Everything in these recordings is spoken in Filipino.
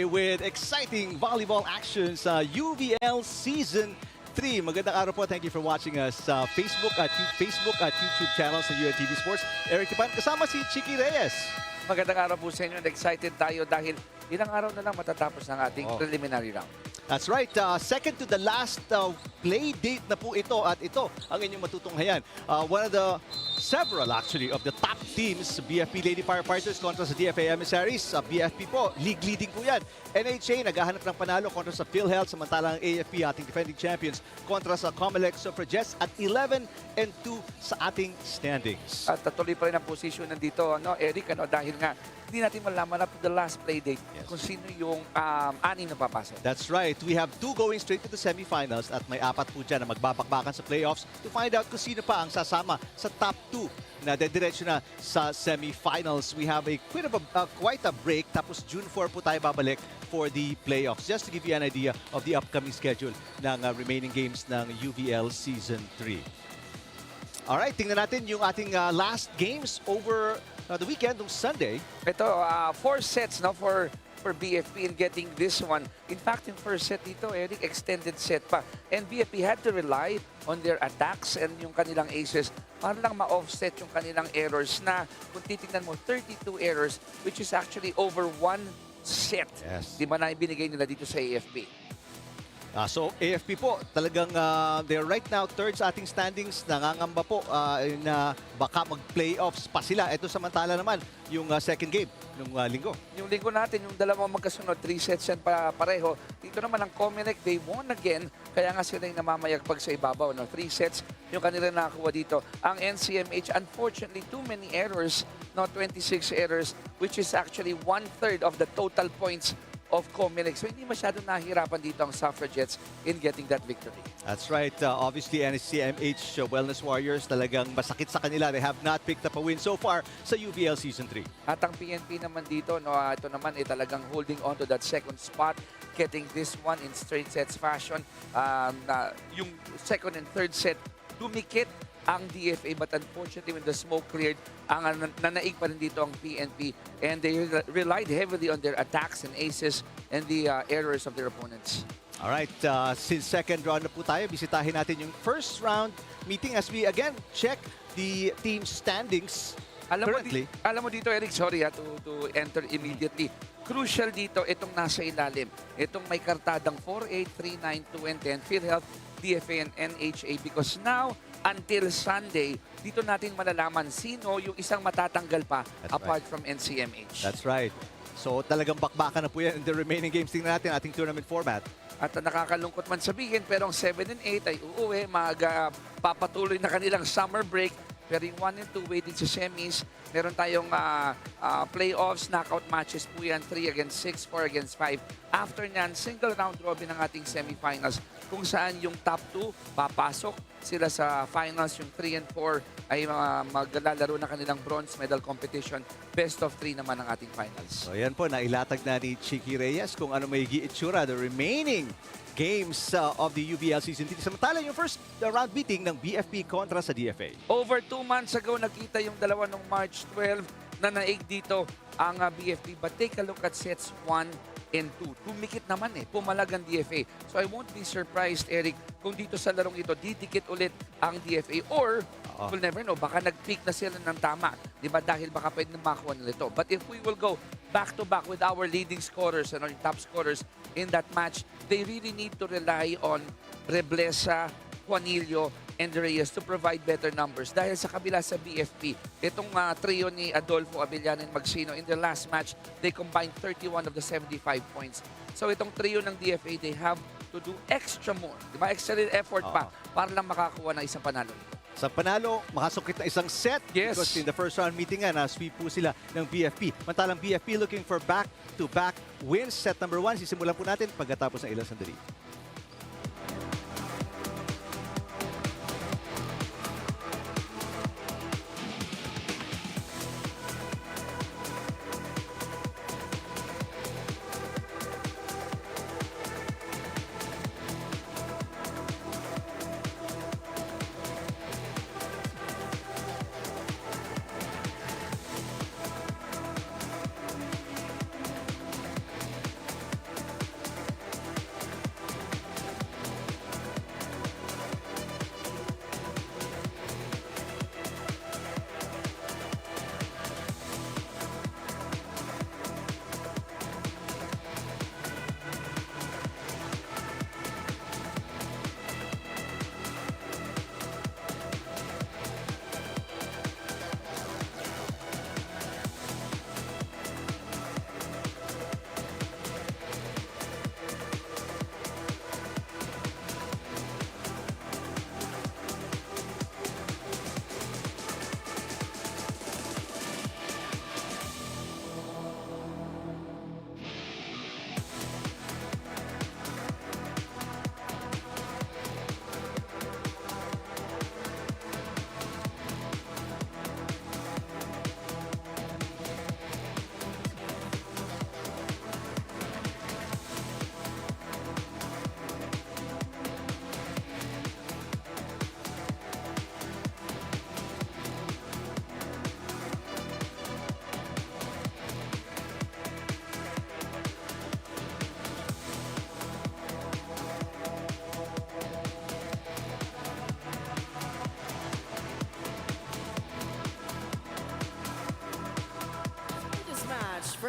with exciting volleyball action sa UVL Season 3. Magandang araw po. Thank you for watching us sa Facebook at YouTube channel sa UNTV Sports. Eric Tipan, kasama si Chicky Reyes. Magandang araw po sa inyo. Excited tayo dahil ilang araw na lang matatapos ang ating preliminary round. That's right. Second to the last play date na po ito at ito ang inyong matutunghayan. One of the several actually of the top teams, BFP Lady Firefighters kontra sa DFA Emissaries. BFP po, league leading po yan. NHA naghahanap ng panalo kontra sa PhilHealth, samantalang AFP ating defending champions kontra sa COMELEC Suffragettes at 11-2 sa ating standings. At tuloy pa rin ang position nandito, Eric, dahil nga hindi natin malaman up to the last play date kung sino yung anim na papasok. That's right. We have 2 going straight to the semifinals at may 4 po dyan na magbabakbakan sa playoffs to find out kung sino pa ang sasama sa top 2 na dediretso na sa semifinals. We have quite a break, tapos June 4 po tayo babalik for the playoffs. Just to give you an idea of the upcoming schedule ng remaining games ng UVL Season 3. Alright, tingnan natin yung ating last games over the weekend, on Sunday. Ito, 4 sets for BFP in getting this one. In fact, in first set dito, Eric, extended set pa. And BFP had to rely on their attacks and yung kanilang aces para lang ma-offset yung kanilang errors na kung titignan mo, 32 errors, which is actually over 1 set. Yes. Di ba na ibinigay nila dito sa AFP? So AFP po, talagang they're right now third sa ating standings. Nangangamba po na baka mag-playoffs pa sila. Ito samantala naman yung second game ng linggo. Yung linggo natin, yung dalawang magkasunod, 3 sets yan pareho. Dito naman ang COMELEC, they won again. Kaya nga sila yung namamayagpag sa ibabaw. 3 sets yung kanila nakakuha dito. Ang NCMH, unfortunately, too many errors, 26 errors, which is actually 1/3 of the total points of COMELEC. So hindi masyado nahihirapan dito ang Suffragettes in getting that victory. That's right. Obviously, NCMH Wellness Warriors talagang masakit sa kanila. They have not picked up a win so far sa UVL Season 3. At ang PNP naman dito, ito naman talagang holding on to that second spot, getting this one in straight sets fashion. Yung second and third set, dumikit ang DFA, but unfortunately when the smoke cleared, ang nanaig pa rin dito ang PNP, and they relied heavily on their attacks and aces and the errors of their opponents. Alright, since second round na po tayo, bisitahin natin yung first round meeting as we again check the team standings currently. Alam mo dito, Eric, sorry to enter immediately. Crucial dito itong nasa ilalim. Itong may kartadang 4, 8, 3, 9, 2, and 10, PhilHealth, DFA, and NHA, because now, until Sunday, dito natin malalaman sino yung isang matatanggal pa apart from NCMH. That's right. So talagang bakbakan na po yan in the remaining games. Tingnan natin ating tournament format. At nakakalungkot man sabihin, pero ang 7 and 8 ay uuwi, papatuloy na kanilang summer break. Pero yung 1 and 2 waiting sa semis, meron tayong playoffs, knockout matches po yan, 3 against 6, 4 against 5. After nyan, single round robin ng ating semifinals, kung saan yung top 2 papasok sila sa finals, yung 3 and 4 ay maglalaro na kanilang bronze medal competition. Best of 3 naman ang ating finals. So yan po, nailatag na ni Chicky Reyes kung ano may itsura, the remaining games of the UVL Season 3. Samantala yung first round meeting ng BFP kontra sa DFA. Over 2 months ago, nakita yung dalawa ng March 12 na naig dito ang BFP. But take a look at sets 1 and 2. Tumikit naman pumalag ang DFA. So I won't be surprised, Eric, kung dito sa larong ito, didikit ulit ang DFA. Or, we'll never know, baka nag-peak na sila ng tama. Diba? Dahil baka pwede na makuha nila ito. But if we will go back-to-back with our leading scorers and our top scorers in that match, they really need to rely on Reblesa, Juanillo, and Reyes to provide better numbers. Dahil sa kabila sa BFP, itong trio ni Adolfo, Abellano, and Magsino, in their last match, they combined 31 of the 75 points. So itong trio ng DFA, they have to do extra more. Diba? Extra effort pa para lang makakuha ng isang panalo. Sa panalo, makasukit na isang set. Yes. Because in the first round meeting nga, na-sweep po sila ng BFP. Mantalang BFP looking for back-to-back wins. Set number 1, sisimulan po natin pagkatapos ng ilang sandali.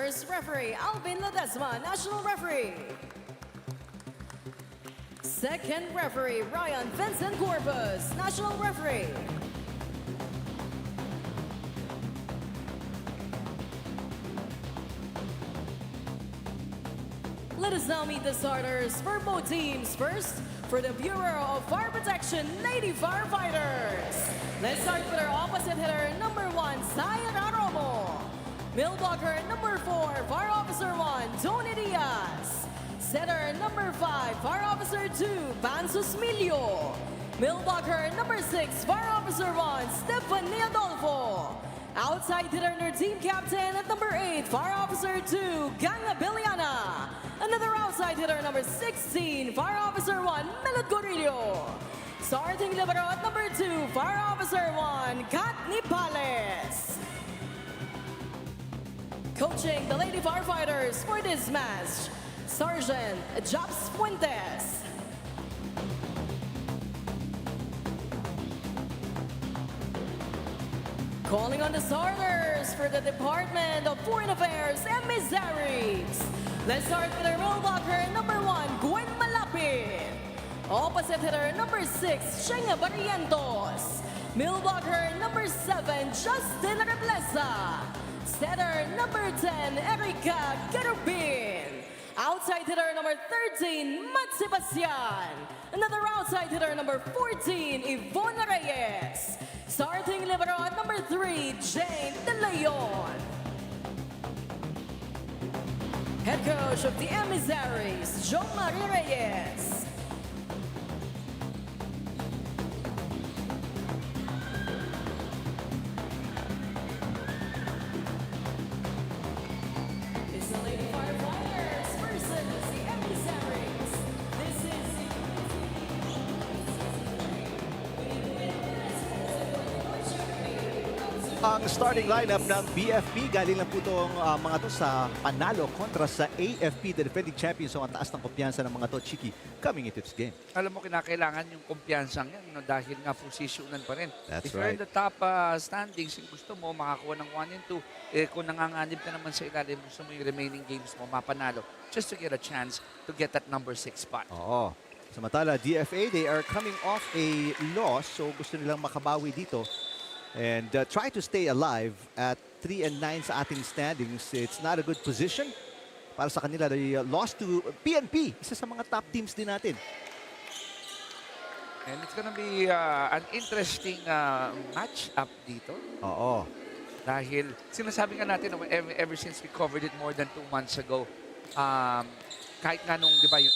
First referee, Alvin Ledesma, national referee. Second referee, Ryan Vincent Corpus, national referee. Let us now meet the starters for both teams. First, for the Bureau of Fire Protection, Lady Firefighters. Let's start with our opposite hitter, number 1, Sayara Romo. Middle blocker, number 4, Fire Officer 1, Tony Diaz. Setter, number 5, Fire Officer 2, Pansus Milio. Middle blocker, number 6, Fire Officer 1, Stephanie Adolfo. Outside hitter, team captain at number 8, Fire Officer 2, Ganga Biliana. Another outside hitter, number 16, Fire Officer 1, Melod Gorillo. Starting libero at number 2, Fire Officer 1, Kat Nipales. Coaching the Lady Firefighters for this match, Sergeant Japs Fuentes. Calling on the starters for the Department of Foreign Affairs, Emissaries. Let's start with our middle blocker, number 1, Gwen Malapit. Opposite hitter, number 6, Shenga Barrientos. Middle blocker, number 7, Justin Reblesa. Setter, number 10, Erika Garubin. Outside hitter, number 13, Matt Sebastian. Another outside hitter, number 14, Ivona Reyes. Starting libero at number 3, Jane De Leon. Head coach of the Emissaries, John Marie Reyes. It's the Lady Firefighters versus the Emissaries. This is the Ang starting lineup ng BFP, galing lang po itong mga to sa panalo kontra sa AFP, the defending champions. So ang taas ng kumpiyansa ng mga to, Chiki, coming into this game. Alam mo, kinakailangan yung kumpiyansang yan, no? Dahil nga posisyonan pa rin. That's If you're right. in the top standings, gusto mo makakuha ng 1 and 2, kung nanganganib ka naman sa ilalim, gusto mo yung remaining games mo mapanalo just to get a chance to get that number 6 spot. Oo. Samantala, DFA, they are coming off a loss. So gusto nilang makabawi dito. And try to stay alive at 3 and 9 sa ating standings. It's not a good position para sa kanila. They lost to PNP, isa sa mga top teams din natin. And it's gonna be an interesting match up dito. Oo. Dahil sinasabi nga natin, ever since we covered it more than 2 months ago, kahit nga nung, di ba, yung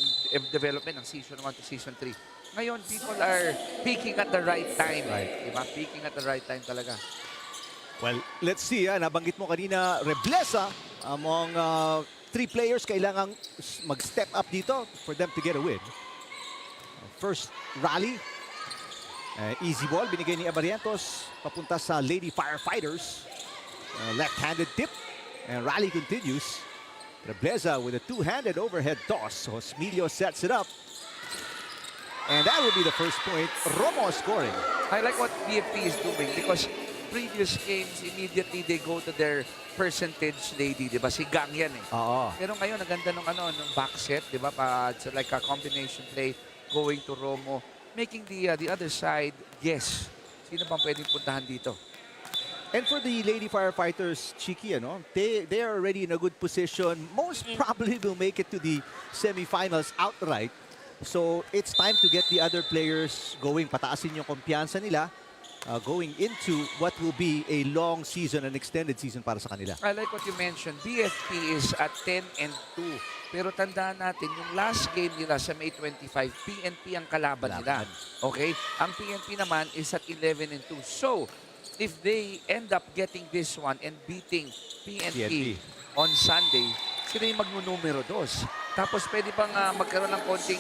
development ng Season 1 to Season 3, ngayon, people are peaking at the right time. Right. Diba? Peaking at the right time talaga. Well, let's see. Nabanggit mo kanina, Reblesa, among 3 players, kailangang mag-step up dito for them to get a win. First rally, easy ball, binigay ni Abarientos, papunta sa Lady Firefighters. Left-handed tip, and rally continues. Reblesa with a two-handed overhead toss. So Smilio sets it up. And that will be the first point. Romo scoring. I like what BFP is doing because previous games, immediately they go to their percentage lady, di ba? Si Gang yan eh. Oo. Pero ngayon, naganda nung back set, di ba? It's like a combination play going to Romo, making the other side guess. Sino bang pwedeng puntahan dito? And for the Lady Firefighters, Chiki, they are already in a good position. Most probably will make it to the semifinals outright. So it's time to get the other players going. Pataasin yung kumpiyansa nila going into what will be a long season, an extended season para sa kanila. I like what you mentioned. BFP is at 10 and 2. Pero tandaan natin, yung last game nila sa May 25, PNP ang kalaban nila. Okay? Ang PNP naman is at 11 and 2. So, if they end up getting this one and beating PNP on Sunday, sila yung magnunumero 2. Tapos pwede pang magkaroon ng konting,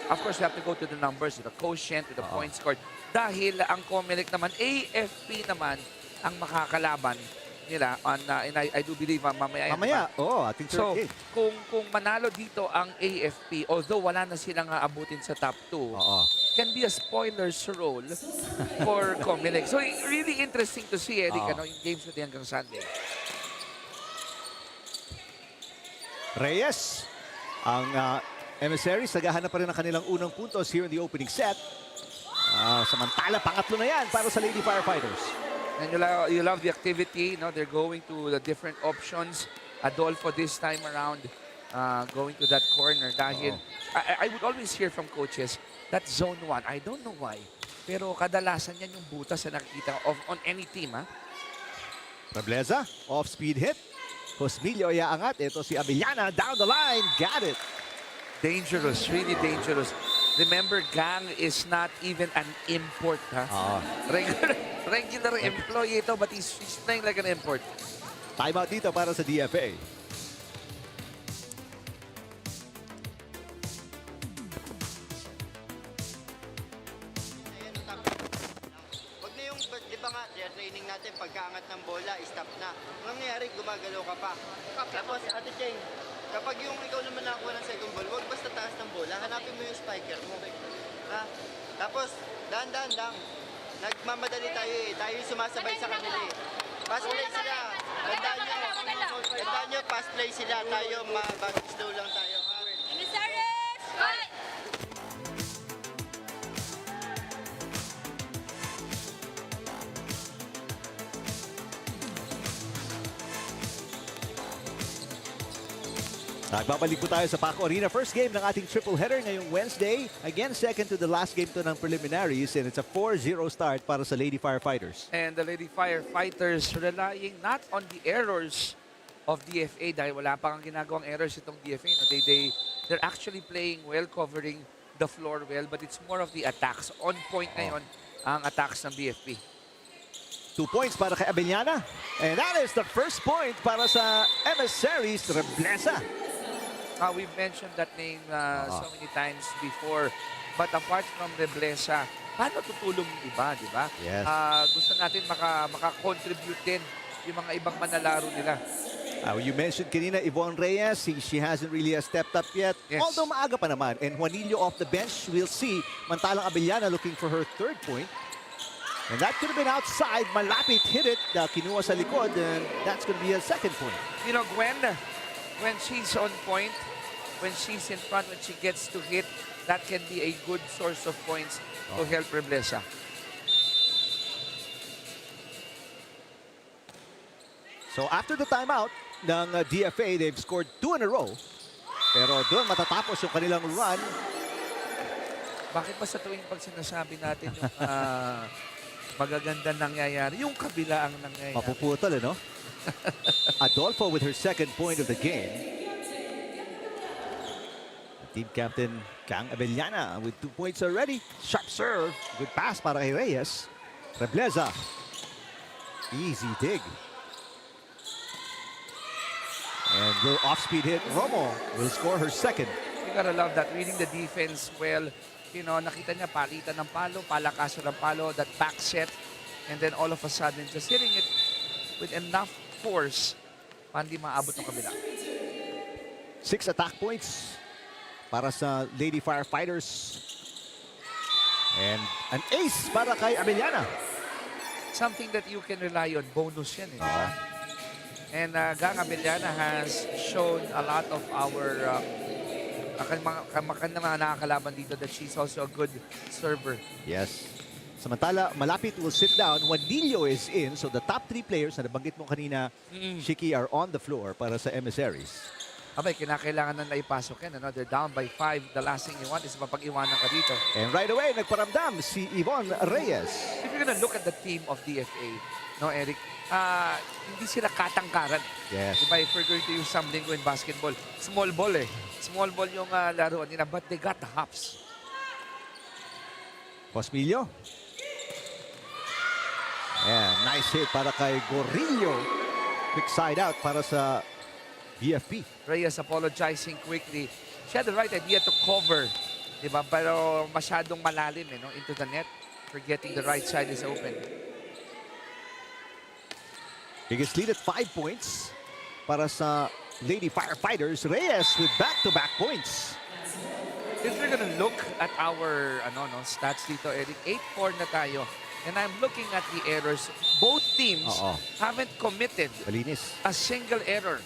of course, we have to go to the numbers, to the quotient, to the points scored. Dahil ang COMELEC naman, AFP naman, ang makakalaban nila. And I do believe mamaya. Mamaya, ating third so, game. kung manalo dito ang AFP, although wala na silang abutin sa top 2, can be a spoiler's role for COMELEC. So, really interesting to see, Eric, yung games natin hanggang Sunday. Reyes. Ang Emissaries, naghahanap pa rin ng kanilang unang puntos here in the opening set. Samantala, pangatlo na yan para sa Lady Firefighters. And you love the activity. No? They're going to the different options. Adolfo this time around going to that corner. Dahil, I would always hear from coaches that zone 1, I don't know why, pero kadalasan yan yung butas na nakikita on any team. Rebleza, off-speed hit. Cosmillo iaangat. Ito si Abellana down the line. Got it. Dangerous, really dangerous. Remember, Gang is not even an import, Regular employee ito, but he's playing like an import. Timeout dito para sa DFA. Wag na yung, di ba nga, training natin, pagkaangat ng bola, stop na. Ang nangyayari, gumagalaw ka pa. Tapos, Ate Cheng, kapag yung ikaw naman nakakuha ng second ball, wag basta taas ng bola, hanapin mo yung spiker mo. Ha? Tapos, dahan-dahan lang. Nagmamadali tayo eh. Tayo yung sumasabay sa kanila eh. Pass play sila. Tandaan nyo, pass play sila. Tayo, slow lang tayo. Ha? Emissaries, fight! Nagbabalik po tayo sa Paco Arena. First game ng ating triple header ngayong Wednesday. Again, second to the last game to ng preliminaries. And it's a 4-0 start para sa Lady Firefighters. And the Lady Firefighters relying not on the errors of DFA dahil wala pa kang ginagawang errors itong DFA. No? They're actually playing well, covering the floor well, but it's more of the attacks. On point ngayon ang attacks ng BFP. 2 points para kay Abellana. And that is the first point para sa Emissaries, Rebleza. We've mentioned that name so many times before. But apart from Rebleza, paano tutulong yung iba, di ba? Yes. Gusto natin maka-contribute din yung mga ibang manlalaro nila. You mentioned kanina, Yvonne Reyes. She hasn't really stepped up yet. Yes. Although maaga pa naman. And Juanillo off the bench, we'll see. Mantalang Abellana looking for her third point. And that could have been outside. Malapit hit it. Kinuha sa likod. And that's going to be a second point. You know, Gwen, when she's on point, when she's in front, when she gets to hit, that can be a good source of points to help Rebleza. So after the timeout ng DFA, they've scored 2 in a row. Pero doon matatapos yung kanilang run. Bakit ba sa tuwing pag sinasabi natin yung magaganda nangyayari, yung kabila ang nangyayari? Mapuputol, no? Adolfo with her second point of the game. Team captain Kang Abellana with 2 points already. Sharp serve. Good pass para kay Reyes. Rebleza. Easy dig. And little off-speed hit. Romo will score her second. You gotta love that, reading the defense well. You know, nakita niya palitan ng palo, palakasan ng palo, that back set. And then all of a sudden, just hitting it with enough force para hindi maabot ng kabila. 6 attack points para sa Lady Firefighters. And an ace para kay Abellana. Something that you can rely on. Bonus yan, eh. And Gang Abellana has shown a lot of our mga nakakalaban dito that she's also a good server. Yes. Samantala, Malapit will sit down. Juanillo is in. So the top 3 players na nabanggit mo kanina, Shiki, are on the floor para sa Emissaries. Abay, kinakailangan na naipasok yan. Ano? They're down by 5. The last thing you want is mapag-iwanan ka dito. And right away, nagparamdam si Yvonne Reyes. If you're gonna look at the team of DFA, no, Eric, hindi sila katangkaran. Yes. Diba, if we're going to use some lingo in basketball, small ball eh. Small ball yung laruan nila, but they got the hops. Cosmillo. Yeah, nice hit para kay Gorillo. Quick side out para sa BFP. Reyes apologizing quickly. She had the right idea to cover, diba? Pero masyadong malalim no? Into the net, forgetting the right side is open. Biggest lead at 5 points para sa Lady Firefighters. Reyes with back-to-back points. If we're gonna look at our stats dito, Eric, 8-4 na tayo. And I'm looking at the errors. Both teams haven't committed Malinis. a single error.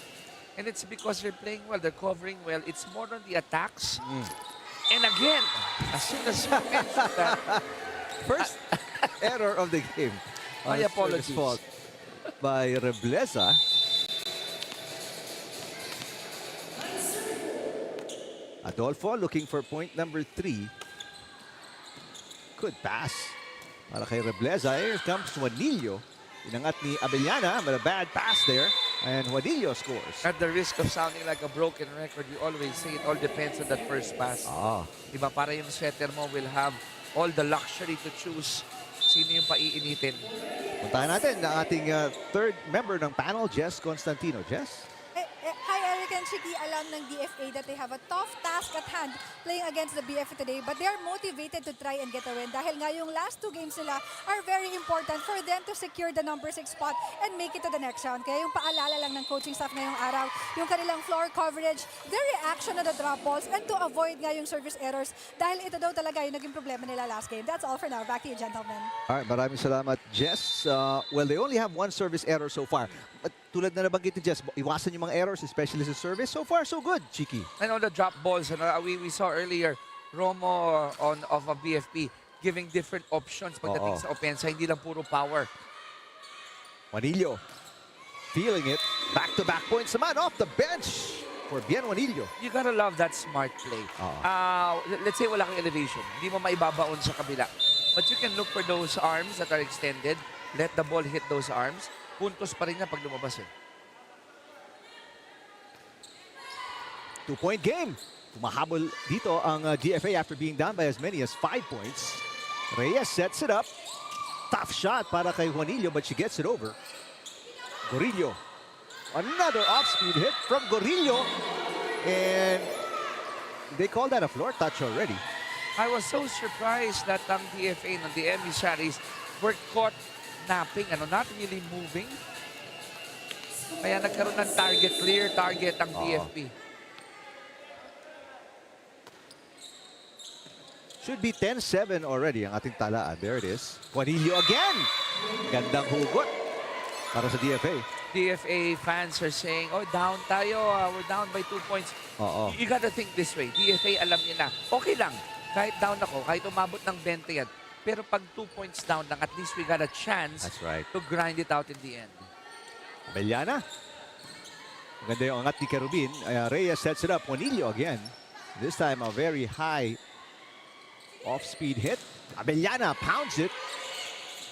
And it's because they're playing well, they're covering well. It's more on the attacks. And again, as soon as you mentioned that, First error of the game. My On apologies. service fault by Rebleza. Adolfo looking for point number 3. Good pass para kay Rebleza. Here comes Juanillo. Inangat ni Abellana, but a bad pass there. And Juanillo scores. at the risk of sounding like a broken record, you always say it all depends on that first pass. Diba, para yung setter mo will have all the luxury to choose sino yung paiinitin. Puntahan natin ang ating third member ng panel, Jess Constantino. Jess? Hi, Eric and Chiki. Alam ng DFA that they have a tough task at hand playing against the BFA today, but they are motivated to try and get a win dahil nga yung last 2 games nila are very important for them to secure the number 6 spot and make it to the next round. Kaya yung paalala lang ng coaching staff ngayong araw, yung kanilang floor coverage, their reaction to the drop balls, and to avoid nga yung service errors dahil ito daw talaga yung naging problema nila last game. That's all for now. Back to you, gentlemen. All right, maraming salamat, Jess. Well, they only have 1 service error so far. But tulad na nabanggit ni Jess, iwasan yung mga errors, especially sa service. So far, so good, Chiki. And on the drop balls, we saw earlier, Romo of a BFP giving different options pagdating sa opensa, hindi lang puro power. Juanillo feeling it. Back-to-back points naman off the bench for Bien Juanillo. You gotta love that smart play. Let's say wala kang elevation, hindi mo maibabaon sa kabila. But you can look for those arms that are extended, let the ball hit those arms, puntos pa rin yan pag lumabas eh. 2-point game. Tumahabol dito ang DFA after being down by as many as 5 points. Reyes sets it up. Tough shot para kay Juanillo, but she gets it over. Gorillo. Another off-speed hit from Gorillo. And they call that a floor touch already. I was so surprised that ang DFA and the Emissaries were caught napping, not really moving. Kaya nagkaroon ng target, clear target ang BFP. Should be 10-7 already ang ating talaan. There it is. Juanillo again. Gandang hugot para sa DFA. DFA fans are saying, oh, down tayo. We're down by 2 points. You gotta think this way. DFA alam niya na, okay lang. Kahit down ako, kahit umabot ng 20 yan. Pero pag 2 points down lang, at least we got a chance to grind it out in the end. Abellana. Maganda yung angat ni Kerubin. Reyes sets it up. Juanillo again. This time a very high off-speed hit. Abellana pounds it.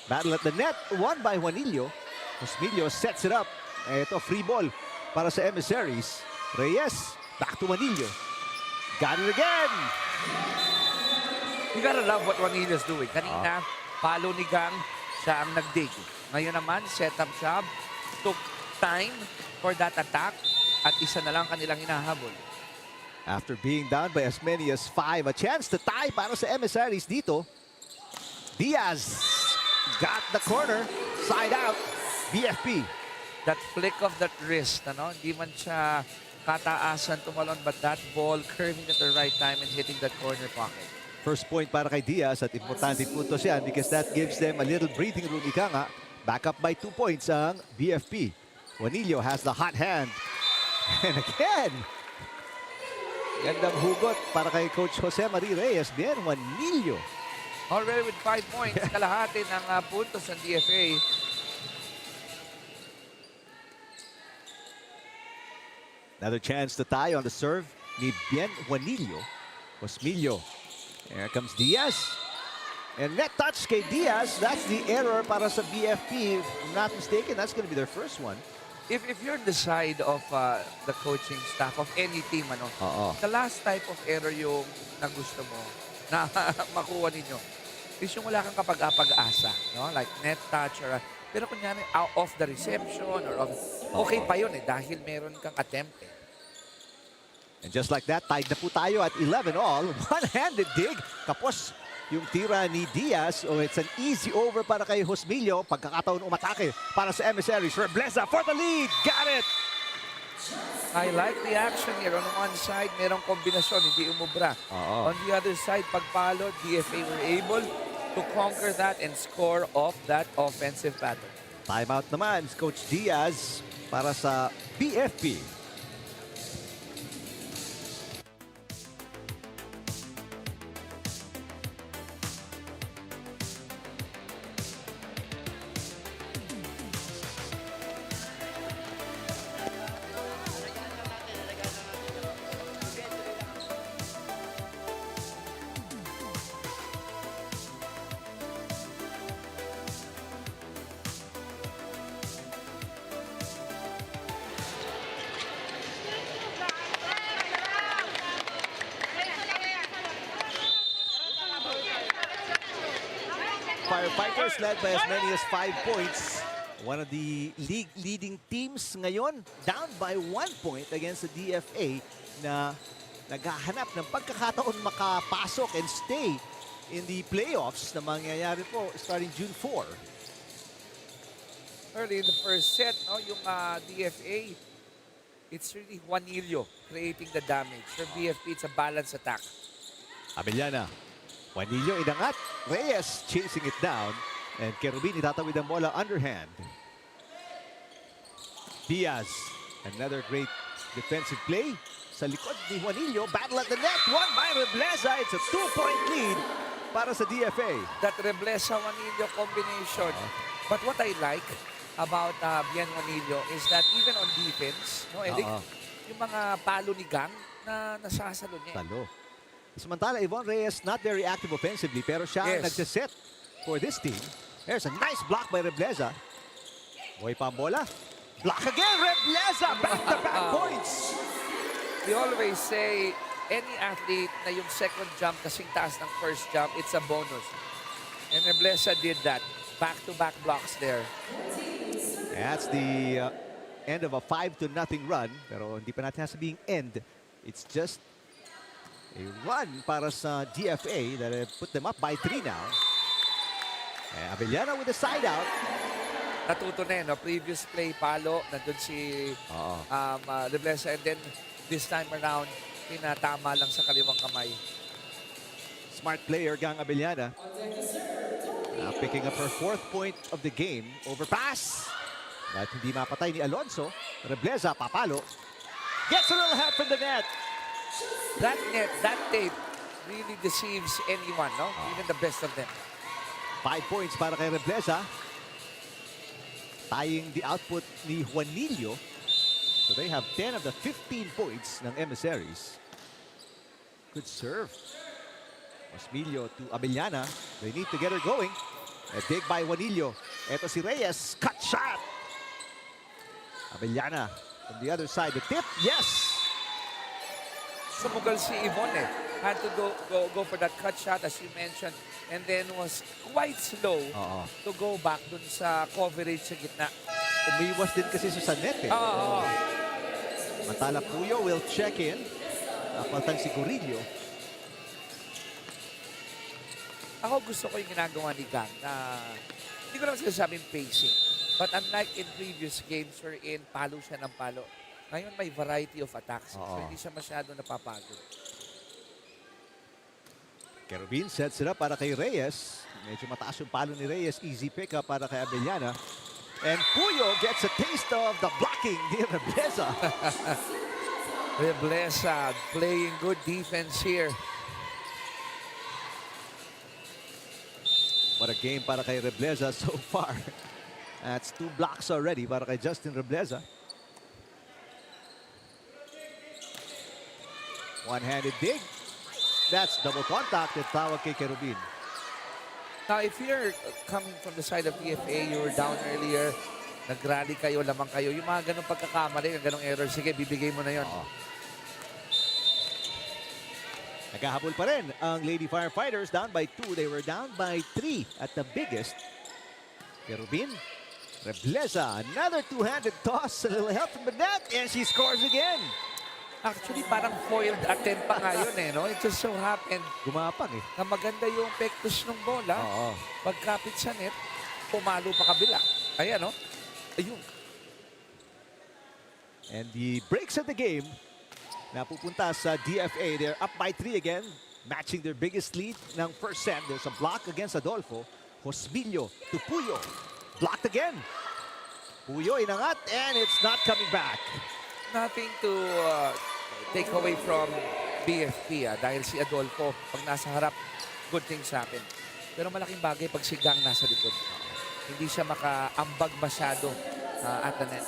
Battle at the net. Won by Juanillo. Josmilio sets it up. Ito, free ball para sa Emissaries. Reyes. Back to Juanillo. Got it again. You gotta love what Juanillo's doing. Kanina, palo ni Gang, siya ang nagdig. Ngayon naman, setup job. Took time for that attack. At isa na lang kanilang hinahabol. After being down by as many as 5, a chance to tie para sa Emissaries dito. Diaz got the corner, side out, BFP. That flick of that wrist, hindi man siya kataasan tumalon, but that ball curving at the right time and hitting that corner pocket. First point para kay Diaz at importante puntos yan because that gives them a little breathing room. Ika nga, back up by 2 points ang BFP. Juanillo has the hot hand. And again, gandang hugot para kay Coach Jose Marie Reyes. Bien Juanillo. Already with 5 points, kalahati ng puntos ng DFA. Another chance to tie on the serve ni Bien Juanillo. Josmilio. Here comes Diaz. And net touch kay Diaz. That's the error para sa BFP. If I'm not mistaken, that's going to be their first one. If you're the side of the coaching staff of any team, the last type of error yung na gusto mo na makuha ninyo is yung wala kang kapag-asa, like net touch or pero kunyari out of the reception or okay pa yun dahil meron kang attempt And just like that, tied na po tayo at 11 all. One-handed dig. Kapos yung tira ni Diaz. It's an easy over para kay Josmilio. Pagkakataon umatake para sa Emissaries. Rebleza for the lead. Got it! I like the action here. On one side, merong kombinasyon, hindi umubra. On the other side, pagpalo, DFA were able to conquer that and score off that offensive pattern. Timeout naman, Coach Diaz para sa BFP. Firefighters led by as many as 5 points. One of the league-leading teams ngayon, down by 1 point against the DFA na naghahanap ng pagkakataon makapasok and stay in the playoffs na mangyayari po starting June 4. Early in the first set, no, yung DFA, it's really Juanillo creating the damage. For BFP, it's a balanced attack. Abellana, Juanillo inangat, Reyes chasing it down, and Kerubin itatawid ang bola underhand. Diaz, another great defensive play. Sa likod ni Juanillo, battle at the net, won by Rebleza. It's a 2-point lead para sa DFA. That Rebleza-Juanillo combination. But what I like about Bien Juanillo is that even on defense, no, Eric, yung mga palo ni Gang na nasasalo niya. Talo. Samantala, Yvonne Reyes not very active offensively, pero siya ang nagsiset for this team. There's a nice block by Rebleza. Boy pa ang bola. Block again, Rebleza! Back-to-back points! We always say, any athlete na yung second jump kasing taas ng first jump, it's a bonus. And Rebleza did that. Back-to-back blocks there. That's the end of a 5-0 run. Pero hindi pa natin nasabing end. It's just a run para sa DFA that put them up by 3 now. Abellana with the side out. Natuto na no? Previous play, palo, nandun si Rebleza, and then this time around, pinatama lang sa kaliwang kamay. Smart player, Gang Abellana. Picking up her 4th point of the game. Overpass. But hindi mapatay ni Alonso. Rebleza, papalo. Gets a little help from the net. That net, that tape, really deceives anyone, no? Even the best of them. 5 points para kay Rebleza. Tying the output ni Juanillo. So they have 10 of the 15 points ng Emissaries. Good serve. Osmilio to Abellana. They need to get her going. A dig by Juanillo. Eto si Reyes. Cut shot. Abellana from the other side. The tip. Yes. Sumugal si Yvonne had to go for that cut shot as you mentioned, and then was quite slow to go back dun sa coverage sa gitna. Umiwas din kasi sa net eh. Mantala Puyo will check in. Napaltan si Gorillo. Ako gusto ko yung ginagawa ni Gang na hindi ko naman sinasabing pacing. But unlike in previous games wherein palo siya ng palo, ngayon may variety of attacks. So hindi siya masyado napapagod. Kerubin sets it up para kay Reyes. Medyo mataas yung palo ni Reyes. Easy pick up para kay Abellana. And Puyo gets a taste of the blocking ni Rebleza. Rebleza playing good defense here. What a game para kay Rebleza so far. That's 2 blocks already para kay Justin Rebleza. One-handed dig. That's double contact at tawag kay Kerubin. Now, if you're coming from the side of PFA, you were down earlier, nag-rally kayo, lamang kayo, yung mga ganong pagkakamali, yung ganong error, sige, bibigay mo na yon. Naghahabol pa rin ang Lady Firefighters, down by 2. They were down by 3 at the biggest. Kerubin, Rebleza, another two-handed toss, a little help from the net, and she scores again. Actually, parang foiled attempt pa nga yun eh, no? It just so happened Gumapang eh. na maganda yung pektus ng bola. Pagkapit sa net, pumalo pa kabila. Ayan, no? Ayun. And the breaks of the game, napupunta sa DFA. They're up by 3 again, matching their biggest lead ng first set. There's a block against Adolfo. Josmillo to Puyo. Blocked again. Puyo inangat, and it's not coming back. Nothing to take away from BFP dahil si Adolfo, pag nasa harap, good things happen. Pero malaking bagay pag si Gang nasa likod. Hindi siya makaambag masyado at the net.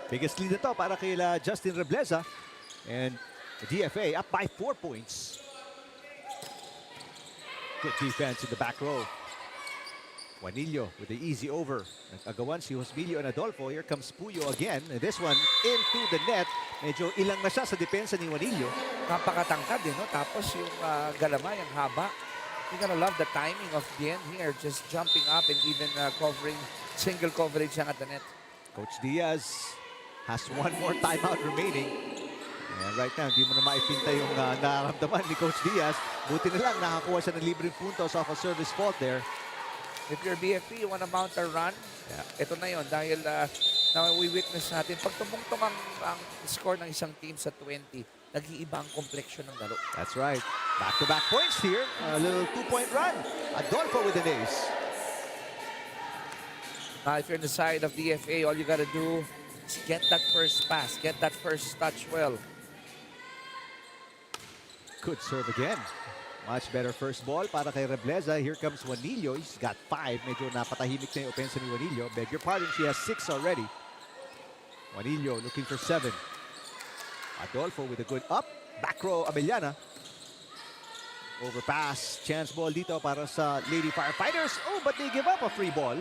Biggest lead ito para kay Justin Rebleza. And the DFA up by 4 points. Good defense in the back row. Juanillo with the easy over. Nag-agawan si Josmillo and Adolfo. Here comes Puyo again. And this one into the net. Medyo ilang na siya sa depensa ni Juanillo. Napakatangkad eh, no? Tapos yung galamay, ang haba. You're gonna love the timing of Bien here, just jumping up and even covering, single coverage lang at the net. Coach Diaz has one more timeout remaining. And right now, hindi mo na maipinta yung nararamdaman ni Coach Diaz. Buti na lang, nakakuha siya ng libreng puntos off a service fault there. If you're BFP, you wanna mount a run, ito na yon dahil we-witness natin, pag tumungtong ang score ng isang team sa 20, nag-iiba ang complexion ng laro. That's right. Back-to-back points here. A little two-point run. Adolfo with an ace. If you're on the side of DFA, all you gotta do is get that first pass, get that first touch well. Good serve again. Much better first ball para kay Rebleza. Here comes Juanillo. He's got 5. Medyo napatahimik na yung offense ni Juanillo. Beg your pardon, she has 6 already. Juanillo looking for 7. Adolfo with a good up. Back row, Abellana. Overpass. Chance ball dito para sa Lady Firefighters. Oh, but they give up a free ball.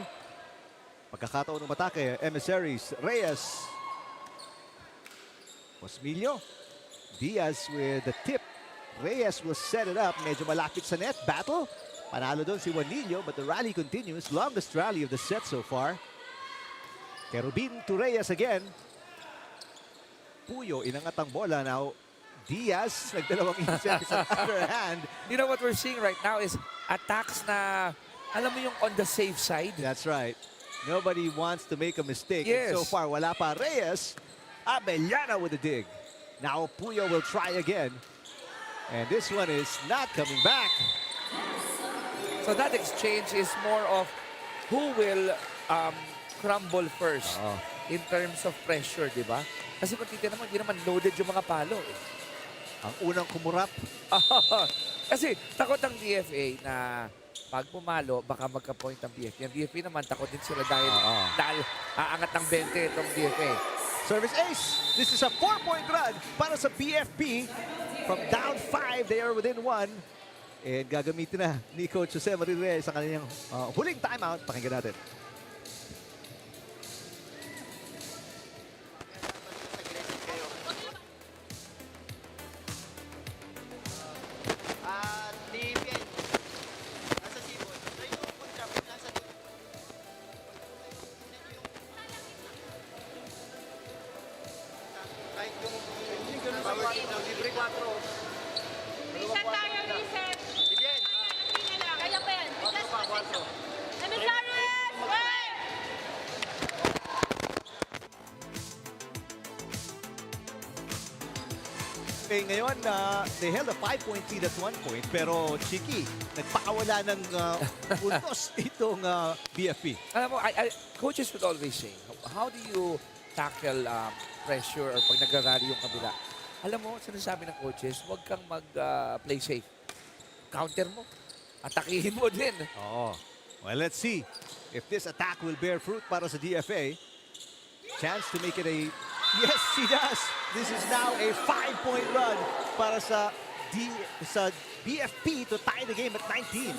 Pagkakataon ng atake, Emissaries, Reyes. Osmilio. Diaz with the tip. Reyes will set it up. Medyo malapit sa net. Battle. Panalo doon si Juanillo, but the rally continues. Longest rally of the set so far. Kerubin to Reyes again. Puyo, inangat ang bola. Now, Diaz, nagdalawang intercept sa other hand. You know what we're seeing right now is attacks na, alam mo yung on the safe side. That's right. Nobody wants to make a mistake. Yes. And so far, wala pa. Reyes, Abellana with a dig. Now, Puyo will try again. And this one is not coming back. So that exchange is more of who will crumble first in terms of pressure, di ba? Kasi kung titignan mo, hindi naman loaded yung mga palo. Ang unang kumurap. Kasi takot ang DFA na pag pumalo, baka magka-point ang BFP. Ang BFP naman, takot din sila dahil aangat ng 20 itong DFA. Service ace. This is a 4-point run para sa BFP. From down 5, they are within 1. And gagamitin na ni Coach Jose Marie sa kanyang huling timeout. Pakinggan natin. Di Bien, nasa sibol. Try yung contract nasa kahit yung power team ng libre 4. Reset tayo, reset. Di Bien, Kaya pa yan. Reset, reset. Emissaries! Right! Okay, ngayon, they held a 5-point lead at one point. Pero, Chiki, nagpakawala ng puntos itong BFP. Alam mo, coaches would always say, how do you tackle pressure or pag nagrarally yung kabila? Alam mo, sinasabi ng coaches, huwag kang mag-play safe. Counter mo. Atakihin mo din. Oh, well, let's see if this attack will bear fruit para sa DFA. Chance to make it a... Yes, he does. This is now a 5-point run para sa BFP to tie the game at 19.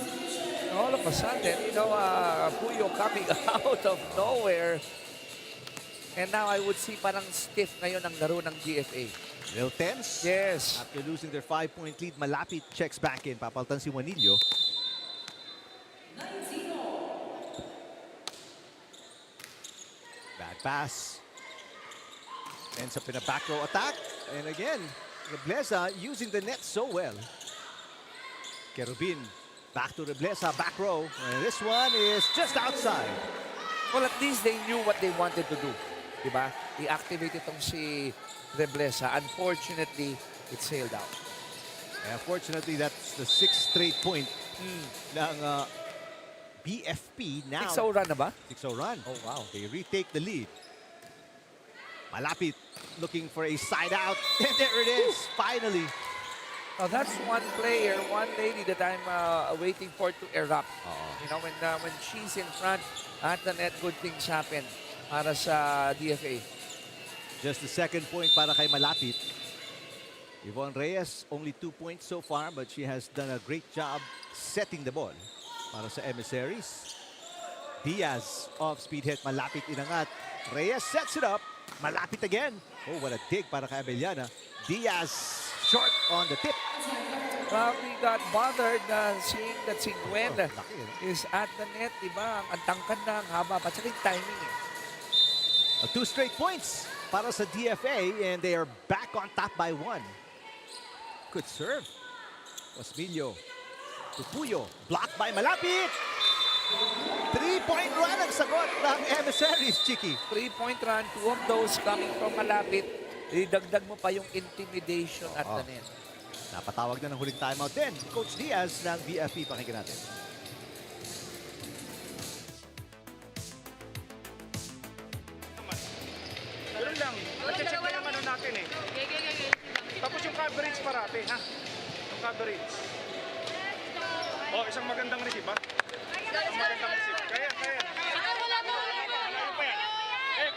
All of a sudden, you know, Puyo coming out of nowhere. And now I would see parang stiff ngayon ang laro ng DFA. Little tense. Yes. After losing their 5-point lead, Malapit checks back in. Papaltan si Juanillo. Bad pass. Ends up in a back row attack. And again, Rebleza using the net so well. Kerubin back to Rebleza, back row. And this one is just outside. Well, at least they knew what they wanted to do. Diba? I-activate itong si Rebleza. Unfortunately, it sailed out. And unfortunately, that's the 6th straight point ng BFP now. 6-0 run na ba? 6-0 run. Oh, wow. They retake the lead. Malapit looking for a side out. And there it is, finally. Now, that's one player, one lady that I'm waiting for to erupt. You know, when she's in front at the net, good things happen para sa DFA. Just the 2nd point para kay Malapit. Yvonne Reyes, only 2 points so far, but she has done a great job setting the ball para sa Emissaries. Diaz off speed hit, Malapit inangat. Reyes sets it up. Malapit again. Oh, what a dig para kay Abellana. Diaz short on the tip. Probably got bothered seeing that si Gwen laki, is at the net, di ba? Ang tangkad na, ang haba pa. Tsaka yung timing eh. 2 straight points para sa DFA and they are back on top by 1. Good serve. Osmilio to Puyo. Blocked by Malapit. 3-point run ang sagot ng Emissaries, Chiki. 3-point run, 2 of those coming from malapit. Idagdag mo pa yung intimidation at the net. Napatawag na ng huling timeout din. Coach Diaz ng BFP. Pakinggan natin. Ganun lang. Check na naman natin eh. Tapos yung coverage parati, ha? Yung coverage. Oh, isang magandang receive, ha? Isang magandang receive. Kaya. Kaya pa yan. Hey,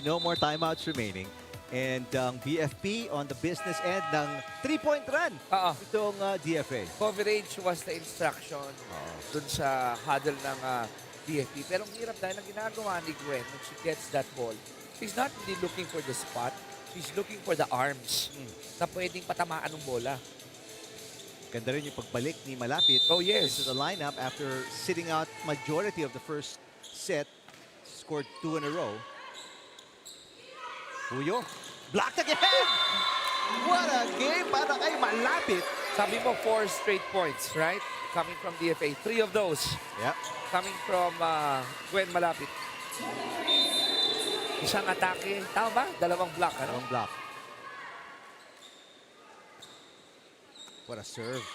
No more timeouts remaining. And ang BFP on the business end ng 3-point run. Itong DFA. Coverage was the instruction dun sa huddle ng BFP. Pero ang hirap dahil ang ginagawa ni Gwen when she gets that ball, she's not really looking for the spot. She's looking for the arms na pwedeng patamaan ng bola. Ganda rin yung pagbalik ni Malapit. Oh, yes. To the lineup after sitting out majority of the first set. Scored 2 in a row. Puyo. Blocked again! What a game para kay Malapit. Sabi mo, 4 straight points, right? Coming from DFA. 3 of those Yep. coming from Gwen Malapit. Isang atake. Tama ba? Dalawang block, ano? Long block. What a serve.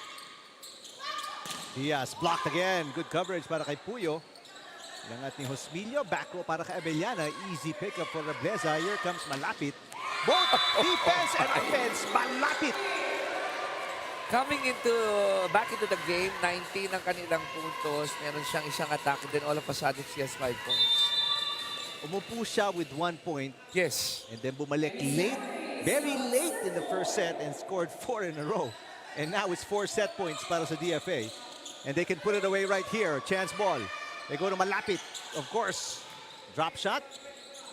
Diaz blocked again. Good coverage para kay Puyo. Langat ni Hosmilio. Back row para kay Abellana. Easy pickup for Rebleza. Here comes Malapit. Both defense and offense. Malapit. Coming back into the game, 19 ang kanilang puntos. Meron siyang isang atake. Then all of a sudden, she has 5 points. Umupo siya with 1 point. Yes. And then bumalik late. Very late in the first set and scored 4 in a row. And now it's 4 set points para sa DFA. And they can put it away right here. Chance ball. They go to Malapit, of course. Drop shot.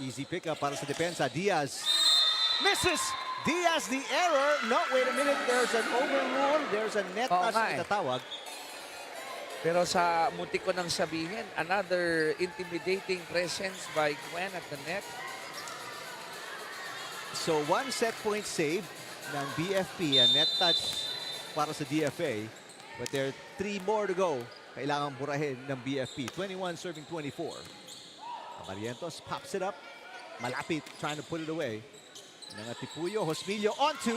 Easy pickup para sa depensa. Diaz misses. Diaz the error. No, wait a minute. There's an overrule. There's a net touch na itatawag. Pero sa muntik ko nang sabihin, another intimidating presence by Gwen at the net. So 1 set point save ng BFP. A net touch para sa DFA. But there are 3 more to go. Kailangan burahin ng BFP. 21 serving 24. Abarientos pops it up. Malapit trying to put it away. Nangatipuyo. Hosmilio on 2.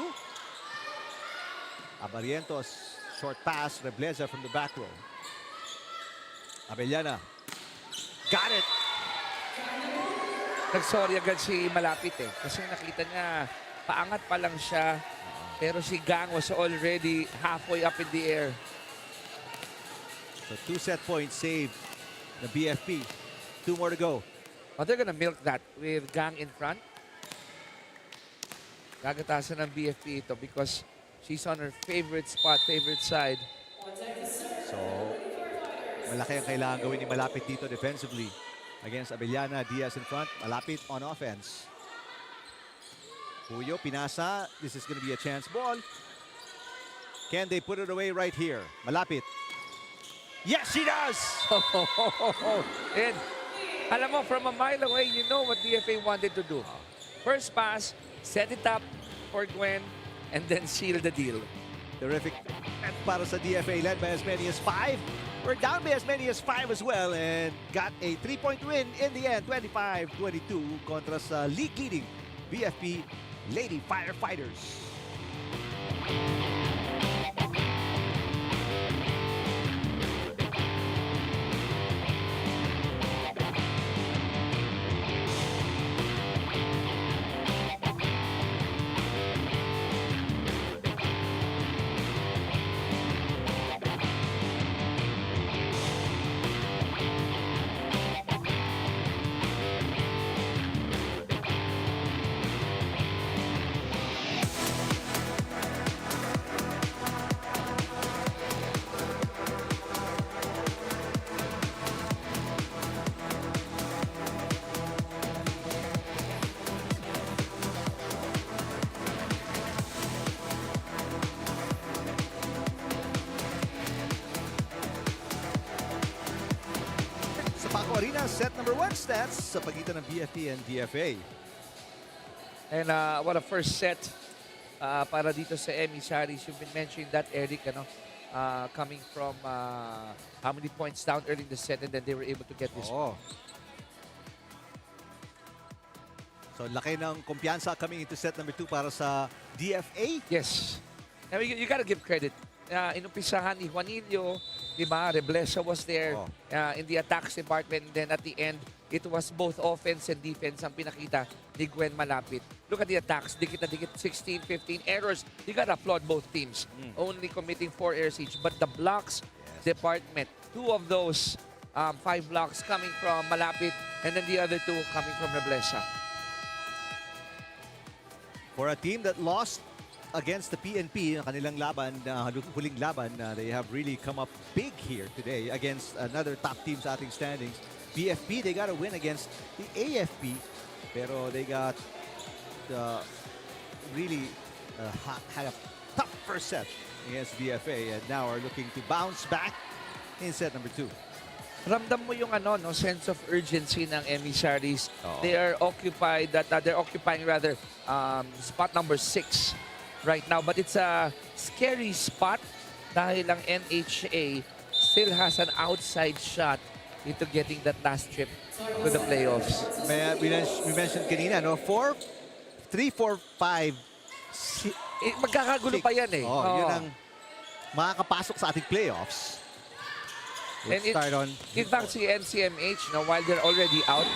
Abarientos. Short pass. Rebleza from the back row. Abellana. Got it. Nagsorry agad si Malapit eh. Kasi nakita niya, paangat pa lang siya. Pero si Gang was already halfway up in the air. So 2 set points saved the BFP. 2 more to go. Oh, they're gonna milk that with Gang in front. Gagatasan ng BFP ito because she's on her favorite spot, favorite side. So, malaki ang kailangan gawin ni Malapit dito defensively. Against Abellana, Diaz in front. Malapit on offense. Puyo, pinasa. This is going to be a chance ball. Can they put it away right here? Malapit. Yes, she does! And alam mo, from a mile away, you know what DFA wanted to do. First pass, set it up for Gwen, and then seal the deal. Terrific. And para sa DFA, led by as many as 5. We're down by as many as 5 as well and got a 3-point win in the end, 25-22 kontra sa league-leading BFP Lady Firefighters. Paco Arena, set number 1 stats sa pagitan ng BFP and DFA. And what a first set para dito sa Emissaries. You've been mentioning that, Eric, coming from how many points down early in the set, and then they were able to get this. Oo. So, laki ng kumpiyansa coming into set number 2 para sa DFA. Yes. And you gotta give credit. Inumpisahan ni Juanillo, di ba? Reblesa was there in the attacks department. Then at the end, it was both offense and defense ang pinakita ni Gwen Malapit. Look at the attacks. Dikit na dikit. 16, 15 errors. You gotta applaud both teams. Only committing 4 errors each. But the blocks department, 2 of those 5 blocks coming from Malapit, and then the other 2 coming from Reblesa. For a team that lost against the PNP, ang kanilang laban, huling laban, they have really come up big here today against another top team sa ating standings. BFP, they got a win against the AFP, pero they got really had a tough first set against BFA, and now are looking to bounce back in set number 2. Ramdam mo yung sense of urgency ng Emissaries. They are occupied, they're occupying rather spot number 6 right now. But it's a scary spot dahil ang NHA still has an outside shot into getting that last trip to the playoffs. We mentioned kanina, 4, 3, 4, 5, Magkakagulo pa yan eh. Yun ang makakapasok sa ating playoffs. And Start on. in fact, si NCMH, while they're already out,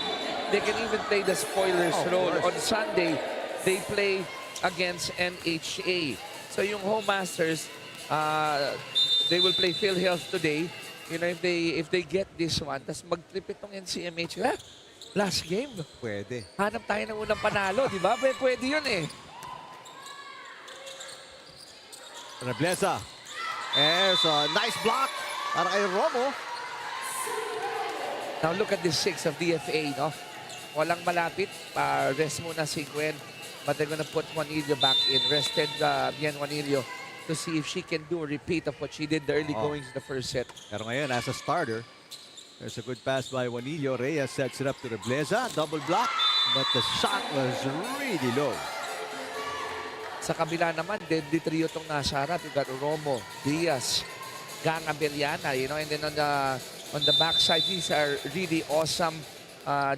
they can even play the spoilers role. On Sunday, they play against NHA. So yung home masters, they will play PhilHealth today. If they get this one, tas mag-trip itong NCMH. Last game. Pwede. Hanap tayo ng unang panalo, di ba? Pwede yun eh. Reblesa. There's a nice block para kay Romo. Now look at this 6 of DFA, Walang malapit. Rest muna si Gwen. But they're gonna put Juanillo back in. Rested bien Juanillo to see if she can do a repeat of what she did the early goings in the first set. Pero ngayon, as a starter, there's a good pass by Juanillo. Reyes sets it up to Reblesa. Double block, but the shot was really low. Sa kabila naman, deadly trio tong nasa harap. You got Romo, Diaz, Gang Abeliana, and then on the backside, these are really awesome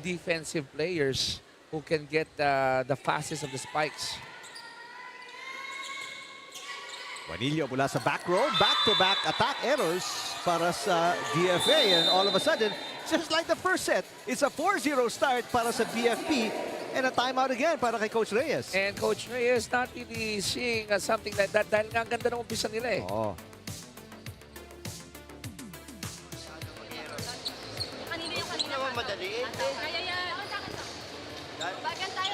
defensive players who can get the fastest of the spikes. Juanillo mula sa back row, back-to-back attack errors para sa DFA, and all of a sudden, just like the first set, it's a 4-0 start para sa BFP, and a timeout again para kay Coach Reyes. And Coach Reyes not really seeing something like that dahil nga ang ganda ng umpisa nila eh. Kanina yung Hindi naman madali. Kaya yan. Bagan tayo.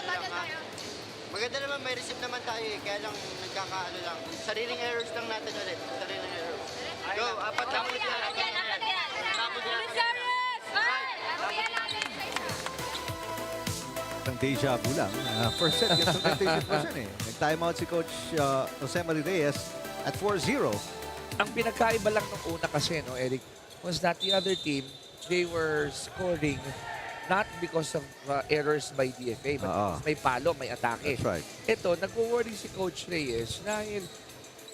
Maganda naman, may receive naman tayo eh. Kaya lang nagkakaano lang. Sariling errors lang natin ulit. Sariling errors. Go, apat lang ulit na natin. Emissaries! Ang deja vu lang. First set, yung situation eh. Nag-timeout si Coach Jose Marie Reyes at 4-0. Ang pinagkaiba lang nung una kasi, Eric, was that the other team, they were scoring not because of errors by DFA, but because may palo, may atake. That's right. Ito, nag-worry si Coach Reyes dahil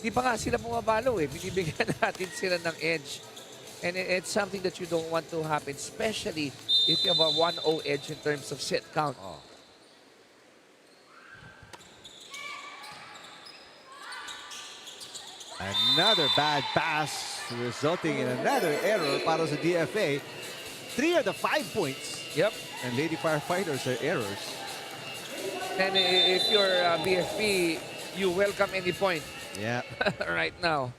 di pa nga sila bumabalo eh. Binibigyan natin sila ng edge. And it's something that you don't want to happen, especially if you have a 1-0 edge in terms of set count. Another bad pass resulting in another error para sa DFA. 3 of the 5 points. Yep. And Lady Firefighters are errors. And if you're BFP, you welcome any point. Yeah. Right now.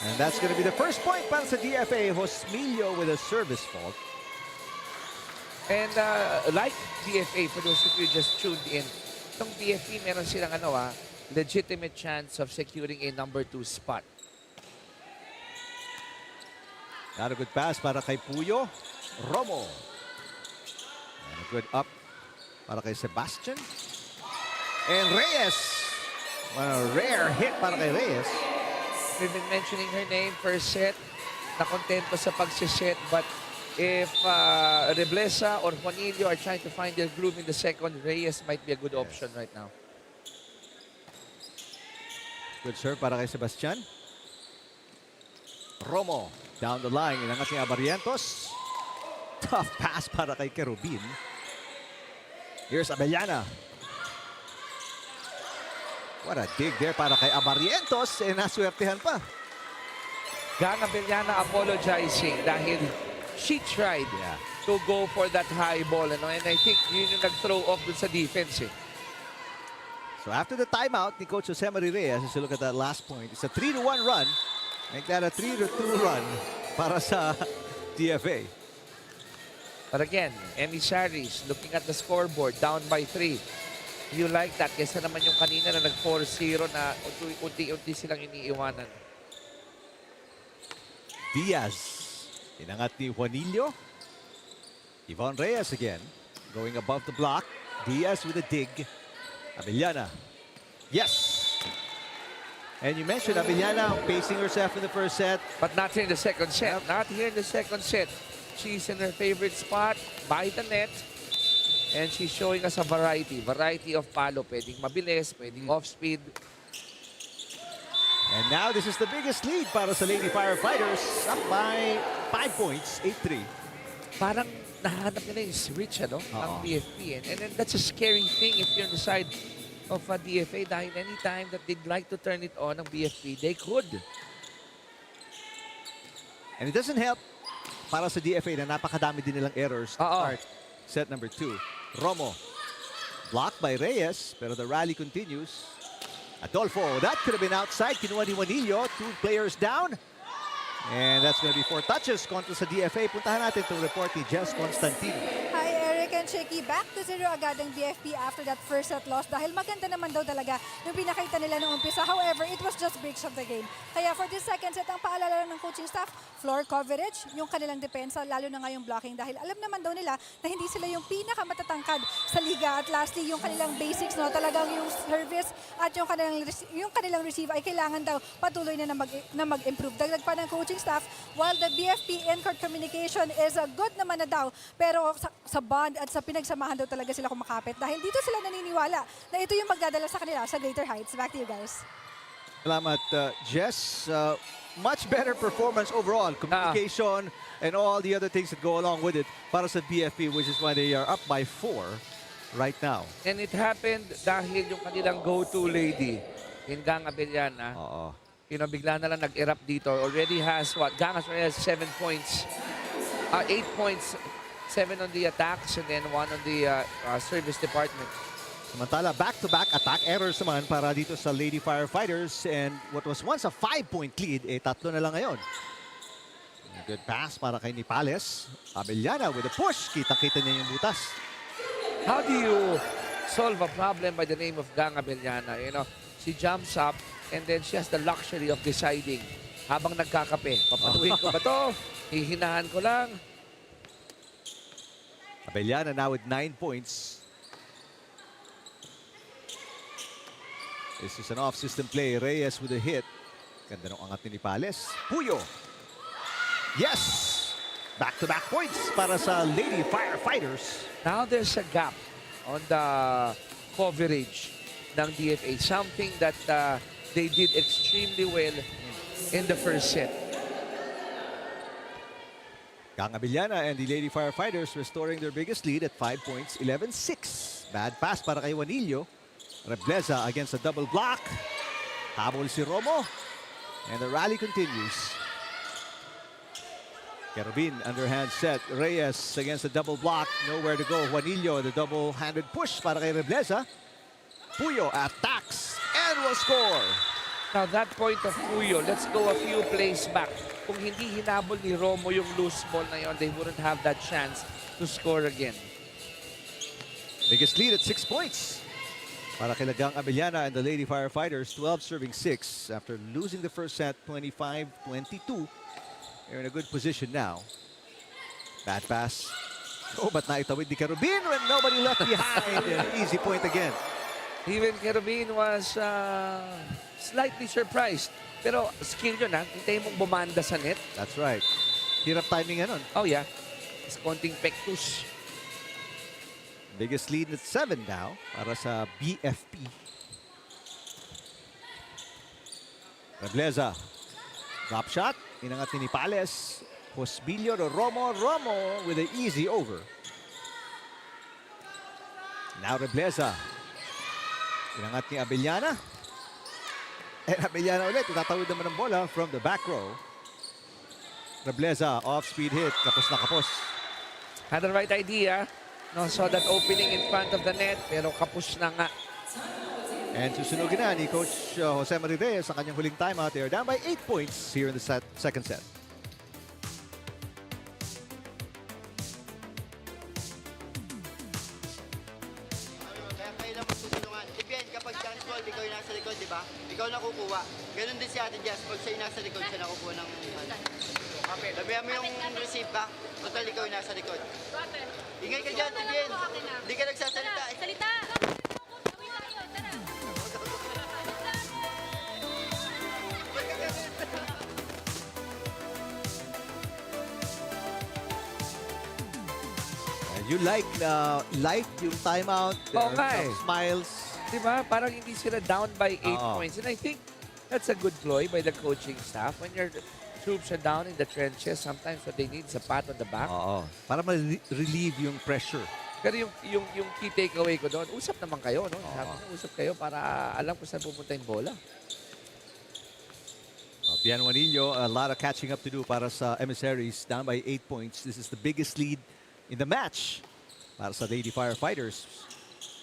And that's going to be the first point para sa DFA. Josmilio with a service fault. And like DFA, for those of you just tuned in, itong DFP meron silang legitimate chance of securing a number 2 spot. Not a good pass para kay Puyo. Romo. And a good up para kay Sebastian. And Reyes. A rare hit para kay Reyes. We've been mentioning her name first set. nakontento sa pagsiset. But if Reblesa or Juanillo are trying to find their groove in the second, Reyes might be a good option right now. Good serve para kay Sebastian. Romo down the line. Inangat ni Abarrientos. Tough pass para kay Kerubin. Here's Abellana. What a dig there para kay Abarrientos. Naswertehan pa. Gunnar apologizing dahil she tried to go for that high ball. And I think yun yung nag-throw off dun sa defense. So after the timeout ni Coach Jose Mari Reyes, as you look at that last point, it's a 3-1 run. Make that a 3-2 run para sa DFA. But again, Emissaries looking at the scoreboard, down by 3. You like that? Kesa naman yung kanina na nag-4-0 na unti-unti silang iniiwanan. Diaz. Inangat ni Juanillo. Yvonne Reyes again. Going above the block. Diaz with a dig. Abellana. Yes! And you mentioned Abellana pacing herself in the first set. But not here in the second set. Not here in the second set. She's in her favorite spot, by the net. And she's showing us a variety of palo. Pwedeng mabilis, pwedeng off-speed. And now this is the biggest lead para sa Lady Firefighters. Up by 5 points, 8-3. Parang nahanap nila yung switch, ano? Ang BFP. And then that's a scary thing if you're on the side of a DFA dahil anytime that they'd like to turn it on ang BFP, they could. And it doesn't help para sa DFA na napakadami din nilang errors to start set number 2. Romo. Blocked by Reyes, pero the rally continues. Adolfo, that could have been outside. Kinuha ni Juanillo. 2 players down. And that's going to be 4 touches kontra sa DFA. Puntahan natin itong report ni Jess Constantino. Hi, Eric and Chicky. Back to 0 agad ang BFP after that first set loss dahil maganda naman daw talaga yung pinakita nila noong umpisa. However, it was just breaks of the game. Kaya for this second set, ang paalala lang ng coaching staff, floor coverage, yung kanilang depensa, lalo na nga yung blocking dahil alam naman daw nila na hindi sila yung pinakamatatangkad sa liga. At lastly, yung kanilang basics, no, talagang yung service at yung kanilang receive ay kailangan daw patuloy na mag-improve. Dagdag pa ng coaching staff, while the BFP in-court communication is good naman na daw, pero sa bond at sa pinagsamahan daw talaga sila kumakapit dahil dito sila naniniwala na ito yung magdadala sa kanila sa greater heights. Back to you guys. Salamat, Jess. Much better performance overall. Communication and all the other things that go along with it para sa BFP, which is why they are up by 4 right now. And it happened dahil yung kanilang go-to lady, Gang Abellana, bigla na lang nag-erupt dito. Already has what? Gang has 7 points. 8 points. 7 on the attacks and then 1 on the service department. Samantala, back-to-back attack errors naman para dito sa Lady Firefighters. And what was once a 5-point lead, 3 na lang ngayon. Good pass para kay Nipales. Abellana with a push. Kita-kita niya yung butas. How do you solve a problem by the name of Gang Abellana? She jumps up and then she has the luxury of deciding habang nagkakape. Papaluin ko ba to? Hihinahan ko lang. Abellana now with 9 points. This is an off-system play. Reyes with a hit. Ganda ng angat ni Nipales. Puyo. Yes! Back-to-back points para sa Lady Firefighters. Now there's a gap on the coverage ng DFA. Something that they did extremely well in the first set. Gang Abellana and the Lady Firefighters restoring their biggest lead at 5 points, 11-6. Bad pass para kay Juanillo. Reblesa against a double block. Habol si Romo. And the rally continues. Kerubin, underhand set. Reyes against a double block. Nowhere to go. Juanillo, the double-handed push para kay Reblesa. Puyo attacks and will score. Now that point of Puyo, let's go a few plays back. Kung hindi hinabol ni Romo yung loose ball na yun, they wouldn't have that chance to score again. Biggest lead at 6 points. Para kay Gang Abellana and the Lady Firefighters, 12 serving 6 after losing the first set, 25-22. They're in a good position now. Bad pass. Oh, but naitawid ni Kerubin when nobody left behind. An easy point again. Even Kerubin was slightly surprised. Pero skill yun, ha? Hintayin mong bumanda sa net. That's right. Hirap timing nun. Oh, yeah. Is konting pectus. Biggest lead at 7 now para sa BFP. Rebleza. Drop shot. Inangat ni Pales. Hosbilio to Romo. Romo with an easy over. Now Rebleza. Inangat ni Abellana. And Abellana ulit. Itatawid naman ng bola from the back row. Rebleza, off-speed hit. Kapos na kapos. Had the right idea. No, saw that opening in front of the net. Pero kapos na nga. And susunugin na ni Coach Jose Marie Reyes sa kanyang huling timeout. They are down by 8 points here in the second set. Kaya kayo lang magtutulungan. Depende kapag chance ball, ikaw yung nasa likod, di ba? Ikaw nakukuha. Ganon din si Ate Jazz. Pag siya yung nasa likod, siya nakukuha ng... Labihan mo yung receive back. Total, ikaw yung nasa likod. Ingay ka dyan, Tibien. Hindi ka nagsasalita. Salita! And you like yung timeout. There Oo are nga some eh. smiles. Diba? Parang hindi sila down by 8 Oo. points. And I think that's a good ploy by the coaching staff. When your troops are down in the trenches, sometimes what they need is a pat on the back. Oo. Para ma-relieve yung pressure. Pero yung key takeaway ko doon, usap naman kayo, no? Sabi ko, usap kayo para alam kung saan pupunta yung bola. Pian Juanillo, a lot of catching up to do para sa Emissaries. Down by 8 points. This is the biggest lead in the match para sa Lady Firefighters.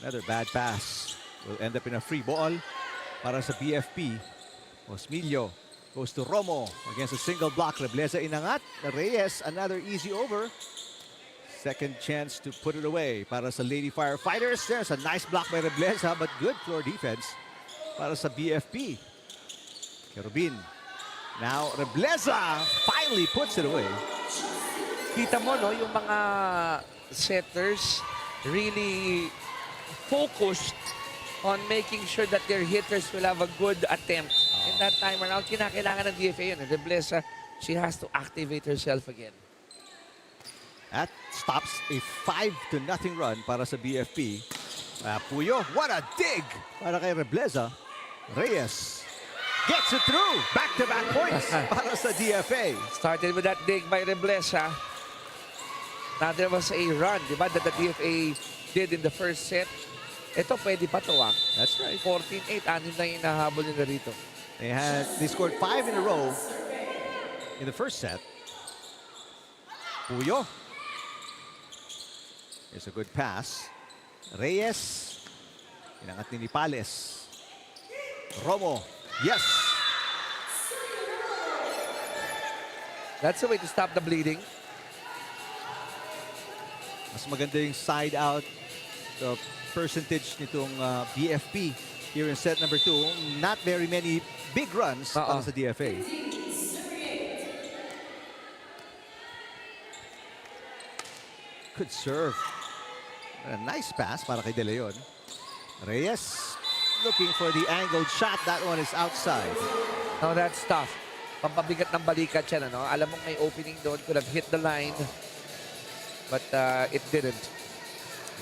Another bad pass. Will end up in a free ball para sa BFP. Osmilio goes to Romo against a single block. Rebleza inangat. Reyes, another easy over. Second chance to put it away para sa Lady Firefighters. There's a nice block by Rebleza, but good floor defense para sa BFP. Kerubin. Now, Rebleza finally puts it away. Kita mo, no, yung mga setters really focused on making sure that their hitters will have a good attempt. In that time around, kinakailangan ng DFA yun. Rebleza, she has to activate herself again. That stops a 5-0 run para sa BFP. Puyo, what a dig para kay Rebleza. Reyes gets it through. Back-to-back points para sa DFA. Started with that dig by Rebleza. Now there was a run, di ba, that the DFA did in the first set. Ito, pwede pa to, ah. That's right. 14-8, anim na yung nahabol nila rito. They scored 5 in a row in the first set. Puyo. It's a good pass. Reyes. Inangat ni Pales. Romo. Yes. That's the way to stop the bleeding. Mas maganda yung side out the percentage nitong BFP here in set number 2. Not very many big runs para sa DFA. Good serve. A nice pass para kay De Leon. Reyes looking for the angled shot. That one is outside. No, that's tough. Pampabigat ng balikat siya, no? Alam mong may opening doon. Could have hit the line. But it didn't.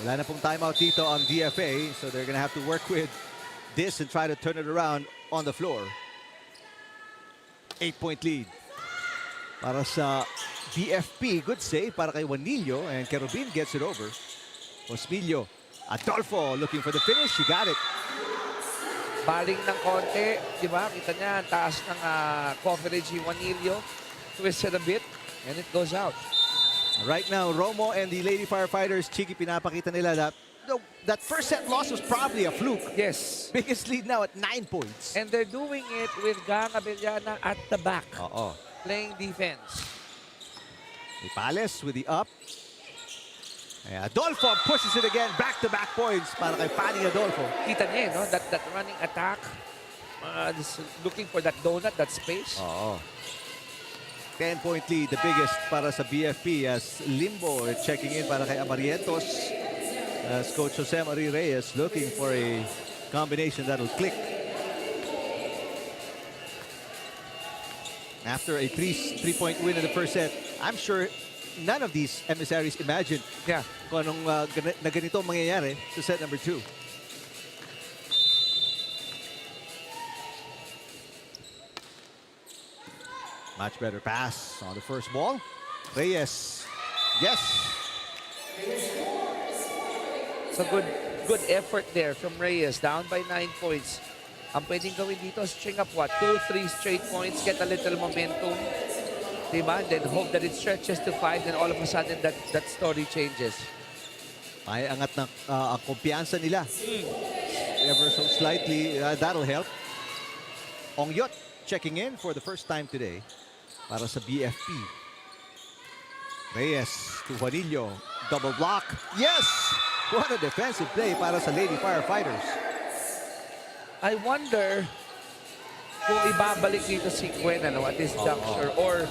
Wala na pong timeout dito on DFA. So they're gonna have to work with this and try to turn it around on the floor. 8-point lead para sa BFP. Good save para kay Juanillo. And Kerubin gets it over. Osmilio. Adolfo looking for the finish. He got it. Baling ng konti. Di ba? Kita niya, taas ng coverage ni Juanillo. Twisted a bit. And it goes out. Right now, Romo and the Lady Firefighters, Chiki, pinapakita nila that that first set loss was probably a fluke. Yes. Biggest lead now at 9 points. And they're doing it with Gang Abellana at the back. Oo. Playing defense. Pales with the up. And Adolfo pushes it again. Back-to-back points para kay Fanny Adolfo. Kita niya, no? That running attack. Looking for that donut, that space. Oo. 10-point lead, the biggest para sa BFP as Limbo checking in para kay Amarientos. As Coach Jose Marie Reyes looking for a combination that'll click. After a three-point win in the first set, I'm sure none of these emissaries imagined Yeah. kung anong na ganito mangyayari sa set number 2. Much better pass on the first ball. Reyes. Yes. So good effort there from Reyes. Down by 9 points. Ang pwedeng gawin dito, string up what? 2-3 straight points, get a little momentum. Diba? Then hope that it stretches to 5, then all of a sudden that story changes. Ay angat na ang kumpiyansa nila. Ever so slightly, that'll help. Ongyot checking in for the first time today para sa BFP. Reyes to Juanillo. Double block. Yes! What a defensive play para sa Lady Firefighters. I wonder kung ibabalik dito si Gwen at this juncture or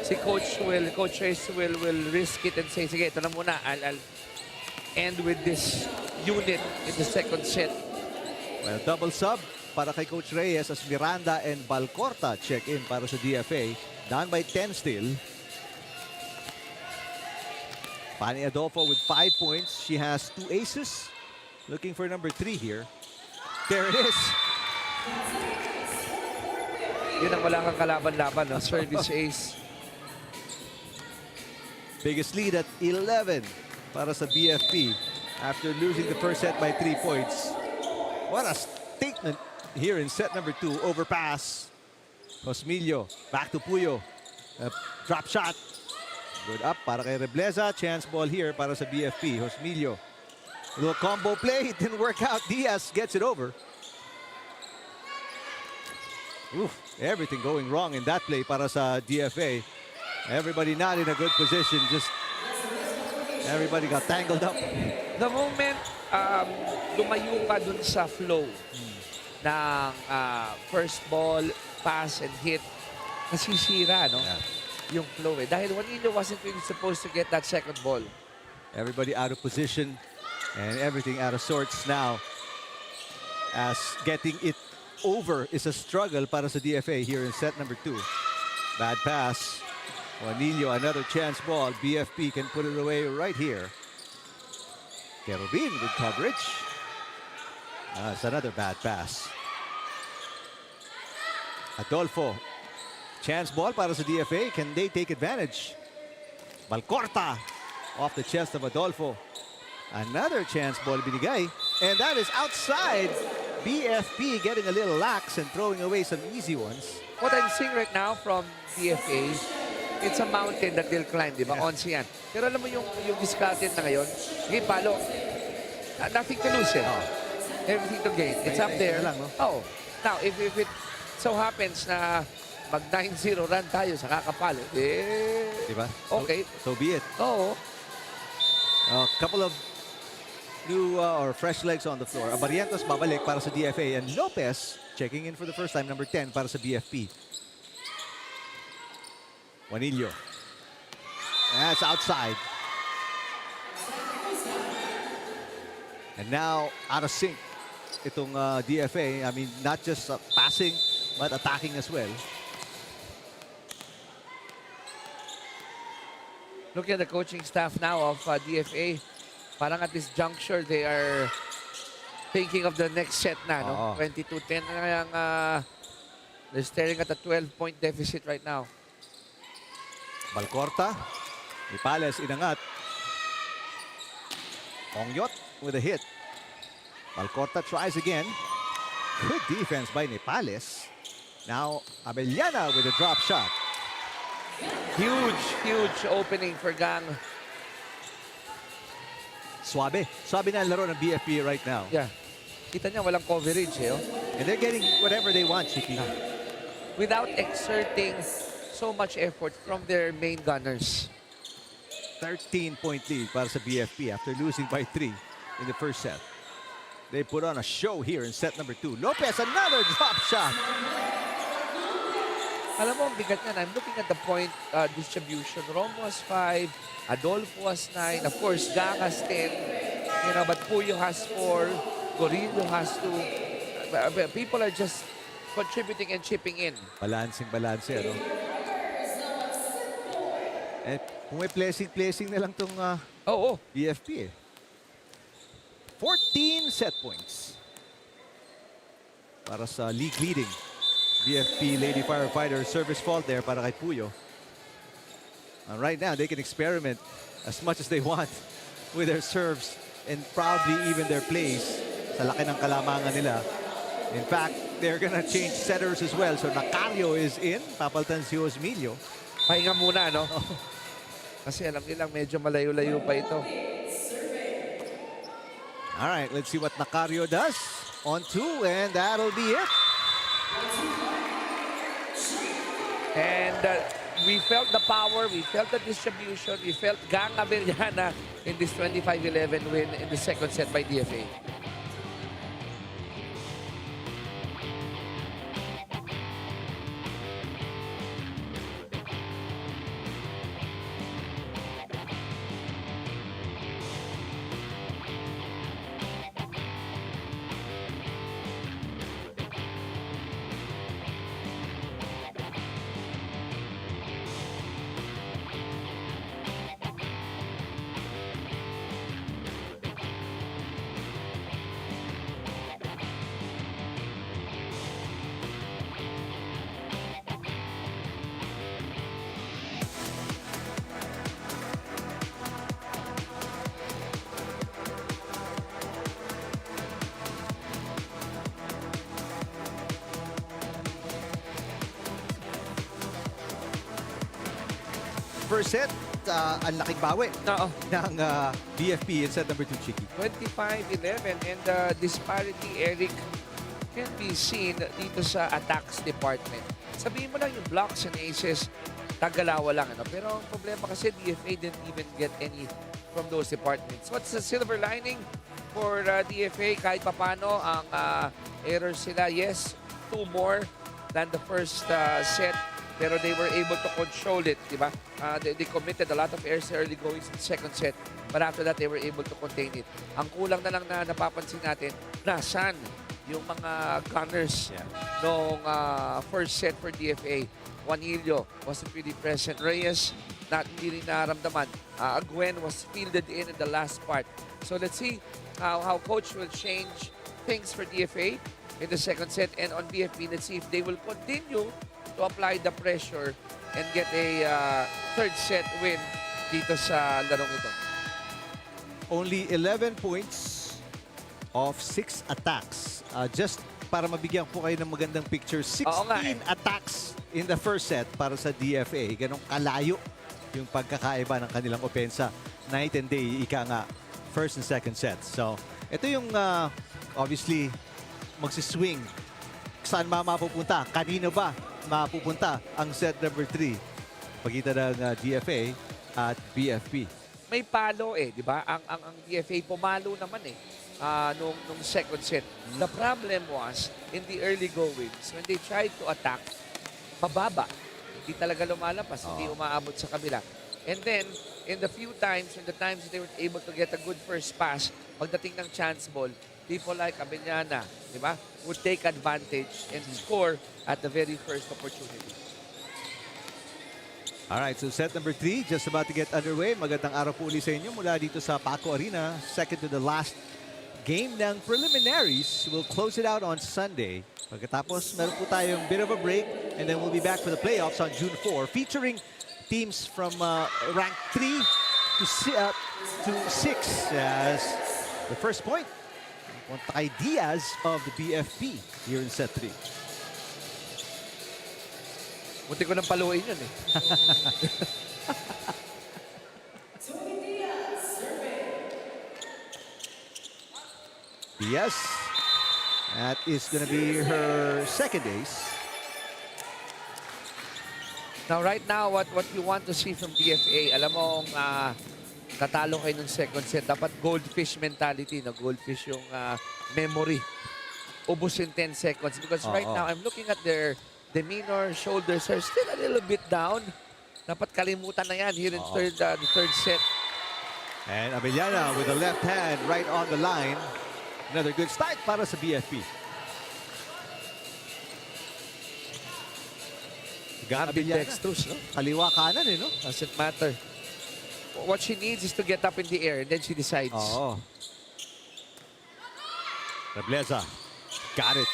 si Coach Reyes will risk it and say, sige, ito na muna. I'll end with this unit in the second set. Well, double sub para kay Coach Reyes as Miranda and Balcorta check in para sa DFA. Down by 10 still. Pani Adolfo with 5 points. She has 2 aces. Looking for number 3 here. There it is. Yun ang wala kang kalaban-laban, no? Service ace. Biggest lead at 11 para sa BFP after losing the first set by 3 points. What a statement here in set number 2. Overpass. Josmillo back to Puyo. Drop shot. Good up para kay Rebleza. Chance ball here para sa BFP. Josmillo. Little combo play. It didn't work out. Diaz gets it over. Oof, everything going wrong in that play para sa DFA. Everybody not in a good position. Just everybody got tangled up. The moment lumayo ka dun sa flow ng first ball, pass, and hit, nasisira, no? Yeah. Yung flow eh. Dahil Juanillo wasn't really supposed to get that second ball. Everybody out of position and everything out of sorts now as getting it over is a struggle para sa DFA here in set number 2. Bad pass. Juanillo, another chance ball. BFP can put it away right here. Kerubin with coverage. It's another bad pass. Adolfo. Chance ball para sa DFA. Can they take advantage? Balcorta off the chest of Adolfo. Another chance ball binigay. And that is outside. BFP getting a little lax and throwing away some easy ones. What I'm seeing right now from DFA, it's a mountain that they'll climb, di ba? Yeah. Once yan. Pero alam mo yung discarded na ngayon, sige, palo. Nothing to lose eh. Everything to gain. It's up there. Lang, no? Oh. Now, if it so happens na mag 9-0 run tayo sa kakapalo, Diba? okay. So be it. Oo. A couple of new or fresh legs on the floor. Abarientos babalik para sa DFA and Lopez checking in for the first time, number 10 para sa BFP. Juanillo. That's outside. And now out of sync itong DFA. I mean, not just passing but attacking as well. Look at the coaching staff now of DFA. Parang at this juncture, they are thinking of the next set na, no? 22-10 na kayang they're staring at a 12-point deficit right now. Balcorta. Nipales inangat. Ongyot with a hit. Balcorta tries again. Good defense by Nipales. Now Abellana with a drop shot. Huge opening for Gang. Suabe. Suabe na ang laro ng BFP right now. Yeah. Kita niya walang coverage eh. Oh. And they're getting whatever they want, Chiki. Without exerting so much effort from their main gunners. 13-point lead para sa BFP after losing by 3 in the first set. They put on a show here in set number 2. Lopez, another drop shot. Alam mo, ang bigat niyan. I'm looking at the point distribution. Romo has 5. Adolfo has 9. Of course, Gang has 10. You know, but Puyo has 4. Corillo has to... people are just contributing and chipping in. Balancing, ano? Eh, kung may placing na lang tong Oo. BFP eh. 14 set points para sa league leading BFP Lady Firefighters. Service fault there para kay Puyo. And right now, they can experiment as much as they want with their serves and probably even their plays sa laki ng kalamangan nila. In fact, they're gonna change setters as well. So Nacario is in, papalitan si Osmilio. Pahinga muna, no? Kasi alam nilang medyo malayo-layo pa ito. All right, let's see what Nacario does. On 2, and that'll be it. And we felt the power, we felt the distribution, we felt Gang Abellana in this 25-11 win in the second set by DFA. First set, ang laking bawi Oo. ng BFP in set number 2, Chiki. 25-11 and the disparity, Eric, can be seen dito sa attacks department. Sabihin mo lang yung blocks and aces, tagalawa lang. Ano? Pero ang problema kasi DFA didn't even get any from those departments. What's the silver lining for DFA? Kahit papano ang errors sila, yes, 2 more than the first set. Pero they were able to control it, di ba? They committed a lot of errors early going in the second set. But after that, they were able to contain it. Ang kulang na lang na napapansin natin, nasan yung mga Gunners nung first set for DFA. Juanillo wasn't really present. Reyes, hindi rin naramdaman. Gwen was fielded in the last part. So let's see how coach will change things for DFA in the second set. And on BFP, let's see if they will continue to apply the pressure and get a third set win dito sa larong ito. Only 11 points of 6 attacks. Just para mabigyan po kayo ng magandang picture, 16 attacks in the first set para sa DFA. Ganong kalayo yung pagkakaiba ng kanilang opensa. Night and day, ika nga, first and second sets. So, ito yung obviously magsiswing. Saan mapupunta? Kanino ba mapupunta ang set number 3? Pagitan ng DFA at BFP. May palo di ba? Ang DFA pumalo naman nung second set. The problem was in the early goings when they tried to attack, mababa. Hindi talaga lumalapas, hindi umaabot sa kabila. And then in the times they were able to get a good first pass, pagdating ng chance ball, people like Abellana, di ba, would take advantage and score at the very first opportunity. All right, so set number 3 just about to get underway. Magandang araw po ulit sa inyo mula dito sa Paco Arena. Second to the last game ng Preliminaries. We'll close it out on Sunday. Pagkatapos, meron po tayong bit of a break and then we'll be back for the playoffs on June 4 featuring teams from rank 3 to 6 as the first point. Ideas of the BFP here in set 3. Munti ko nang paluin yun Diaz. That is going to be her second ace. Now, right now, what you want to see from DFA, alam mo, natalo kayo ng second set, dapat goldfish mentality, no? Goldfish yung memory. Ubus in 10 seconds. Because right now, I'm looking at their demeanor, shoulders are still a little bit down. Dapat kalimutan na yan here in the third set. And Abellana with the left hand right on the line. Another good start para sa BFP. Ambidextrous, no? Kaliwa kanan eh, no? Doesn't matter. What she needs is to get up in the air and then she decides. Oo. Rebleza. Got it.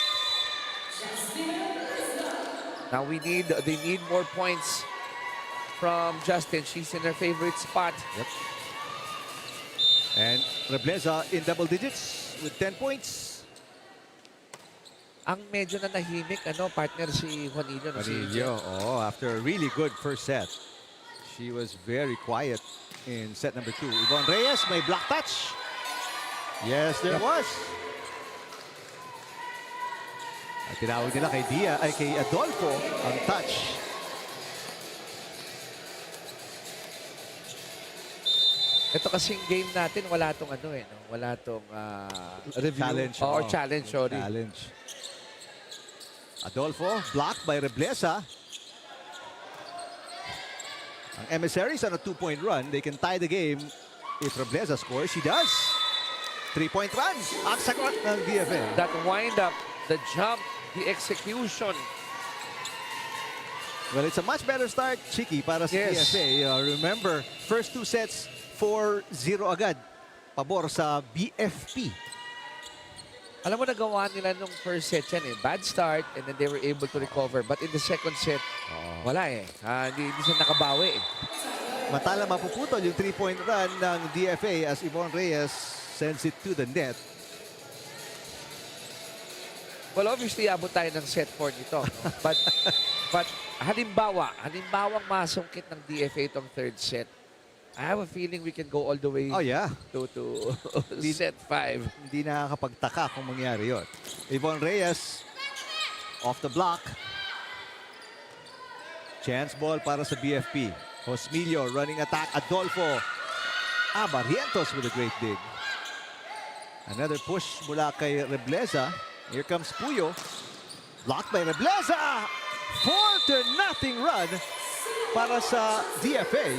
Now they need more points from Justin. She's in her favorite spot. Yep. And Rebleza in double digits with 10 points. Ang medyo na nahimik, partner si Juanillo. Juanillo, after a really good first set. She was very quiet in set number 2. Yvonne Reyes, may block touch. Yes, there was. At tinawag nila kay Adolfo ang touch. Ito kasing game natin, wala tong wala tong review. Challenge. Or challenge, sorry. Challenge. Adolfo, blocked by Rebleza. Ang Emissaries on a 2-point run. They can tie the game if Rebleza scores. She does. 3-point run. Ang sagot ng DFA. That wind-up, the jump, the execution. Well, it's a much better start, Chiki, para sa Yes. DFA. Remember, first 2 sets, 4-0 agad. Pabor sa BFP. Alam mo, nagawa nila nung first set yan Bad start and then they were able to recover. But in the second set, wala Hindi sila nakabawi Matala mapuputol yung 3-point run ng DFA as Yvonne Reyes sends it to the net. Well, obviously, abot tayo ng set 4 nito. But halimbawang masungkit ng DFA itong third set. I have a feeling we can go all the way to set 5. Hindi nakakapagtaka kung mangyari yun. Yvonne Reyes off the block. Chance ball para sa BFP. Josmillo running attack. Adolfo. Barrientos with a great dig. Another push mula kay Rebleza. Here comes Puyo. Blocked by Rebleza. 4-0 run para sa DFA.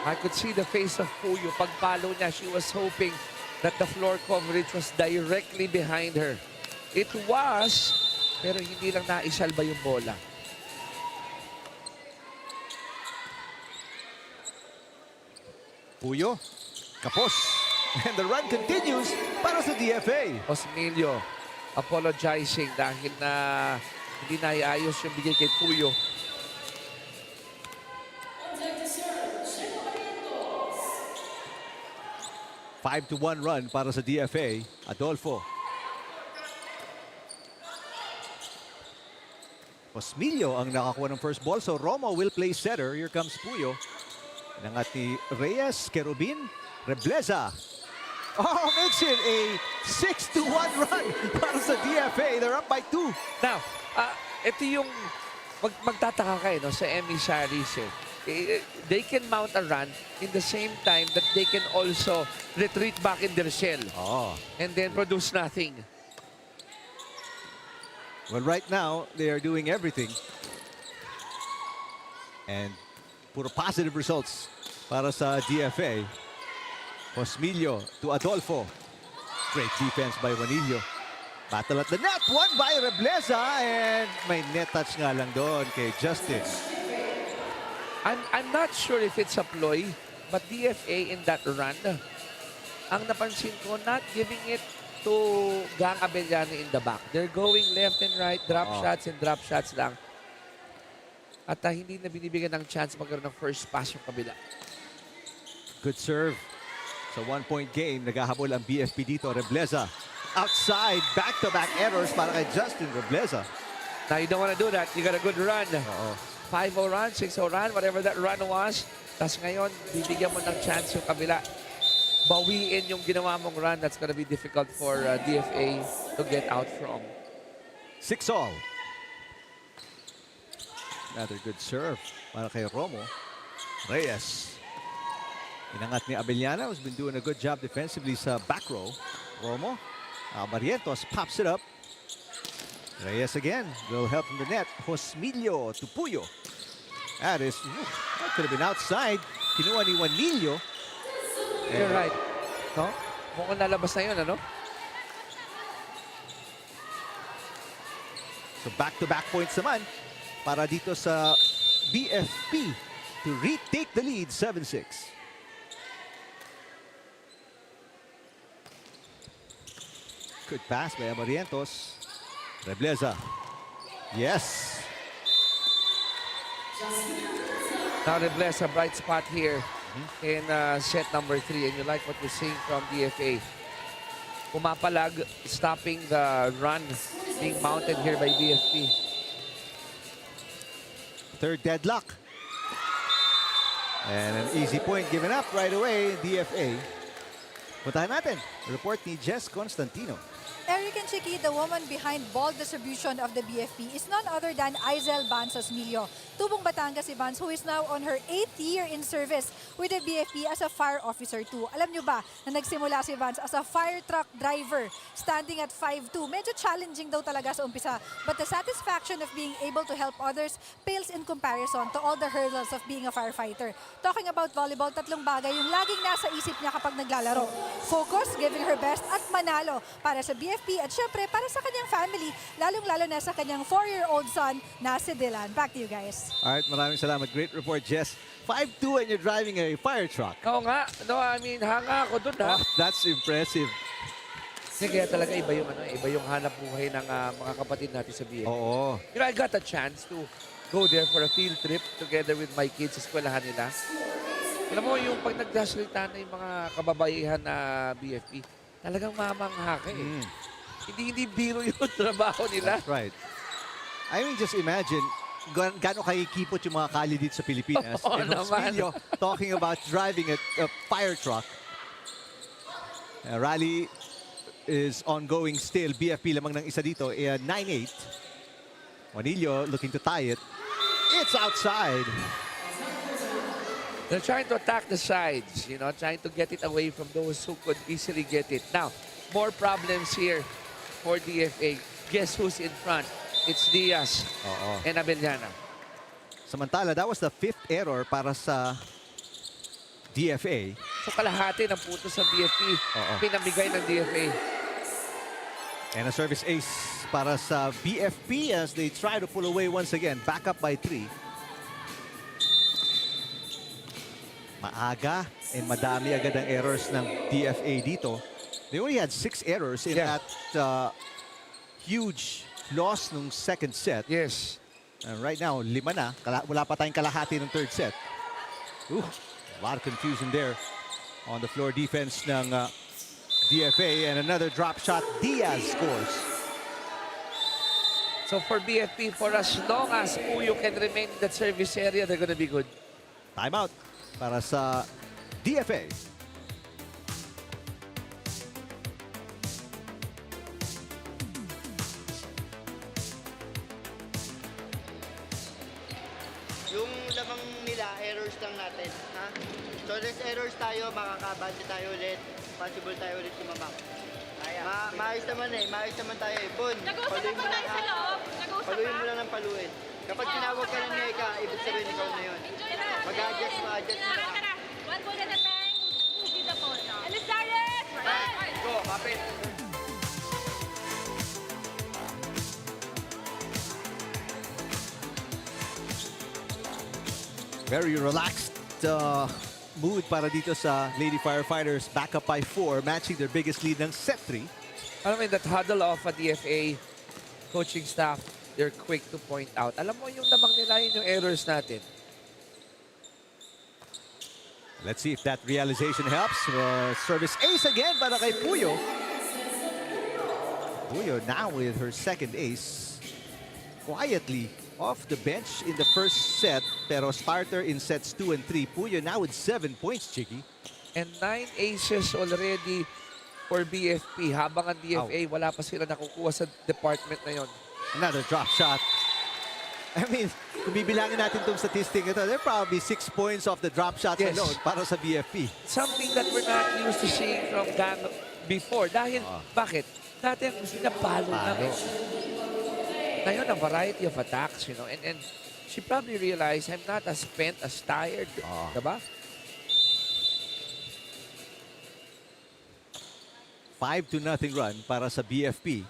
I could see the face of Puyo. Pagpalo niya, she was hoping that the floor coverage was directly behind her. It was, pero hindi lang naisalba yung bola. Puyo. Kapos. And the run continues para sa DFA. Osmilio apologizing dahil na hindi naiayos yung bigay kay Puyo. 5-1 run para sa DFA. Adolfo. Osmillo ang nakakuha ng first ball. So Romo will play setter. Here comes Puyo. Nangat ni Reyes, Kerubin, Rebleza. Makes it a 6-1 run para sa DFA. They're up by 2. Now, ito yung magtataka kayo sa Emissaries they can mount a run in the same time that they can also retreat back in their shell and then produce nothing. Well, right now, they are doing everything. And puro positive results para sa DFA. Josmillo to Adolfo. Great defense by Juanillo. Battle at the net. Won by Rebleza. And may net touch nga lang doon kay Justin. I'm not sure if it's a ploy, but DFA in that run, ang napansin ko, not giving it to Gang Abellano in the back. They're going left and right, drop shots and drop shots lang. At hindi na binibigyan ng chance magkaroon ng first pass yung kabila. Good serve. Sa 1-point game, naghahabol ang BFP dito. Rebleza outside, back-to-back errors para kay Justin Rebleza. Now, you don't want to do that. You got a good run. 5-0 run, 6-0 run, whatever that run was. Tapos ngayon, bibigyan mo ng chance yung kabila. Bawiin yung ginawa mong run. That's gonna be difficult for DFA to get out from. 6-all. Another good serve para kay Romo. Reyes. Inangat ni Abellana, who's been doing a good job defensively sa back row. Romo. Barrientos pops it up. Reyes again will help from the net. Josmillo to Puyo. That could have been outside. Kinuha ni Juanillo. You're right. No? Mukhang nalabas na yun, ano? So back-to-back points naman para dito sa BFP to retake the lead 7-6. Good pass by Amarientos. Rebleza. Yes. Now Rebleza, bright spot here in set number 3. And you like what you're seeing from DFA. Pumapalag, stopping the run being mounted here by BFP. Third deadlock. And an easy point given up right away, DFA. Puntahan natin. Report ni Jess Constantino. Eric and Chicky, the woman behind ball distribution of the BFP, is none other than Aizel Banzos Milio. Tubong Batangas si Banz, who is now on her 8th year in service with the BFP as a fire officer too. Alam nyo ba na nagsimula si Banz as a fire truck driver, standing at 5'2". Medyo challenging daw talaga sa umpisa. But the satisfaction of being able to help others pales in comparison to all the hurdles of being a firefighter. Talking about volleyball, tatlong bagay yung laging nasa isip niya kapag naglalaro. Focus, giving her best, at manalo para sa BFP at syempre para sa kanyang family, lalong-lalo na sa kanyang 4-year-old son na si Dylan. Back to you guys. All right, maraming salamat. Great report, Jess. 5'2" and you're driving a fire truck. Oo nga. No, I mean, hanga ako dun, ha? Oh, that's impressive. Kasi kaya talaga iba yung hanap buhay ng mga kapatid natin sa BFP. Oo. You know, I got a chance to go there for a field trip together with my kids sa eskwelahan nila. Alam mo, yung pag nagdasalita na yung mga kababaihan na BFP, talagang mamangha ka eh. Hindi biro yung trabaho nila. That's right. I mean, just imagine gaano kaikipot yung mga kali dito sa Pilipinas. Oo And Osmeño talking about driving a fire truck. Rally is ongoing still. BFP lamang ng isa dito. 9-8. Juanillo looking to tie it. It's outside. They're trying to attack the sides, you know, trying to get it away from those who could easily get it. Now, more problems here for DFA. Guess who's in front? It's Diaz and Abellana. Samantala, that was the 5th error para sa DFA. So kalahati ng puto sa BFP, pinamigay ng DFA. And a service ace para sa BFP as they try to pull away once again. Back up by 3. Maaga and madami agad ang errors ng DFA dito. They only had 6 errors in that huge loss nung second set. Yes. And right now, 5 na. Wala pa tayong kalahati ng third set. Ooh, a lot of confusion there on the floor defense ng DFA. And another drop shot. Diaz scores. So for BFP, for as long as Puyo can remain in that service area, they're gonna be good. Timeout para sa DFA. Yung lamang nila, errors lang natin. Ha? So, there's errors tayo, makakabante tayo ulit. Possible tayo ulit sumabak. Maayos naman eh. Maayos naman tayo eh. Bon, Nag-uusap paluin pa mo lang tayo ha. sa loob. Nag-uusap Paluin pa. mo lang ng paluin. Kapag tinawag ka ng Eka, ibig sabihin ikaw na yun. Enjoy na. Mag-adjust mo lang. Tara. One ball at a time. Who did the ball now? Emissaries! Go, kapit. Very relaxed mood para dito sa Lady Firefighters. Back up by 4, matching their biggest lead ng set 3. Alam mo, in that huddle of a DFA coaching staff, they're quick to point out. Alam mo, yung lamang nila yun yung errors natin. Let's see if that realization helps. Service ace again para kay Puyo. Puyo now with her second ace. Quietly off the bench in the first set, pero starter in sets 2 and 3. Puyo now with 7 points, Chicky. And 9 aces already for BFP. Habang ang DFA, wala pa sila nakukuha sa department na yon. Another drop shot. I mean, kung bibilangin natin itong statistic ito, there are probably 6 points off the drop shots alone para sa BFP. Something that we're not used to seeing from Gunnar before. Dahil, bakit? Dati ang gusto niya palo lang. Ngayon, a variety of attacks, you know. And she probably realized, I'm not as spent, as tired. Diba? 5-0 run para sa BFP.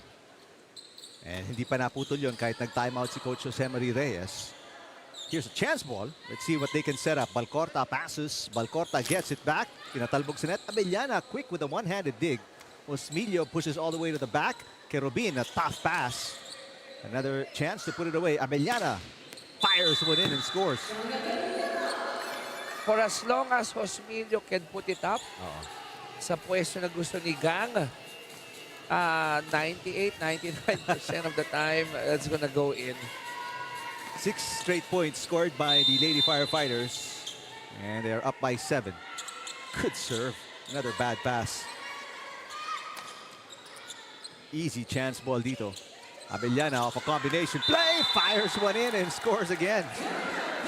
And hindi pa naputol yun kahit nag-timeout si Coach Jose Marie Reyes. Here's a chance ball. Let's see what they can set up. Balcorta passes. Balcorta gets it back. Pinatalbog sa net. Abellana quick with a one-handed dig. Osmilio pushes all the way to the back. Kerubin, a tough pass. Another chance to put it away. Abellana fires one in and scores. For as long as Osmilio can put it up, sa pwesto na gusto ni Gang, 98-99% of the time, it's gonna go in. 6 straight points scored by the Lady Firefighters. And they are up by 7. Good serve. Another bad pass. Easy chance ball dito. Abellana off a combination play. Fires one in and scores again.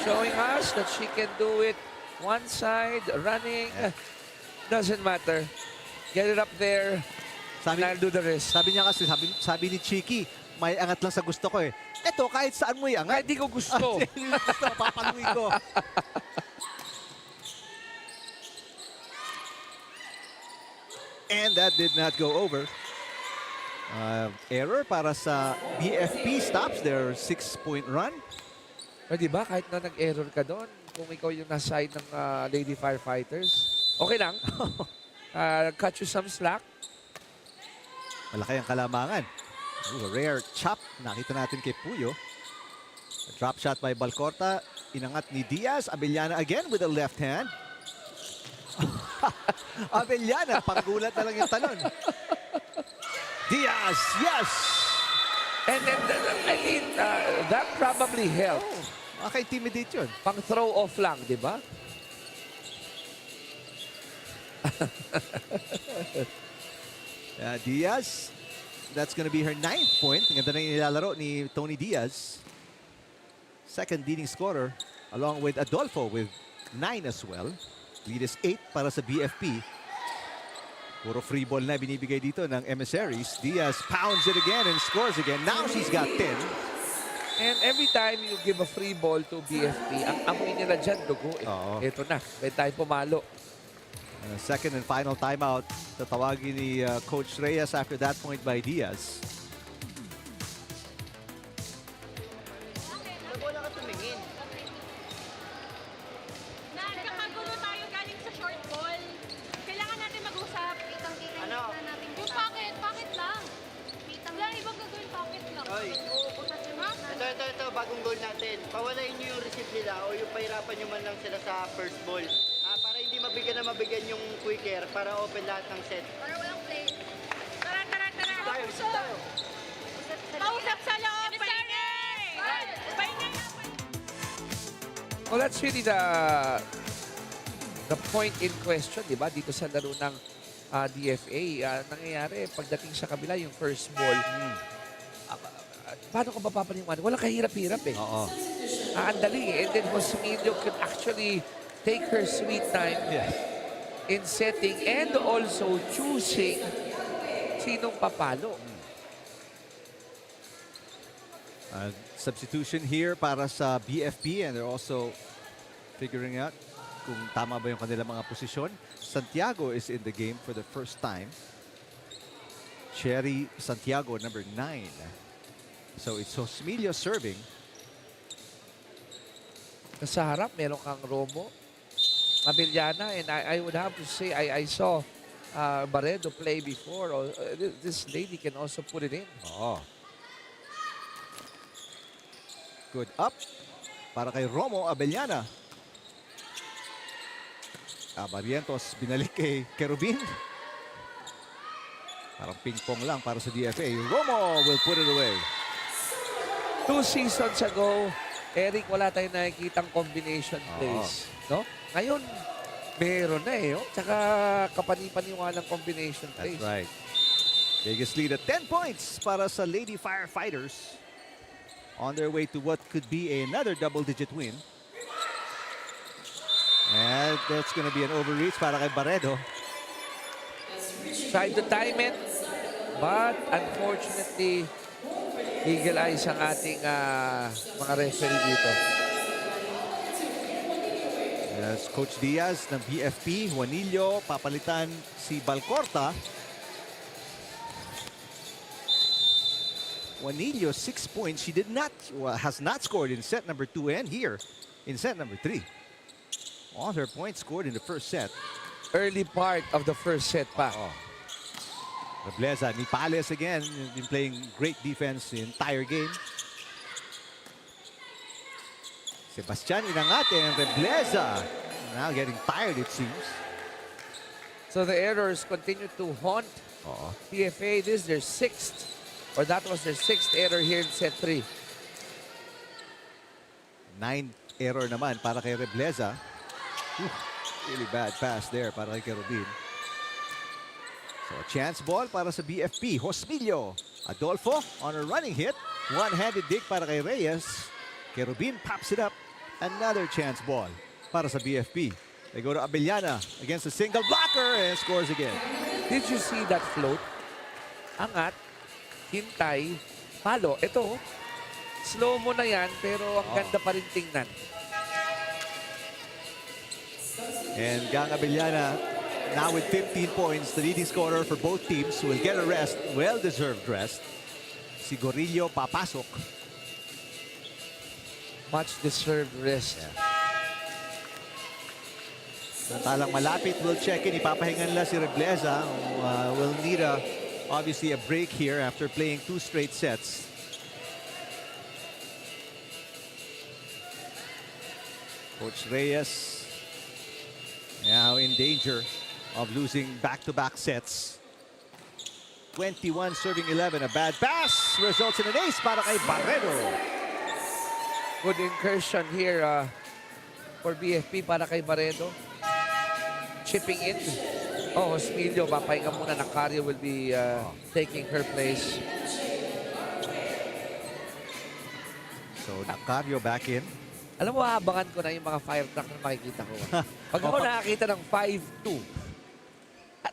Showing us that she can do it one side, running. Doesn't matter. Get it up there. Sabi, And I'll do the rest. sabi niya kasi, sabi ni Chiki, may angat lang sa gusto ko eh. Eto, kahit saan mo iangat. Kahit di ko gusto. Gusto, papaluin ko. And that did not go over. Error para sa BFP stops their 6-point run. O diba, kahit na nag-error ka doon, kung ikaw yung nasa side ng Lady Firefighters, okay lang. Cut you some slack. Malaki ang kalamangan. Ooh, a rare chop. Nakita natin kay Puyo. A drop shot by Balcorta. Inangat ni Diaz. Abellana again with a left hand. Abellana, panggulat na lang yung talon. Diaz, yes! And then, I mean, that probably helped. Maka-intimidate yun. Pang throw off lang, di ba? Diaz, that's gonna be her 9th point. Ang ganda na yung nilalaro ni Tony Diaz. Second leading scorer, along with Adolfo with 9 as well. Lead is 8 para sa BFP. Puro free ball na binibigay dito ng Emissaries. Diaz pounds it again and scores again. Now she's got 10. And every time you give a free ball to BFP, ang amoy nila dyan, dugo. Oo. Ito na, may tayo pumalo. Second and final timeout. Tatawagin ni Coach Reyes after that point by Diaz. Wala ka tumingin. Nagkakagulo tayo galing sa short ball. Kailangan natin mag-usap. Ano? Yung pocket, pocket lang. Wala ibang gagawin, pocket lang. Oy. Ito, bagong goal natin. Pawalain nyo yung receive nila o yung pahirapan nyo man lang sila sa first ball. Para hindi mabigyan yung quicker para open lahat ng set. Para walang play. Tara, tara, tara. Tayo. Pausap sa loob. Paingay! Paingay! Well, that's really the point in question, di ba? Dito sa laro ng DFA. Nangyayari, pagdating sa kabila, yung first ball, paano ka mapapaniwan? Walang kahirap-hirap eh. Oo. Ang dali eh. And then Osmilio could actually take her sweet time in setting and also choosing sinong papalo. Substitution here para sa BFP and they're also figuring out kung tama ba yung kanilang mga posisyon. Santiago is in the game for the first time. Cherry Santiago, number 9. So it's Osmilio serving. Sa harap, meron kang Romo, Abellana, and I would have to say, I saw Barredo play before. This lady can also put it in. Oh. Good up para kay Romo Abellana. Barrientos binalik kay Kerubin. Parang ping-pong lang para sa DFA. Romo will put it away. 2 seasons ago, Eric, wala tayong nakikitang combination plays. No? Ngayon, meron na eh. Oh. Tsaka kapani-paniwalang combination plays. That's right. Biggest lead at 10 points para sa Lady Firefighters. On their way to what could be another double-digit win. And that's going to be an overreach para kay Barredo. Tried to time it, but unfortunately, eagle eyes ang ating mga referee dito. Yes, Coach Diaz ng BFP, Juanillo, papalitan si Balcorta. Juanillo, 6 points. She has not scored in set number 2 and here in set number 3. All her points scored in the first set. Early part of the first set pa. Rebleza, Nipales again, been playing great defense the entire game. Sebastian Inangate and Rebleza now getting tired, it seems. So the errors continue to haunt PFA. This is their 6th, or that was their 6th error here in set 3. 9 error naman para kay Rebleza. Really bad pass there para kay Kerubin. So a chance ball para sa BFP. Hosmillo. Adolfo on a running hit. One-handed dig para kay Reyes. Kerubin pops it up. Another chance ball para sa BFP. They go to Abellana against a single blocker and scores again. Did you see that float? Angat, hintay, palo. Ito, slow mo na yan, pero ang ganda pa rin tingnan. And Gang Abellana now with 15 points, the leading scorer for both teams, will get a rest, well-deserved rest. Si Gorillo papasok. Much-deserved rest. Talang malapit, will check in. Ipapahinga nila si Rebleza. Will need obviously a break here after playing 2 straight sets. Coach Reyes now in danger of losing back-to-back sets. 21 serving 11. A bad pass results in an ace para kay Barredo. Good incursion here for BFP para kay Barredo. Chipping in. Hosmillo, papahinga muna. Nakario will be taking her place. So Nakario back in. Alam mo, abangan ko na yung mga fire truck na makikita ko. Pag ako nakakita ng 5-2,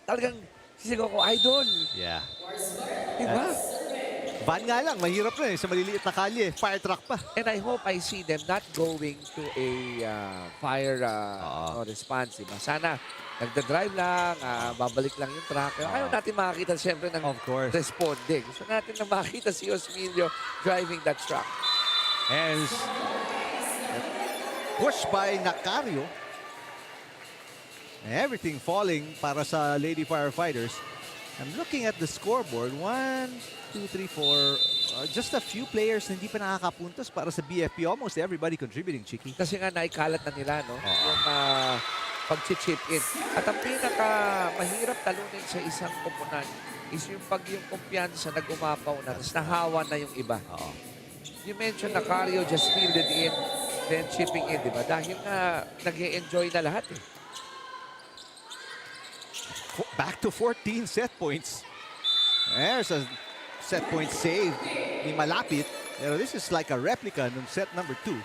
talagang sisigaw ko, idol. Yeah. Diba? Van nga lang, mahirap na sa maliliit na kalye. Fire truck pa. And I hope I see them not going to a fire response. Diba? Sana nagda-drive lang, babalik lang yung truck. Ayaw natin makakita siyempre ng Of course. responding. Gusto natin na makita si Hosmillo driving that truck. And pushed by Nakario. Everything falling para sa Lady Firefighters. I'm looking at the scoreboard. 1, 2, 3, 4. Just a few players na hindi pa nakakapuntos para sa BFP. Almost everybody contributing, Chiki. Kasi nga naikalat na nila, no? Yung pag-chip in. At ang pinaka-mahirap talunin sa isang koponan is yung yung kumpiyansa nag-umapaw na, tapos nahawa na yung iba. You mentioned na Cario just fielded in, then chipping in, di ba? Dahil nga nag-e-enjoy na lahat eh. Back to 14 set points. There's a set point save ni Malapit. Pero this is like a replica ng set number 2.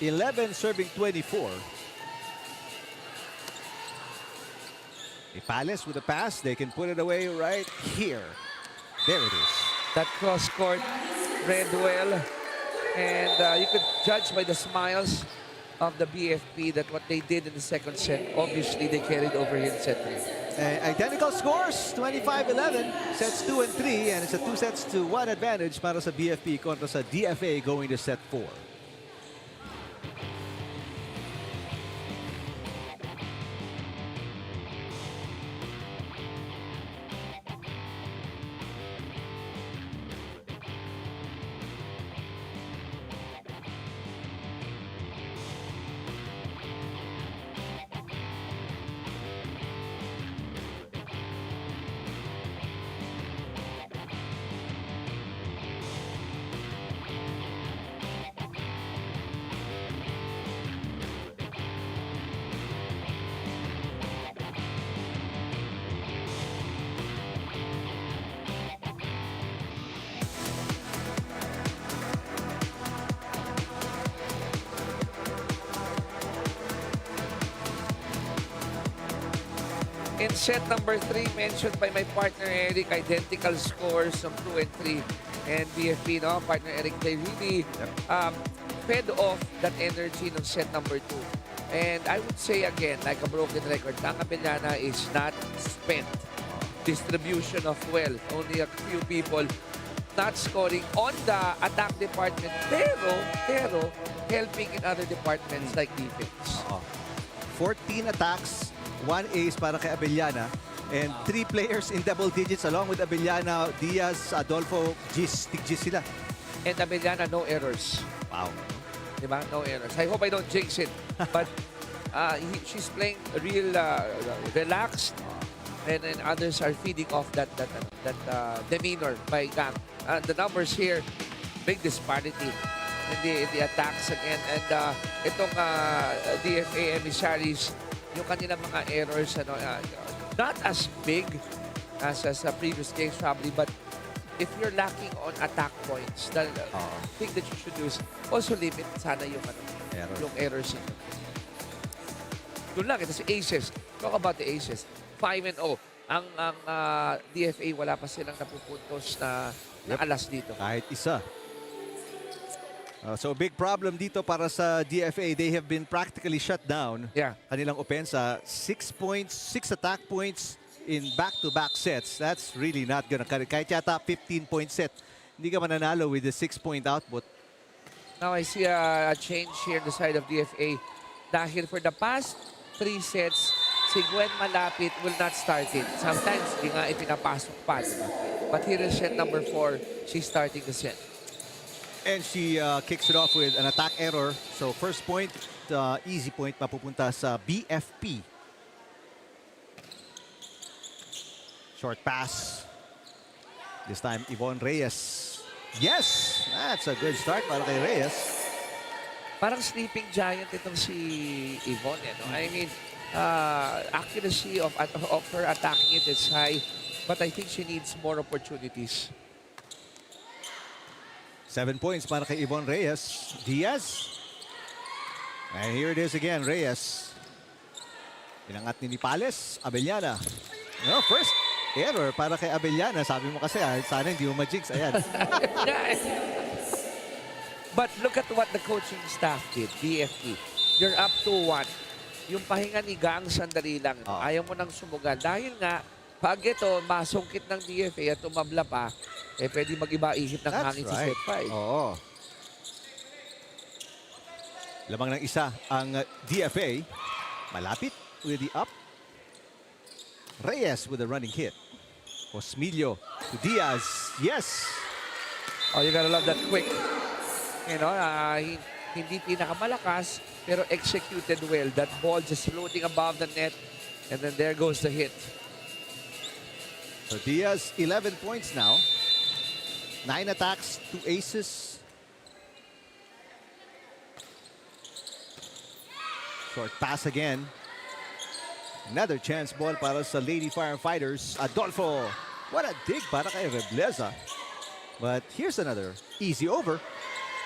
11 serving 24. Palace with a pass. They can put it away right here. There it is. That cross court read well. And you could judge by the smiles of the BFP that what they did in the second set, obviously they carried over here in set 3. Identical scores, 25-11, sets 2 and 3, and it's a 2-1 advantage para sa BFP kontra sa DFA going to set 4. In set number 3, mentioned by my partner Eric, identical scores of 2 and 3. And BFP, no, partner Eric, they really fed off that energy ng set number 2. And I would say again, like a broken record, Ang Abellana is not spent. distribution of wealth. Only a few people not scoring on the attack department, pero helping in other departments like defense. 14 attacks, 1 ace para kay Abellana. And 3 players in double digits along with Abellana, Diaz, Adolfo, Gis. Tig-Gis sila. And Abellana, no errors. Wow. Diba? No errors. I hope I don't jinx it. But she's playing real relaxed. And then others are feeding off that demeanor by Gang. The numbers here, big disparity in the attacks again. And itong DFA Emissaries, yung kanilang mga errors, not as big as previous games probably, but if you're lacking on attack points, the thing that you should do is also limit sana yung, yung errors. Doon lang, ito si Aces. Talk about the Aces. 5-0. Ang DFA, wala pa silang napupuntos na alas dito. Kahit isa. So big problem dito para sa DFA. They have been practically shut down. Yeah. Kanilang opensa, 6 points, 6 attack points in back-to-back sets. That's really not gonna cut it. Kahit yata 15-point set, hindi ka mananalo with the 6-point output. Now I see a change here on the side of DFA. Dahil for the past 3 sets, si Gwen Malapit will not start it. Sometimes hindi nga ipinapasok pa. Diba? But here is set number 4. She's starting the set. And she kicks it off with an attack error. So first point, easy point, mapupunta sa BFP. Short pass. This time, Yvonne Reyes. Yes! That's a good start para kay Reyes. Parang sleeping giant itong si Yvonne. I mean, accuracy of her attacking it is high. But I think she needs more opportunities. 7 points para kay Yvonne Reyes. Diaz. And here it is again, Reyes. Pinangat ni Pales. Abellana. First error para kay Abellana. Sabi mo kasi, sana hindi mo ma-jinx. Ayan. But look at what the coaching staff did, BFP. You're up to 1. Yung pahinga ni Gang sandali lang. Ayaw mo nang sumugal. Dahil nga, pag ito, masungkit ng DFA at tumabla pa, pwede mag-iba-ihip ng hangin sa set 5. Oo. Lamang ng isa ang DFA. Malapit with the up. Reyes with a running hit. Osmilio to Diaz. Yes! Oh, you gotta love that quick. Hindi pinakamalakas, pero executed well. That ball just floating above the net, and then there goes the hit. So Diaz, 11 points now. 9 attacks, 2 aces. Short pass again. Another chance ball para sa Lady Firefighters. Adolfo. What a dig para kay Rebleza. But here's another easy over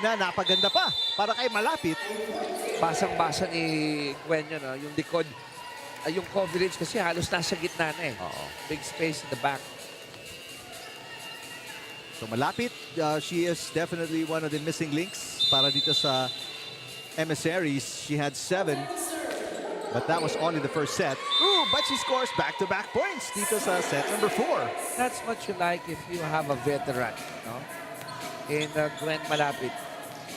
na napaganda pa para kay Malapit. Basang-basa ni Gwen yun, yung likod. Yung coverage kasi halos nasa gitna na eh. Big space in the back. So Malapit, she is definitely one of the missing links para dito sa Emissaries. She had 7, but that was only the first set. Ooh, but she scores back-to-back points dito sa set number 4. That's what you like if you have a veteran, no? In Gwen Malapit.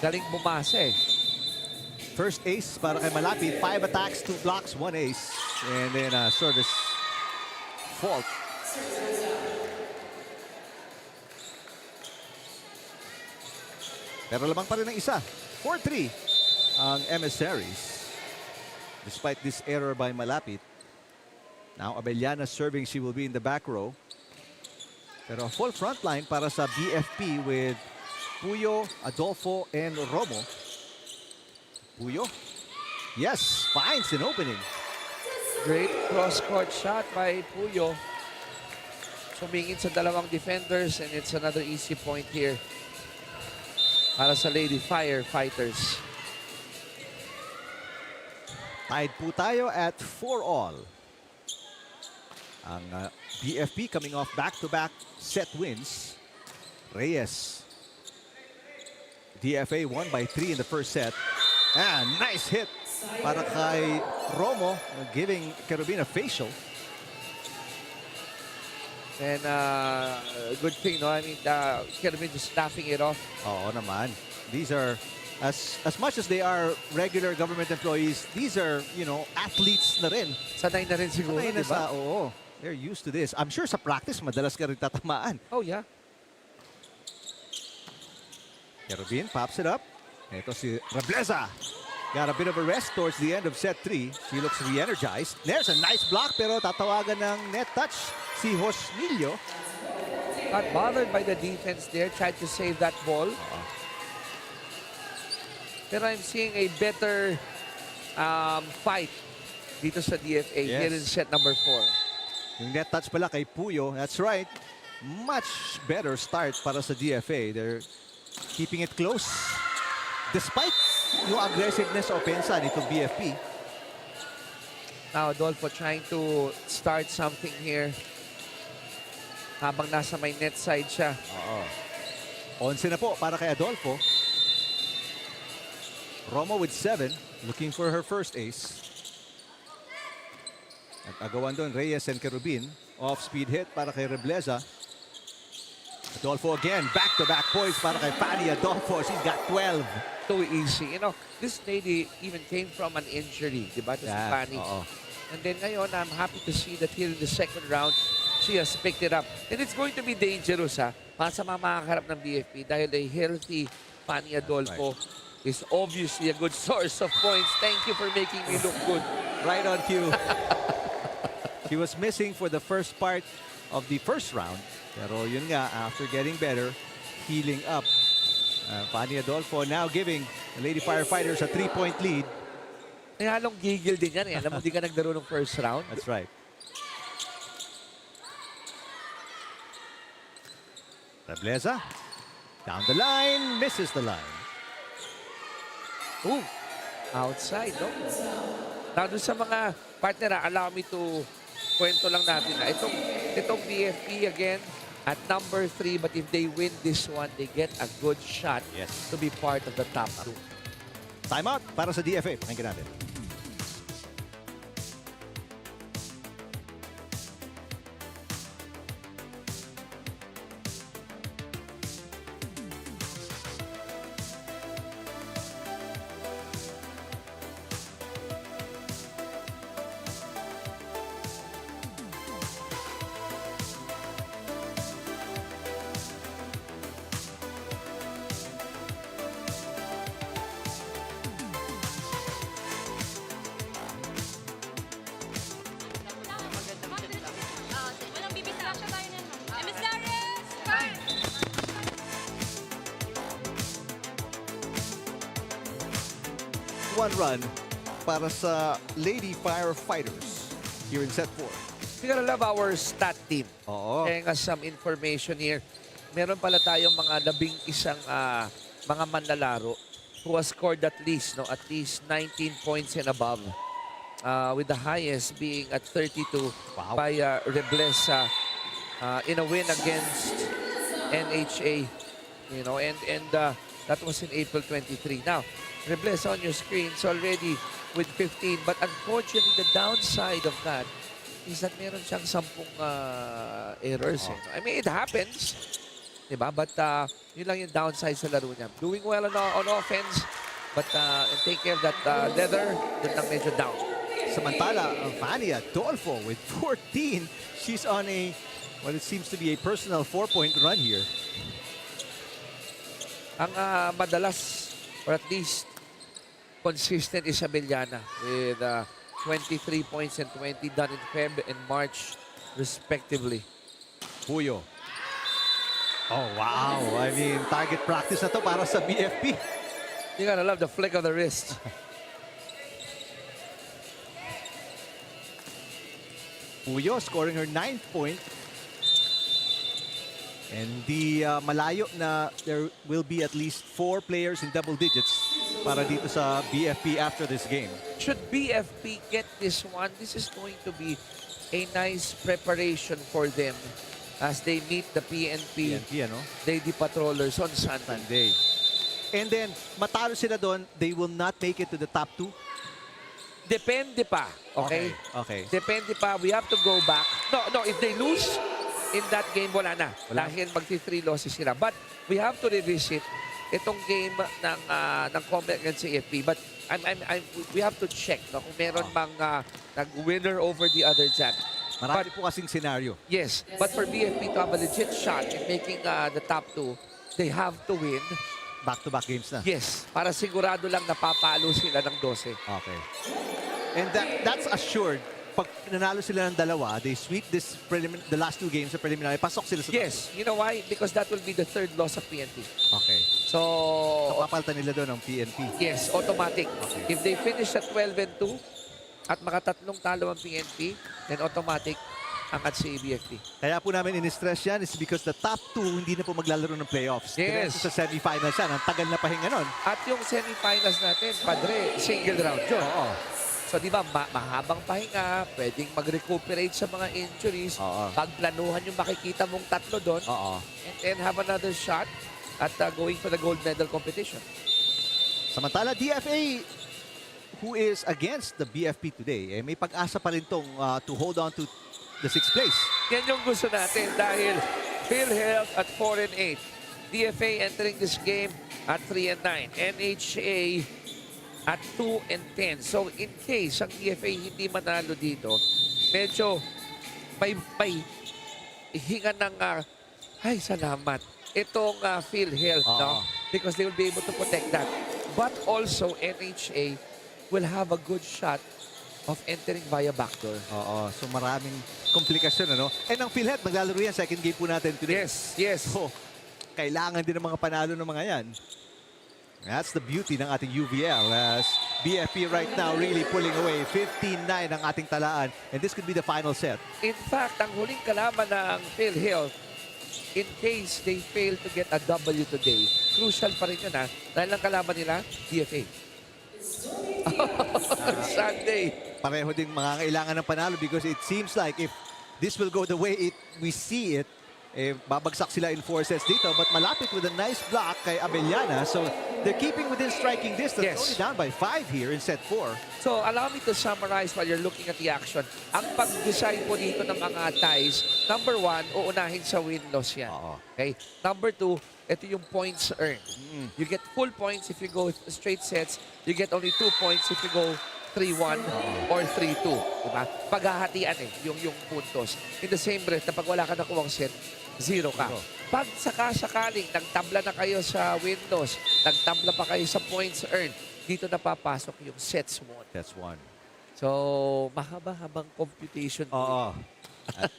Galing bumasa eh. First ace para kay Malapit. 5 attacks, 2 blocks, 1 ace. And then service fault. Pero lamang pa rin ng isa. 4-3 ang Emissaries. Despite this error by Malapit. Now Abellana serving, she will be in the back row. Pero full front line para sa BFP with Puyo, Adolfo, and Romo. Puyo. Yes, finds an opening. Great cross-court shot by Puyo. Sumingin sa dalawang defenders, and it's another easy point here para sa Lady Firefighters. Tied po tayo at 4-all. Ang BFP coming off back-to-back set wins. Reyes. DFA won by 3 in the first set. And nice hit para kay Romo, giving Carabina facial. And good thing, no? I mean, Kerwin just laughing it off. Oo naman. These are, as much as they are regular government employees, these are, you know, athletes na rin. Sanay na rin siguro, Sanay di na ba? oo. They're used to this. I'm sure sa practice, madalas ka rin tatamaan. Oh, yeah. Kerubin pops it up. Ito si Rebleza. Got a bit of a rest towards the end of set 3. She looks re-energized. There's a nice block pero tatawagan ng net touch si Josnillo. Not bothered by the defense there. Tried to save that ball. Pero I'm seeing a better fight dito sa DFA here in set number 4. Yung net touch pala kay Puyo. That's right. Much better start para sa DFA. They're keeping it close. Despite yung aggressiveness sa opensa nitong BFP. Now, Adolfo trying to start something here. Habang nasa may net side siya. 11 na po para kay Adolfo. Romo with 7. Looking for her first ace. At agawan doon Reyes and Kerubin. Off-speed hit para kay Rebleza. Adolfo again. Back-to-back points para kay Fanny Adolfo. She's got 12. Too easy. You know, this lady even came from an injury. Diba? To si Fanny. And then ngayon, I'm happy to see that here in the second round, she has picked it up. And it's going to be dangerous, ha? Para sa mga makakaharap ng BFP dahil a healthy Fanny Adolfo is obviously a good source of points. Thank you for making me look good. Right on cue. She was missing for the first part of the first round. Pero yun nga, after getting better, healing up. Fanny Adolfo now giving the Lady Firefighters a 3-point lead. May halong gigil din yan. Alam mo, di ka naglaro ng first round. That's right. Rebleza. Down the line. Misses the line. Ooh, outside, no? Now, dun sa mga partner, allow me to kwento lang natin na itong BFP again at number 3, but if they win this one, they get a good shot to be part of the top 2. Timeout para sa DFA. Pakinggan natin. Walang bibisa. Siya tayo niyan, ma'am. Emissaries! Fire! One run para sa Lady Firefighters here in set 4. We gotta love our stat team. Oo. Sharing us some information here. Meron pala tayong mga 11 mga manlalaro who has scored at least 19 points and above. With the highest being at 32 by Rebleza in a win against NHA. You know, and that was in April 23. Now, Rebleza on your screens already with 15, but unfortunately the downside of that is that meron siyang 10 errors. I mean, it happens, diba? But yun lang yung downside sa laro niya. Doing well on offense, but take care of that leather, dun lang medyo down. Samantala, Fanny Adolfo with 14. She's on what it seems to be a personal 4-point run here. Ang madalas, or at least consistent, is Abellana with 23 points and 20 done in Feb and March, respectively. Puyo. Oh, wow. I mean, target practice na to para sa BFP. You gotta love the flick of the wrist. Puyo scoring her 9th point. And the malayo na there will be at least 4 players in double digits para dito sa BFP after this game. Should BFP get this one, this is going to be a nice preparation for them as they meet the PNP Lady Patrollers on Sunday. And then, matalo sila doon, they will not make it to the top 2? Depende pa, okay? Okay. Depende pa. We have to go back. No, if they lose, in that game, wala na. Wala. Dahil magti-3 losses sila. But we have to revisit itong game ng COMELEC against AFP. But we have to check no, kung meron bang nag-winner over the other dyan. Marami po kasing scenario. Yes, but for BFP to have a legit shot in making the top 2, they have to win. Back-to-back games na. Yes, para sigurado lang napapalo sila ng 12. Okay. And that's assured. Pag nanalo sila ng dalawa, they sweep the last 2 games sa preliminary, pasok sila sa Yes, you know why? Because that will be the 3rd loss of PNP. Okay. So, Papalitan nila doon ng PNP. yes, automatic. If they finish at 12-2 at makatatlong talo ang PNP, then automatic angat si BFP. Kaya po namin in-stress yan is because the top 2 hindi na po maglalaro ng playoffs. Yes. Diretso sa semifinals yan. Ang tagal na pahinga nun. At yung semifinals natin, padre, single round yun. Oo. So, di ba, mahabang pahinga, pwedeng mag-recuperate sa mga injuries, Oo. pagplanuhan yung makikita mong tatlo doon, Oo. and then have another shot at going for the gold medal competition. Samantala, DFA, who is against the BFP today, may pag-asa pa rin tong to hold on to the 6th place. Yan yung gusto natin dahil PhilHealth at 4-8. DFA entering this game at 3-9. NHA at 2-10. So in case ang DFA hindi manalo dito, medyo may hinga ng ay salamat. Itong PhilHealth, no? Because they will be able to protect that. But also NHA will have a good shot of entering via backdoor. Oo. So maraming komplikasyon, ano? And ang PhilHealth, maglalaro yan. Second game po natin today. Yes, yes. So, kailangan din ng mga panalo ng mga yan. That's the beauty ng ating UVL as BFP right now really pulling away. 15-9 ang ating talaan. And this could be the final set. In fact, ang huling kalaban ng PhilHealth, in case they fail to get a W today, crucial pa rin yun dahil ang kalaban nila, DFA. Sunday. Pareho din mga kailangan ng panalo because it seems like if this will go the way we see it, babagsak sila in 4 sets dito. But malapit with a nice block kay Abellana. So they're keeping within striking distance. Yes. Only down by 5 here in set 4. So allow me to summarize while you're looking at the action. Ang pag-design po dito ng mga ties, number 1, uunahin sa win-loss yan. Oo. Okay? Number 2, ito yung points earned. You get full points if you go straight sets. You get only 2 points if you go 3-1 or 3-2. Diba? Paghahatian yung puntos. In the same breath, na pag wala ka nakuwang set, 0 ka. Pag sakaling nagtabla na kayo sa win-loss, nagtabla pa kayo sa points earned, dito na papasok yung sets mo. That's 1. So, mahaba-habang computation. Oo. At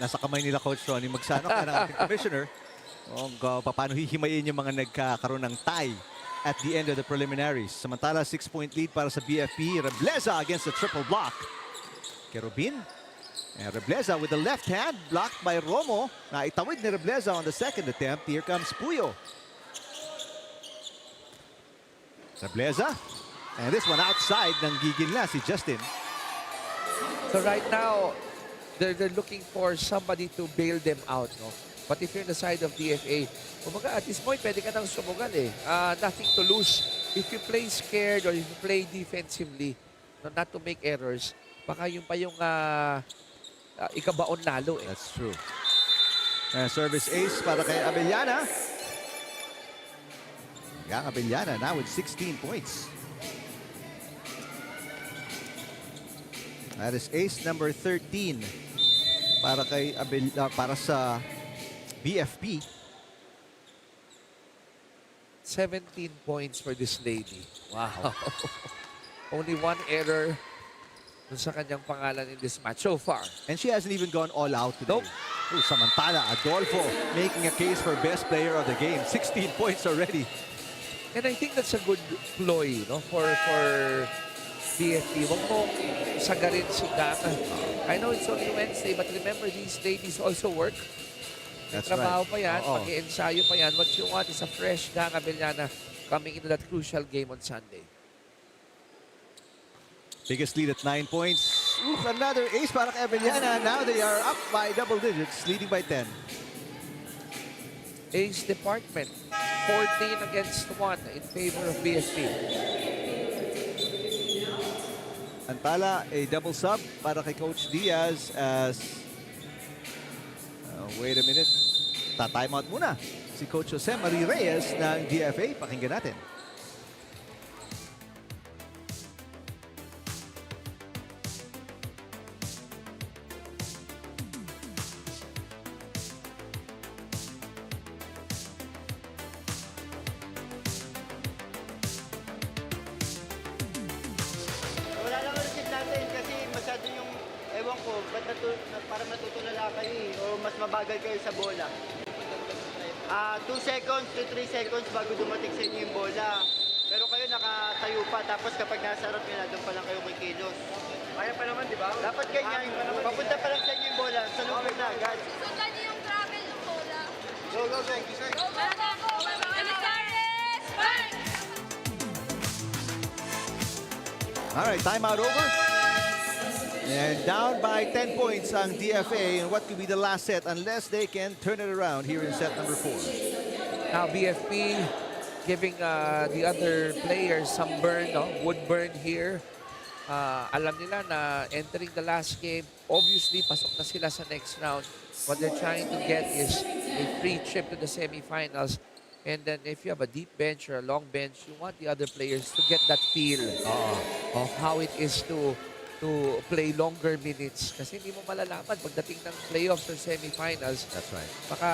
nasa kamay nila Coach Ronnie Magsanok ng ating commissioner. Paano hihimayin yung mga nagkakaroon ng tie at the end of the preliminaries. Samantala, 6-point lead para sa BFP. Rebleza against the triple block. Kerubin. And Rebleza with the left hand, blocked by Romo. Naitawid ni Rebleza on the second attempt. Here comes Puyo. Rebleza. And this one outside ng gigil na si Justin. So right now, they're looking for somebody to bail them out, no? But if you're on the side of DFA, at this point, pwede ka nang sumugal nothing to lose. If you play scared or if you play defensively, not to make errors, baka yung pa yung ikabaon lalo That's true. Service ace para kay Abellana. Yang Abellana now with 16 points. That is ace number 13 para kay para sa BFP. 17 points for this lady. Wow. Only 1 error dun sa kanyang pangalan in this match so far. And she hasn't even gone all out today. Nope. Ooh, Samantala, Adolfo making a case for best player of the game. 16 points already. And I think that's a good ploy, no, for BFP. Huwag mo sagarin si Gunnar. I know it's only Wednesday, but remember these ladies also work. That's Trabaho right. pa yan, Oo. mag-i-ensayo pa yan. What you want is a fresh Gunnar Abellana coming into that crucial game on Sunday. Biggest lead at 9 points. Ooh, another ace para kay Abellana. Now they are up by double digits, leading by 10. Ace department, 14 against 1 in favor of BFP. Antala, a double sub para kay Coach Diaz as Wait a minute. Ta-timeout muna si Coach Jose Marie Reyes ng DFA. Pakinggan natin. Wala lang ang receive natin kasi masyado yung, ewan ko, ba't para matutulala kayo o mas mabagal kayo sa bola. 2 seconds to 3 seconds bago dumating sa inyo yung bola. Pero kayo nakatayo pa, tapos kapag nasa harap nila, doon pa lang kayo kikilos. Kaya pa naman, di ba? Dapat ganyan, papunta pa lang sa inyo yung bola, salubog na agad. Sundan niyo yung travel ng bola. Go, go, go. Emissaries, fight! All right, timeout over. And down by 10 points ang DFA. And what could be the last set unless they can turn it around here in set number 4. Now BFP giving the other players some burn, no? Wood burn here. Alam nila na entering the last game, obviously pasok na sila sa next round. What they're trying to get is a free trip to the semifinals. And then if you have a deep bench or a long bench, you want the other players to get that feel of how it is to play longer minutes. Kasi hindi mo malalaman pagdating ng playoffs or semifinals. That's right. Baka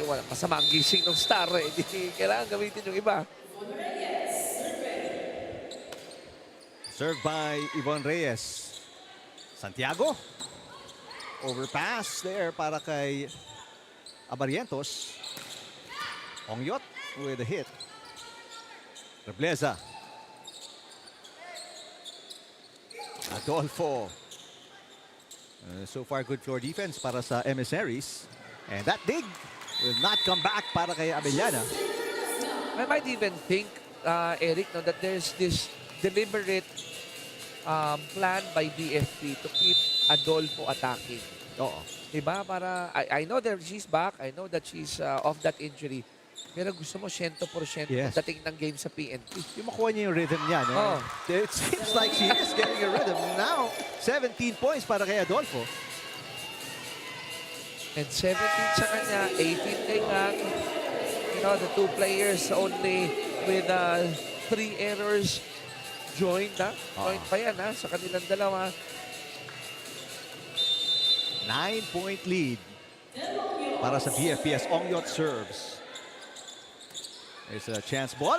wala, masama ang gising ng star. Hindi kailangan gamitin yung iba. Served by Yvonne Reyes. Santiago. Overpass there para kay Abarientos. Ongyot with a hit. Rebleza. Adolfo. So far, good floor defense para sa Emissaries. And that dig will not come back para kay Abellana. I might even think, Eric, no, that there's this deliberate plan by BFP to keep Adolfo attacking. Oo. Diba? Para, I know that she's back. I know that she's off that injury. Pero gusto mo 100% Yes. dating ng game sa PNP. Yung makuha niya yung rhythm niya, no? Oh. It seems like she is getting a rhythm. Now, 17 points para kay Adolfo. And 17 sa kanya, 18 kay Ngang. You know, the two players only with 3 errors joined, ha? Joined pa yan, ha? Sa kanilang dalawa. 9-point lead para sa BFP as Ongyot serves. There's a chance ball.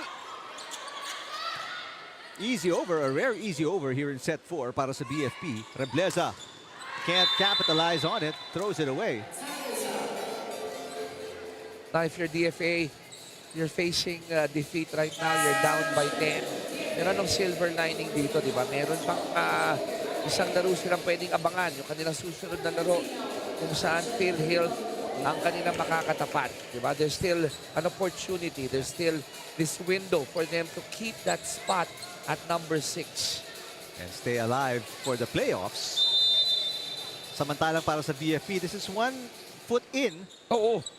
Easy over, a rare easy over here in set 4 para sa BFP. Rebleza can't capitalize on it, throws it away. Now, if you're DFA, you're facing defeat right now, you're down by 10. Pero anong silver lining dito, di ba? Meron pang isang laro silang pwedeng abangan. Yung kanilang susunod na laro kung saan Phil Hill ang kanilang makakatapat. Diba? There's still an opportunity. There's still this window for them to keep that spot at number 6. And stay alive for the playoffs. Samantalang para sa BFP, this is 1 foot in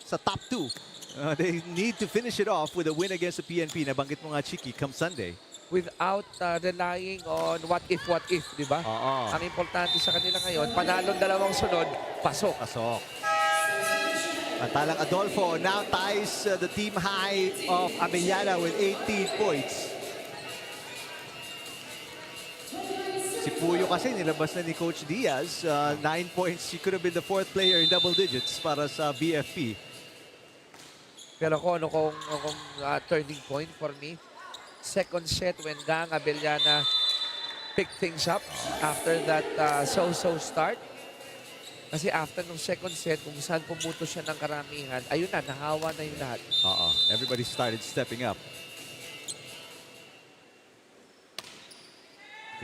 sa top 2. They need to finish it off with a win against the PNP. Nabanggit mo nga, Chiki, come Sunday. Without relying on what if, di ba? Oo. Ang importante sa kanila ngayon, panalong dalawang sunod, pasok. Pasok. Pantalang Adolfo now ties the team high of Abellana with 18 points. Si Puyo kasi nilabas na ni Coach Diaz. 9 points. She could have been the 4th player in double digits para sa BFP. Pero kung turning point for me, second set when Gang Abellana picked things up after that so-so start. Kasi after nung second set, kung saan pumuto siya ng karamihan, ayun na, nahawa na yung lahat. Everybody started stepping up.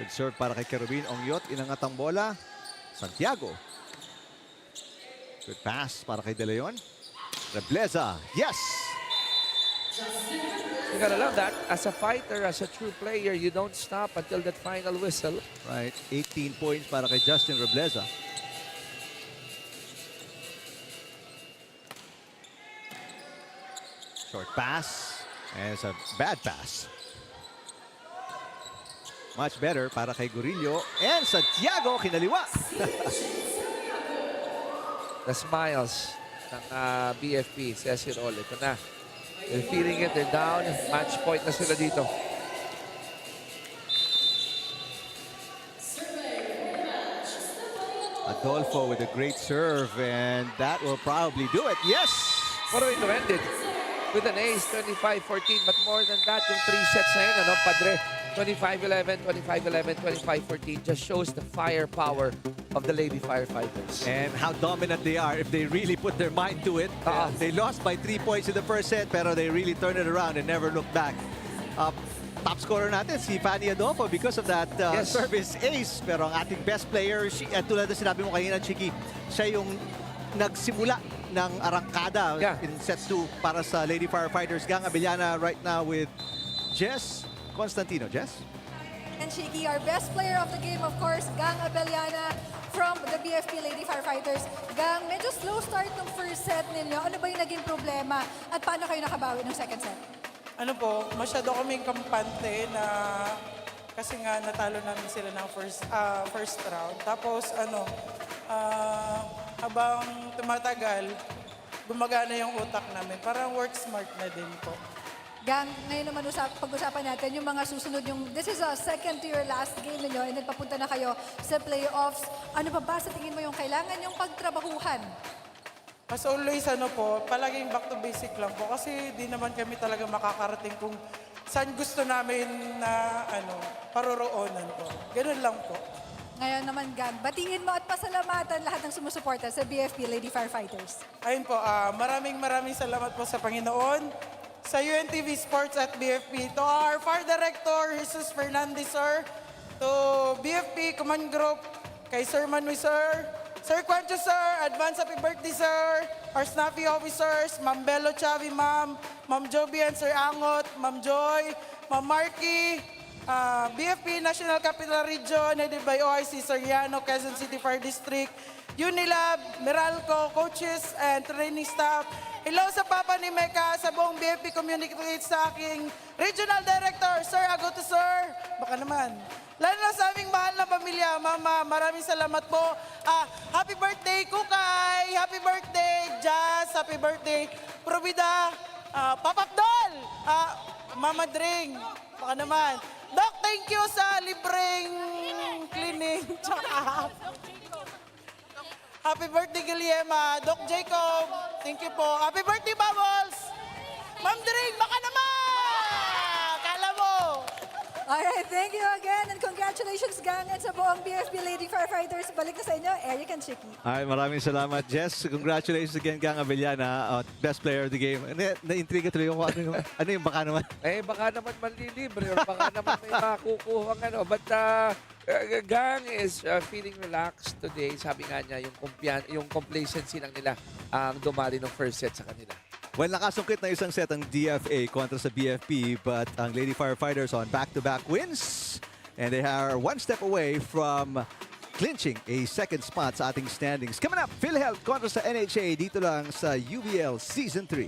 Good serve para kay Kerubin. Ongyot, inangat ang bola. Santiago. Good pass para kay De Leon. Rebleza. Yes! You gotta love that. As a fighter, as a true player, you don't stop until that final whistle. Right. 18 points para kay Justin Rebleza. Short pass. And it's a bad pass. Much better para kay Gurillo. And Santiago, kinaliwa. the smiles ng BFP. Says it all. Ito na. They're feeling it. They're down. Match point na sila dito. Adolfo with a great serve, and that will probably do it. Yes! What are we to end it? With an ace, 25-14. But more than that, yung 3 sets na yun, ano, Padre? 25-11, 25-11, 25-14. Just shows the firepower of the Lady Firefighters. And how dominant they are if they really put their mind to it. They lost by 3 points in the first set, pero they really turned it around and never looked back. Top scorer natin, si Fanny Adolfo, because of that service ace. Pero ang ating best player, tulad na sinabi mo kanina, Chiki, siya yung nagsimula ng arangkada in set 2 para sa Lady Firefighters. Gang Abellana right now with Jess Constantino. Jess? And Chiki, our best player of the game, of course, Gang Abellana from the BFP Lady Firefighters. Gang, medyo slow start ng first set ninyo. Ano ba yung naging problema? At paano kayo nakabawi ng second set? Ano po, masyado kaming kampante na kasi nga natalo namin sila ng first round. Tapos habang tumatagal, gumagana yung utak namin. Parang work smart na din po. Gang, ngayon naman pag-usapan natin yung mga susunod. This is a second to your last game ninyo and nagpapunta na kayo sa playoffs. Ano pa ba sa tingin mo yung kailangan yung pagtrabahuhan? As always, palaging back to basic lang po. Kasi di naman kami talaga makakarating kung saan gusto namin na paroroonan po. Ganun lang po. Ngayon naman, Gang, batiin mo at pasalamatan lahat ng sumusuporta sa BFP Lady Firefighters. Ayun po, maraming salamat po sa Panginoon, sa UNTV Sports at BFP, to our Fire Director, Jesus Fernandez, sir, to BFP Command Group, kay Sir Manu, sir, Sir Quancho, sir, advance happy birthday, sir, our snappy officers, Ma'am Bello Chavi, Ma'am Joby and Sir Angot, Ma'am Joy, Ma'am Marky, BFP National Capital Region, headed by OIC Soriano, Quezon City Fire District, Unilab, Meralco, coaches and training staff. Hello sa Papa ni Mecca, sa buong BFP community, sa aking Regional Director, Sir Agoto, sir. Baka naman. Lalo na sa aming mahal na pamilya, Mama, maraming salamat po. Happy birthday, Kukay! Happy birthday, Jazz! Happy birthday, Provida! Papakdol! Mama Dring! Baka naman. Doc, thank you sa libreng cleaning. Tsaka, happy birthday, Guillerma. Doc Jacob, thank you po. Happy birthday, Bubbles! Ma'am Dring, baka naman! Kala mo! Alright, thank you again and congratulations, Gang, and sa buong BFP Lady Firefighters. Balik na sa inyo, Eric and Chiki. Ay, maraming salamat, Jess. Congratulations again, Gang Abellana, best player of the game. Na-intriga tuloy ako. Ano yung baka naman? Baka naman manlilibre or baka naman may makukuhang But Gang is feeling relaxed today. Sabi nga niya, yung complacency lang nila ang dumali ng first set sa kanila. Well, nakasungkit na isang set ang DFA kontra sa BFP, but ang Lady Firefighters on back-to-back wins. And they are one step away from clinching a second spot sa ating standings. Coming up, PhilHealth kontra sa NHA dito lang sa UBL Season 3.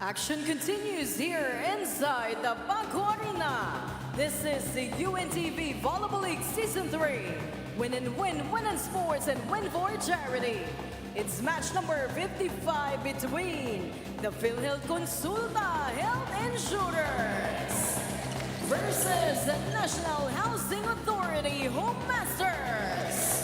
Action continues here inside the Paco Arena. This is the UNTV Volleyball League Season 3. Win and win, win in sports and win for charity. It's match number 55 between the PhilHealth Konsulta Health Insurers versus the National Housing Authority Home Masters.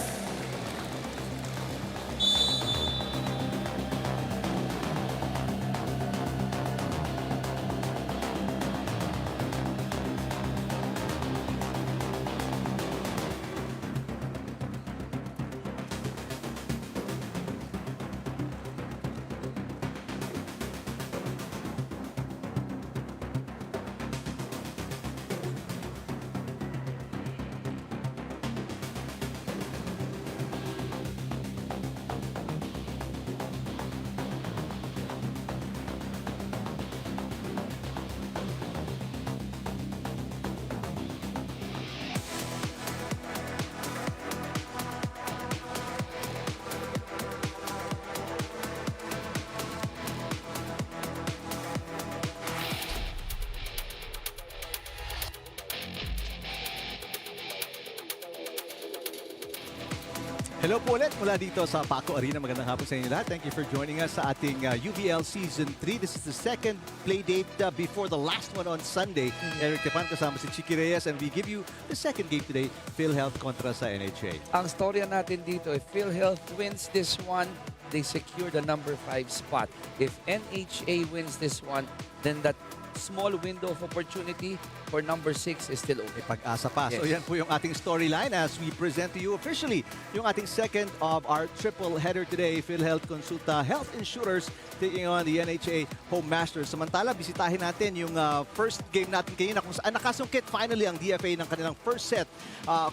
Hello po ulit mula dito sa Paco Arena. Magandang hapon sa inyo lahat. Thank you for joining us sa ating UVL Season 3. This is the second play date before the last one on Sunday. Eric Tepan kasama si Chicky Reyes, and we give you the second game today, PhilHealth kontra sa NHA. Ang storya natin dito, if PhilHealth wins this one, they secure the number 5 spot. If NHA wins this one, then that small window of opportunity for number 6 is still open. May pag-asa pa. Yes. So yan po yung ating storyline as we present to you officially yung ating second of our triple header today, PhilHealth Konsulta Health Insurers taking on the NHA Home Masters. Samantala, bisitahin natin yung first game natin kanina kung saan nakasungkit finally ang DFA ng kanilang first set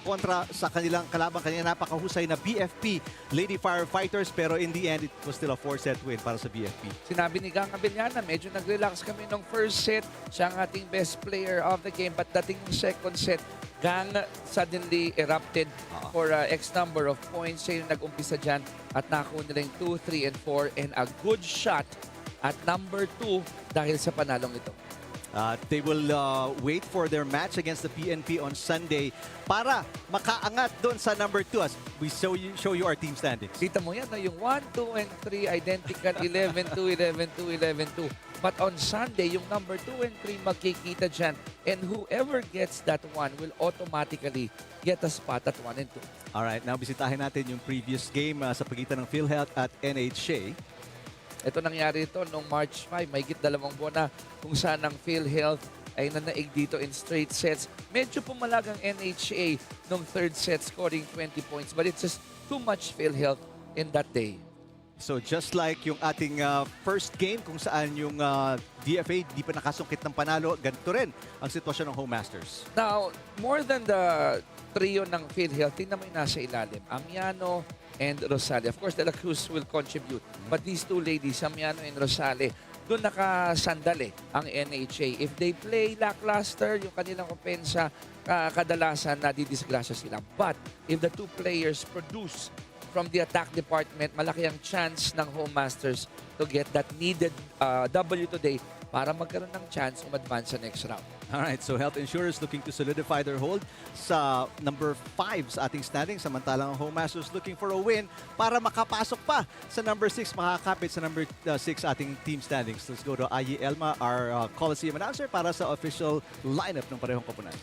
kontra sa kanilang kalabang kanina napakahusay na BFP Lady Firefighters, pero in the end, it was still a 4-set win para sa BFP. Sinabi ni Gang Abellana, medyo nag-relax kami nung first set. Siya ang ating best player of the game. But dating yung second set, Gang suddenly erupted for X number of points. Siya yung nag-umpisa dyan at nakuha nila yung 2, 3, and 4. And a good shot at number 2 dahil sa panalong ito. They will wait for their match against the PNP on Sunday para makaangat doon sa number 2 as we show you our team standings. Kita mo yan, no? Yung 1, 2, and 3 identical, 11, 2, 11, 2, 11, 2. But on Sunday, yung number 2 and 3 magkikita dyan. And whoever gets that one will automatically get a spot at 1 and 2. Alright, now bisitahin natin yung previous game sa pagitan ng PhilHealth at NHA. Ito nangyari ito noong March 5, mahigit 2 buwan na kung saan ang PhilHealth ay nanaig dito in straight sets. Medyo pumalag ang NHA nung third set scoring 20 points, but it's just too much PhilHealth in that day. So just like yung ating first game kung saan yung DFA di pa nakasungkit ng panalo, ganito rin ang sitwasyon ng Home Masters. Now, more than the trio ng PhilHealth, tingnan mo yung nasa ilalim. Amiano and Rosale. Of course, De La Cruz will contribute. But these two ladies, Amiano and Rosale, doon nakasandali ang NHA. If they play lackluster, yung kanilang opensa, kadalasan nadidisgrasya sila. But if the two players produce from the attack department, malaki ang chance ng Home Masters to get that needed W today para magkaroon ng chance advance sa next round. Alright, so Health Insurers looking to solidify their hold sa number 5 sa ating standing. Samantalang ang Home Masters looking for a win para makapasok pa sa number 6, makakapit sa number 6 ating team standings. Let's go to Ayi Elma, our Coliseum announcer, para sa official lineup ng parehong koponan.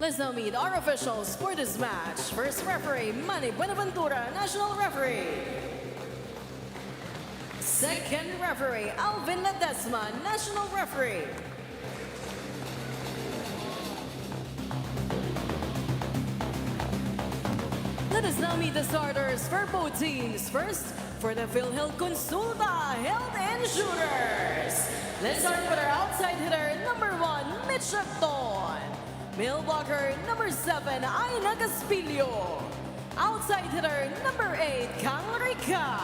Let's now meet our officials for this match. First referee, Manny Buenaventura, National Referee. Second referee, Alvin Ledesma, National Referee. Let us now meet the starters for both teams. First, for the PhilHealth Konsulta Health Insurers. Let's start with our outside hitter, number 1, Mitch Acton. Male blocker, number 7, Aina Caspillo. Outside hitter, number 8, Kang Rica.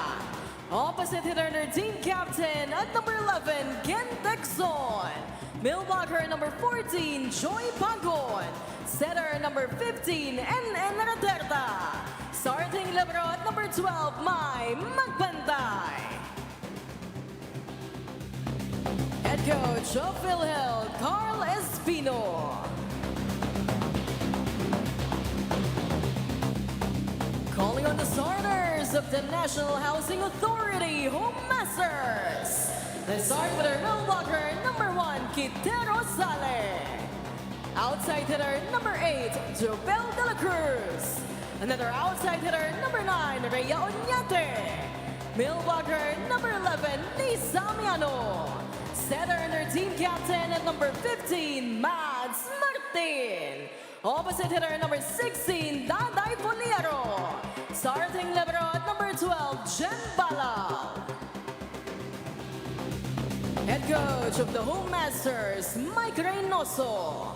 Opposite hitter, their team captain at number 11, Ken Texon. Male blocker, number 14, Joy Pagon. Setter, number 15, NN Raterta. Starting libero at number 12, Mai Magbantay. Head coach of PhilHealth, Carl Espino. Calling on the starters of the National Housing Authority, Home Masters. Let's start with our middle blocker, number 1, Quintero Sale. Outside hitter, number 8, Jobel De La Cruz. Another outside hitter, number 9, Rhea Oñate. Middle blocker, number 11, Lisa Miano. Setter and their team captain at number 15, Mads Martin. Opposite hitter, number 16, Daday Poliero. Starting libero at number 12, Jen Bala. Head coach of the Home Masters, Mike Reynoso.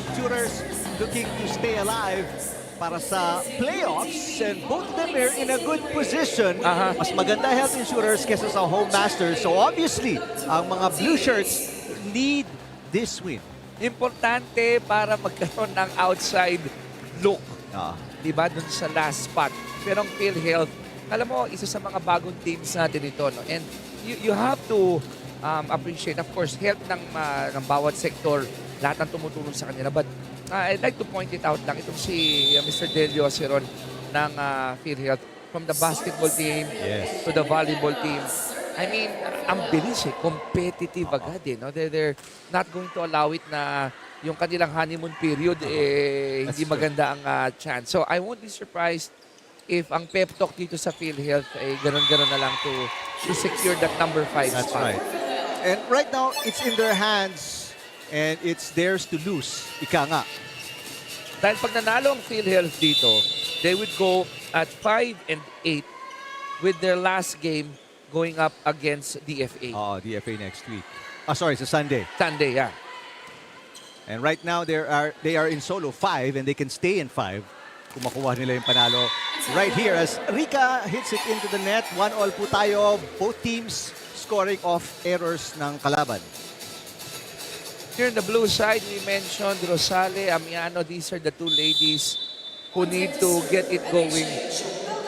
Insurers looking to stay alive para sa playoffs, and both of them are in a good position. Mas maganda Health Insurers kesa sa Home Masters. So obviously, ang mga blue shirts need this win. Importante para magkaroon ng outside look. Diba? Dun sa last spot. Pero ang PhilHealth, alam mo, isa sa mga bagong teams natin ito. No? And you have to appreciate, of course, health ng bawat sektor. Lahat ng tumutulong sa kanila. But I'd like to point it out lang. Itong si Mr. Delio Aceron ng PhilHealth, from the basketball team to the volleyball team. I mean, ang bilis competitive agad no? They're not going to allow it na yung kanilang honeymoon period hindi maganda ang chance. So I won't be surprised if ang pep talk dito sa PhilHealth ganon-ganon na lang to secure that number 5 That's spot. right. And right now, it's in their hands and it's theirs to lose. Ika nga. Dahil pag nanalo ang PhilHealth dito, they would go at 5 and 8 with their last game going up against DFA. DFA next week. Sorry, it's a Sunday. Sunday, yeah. And right now, they are in solo 5 and they can stay in 5 kung makuha nila yung panalo. Right here, as Rica hits it into the net, 1-all po tayo. Both teams scoring off errors ng kalaban. Here in the blue side, we mentioned Rosale, Amiano. These are the two ladies who need to get it going.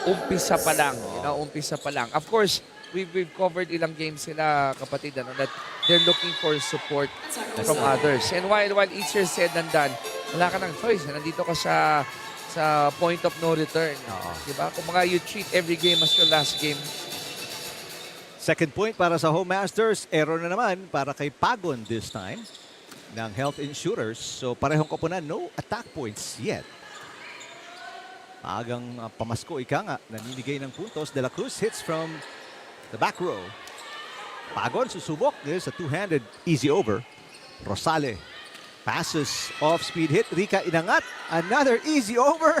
Umpisa pa lang. Umpisa pa lang. Of course, we've covered ilang games sila, kapatid, that they're looking for support from others. And while easier said than done, wala ka ng choice. Nandito ka sa point of no return. Diba? Kung mga you treat every game as your last game. Second point para sa Home Masters. Error na naman para kay Pagon this time ng Health Insurers. So parehong koponan, no attack points yet. Agang pamasko, ika nga, naninigay ng puntos. De La Cruz hits from the back row. Pagon susubok. There's a two-handed easy over. Rosale passes off-speed hit. Rica inangat. Another easy over.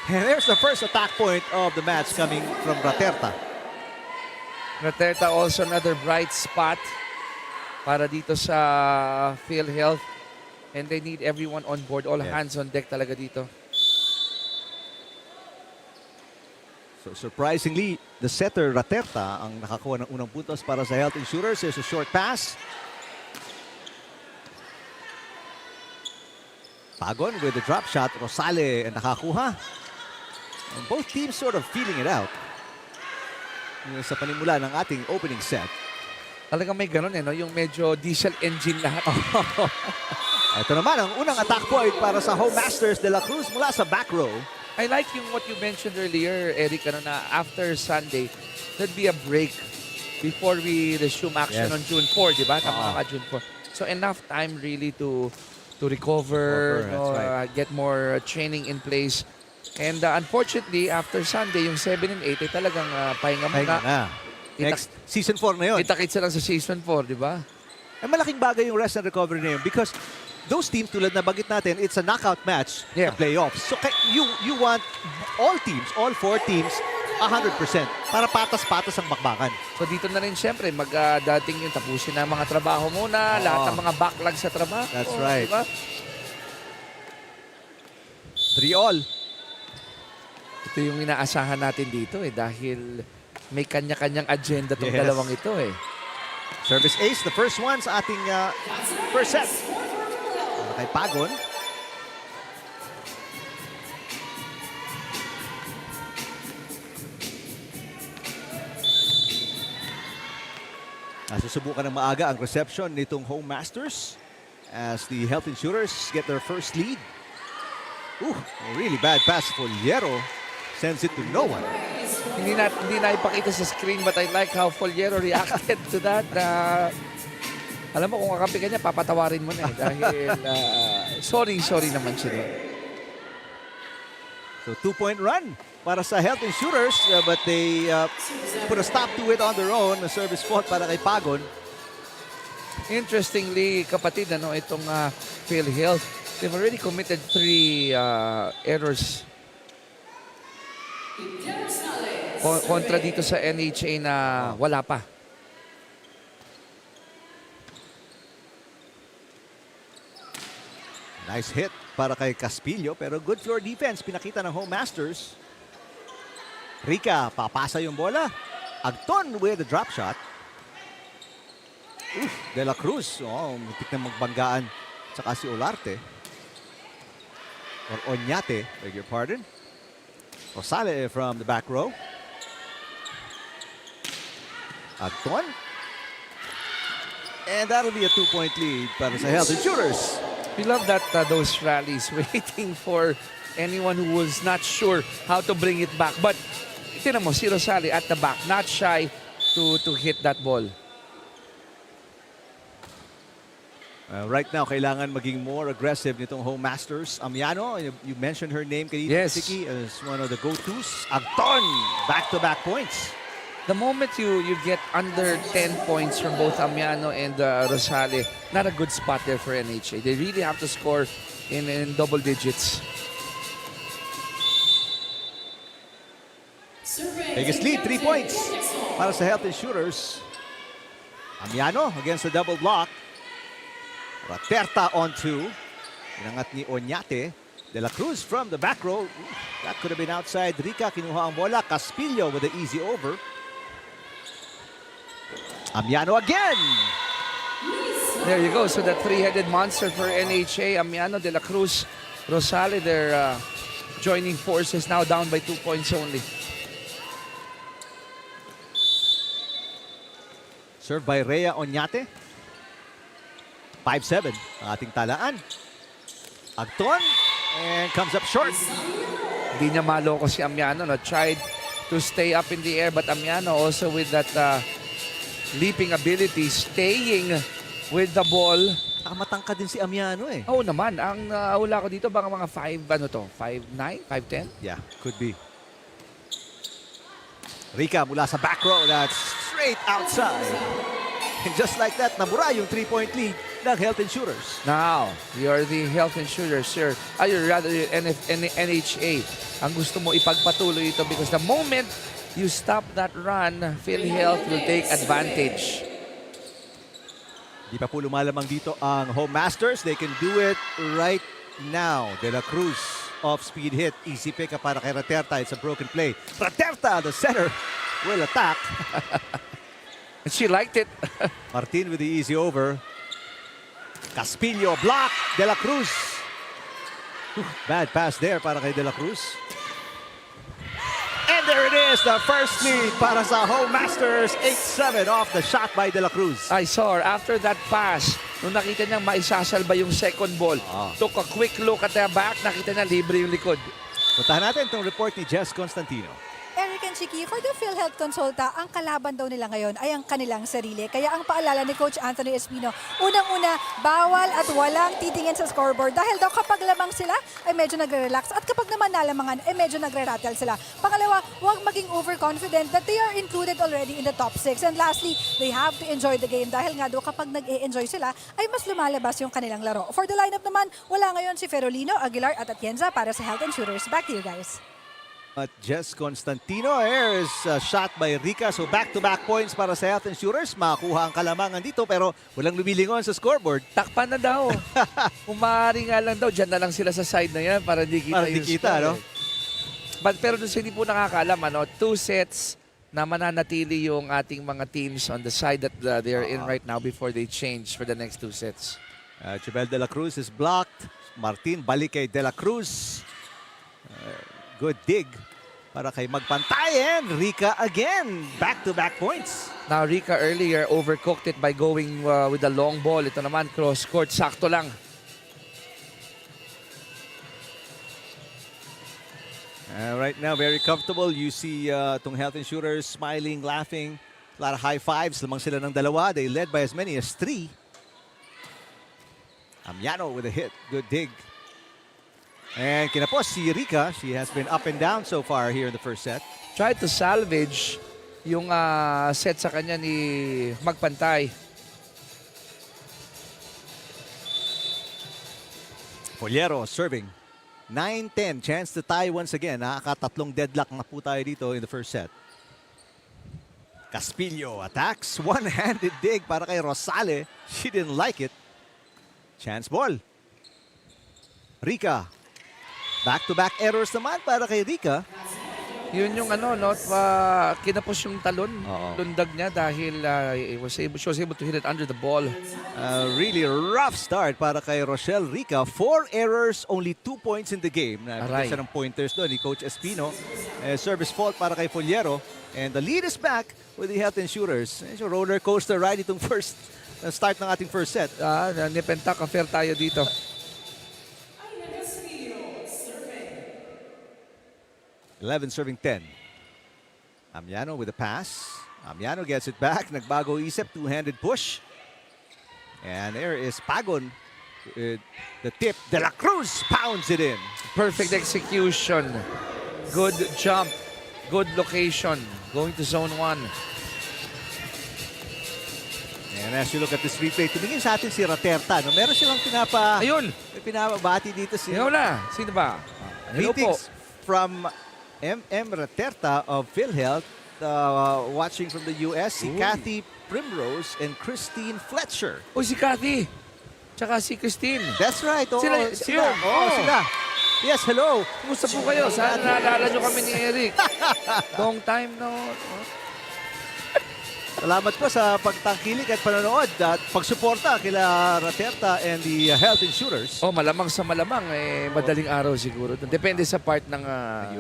And there's the first attack point of the match coming from Raterta. Raterta also another bright spot para dito sa PhilHealth. And they need everyone on board. All hands on deck talaga dito. So surprisingly, the setter Raterta ang nakakuha ng unang puntos para sa Health Insurers. There's a short pass. Pagon with the drop shot. Rosale ang nakakuha. And both teams sort of feeling it out. Sa panimula ng ating opening set. Talagang may ganun no? Yung medyo diesel engine lahat. Ito naman ang unang attack point para sa Home Masters. De La Cruz mula sa back row. I like yung what you mentioned earlier, Eric, ano, na after Sunday, there'd be a break before we resume action Yes. on June 4, di ba? Tama Oo. ka, June 4. So enough time really to recover, Recover, no, that's right. get more training in place. And unfortunately, after Sunday, yung 7 and 8 ay talagang pahinga Pahinga muna. na. Next, season 4 na yun. Kita-kits na lang sa season 4, di ba? Eh, malaking bagay yung rest and recovery na yun because those teams, tulad na bagit natin, it's a knockout match Yeah. sa playoffs. So you want all teams, all 4 teams, 100% para patas-patas ang bakbakan. So dito na rin siyempre, dating yung tapusin na ang mga trabaho muna, Oo. lahat ng mga backlog sa trabaho. That's right. Diba? 3-all. Ito yung inaasahan natin dito dahil may kanya-kanyang agenda tong Yes. dalawang ito Service ace, the first one sa ating first set. Para kay Pagon. Nasusubukan ng maaga ang reception nitong Home Masters as the Health Insurers get their first lead. Ooh, a really bad pass for Liero. Sends it to no one. Hindi na ipakita sa screen but I like how Foliero reacted to that. Alam mo kung kakampi ka niya, papatawarin mo na dahil sorry naman siya doon. So 2-point run para sa Health Insurers but they put a stop to it on their own. A service fault para kay Pagon. Interestingly, kapatid, itong PhilHealth, they've already committed 3 errors kontra dito sa NHA na wala pa. Nice hit para kay Caspillo pero good floor defense pinakita ng Home Masters. Rica, papasa yung bola. Agton with a drop shot. De La Cruz. Oh, muntik na magbanggaan. Tsaka si Olarte. Or Oñate, beg your pardon. Rosale from the back row. Agton. And that'll be a 2-point lead para sa Health Insurers. We love that those rallies waiting for anyone who was not sure how to bring it back. But tinan mo, si Rosale at the back, not shy to hit that ball. Right now, kailangan maging more aggressive nitong Home Masters. Amiano, you mentioned her name kanina, Yes. Vicky, as one of the go-tos. Agton, back-to-back points. The moment you get under 10 points from both Amiano and Rosale, not a good spot there for NHA. They really have to score in double digits. Biggest lead, 3 points para sa Health Insurers. Amiano against the double block. Raterta on 2. Inangat ni Oñate. De La Cruz from the back row. That could have been outside. Rica kinuha ang bola. Caspillo with the easy over. Amiano again. There you go. So the three-headed monster for NHA, Amiano, De La Cruz, Rosale, they're joining forces now down by 2 points only. Served by Rhea Oñate. 5-7 ang ating talaan. Agton. And comes up short. Hindi niya maloko si Amiano. No? Tried to stay up in the air, but Amiano also with that leaping ability, staying with the ball. Matangka din si Amiano eh. Oo naman. Ang hula ko dito, baka mga 5'9", 5'10"? Yeah, could be. Rica mula sa back row. That's straight outside. And just like that, nabura yung 3-point lead ng Health Insurers. Now, you're the Health Insurers, sir. You're rather NHA. Ang gusto mo ipagpatuloy ito because the moment you stop that run, PhilHealth will take advantage. Di pa po lumalamang dito ang Home Masters. They can do it right now. De La Cruz off-speed hit. Easy pick up para kay Raterta. It's a broken play. Raterta, the center, will attack. And she liked it. Martin with the easy over. Caspillo block. De La Cruz. Bad pass there para kay De La Cruz. And there it is, the first lead para sa Home Masters. 8-7 off the shot by De La Cruz. I saw her after that pass. Nung nakita niyang maisasalba yung second ball, took a quick look at the back, nakita niya libre yung likod. Puntahan natin itong report ni Jess Constantino. Eric and Chiki, for the PhilHealth Konsulta, ang kalaban daw nila ngayon ay ang kanilang sarili. Kaya ang paalala ni Coach Anthony Espino, unang-una, bawal at walang titingin sa scoreboard. Dahil daw kapag lamang sila, ay medyo nagre-relax. At kapag naman nalamangan, ay medyo nagre-rattle sila. Pangalawa, huwag maging overconfident that they are included already in the top 6. And lastly, they have to enjoy the game. Dahil nga daw kapag nag-e-enjoy sila, ay mas lumalabas yung kanilang laro. For the lineup naman, wala ngayon si Ferolino, Aguilar at Atienza para sa Health Insurers. Back to you guys. At Jess Constantino, here is a shot by Rica. So back-to-back points para sa Health Insurers. Makakuha ang kalamangan dito pero walang lumilingon sa scoreboard. Takpan na daw. Kung maaari nga lang daw, dyan na lang sila sa side na yan para di kita Para di yung kita, score, no? Pero doon sa hindi po nakakaalam, 2 sets na mananatili yung ating mga teams on the side that they are in right now before they change for the next 2 sets. Chibel de la Cruz is blocked. Martin balik kay de la Cruz. Good dig para kay Magpantay, and Rica again. Back-to-back points. Now, Rica earlier overcooked it by going with the long ball. Ito naman, cross-court, sakto lang. Right now, very comfortable. You see itong Health Insurers smiling, laughing. A lot of high fives. Lamang sila ng dalawa. They led by as many as 3. Amiano with a hit. Good dig. And kinapos si Rica. She has been up and down so far here in the first set. Tried to salvage yung set sa kanya ni Magpantay. Poliero serving. 9-10. Chance to tie once again. Nakakatatlong deadlock na po tayo dito in the first set. Caspillo attacks. One-handed dig para kay Rosale. She didn't like it. Chance ball. Rica. Back-to-back errors naman para kay Rica. Yun yung kinapos yung talon. Lundag niya dahil she was able to hit it under the ball. Really rough start para kay Rochelle Rica. 4 errors, only 2 points in the game. Nabigyan ng pointers doon ni Coach Espino. Service fault para kay Poliero. And the lead is back with the Health Insurers. Medyo roller coaster ride itong first start ng ating first set. Nipentak, fair tayo dito. Serving 10. Amiano with a pass. Amiano gets it back. Nagbago isip. Two-handed push. And there is Pagon. The tip. De la Cruz pounds it in. Perfect execution. Good jump. Good location. Going to zone 1. And as you look at this replay, tumingin sa atin si Raterta. No? Meron silang Ayun! may pinabati dito si... Ikaw na. Sino ba? Hello po. Greetings from M.M. Raterta of PhilHealth, watching from the U.S., si Kathy Primrose and Christine Fletcher. Si Cathy. Tsaka si Christine. That's right. Oo, Sila. sila. Yes, hello. Kumusta po kayo? Sana naalala nyo kami ni Eric. Long time no. Salamat po sa pagtangkilik at panonood at pagsuporta kila Raterta and the Health Insurers. Malamang sa malamang, madaling araw siguro. Depende sa part ng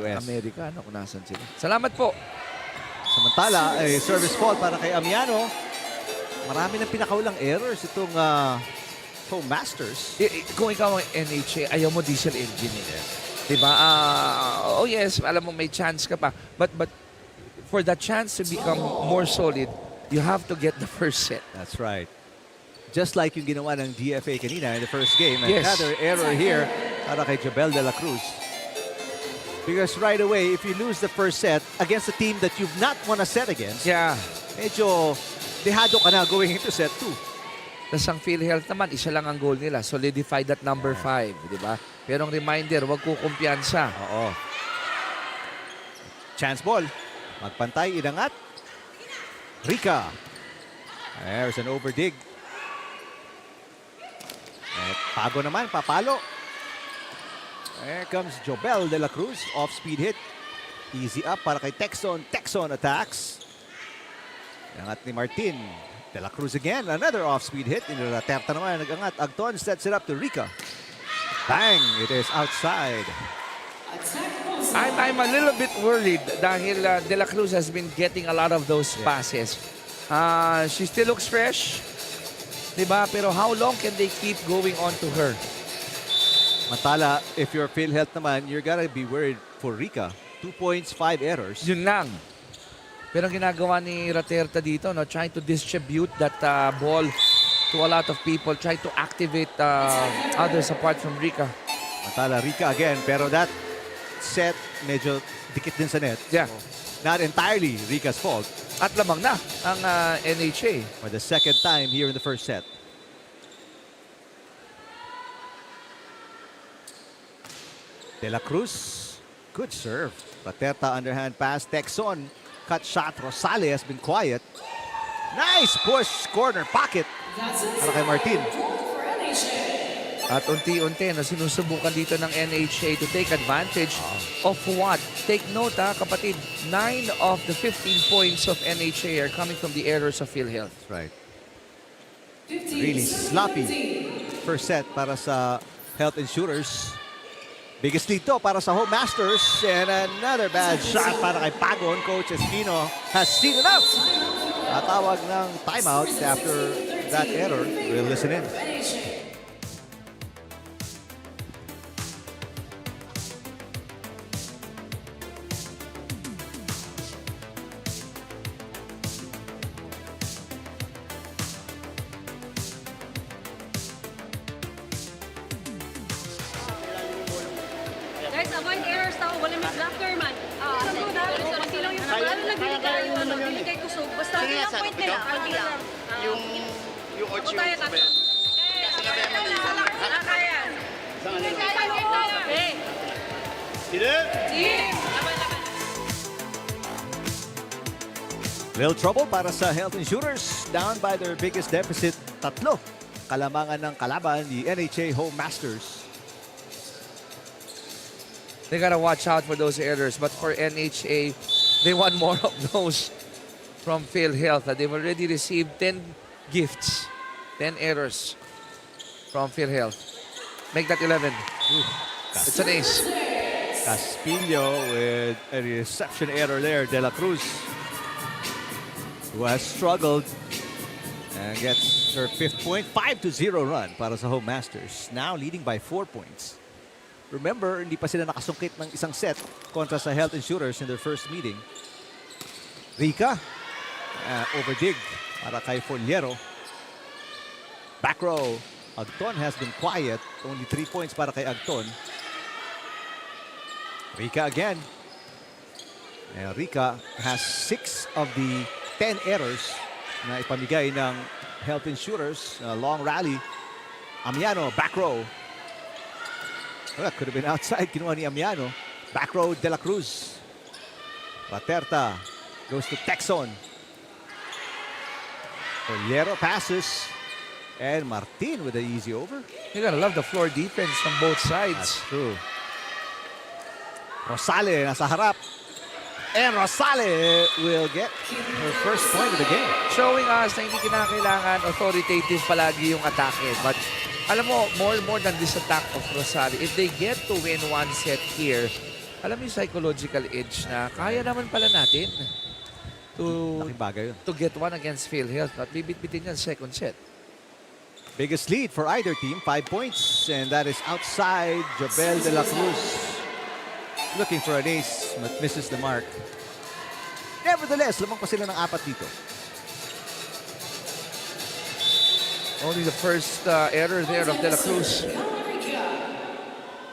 US. Amerika, kung nasan sila. Salamat po. Samantala, service fault para kay Amiano. Marami ng pinakaulang errors itong Home Masters. Kung ikaw ang NHA, ayaw mo diesel engine. Diba? Yes, alam mo may chance ka pa. But for the chance to become more solid, you have to get the first set. That's right. Just like yung ginawa ng DFA kanina in the first game. Yes. Another error here para kay Jabel de la Cruz. Because right away, if you lose the first set against a team that you've not won a set against, medyo dehado ka na going into set 2. Tapos ang PhilHealth naman, isa lang ang goal nila. Solidify that number 5. Di ba? Pero ang reminder, huwag kukumpiyansa. Oo. Chance ball. Magpantay, inangat. Rica. There's an overdig. At Pago naman, papalo. There comes Jobel de la Cruz. Off-speed hit. Easy up para kay Texon. Texon attacks. Inangat ni Martin. De la Cruz again. Another off-speed hit. Raterta naman nag-angat. Agton sets it up to Rica. Bang! It is outside. I'm a little bit worried dahil De La Cruz has been getting a lot of those passes. She still looks fresh, diba? Pero how long can they keep going on to her? Mantala, if you're PhilHealth naman, you're gonna be worried for Rica. 2 points, 5 errors. Yun lang. Pero ang ginagawa ni Raterta dito, no, trying to distribute that ball to a lot of people, try to activate others apart from Rica. Mantala, Rica again, pero that set medyo dikit din sa net. Yeah. Not entirely Rica's fault. At lamang na ang NHA. For the second time here in the first set. De La Cruz, good serve. Raterta underhand pass, Texon, cut shot. Rosale has been quiet. Nice push, corner pocket. Para kay Martin. At unti-unti na sinusubukan dito ng NHA to take advantage of what? Take note kapatid, 9 of the 15 points of NHA are coming from the errors of PhilHealth. Right. Really sloppy first set para sa Health Insurers. Biggest lead to para sa Home Masters. And another bad shot para kay Paco. Coach Espino has seen enough. Natawag ng timeout after that error. We'll listen in. Guys, avoid errors tao. Wala may blocker man. Sorry lang yung lalo nagbili kayo, bili kay kusog. Basta ilang point nila. Yung 8 Tayo tatlo. Kaya. Team! Little trouble para sa Health Insurers. Down by their biggest deficit. 3. Kalamangan ng kalaban, the NHA Home Masters. They gotta watch out for those errors. But for NHA, they want more of those from PhilHealth. They've already received 10 gifts, 10 errors from PhilHealth. Make that 11. It's an ace. Caspillo with a reception error there. De La Cruz, who has struggled and gets her 5th point. 5-0 run para sa Home Masters. Now leading by 4 points. Remember, hindi pa sila nakasungkit ng isang set kontra sa Health Insurers in their first meeting. Rica, overdig para kay Foliero. Back row, Agton has been quiet. Only 3 points para kay Agton. Rica again. And Rica has 6 of the 10 errors na ipamigay ng Health Insurers. Long rally. Amiano, back row. Well, that could have been outside. Kinuha ni Amiano. Back row, De La Cruz. Raterta goes to Texon. Oliero passes. And Martin with an easy over. You gotta love the floor defense from both sides. That's true. Rosale nasa harap. And Rosale will get her first point of the game. Showing us na hindi kinakailangan authoritative palagi yung atake. But alam mo, more than this attack of Rosale, if they get to win one set here, alam mo yung psychological edge na kaya naman pala natin Laking bagay yun. to get one against PhilHealth. At bibit-bitin yan second set. Biggest lead for either team, 5 points. And that is outside Jobel De La Cruz. Looking for an ace, but misses the mark. Nevertheless, lamang pa sila ng 4 dito. Only the first error there of De La Cruz.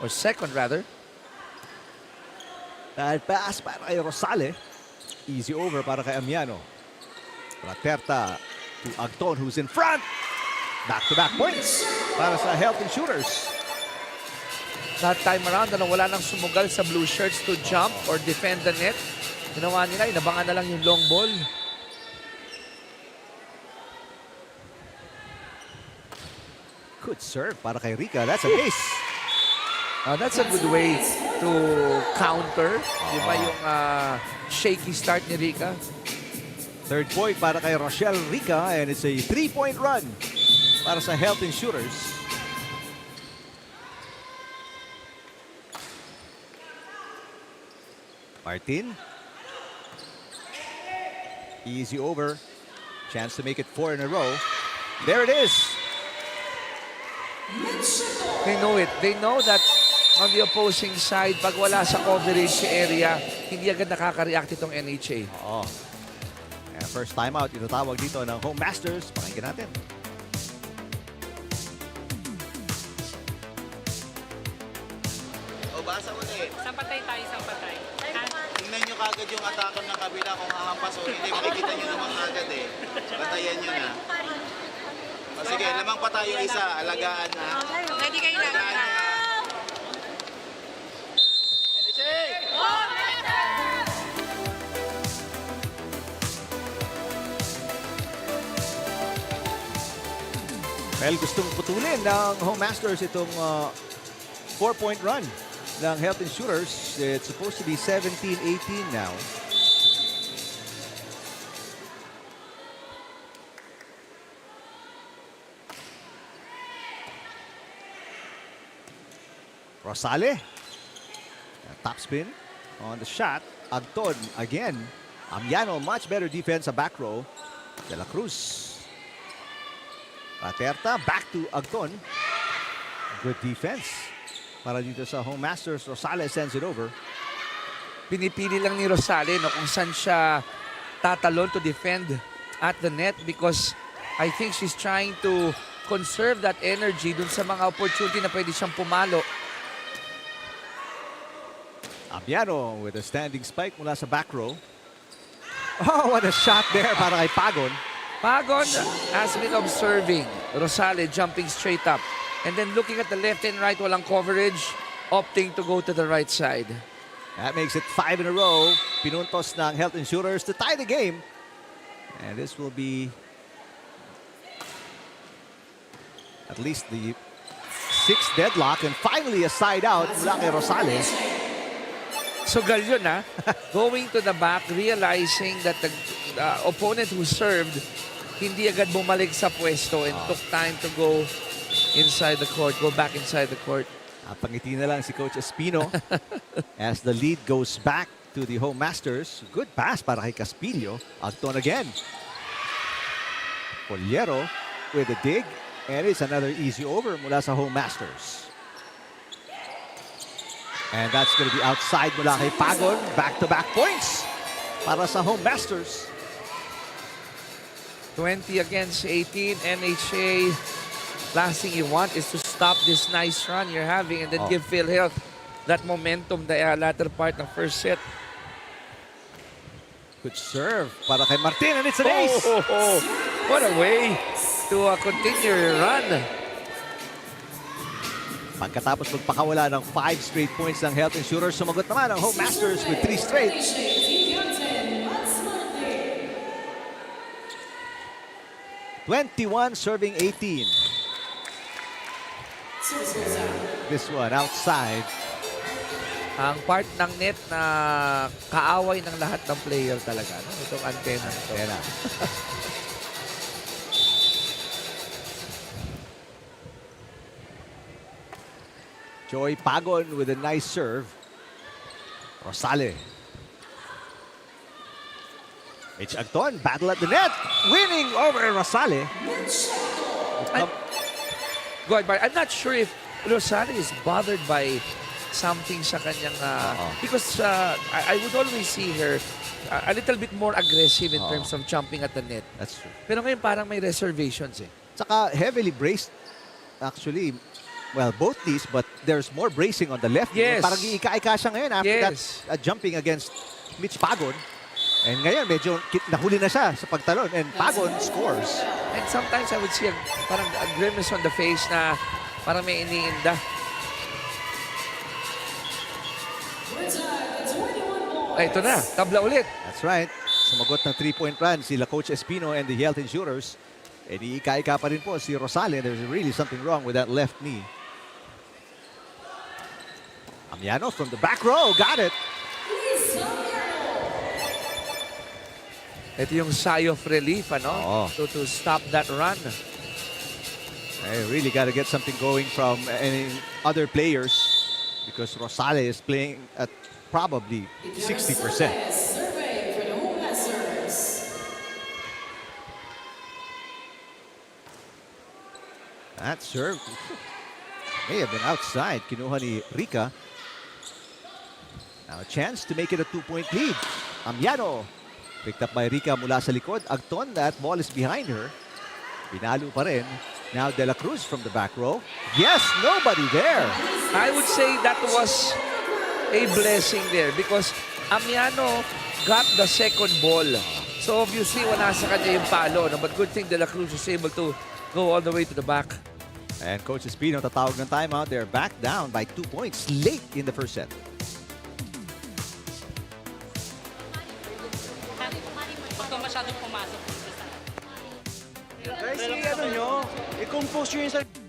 Or second, rather. Dahil pass para kay Rosale. Easy over para kay Amiano. Raterta to Agton, who's in front. Back-to-back points para sa Health Insurers. That time around, wala nang sumugal sa blue shirts to jump or defend the net. Ginawa nila, inabangan na lang yung long ball. Good serve para kay Rica. That's an ace. That's a good way to counter. Di ba yung shaky start ni Rica? 3rd point para kay Rochelle Rica. And it's a 3-point run para sa Health Insurers. Martin. Easy over. Chance to make it 4 in a row. There it is. They know it. They know that on the opposing side, pag wala sa coverage area, hindi agad nakaka-react itong NHA. Oo. First timeout, itatawag dito ng Home Masters. Pakinggan natin. O, basa ulit. Isang patay tayo, isang patay. Tingnan nyo kagad yung atakon ng kabila kung hahampas o hindi. Makikita nyo naman agad eh. Batayan nyo na. O sige, lamang pa tayo isa. Alagaan na. Ready kayo lang. Alagaan na. Well, gustong putulin ng Home Masters itong 4-point run ng Health Insurers. It's supposed to be 17-18 now. Rosale. Top spin on the shot. Agton again. Amiano, much better defense sa back row. De La Cruz. Paterta, back to Agton. Good defense. Para dito sa Home Masters, Rosales sends it over. Pinipili lang ni Rosale no, kung saan siya tatalon to defend at the net because I think she's trying to conserve that energy dun sa mga opportunity na pwede siyang pumalo. Amiano with a standing spike mula sa back row. Oh, what a shot there para kay Pagon. Pagon has been observing Rosale jumping straight up. And then looking at the left and right, walang coverage, opting to go to the right side. That makes it 5 in a row. Pinuntos ng Health Insurers to tie the game. And this will be at least the 6th deadlock. And finally a side out mula kay Rosales. So Galyon going to the back, realizing that the opponent who served hindi agad bumalik sa pwesto and took time to go inside the court, go back inside the court. Pangiti na lang si Coach Espino as the lead goes back to the Home Masters. Good pass para kay Caspillo. Agton again. Poliero with a dig. And it's another easy over mula sa Home Masters. And that's going to be outside mula kay Pagon. Back-to-back points para sa Home Masters. 20 against 18, NHA. Last thing you want is to stop this nice run you're having and then give PhilHealth that momentum the latter part ng first set. Good serve para kay Martin and it's an ace. What a way to continue your run. Pagkatapos magpakawala ng 5 straight points ng Health Insurers, sumagot naman ang Home Masters with 3 straight. (21 serving 18). This one outside. Ang part ng net na kaaway ng lahat ng player talaga. No? Itong antenna. Antena. Joy Pagon with a nice serve. Rosale. H. Agton, battle at the net. Winning over Rosale. Go ahead, Bart. I'm not sure if Rosale is bothered by something sa kanyang... because I would always see her a little bit more aggressive in terms of jumping at the net. That's true. Pero ngayon parang may reservations eh. Tsaka heavily braced. Actually, well, both knees, but there's more bracing on the left. Yes. Parang iika-ika siya ngayon after that jumping against Mitch Pagon. And ngayon, medyo nahuli na siya sa pagtalon. And Pagon scores. And sometimes I would see parang a grimace on the face na parang may iniinda. Ay, ito na. Tabla ulit. That's right. Sumagot ng 3-point run sila Coach Espino and the Health Insurers. And iika-ika pa rin po si Rosale. There's really something wrong with that left knee. Amiano from the back row. Got it. Ito yung sigh of relief, ano? To stop that run. They really got to get something going from any other players because Rosale is playing at probably 60%. That serve. May have been outside. Kinuha ni Rica. Now a chance to make it a 2-point lead. Amiano. Picked up by Rica mula sa likod. Agton, that ball is behind her. Pinalo pa rin. Now De La Cruz from the back row. Yes, nobody there. I would say that was a blessing there because Amiano got the second ball. So obviously, wala sa kanya yung palo. No? But good thing De La Cruz was able to go all the way to the back. And Coach Espino tatawag ng timeout. They're back down by 2 points late in the first set. Huwag kang masyadong pumasok. Guys, ano nyo? I-compose nyo yung sarili.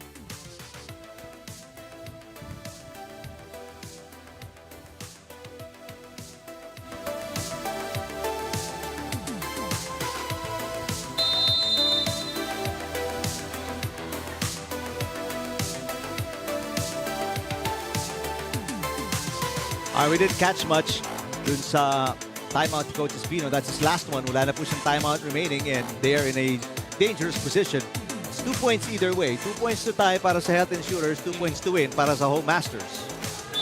We didn't catch much dun sa timeout ni Coach Espino. That's his last one. Wala na po siyang timeout remaining and they are in a dangerous position. It's 2 points either way. 2 points to tie para sa Health Insurers, 2 points to win para sa Home Masters.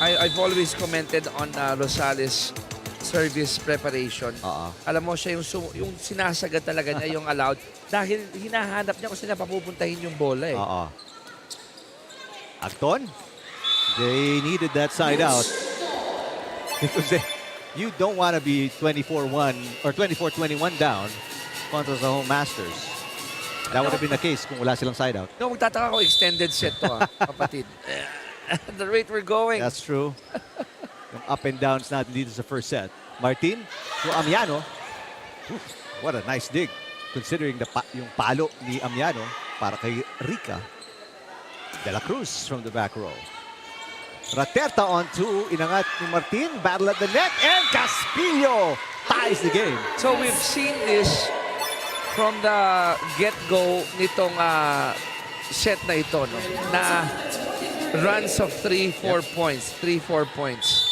I've always commented on Rosales' service preparation. Alam mo siya yung sinasagad talaga niya yung allowed dahil hinahanap niya kung saan papupuntahin yung bola eh. Agton, they needed that side out. Because you don't want to be 24-1 or 24-21 down contra sa Home Masters. That would have been the case kung wala silang side out. No, magtataka ko extended set to kapatid. The rate we're going. That's true. Yung up and downs natin dito sa first set. Martin to Amiano. Oof, what a nice dig. Considering yung palo ni Amiano para kay Rica. De La Cruz from the back row. Raterta on 2. Inangat ni Martin. Battle at the net. And Caspillo ties the game. So we've seen this from the get-go nitong set na ito. No? Na runs of 3-4 points. 3-4 points.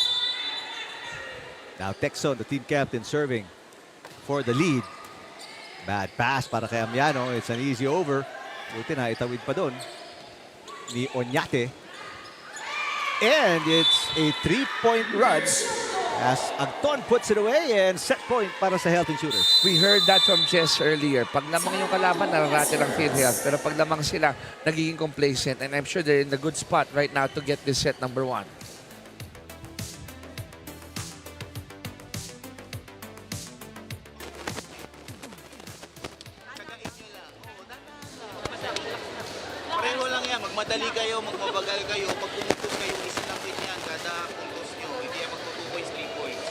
Now Texon, the team captain, serving for the lead. Bad pass para kay Amiano. It's an easy over. Buti na itawid pa doon ni Oñate. And it's a 3-point run as Agton puts it away and set point para sa Health Insurers. We heard that from Jess earlier. Pag lamang yung kalaban, nararate lang PhilHealth. Pero pag lamang sila, nagiging complacent. And I'm sure they're in the good spot right now to get this set number 1. Pareho lang yan. Magmadali kayo, magmabagal kayo. Pag pumutos kayo, isa lang din yan. Kada puntos nyo. Hindi yan magpo 2 points, 3 points.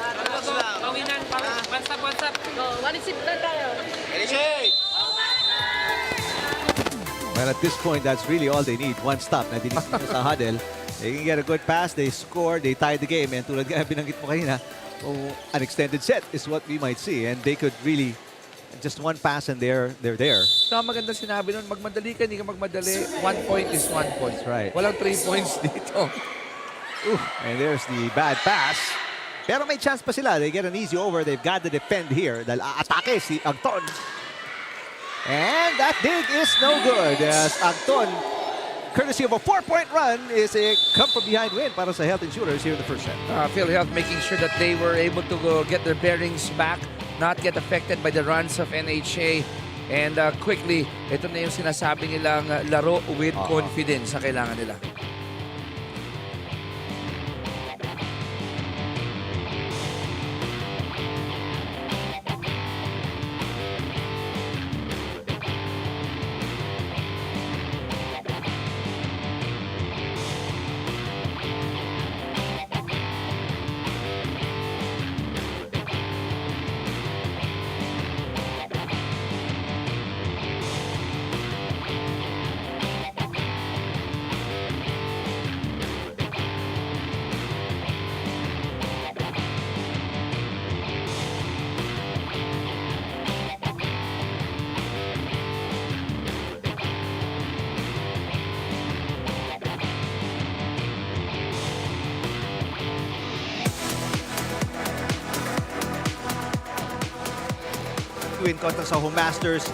Relax lang. Pawinan, one stop. Go, one sip lang tayo. Elishay! Well, at this point, that's really all they need. One stop na dinig nyo sa huddle. They can get a good pass, they score, they tie the game. And tulad nga binanggit mo kanina, an extended set is what we might see. And they could really, just one pass and they're there. So, maganda sinabi nun, magmadali ka, hindi ka magmadali. 1 point is 1 point. Right. Walang 3 points dito. And there's the bad pass. Pero may chance pa sila. They get an easy over. They've got to defend here. Dahil aatake si Agton. And that dig is no good. As Agton, courtesy of a 4-point run, is a come from behind win para sa Health Insurers here in the first set. PhilHealth making sure that they were able to go get their bearings back, not get affected by the runs of NHA. And quickly, ito na yung sinasabi nilang laro with confidence sa kailangan nila. Win kontra sa Home Masters.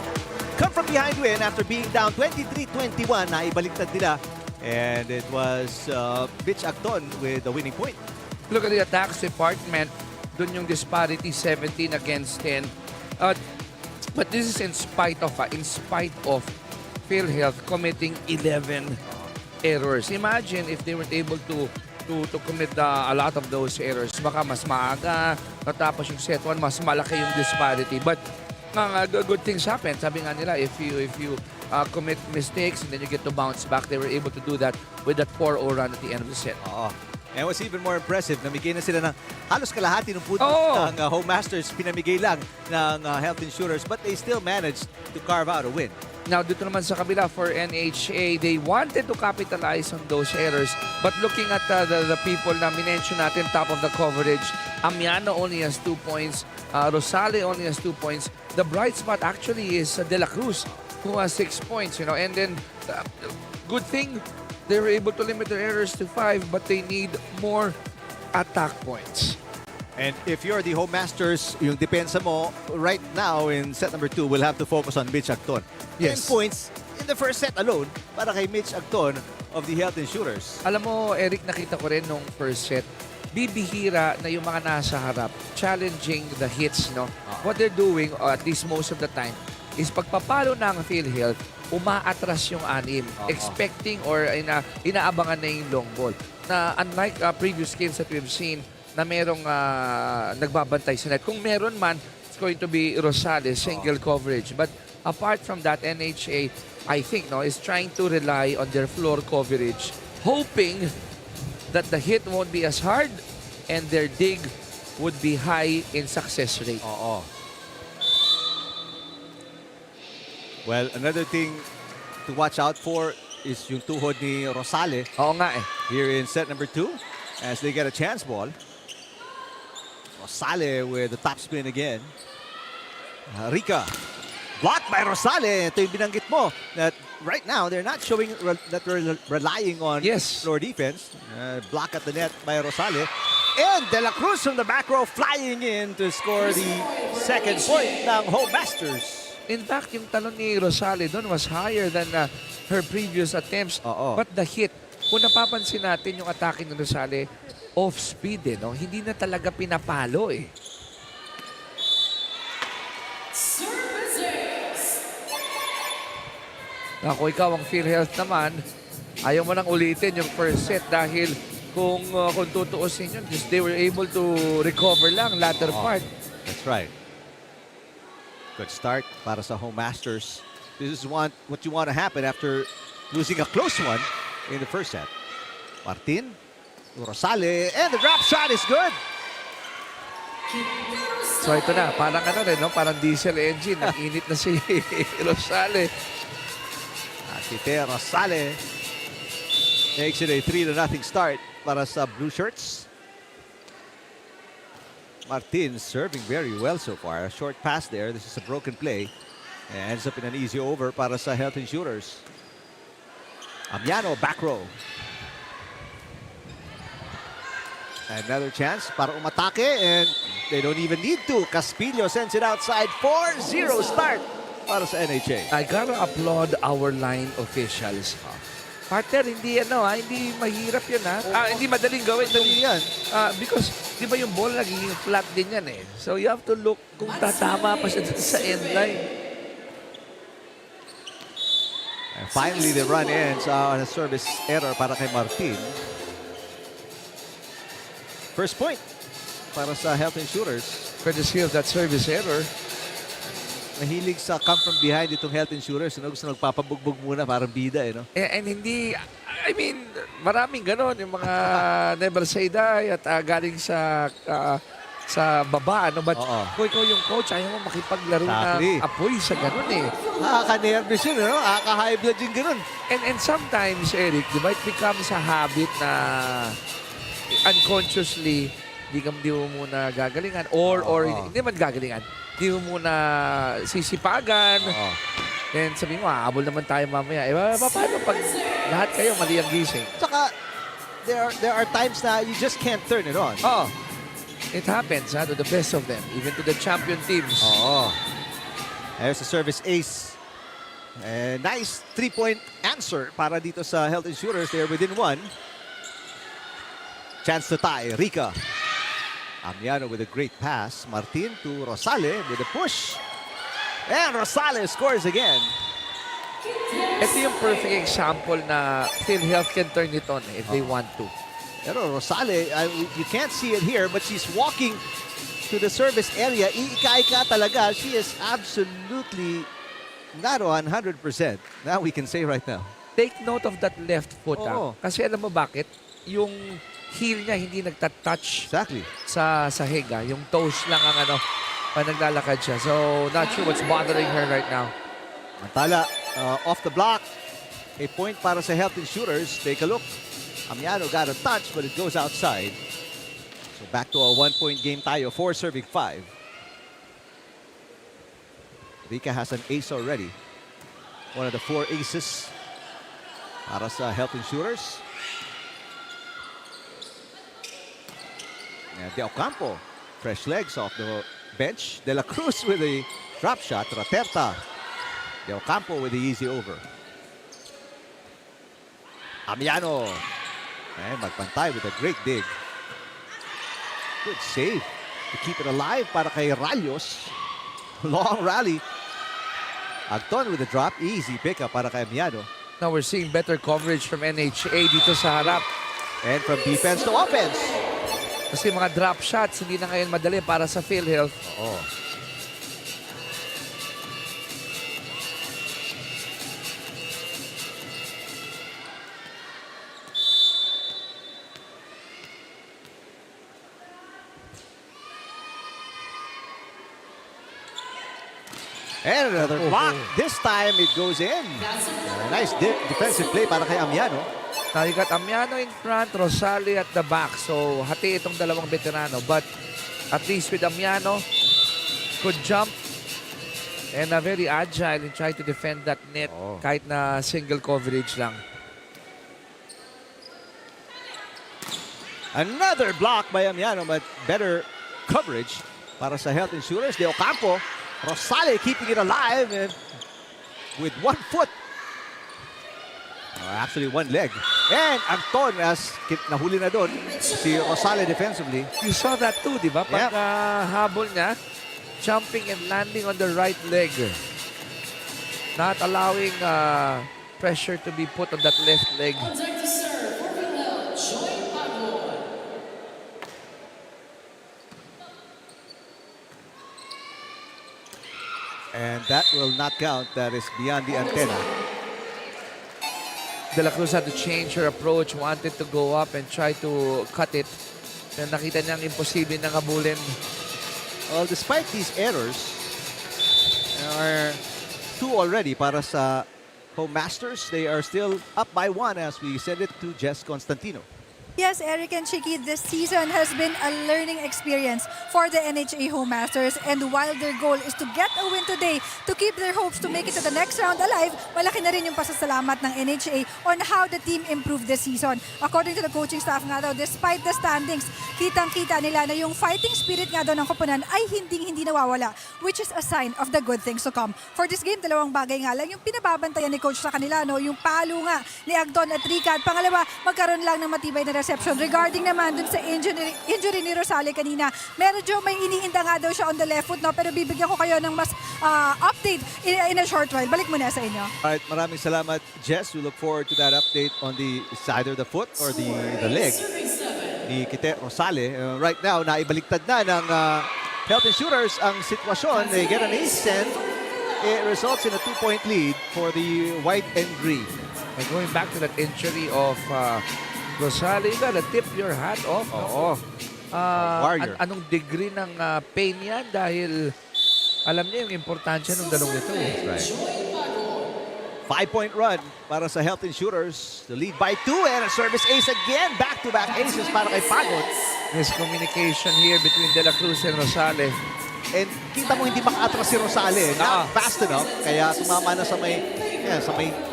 Come from behind win after being down 23-21. Naibaliktad nila And it was Mitch Acton with the winning point. Look at the attacks department. Doon yung disparity, 17 against 10. But this is in spite of PhilHealth committing 11 errors. Imagine if they were able to commit a lot of those errors. Baka mas maaga, natapos yung set 1, mas malaki yung disparity. But good things happen. Sabi nga nila, if you commit mistakes and then you get to bounce back, they were able to do that with that 4-0 run at the end of the set. Oo. And what's even more impressive, namigay na sila ng halos kalahati ng puntos ng Home Masters. Pinamigay lang ng Health Insurers, but they still managed to carve out a win. Now, dito naman sa kabila for NHA, they wanted to capitalize on those errors. But looking at the people na minention natin, top of the coverage, Amiano only has 2 points. Rosale only has 2 points. The bright spot actually is De La Cruz, who has 6 points. You know, and then, good thing, they were able to limit their errors to 5, but they need more attack points. And if you're the Home Masters, yung depensa mo right now in set number 2 will have to focus on Mitch Acton. Yes. 10 points in the first set alone para kay Mitch Acton of the Health Insurers. Alam mo, Eric, nakita ko rin nung first set, bibihira na yung mga nasa harap, challenging the hits, no? What they're doing, or at least most of the time, is pagpapalo ng PhilHealth, umaatras yung anim, expecting or inaabangan na yung long ball. Na unlike previous games that we've seen, na merong nagbabantay sa net. Kung meron man, it's going to be Rosales, single coverage. But apart from that, NHA, I think, is trying to rely on their floor coverage, hoping that the hit won't be as hard and their dig would be high in success rate. Oo. Well, another thing to watch out for is yung tuhod ni Rosale. Oo nga eh. Here in set number 2 as they get a chance ball. Rosale with the top spin again. Rica. Blocked by Rosale. Ito yung binanggit mo that right now they're not showing that they're relying on floor defense. Block at the net by Rosale. And De La Cruz from the back row flying in to score the second point ng Home Masters. In fact, yung talon ni Rosale doon was higher than her previous attempts. But the hit, kung napapansin natin yung atake ni Rosale, off-speed eh, no? Hindi na talaga pinapalo eh. Ako, ikaw ang PhilHealth naman, ayaw mo nang ulitin yung first set dahil kung tutuusin yun, they were able to recover lang latter part. That's right. Good start para sa Home Masters. This is what you want to happen after losing a close one in the first set. Martin, Rosale, and the drop shot is good. So ito na, parang no? Parang diesel engine. Nag-init na si Rosale. Atite Rosale makes it a 3-0 start para sa Blue Shirts. Martin serving very well so far. A short pass there. This is a broken play. And ends up in an easy over para sa Health Insurers. Amiano, back row. Another chance para umatake, and they don't even need to. Caspillo sends it outside. 4-0 start para sa NHA. I gotta applaud our line officials. Partner, hindi hindi mahirap yun hindi madaling gawin. Madali yan. Because, di ba yung ball nagiging flat din yan eh. So you have to look kung tatama pa siya sa end line. And finally, the run ends on a service error para kay Martin. First point para sa Health Insurers. Courtesy of that service error. Mahilig sa come from behind itong Health Insurers. Gusto nagpapabugbog muna, parang bida eh, no? And hindi, I mean, maraming ganon. Yung mga never say die at galing sa baba, But kung ikaw yung coach, ayaw mo makipaglaro ng apoy sa ganon eh. Nakaka-nervous yun, no? Nakaka-high blood yung ganon. And sometimes, Eric, di ba, it becomes a habit na unconsciously, di mo muna gagalingan or hindi man gagalingan, di mo muna sisipagan. Then sabi mo, aabol naman tayo mamaya. Paano pag lahat kayo mali ang gising? Saka, there are times na you just can't turn it on. It happens to the best of them, even to the champion teams. There's a service ace Nice 3-point answer para dito sa Health Insurers. They're within 1. Chance to tie. Rica. Amiano with a great pass. Martin to Rosale with a push. And Rosale scores again. Ito yung perfect example na PhilHealth can turn it on if they want to. Pero Rosale, you can't see it here, but she's walking to the service area. Iika-ika talaga. She is absolutely not on 100%. Now we can say right now. Take note of that left foot. Oo. Kasi alam mo bakit? Yung heel niya hindi nagtatouch Exactly. sa sahig. Yung toes lang ang pa naglalakad siya. So, not sure what's bothering her right now. Mantala, off the block. A point para sa Health Insurers. Take a look. Amiano got a touch, but it goes outside. So back to a 1-point game tayo. 4 serving 5. Rica has an ace already. One of the 4 aces para sa Health Insurers. And De Ocampo, fresh legs off the bench. De La Cruz with a drop shot. Raterta. De Ocampo with the easy over. Amiano. And magpantay with a great dig. Good save to keep it alive para kay Rayos. Long rally. Agton with a drop. Easy pickup para kay Amiano. Now we're seeing better coverage from NHA dito sa harap. And from defense to offense. Kasi mga drop shots, hindi na ngayon madali para sa PhilHealth. Oh. And another block. This time it goes in. Nice defensive play para kay Amiano. Narigat Amiano in front, Rosale at the back. So, hati itong dalawang veterano. But at least with Amiano, could jump and very agile and try to defend that net kahit na single coverage lang. Another block by Amiano, but better coverage para sa Health Insurers. De Ocampo, Rosale keeping it alive and with 1 foot. Actually, 1 leg. And Anton, as nahuli na doon, si Rosale defensively. You saw that too, di ba? Pag habol niya, jumping and landing on the right leg. Not allowing pressure to be put on that left leg. And that will not count. That is beyond the antenna. De La Cruz had to change her approach, wanted to go up and try to cut it. Pero nakita niyang imposible na habulin. Well, despite these errors, there are 2 already para sa Home Masters. They are still up by 1 as we send it to Jess Constantino. Yes, Eric and Chiki, this season has been a learning experience for the NHA Home Masters. And while their goal is to get a win today to keep their hopes to make it to the next round alive, malaki na rin yung pasasalamat ng NHA on how the team improved this season. According to the coaching staff nga daw, despite the standings, kitang-kita nila na yung fighting spirit nga daw ng koponan ay hindi nawawala, which is a sign of the good things to come. For this game, 2 bagay nga lang yung pinababantayan ni coach sa kanila, no? Yung palo nga ni Agton at Rica. At pangalawa, magkaroon lang ng matibay na reception. Regarding naman dun sa injury ni Rosale kanina, medyo may iniinda nga daw siya on the left foot, no? Pero bibigyan ko kayo ng mas update in a short while. Balik muna sa inyo. Alright, maraming salamat, Jess. We look forward to that update on the side of the foot or the leg ni Kite Rosale. Right now, naibaliktad na ng Health Insurers ang sitwasyon. They get an ace and it results in a 2-point lead for the white and green. And going back to that injury of Rosale, you gotta tip your hat off. Oo. Warrior. Anong degree ng pain yan dahil alam niya yung importansya ng dalawang ito. Right. 5-point run para sa Health Insurers. The lead by 2 and a service ace again. Back-to-back aces para kay Paco. Miscommunication here between De La Cruz and Rosale. And kita mo hindi maka-atras si Rosale. Not fast enough. Kaya tumama na sa may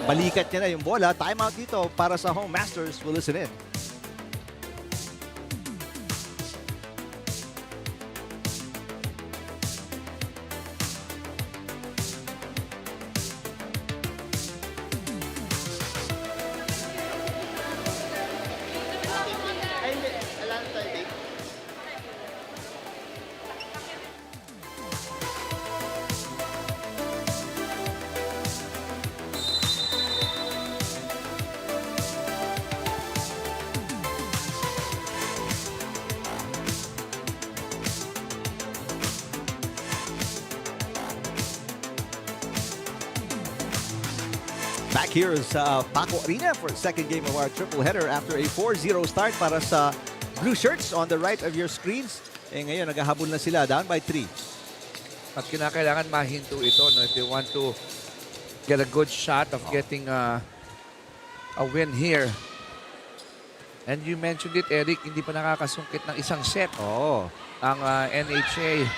balikat niya na yung bola. Timeout dito para sa Home Masters. We'll listen in. Back here sa Paco Arena for second game of our triple header after a 4-0 start para sa Blue Shirts on the right of your screens. Ngayon, naghahabol na sila, down by 3. At kinakailangan mahinto ito, no? If you want to get a good shot of getting a win here. And you mentioned it, Eric, hindi pa nakakasungkit ng isang set ang NHA.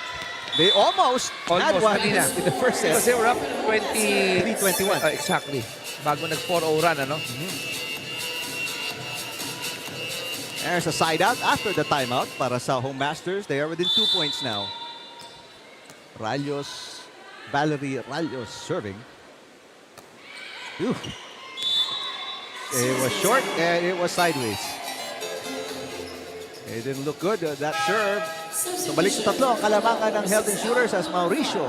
They almost had one kanina in the first set. Because they were up 3-21. Exactly. Bago nag 4-0 run, ano? There's a side out after the timeout para sa Home Masters. They are within 2 points now. Valerie Rayos serving. Ooh. It was short and it was sideways. It didn't look good, that serve. So balik sa tatlo ang kalamangan ng Health Insurers as Mauricio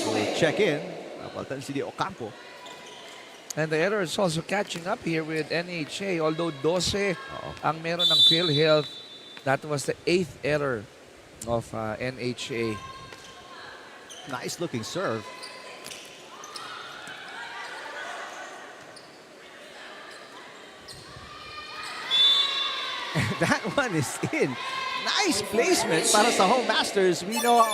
will check in. Napaltan si Di Ocampo. And the error is also catching up here with NHA. Although 12 ang meron ng PhilHealth, that was the 8th error of NHA. Nice looking serve. That one is in. Nice placement para sa Home Masters. We know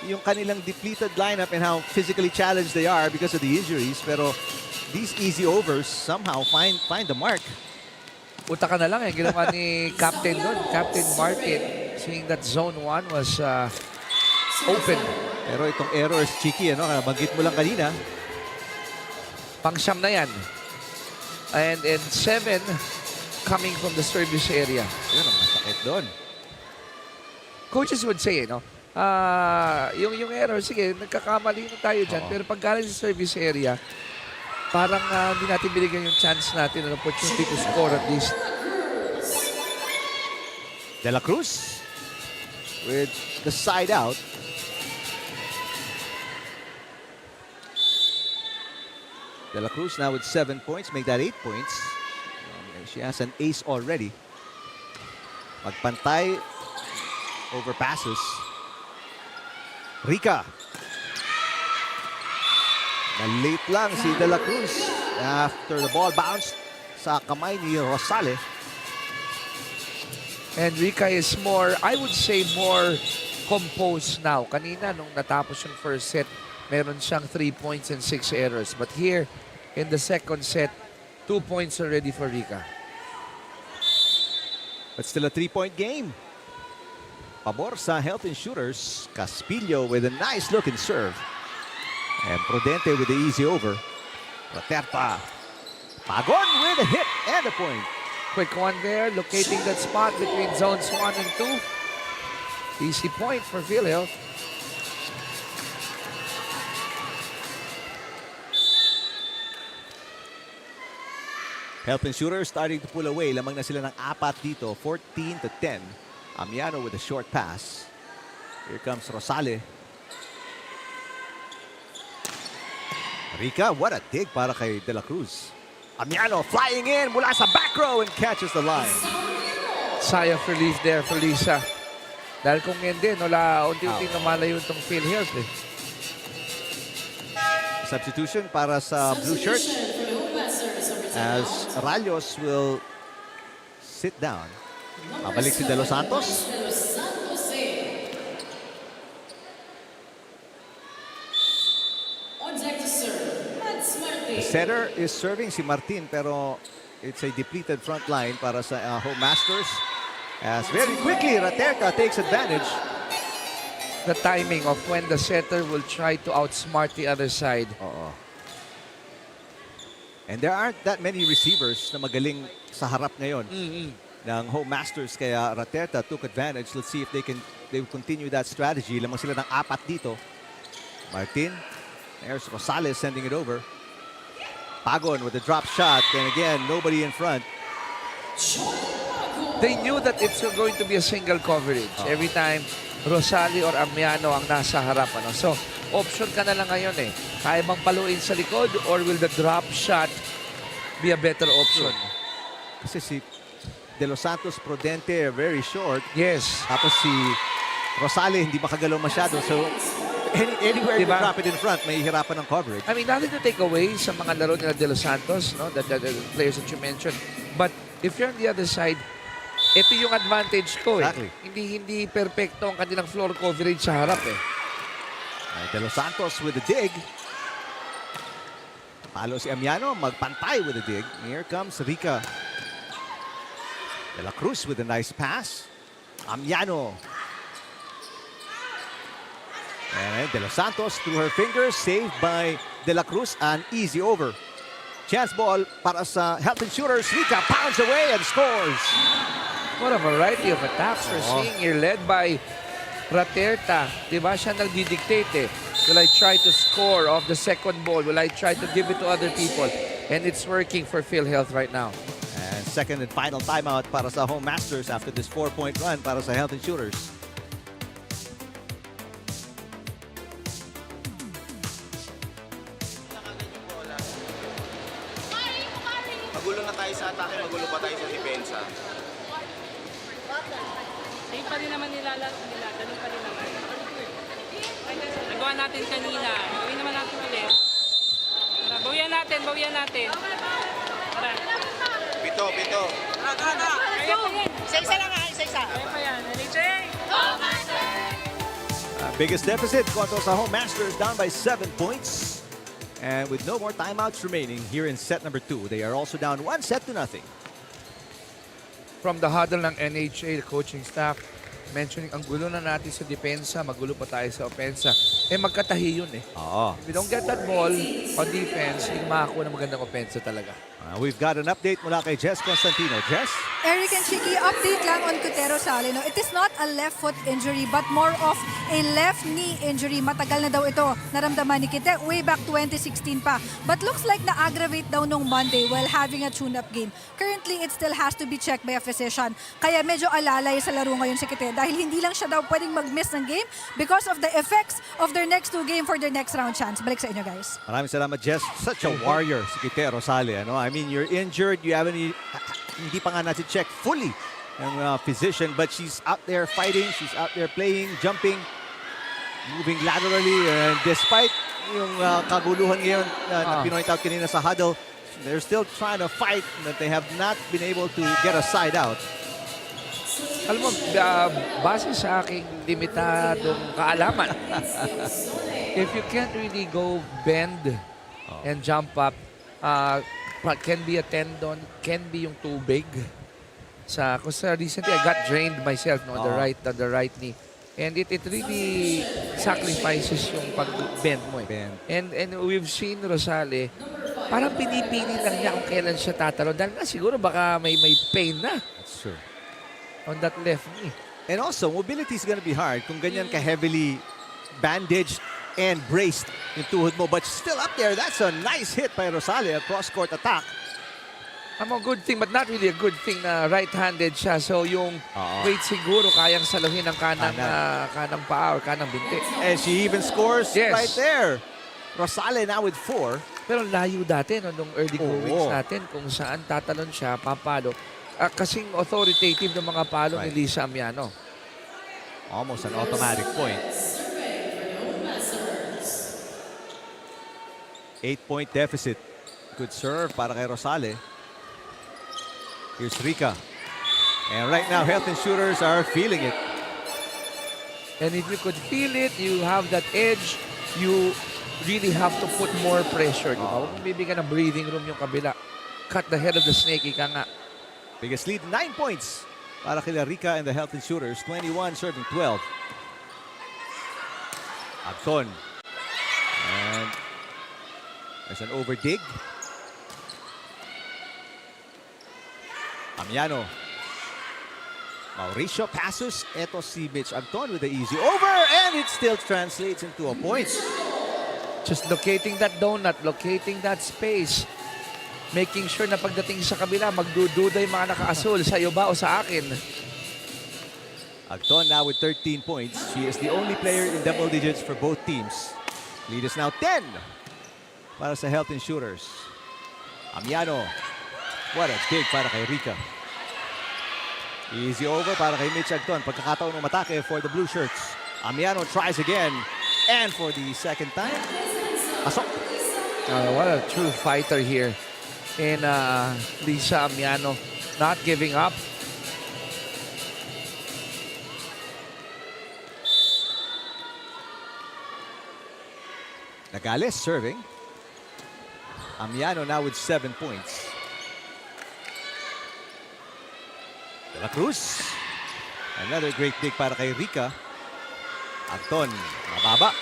yung kanilang depleted lineup and how physically challenged they are because of the injuries. Pero these easy overs somehow find the mark. Utaka na lang eh. Ginawa ni Captain doon, Captain Martin, seeing that zone 1 was open. Pero itong errors, Chiki, banggit mo lang kanina. Pang-siyam na yan. And 7 coming from the service area. Yun ang masakit doon. Coaches would say, yung error, sige, nagkakamali na tayo dyan. Pero pag galing sa service area, parang hindi natin binigyan yung chance natin, an opportunity to score at least. De La Cruz with the side out. De La Cruz now with 7 points, make that 8 points. She has an ace already. Magpantay over passes. Rica. Na-late lang si De La Cruz after the ball bounced sa kamay ni Rosales. And Rica is more, I would say, more composed now. Kanina, nung natapos yung first set, meron siyang 3 points and 6 errors. But here, in the second set, 2 points already for Rica. But still a 3-point game. Pabor sa Health Insurers. Caspillo with a nice looking serve. And Prudente with the easy over. Raterta. Pagon with a hit and a point. Quick one there, locating that spot between zones 1 and 2. Easy point for PhilHealth. Health Insurers starting to pull away. Lamang na sila ng 4 dito. 14-10. Amiano with a short pass. Here comes Rosales. Rica, what a dig para kay De La Cruz. Amiano flying in mula sa back row and catches the line. Sigh of relief there for Lisa. Dahil kung hindi, unti-unti namalayo itong PhilHealth eh. Substitution para sa blue shirt as Rayos will sit down. Mabalik si De Los Santos. The setter is serving si Martin, pero it's a depleted front line para sa Home Masters. As very quickly, Raterta takes advantage. The timing of when the setter will try to outsmart the other side. And there aren't that many receivers na magaling sa harap ngayon ng Home Masters, kaya Raterta took advantage. Let's see if they will continue that strategy. Lamang sila ng 4 dito. Martin, there's Rosales sending it over. Pagon with a drop shot, and again, nobody in front. They knew that it's going to be a single coverage every time Rosales or Amiano ang nasa harap. So, option ka na lang ngayon eh. Kaya bang paluin sa likod or will the drop shot be a better option? Kasi si De Los Santos, Prudente, very short. Yes. Tapos si Rosales hindi makagalaw masyado. So, Anywhere you Diba? drop it in front, may hirapan ng coverage. I mean, nothing to take away sa mga laro nila De Los Santos, no? The players that you mentioned. But if you're on the other side, ito yung advantage ko eh. Exactly. Hindi perfecto ang kanilang floor coverage sa harap eh. De Los Santos with the dig. Palo si Amiano, magpantay with the dig. Here comes Rica. De La Cruz with a nice pass. Amiano. And De Los Santos through her fingers, saved by De La Cruz, an easy over. Chance ball para sa Health Insurers. Rica pounds away and scores. What a variety of attacks we're seeing here, led by Raterta. Diba siya nagdidictate eh. Will I try to score off the second ball? Will I try to give it to other people? And it's working for PhilHealth right now. And second and final timeout para sa Home Masters after this 4-point run para sa Health Insurers. Magulo na tayo sa atake, magulo pa tayo sa depensa. Same pa rin naman nilalaro nila. Ganun pa rin naman. Nagawa natin kanina. Gawin naman natin ulit. Tara, bawian natin. Tara. Pito. Kaya pa yan. Isa-isa lang ha, isa-isa. Kaya pa yan. NHA! Biggest deficit kontra sa Home Masters, down by 7 points. And with no more timeouts remaining here in set number 2, they are also down 1-0. From the huddle ng NHA, the coaching staff, mentioning ang gulo na natin sa depensa, magulo pa tayo sa opensa. Eh magkatahi yun eh. Oo. If we don't get that ball on defense, hindi makakuha ng magandang opensa talaga. We've got an update mula kay Jess Constantino. Jess? Eric and Chiki, update lang on Cutero Salino. It is not a left foot injury but more of a left knee injury. Matagal na daw ito naramdaman ni Kite way back 2016 pa. But looks like na-aggravate daw nung Monday while having a tune-up game. Currently, it still has to be checked by a physician. Kaya medyo alalay sa laro ngayon si Kite dahil hindi lang siya daw pwedeng mag-miss ng game because of the effects of their next 2 games for their next round chance. Balik sa inyo, guys. Maraming salamat, Jess. Such a warrior si Kite Rosale. Ano? I mean, you're injured. You haven't hindi pa nga natin check fully ng physician, but she's out there fighting. She's out there playing, jumping, moving laterally. And despite yung kaguluhan ngayon na pinoint out kanina sa huddle, they're still trying to fight, but they have not been able to get a side out. Alam mo, base sa aking limitadong kaalaman, if you can't really go bend and jump up, can be a tendon, can be yung tubig. Kasi recently I got drained myself on the right knee. And it really sacrifices yung pag-bend mo eh. And we've seen Rosale, parang pinipili lang niya kung kailan siya tatalon. Dahil na siguro baka may pain na. That's true. On that left knee. And also, mobility is gonna be hard kung ganyan ka-heavily bandaged and braced yung tuhod mo. But still up there, that's a nice hit by Rosale, a cross-court attack. A good thing, but not really a good thing na right-handed siya. So yung weight siguro kayang saluhin ng kanang paa or kanang binti. And she even scores right there. Rosale now with 4. Pero layo dati nung early goings natin kung saan tatalon siya, papalo. Kasing authoritative ng mga palo ni Lisa Amiano. Almost an automatic point. 8-point deficit. Good serve para kay Rosale. Here's Rica. And right now, Health Insurers are feeling it. And if you could feel it, you have that edge, you really have to put more pressure. Huwag mong bibigyan ng breathing room yung kabila. Cut the head of the snake, ika nga. Biggest lead, 9 points para kay Rica and the Health Insurers. 21 serving 12. Agton. And there's an overdig. Amiano. Mauricio passes. Eto si Mitch Agton with the easy over. And it still translates into a point. Just locating that donut, locating that space. Making sure na pagdating sa kabila, magdududa yung mga nakaasul. Sa'yo ba o sa akin? Agton now with 13 points. She is the only player in double digits for both teams. Lead is now 10 para sa Health Insurers. Amiano. What a dig para kay Rica. Easy over para kay Mitch Agton. Pagkakataon ng matake for the blue shirts. Amiano tries again. And for the second time, pasok. What a true fighter here in Lisa Amiano, not giving up. Nagales serving. Amiano now with 7 points. De La Cruz. Another great dig para kay Rica. Anton, mababa.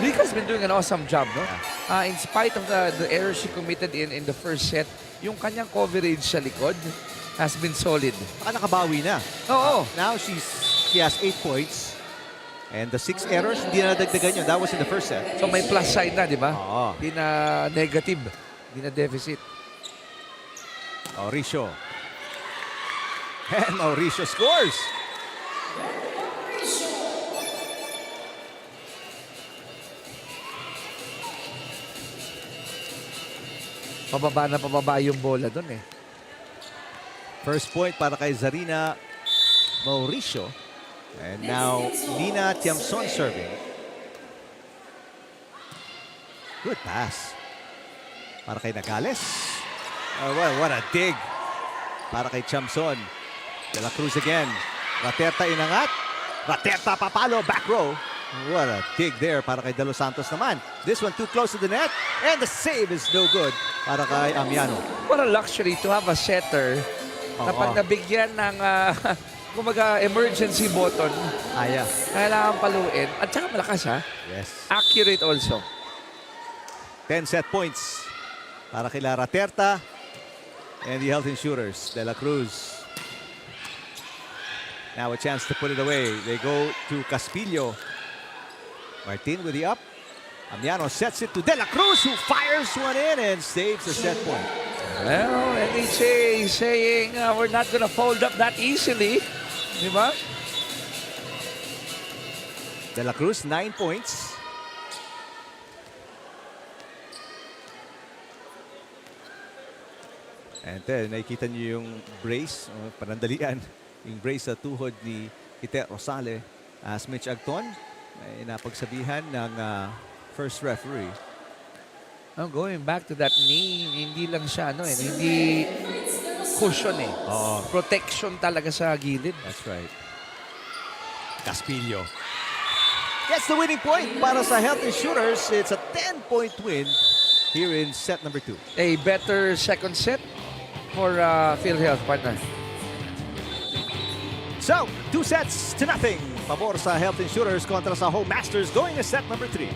Rica's been doing an awesome job, no? In spite of the errors she committed in the first set, yung kanyang coverage sa likod has been solid. Baka nakabawi na. Oo. Now she has 8 points. And the 6 errors, hindi na nadagdagan yun. That was in the first set. So may plus side na, di ba? Oo. Hindi na negative. Hindi na deficit. Mauricio. And Mauricio scores. Pababa yung bola dun eh. First point para kay Zarina Mauricio. And now, Nina Tiamson serving. Good pass. Para kay Nagales. Oh, well, what a dig. Para kay Tiamson. De La Cruz again. Raterta inangat. Raterta papalo. Back row. What a dig there para kay De Los Santos naman. This one too close to the net. And the save is no good para kay Amiano. What a luxury to have a setter na pag nabigyan ng kumaga emergency button, kailangan paluin. At saka malakas ha. Yes. Accurate also. 10 set points para kay Raterta and the Health Insurers. De La Cruz. Now a chance to put it away. They go to Caspillo. Martin with the up. Amiano sets it to De La Cruz, who fires one in and saves the set point. Well, NHA is saying we're not gonna fold up that easily. Di ba? De La Cruz, 9 points. And then, nakikita niyo yung brace, panandalian, yung brace sa tuhod ni Ite Rosale. As Mitch Agton, ay napagsabihan ng first referee. Going back to that knee, hindi lang siya, hindi cushion eh. Protection talaga sa gilid. That's right. Caspillo gets the winning point para sa Health Insurers. It's a 10-point win here in set number 2. A better second set for PhilHealth, partner. So, 2-0 pabor sa Health Insurers kontra sa Home Masters going to set number 3.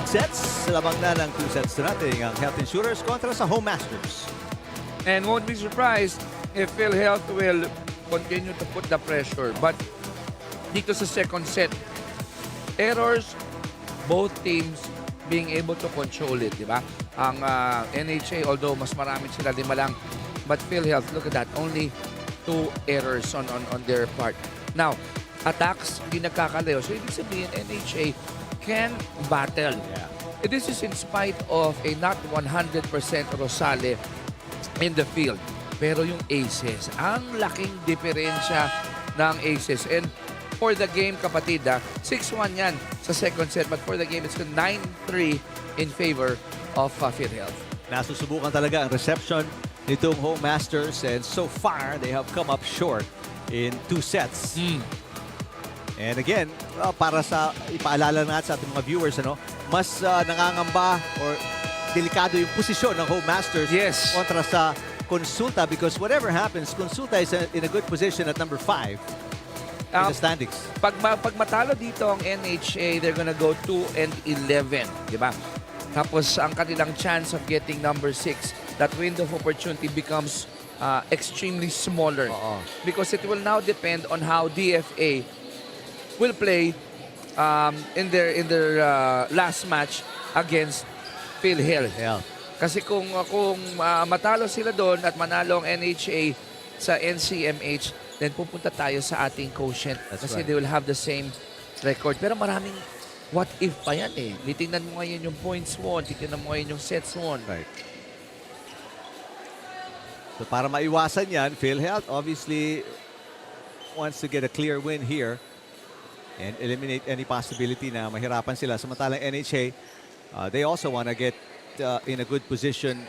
Sets, labang na ng 2 sets natin ang Health Insurers kontra sa Home Masters. And won't be surprised if PhilHealth will continue to put the pressure. But dito sa second set, errors, both teams being able to control it, di ba? Ang NHA, although mas marami sila, 5 lang. But PhilHealth, look at that, only 2 errors on their part. Now, attacks, hindi nagkakaleo. So, ibig sabihin, NHA can battle. This is in spite of a not 100% Rosale in the field. Pero yung aces, ang laking diferensya ng aces. And for the game, kapatid, 6-1 yan sa second set. But for the game, it's 9-3 in favor of PhilHealth. Nasusubukan talaga ang reception nitong Home Masters, and so far, they have come up short in 2 sets. And again, para sa ipaalala natin sa ating mga viewers, mas nangangamba or delikado yung posisyon ng Home Masters kontra sa Konsulta, because whatever happens, Konsulta is in a good position at number 5. in the standings. Pag matalo dito ang NHA, they're gonna go 2-11, di ba? Tapos ang kanilang chance of getting number 6, that window of opportunity becomes extremely smaller. Because it will now depend on how DFA will play in their last match against PhilHealth. Yeah. Kasi kung matalo sila doon at manalo ang NHA sa NCMH, then pupunta tayo sa ating quotient. That's Kasi right. they will have the same record. Pero maraming what if pa yan eh. Titingnan mo ngayon yung points won, titingnan mo ngayon yung sets won. Right. So para maiwasan yan, PhilHealth obviously wants to get a clear win here and eliminate any possibility na mahirapan sila. Samantalang NHA, they also want to get in a good position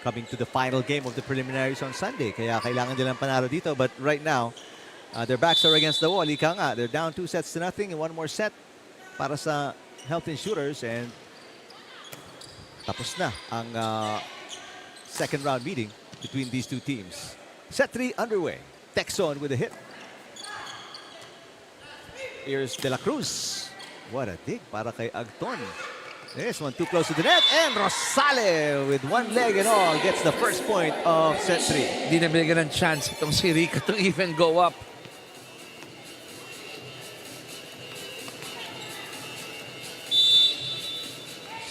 coming to the final game of the preliminaries on Sunday. Kaya kailangan nilang panalo dito. But right now, their backs are against the wall. Ika nga, they're down 2-0 and one more set para sa Health Insurers. And tapos na ang second round meeting between these two teams. Set 3 underway. Texon with a hit. Here's De La Cruz. What a dig para kay Agton. This one too close to the net. And Rosale with one leg and all gets the first point of set 3. Hindi na binigyan ng chance itong si Rica to even go up.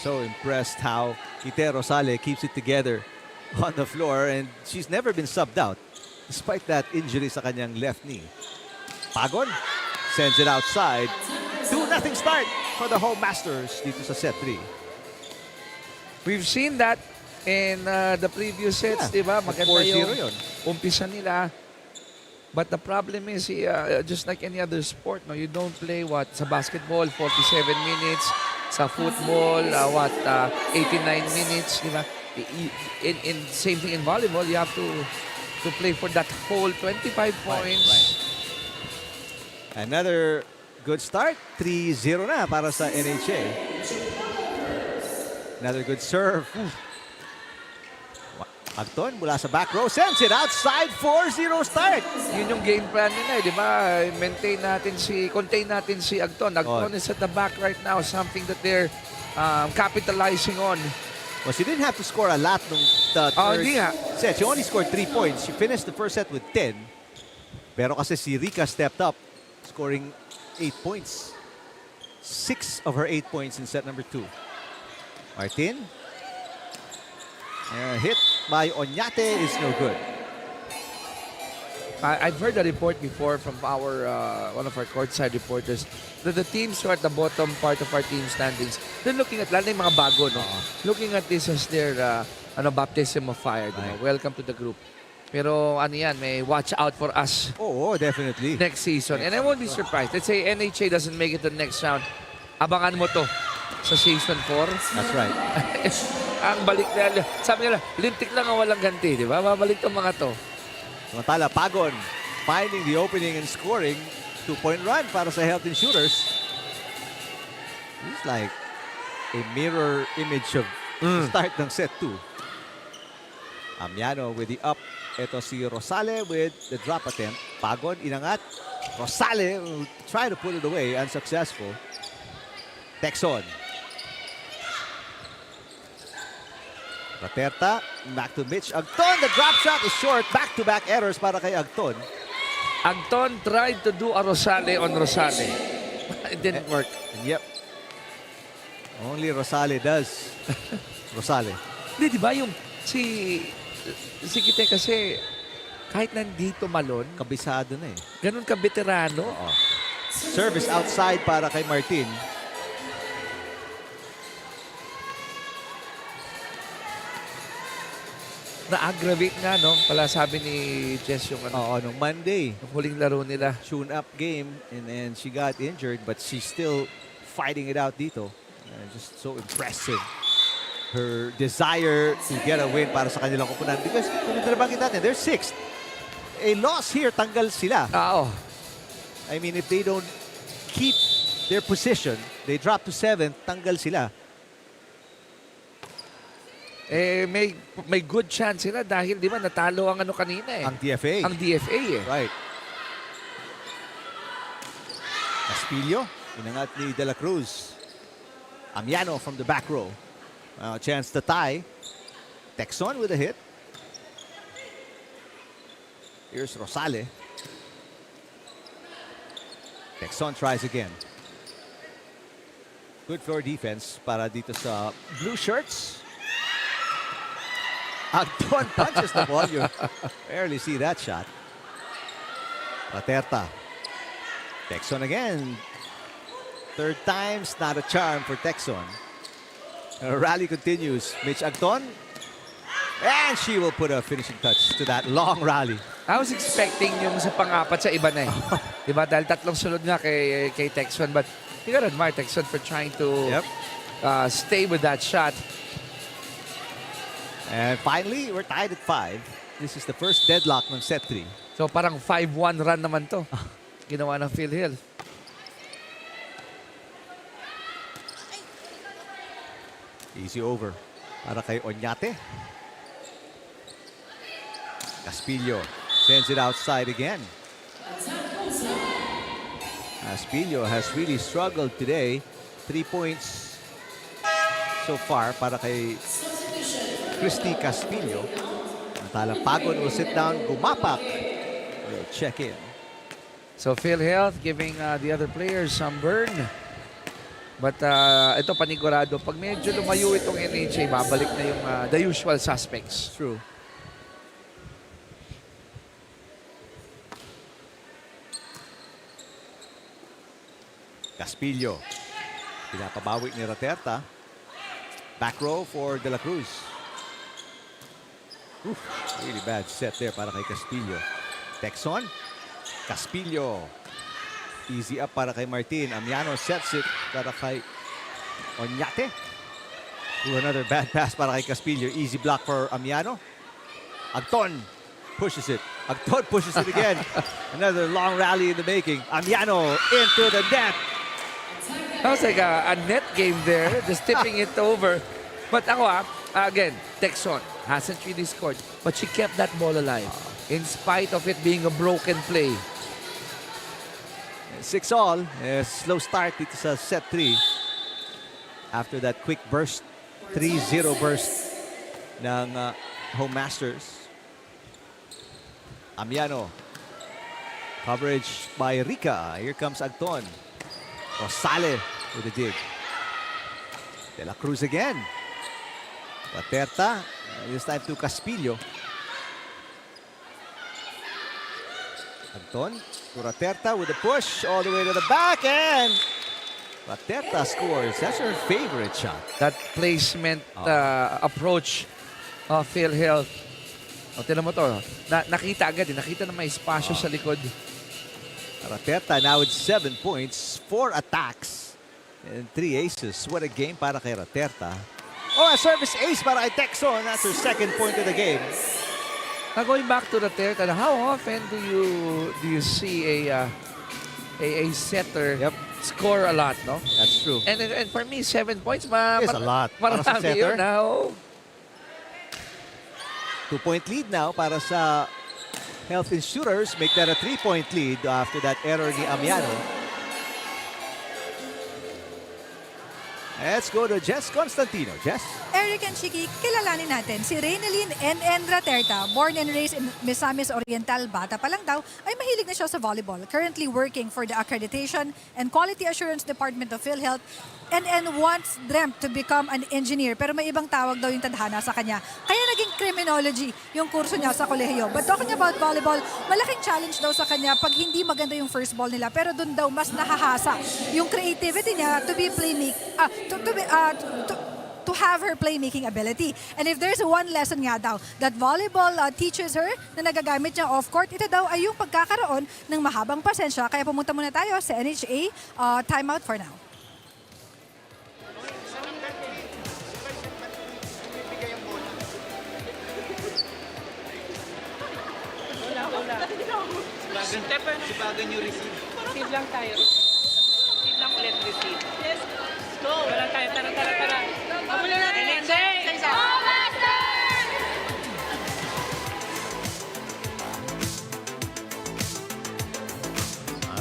So impressed how Ite Rosale keeps it together on the floor, and she's never been subbed out despite that injury sa kanyang left knee. Pagon sends it outside. 2-0 start for the home Masters dito sa set 3. We've seen that in the previous sets, di ba? Maganda 4-0 yung yun. umpisa nila. But the problem is, just like any other sport, no, you don't play sa basketball, 47 minutes. Sa football, 89 minutes, di ba? In same thing in volleyball, you have to play for that whole 25 points. Right. Another good start. 3-0 na para sa NHA. Another good serve. Agton mula sa back row sends it outside. 4-0 start. Yun yung game plan nila, di ba? Contain natin si Agton. Agton is at the back right now, something that they're capitalizing on. Well, she didn't have to score a lot nung third hindi nga. set. She only scored 3 points. She finished the first set with 10. Pero kasi si Rica stepped up, scoring 8 points. 6 of her 8 points in set number 2. Martin. Hit by Oñate is no good. I've heard a report before from one of our courtside reporters that the teams who are at the bottom part of our team standings, they're looking at, lalo yung mga bago, no? Looking at this as their baptism of fire. Right. Welcome to the group. Pero may watch out for us. Oh, definitely. Next season. And I won't be surprised. Let's say NHA doesn't make it to the next round. Abangan mo to sa season 4. That's right. Ang balik nila, sabi nila, lintik lang ang walang ganti, di ba? Babalik tong mga to. Samantala, Pagon finding the opening and scoring. 2-point run para sa Health Insurers. It's like a mirror image of the start ng set 2. Amiano with the up. Ito si Rosale with the drop attempt. Pagon inangat. Rosale will try to pull it away. Unsuccessful. Texon. Raterta, back to Mitch Agton. The drop shot is short. Back-to-back errors para kay Agton. Agton tried to do a Rosale on Rosale. It didn't work. Yep. Only Rosale does. Rosale. Di ba yung si Kite kasi kahit nandito malon, Kabisado na eh. ganun ka veterano. Service outside para kay Martin. Na-aggravate nga, no? Pala sabi ni Jess yung Nung Monday. yung huling laro nila. Tune-up game and she got injured but she's still fighting it out dito. Just so impressive. Her desire to get a win para sa kanilang kupunan. Because kung nabanggit natin, they're 6th. A loss here, tanggal sila. I mean, if they don't keep their position, they drop to 7th, tanggal sila. May good chance sila dahil di ba natalo ang kanina eh. Ang DFA. Ang DFA eh. Right. Caspillo, inangat ni De La Cruz. Amiano from the back row. Chance to tie. Texon with a hit. Here's Rosale. Texon tries again. Good floor defense para dito sa blue shirts. Agton punches the ball. You barely see that shot. Raterta. Texon again. Third time's not a charm for Texon. Rally continues. Mitch Agton. And she will put a finishing touch to that long rally. I was expecting yung sa pang-apat sa iba na eh. Diba? Dahil tatlong sunod nga kay Texon. But you gotta admire Texon for trying to stay with that shot. And finally, we're tied at 5. This is the first deadlock ng set 3. So parang 5-1 run naman to. Ginawa ng Phil Hill. Easy over para kay Oñate. Caspillo sends it outside again. Caspillo has really struggled today. 3 points so far para kay Christy Caspillo. Samantalang Paco will sit down, gumapak. Will check in. So Phil Hill giving the other players some burn. But ito panigurado, pag medyo lumayo itong NHA, babalik na yung the usual suspects. True. Caspillo. Pinapabawi ni Raterta. Back row for De La Cruz. Oof, really bad set there para kay Caspillo. Texon. Caspillo. Easy up para kay Martin. Amiano sets it para kay Oñate. Ooh, another bad pass para kay Caspillo. Easy block for Amiano. Agton pushes it. Agton pushes it again. Another long rally in the making. Amiano into the net. That was like a net game there, just tipping it over. But ako again, Texon hasn't really scored, but she kept that ball alive in spite of it being a broken play. 6-all. Slow start dito sa set 3. After that quick burst, 3-0 burst ng Home Masters. Amiano. Coverage by Rica. Here comes Agton. Rosale with a dig. De La Cruz again. Raterta. This time to Caspillo. Agton to Raterta with a push all the way to the back, and Raterta scores. That's her favorite shot. That placement approach of Phil Hill. O, tinan mo to. Nakita agad. Nakita na may espasyo sa likod. Raterta now with 7 points, 4 attacks, and 3 aces. What a game para kay Raterta. Oh, a service ace para kay Texon. That's her second point of the game. Now going back to Raterta, how often do you see a setter score a lot, no? That's true. And for me, 7 points, It's a lot para sa marami setter. yun now. 2-point lead now para sa Health Insurers. Make that a 3-point lead after that error ni Amiano. Let's go to Jess Constantino. Jess? Eric and Chiki, kilalanin natin si Reynelyn N.N. Raterta, born and raised in Misamis Oriental, bata pa lang daw, ay mahilig na siya sa volleyball. Currently working for the Accreditation and Quality Assurance Department of PhilHealth. N.N. once dreamt to become an engineer, pero may ibang tawag daw yung tadhana sa kanya. Kaya naging criminology yung kurso niya sa kolehiyo. But talking about volleyball, malaking challenge daw sa kanya pag hindi maganda yung first ball nila, pero dun daw mas nahahasa yung creativity niya to be to have her playmaking ability. And if there's one lesson nga daw that volleyball teaches her na nagagamit niya off-court, ito daw ay yung pagkakaroon ng mahabang pasensya. Kaya pumunta muna tayo sa NHA. Timeout for now. Sipagan yung receive. Receive lang tayo. Receive lang ulit, receive. Yes, go. Wala tayo, tara. Mabulo natin. Isa-isa.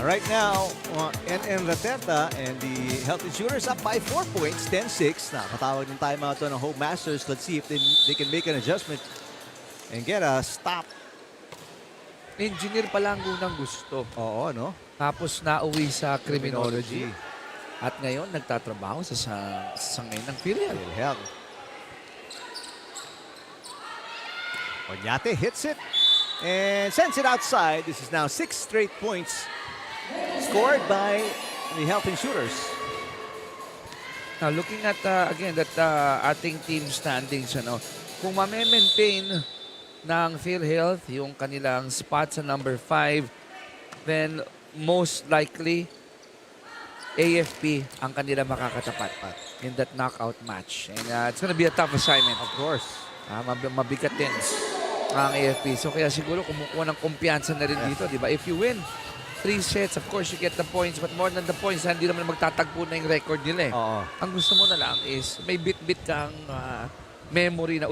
Right now, NN Raterta and the Health Insurers up by 4 points, 10-6. Nakatawag ng timeout to ng Home Masters. Let's see if they can make an adjustment and get a stop. Engineer pa lang unang gusto. Oo, no? Tapos nauwi sa criminology. At ngayon, nagtatrabaho sa sangay ng PhilHealth. PhilHealth. Oñate hits it and sends it outside. This is now 6 straight points scored by the Health Insurers. Now, looking at, again, that ating team standings, kung ma-maintain ng PhilHealth yung kanilang spot sa number 5, then most likely, AFP ang kanila makakatapat in that knockout match. And it's gonna be a tough assignment. Of course. Mabigat din ang AFP. So kaya siguro kumukuha ng kumpiyansa na rin dito, di ba? If you win 3 sets, of course, you get the points. But more than the points, hindi naman magtatagpo na yung record nila. Oo. Ang gusto mo na lang is may bit-bit kang memory na,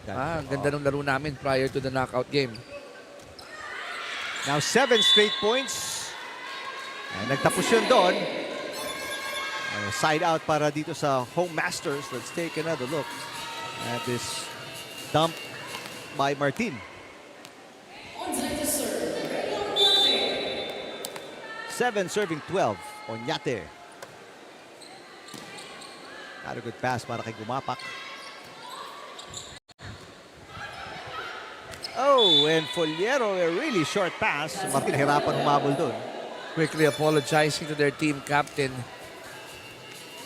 ang ganda ng laro namin prior to the knockout game. Now 7 straight points. And nagtapos yun doon. Side out para dito sa Home Masters. Let's take another look at this dump by Martin. 7 serving 12. Oñate. Not a good pass para kay Gumapak. Oh, and Foliero, a really short pass. Martin hirapan humabol doon. Quickly apologizing to their team captain.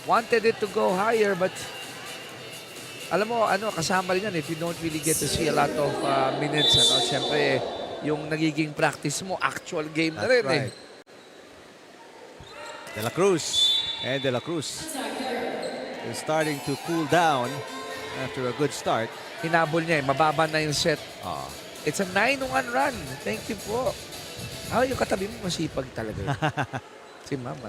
Wanted it to go higher, but alam mo, kasama rin yan if you don't really get to see a lot of minutes. Siyempre, yung nagiging practice mo, actual game na rin. Right. De La Cruz. And De La Cruz is starting to cool down after a good start. Hinabol niya mababa na yung set. It's a 9-1 run. Thank you po. Yung katabi mo masipag talaga. Si Mama.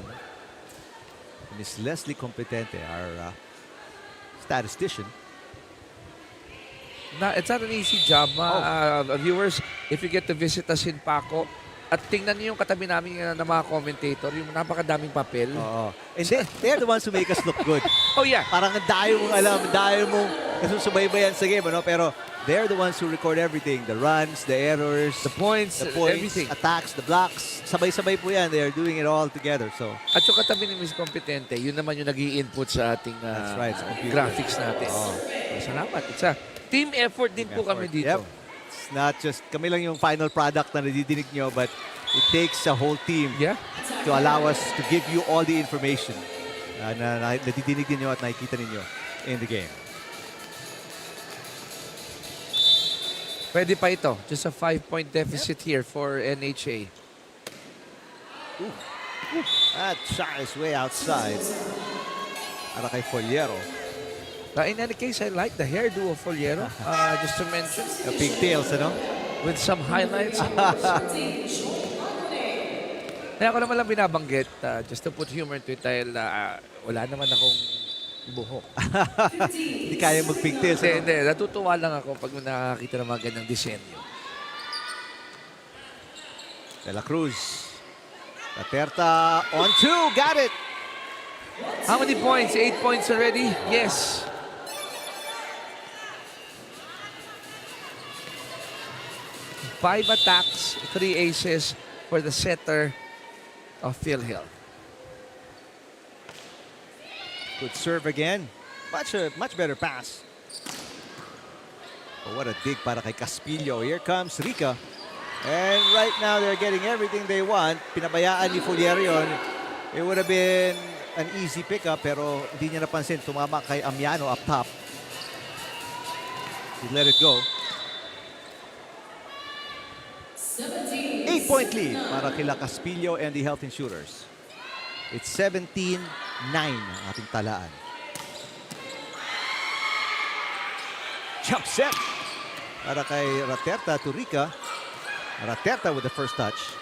Miss Leslie Competente, our statistician. It's not an easy job, viewers. If you get to visit us in Paco, at tingnan niyo yung katabi namin na mga commentator, yung napakadaming papel. And they're the ones who make us look good. Oh yeah. Parang dayo mong alam, dayo mong nasusubaybayan sa game, pero they're the ones who record everything. The runs, the errors, the points, everything. Attacks, the blocks. Sabay-sabay po yan. They're doing it all together. So. At yung katabi ni Miss Competente, yun naman yung nag-i-input sa ating That's right, sa graphics natin. Salamat. It's a team effort din po kami dito. Yep. It's not just kami lang yung final product na nadidinig nyo, but it takes a whole team to allow us to give you all the information na nadidinig ninyo at nakikita ninyo in the game. Pwede pa ito. Just a 5-point deficit here for NHA. That shot is way outside. Para kay Foliero. In any case, I like the hairdo of Foliero. Just to mention. The pigtails, With some highlights. Kaya ako naman lang binabanggit, just to put humor into it, dahil wala naman akong buhok. Hindi kaya mag-pigtails. Hindi. Natutuwa lang ako pag nakakita ng mga ganyang disenyo. De La Cruz. Raterta on 2. Got it. How many points? 8 points already? Yes. Five attacks, 3 aces for the setter of PhilHealth. Good serve again. Much better pass. Oh, what a dig para kay Caspillo. Here comes Rica. And right now they're getting everything they want. Pinabayaan ni Foliero yun. It would have been an easy pickup pero hindi niya napansin. Tumama kay Amiano up top. He let it go. 8-point lead para kila Caspillo and the Health Insurers. It's 17-9 ang ating talaan. Jump set para kay Raterta to Rica. Raterta with the first touch.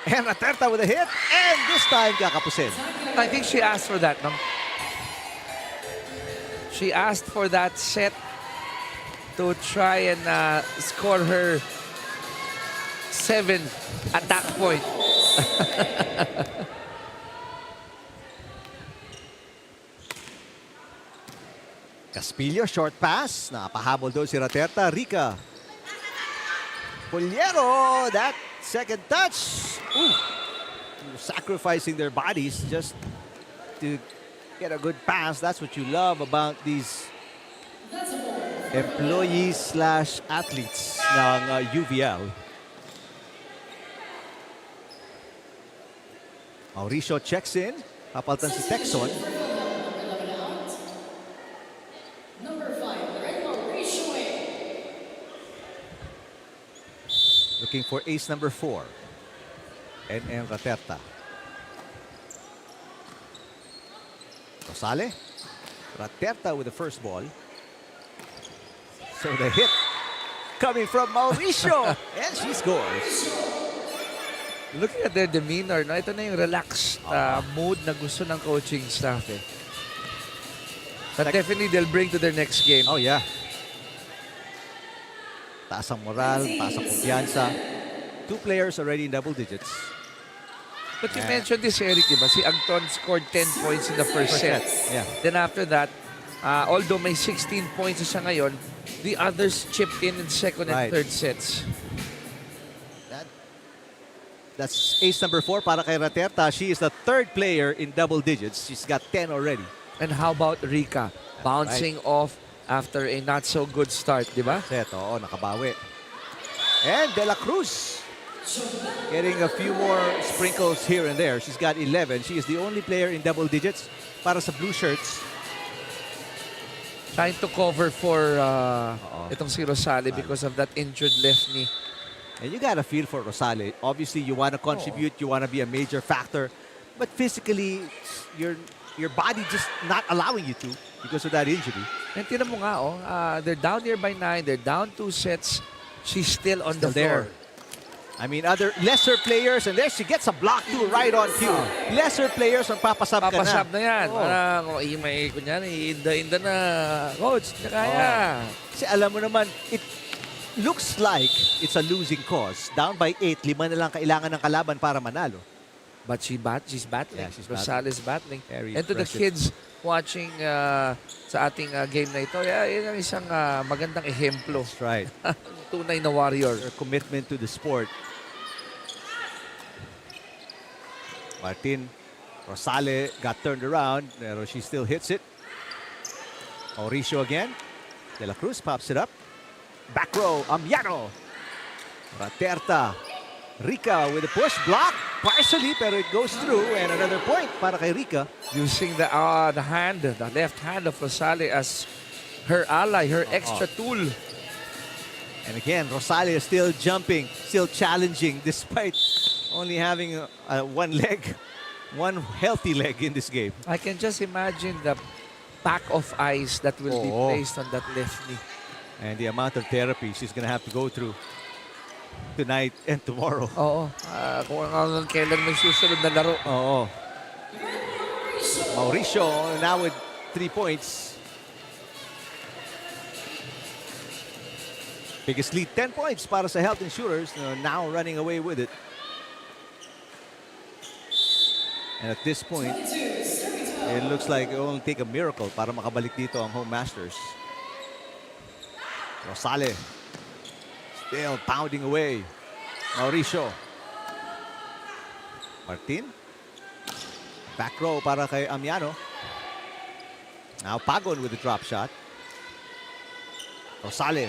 And Raterta with a hit. And this time, kakapusin. I think she asked for that, no? She asked for that set to try and score her 7th attack point. Caspillo, short pass. Napahabol doon si Raterta. Rica. Puliero, that second touch. Ooh. Sacrificing their bodies just to get a good pass. That's what you love about these employees slash athletes ng UVL. Mauricio checks in. Papaltan si Texon. Looking for ace number 4. NN Raterta. Rosale. Raterta with the first ball. So the hit coming from Mauricio. And she scores. Looking at their demeanor, no? Ito na yung relaxed mood na gusto ng coaching staff. But definitely they'll bring to their next game. Oh yeah. Taas ang moral, taas ang kumpiyansa. 2 players already in double digits. But you mentioned this, Eric, diba? Si Anton scored 10 points in the first set. Yeah. Then after that, although may 16 points siya ngayon, the others chipped in second and third sets. That's ace number 4 para kay Raterta. She is the 3rd player in double digits. She's got 10 already. And how about Rica? Bouncing off after a not so good start, di ba? Set, oo, nakabawi. And De La Cruz getting a few more sprinkles here and there. She's got 11. She is the only player in double digits para sa blue shirts. Trying to cover for itong si Rosale because of that injured left knee. And you got to feel for Rosale. Obviously, you want to contribute. You want to be a major factor. But physically, your body just not allowing you to because of that injury. And tinan mo nga, they're down here by 9. They're down 2 sets. She's still on the floor. I mean, other lesser players, and there she gets a block too, right on cue. Lesser players, ang papasab ka na. Papasab na yan. Parang, may kunyari, inda na. Coach, na kaya. Kasi alam mo naman, it looks like it's a losing cause. Down by 8, 5 na lang kailangan ng kalaban para manalo. But she's battling. Yeah, she's Rosales battling. Very And to the impressive. kids watching sa ating game na ito, yun ang isang magandang ehemplo. That's right. Tunay na warrior. Their commitment to the sport. Martin Rosale got turned around, pero she still hits it. Mauricio again. De La Cruz pops it up. Back row, Amiano. Raterta. Rica with a push block. Partially, pero it goes through. And another point para kay Rica. Using the left hand of Rosale as her ally, her extra tool. And again, Rosale is still jumping, still challenging, despite only having one leg, one healthy leg in this game. I can just imagine the pack of eyes that will be placed on that left knee. And the amount of therapy she's going to have to go through tonight and tomorrow. Oo. Kung hanggang kailan may susunod na laro. Oo. Mauricio now with 3 points. Biggest lead, 10 points para sa Health Insurers. Now running away with it. And at this point, it looks like it will only take a miracle para makabalik dito ang home masters. Rosale still pounding away. Mauricio. Martin. Back row para kay Amiano. Now Pagon with the drop shot. Rosale.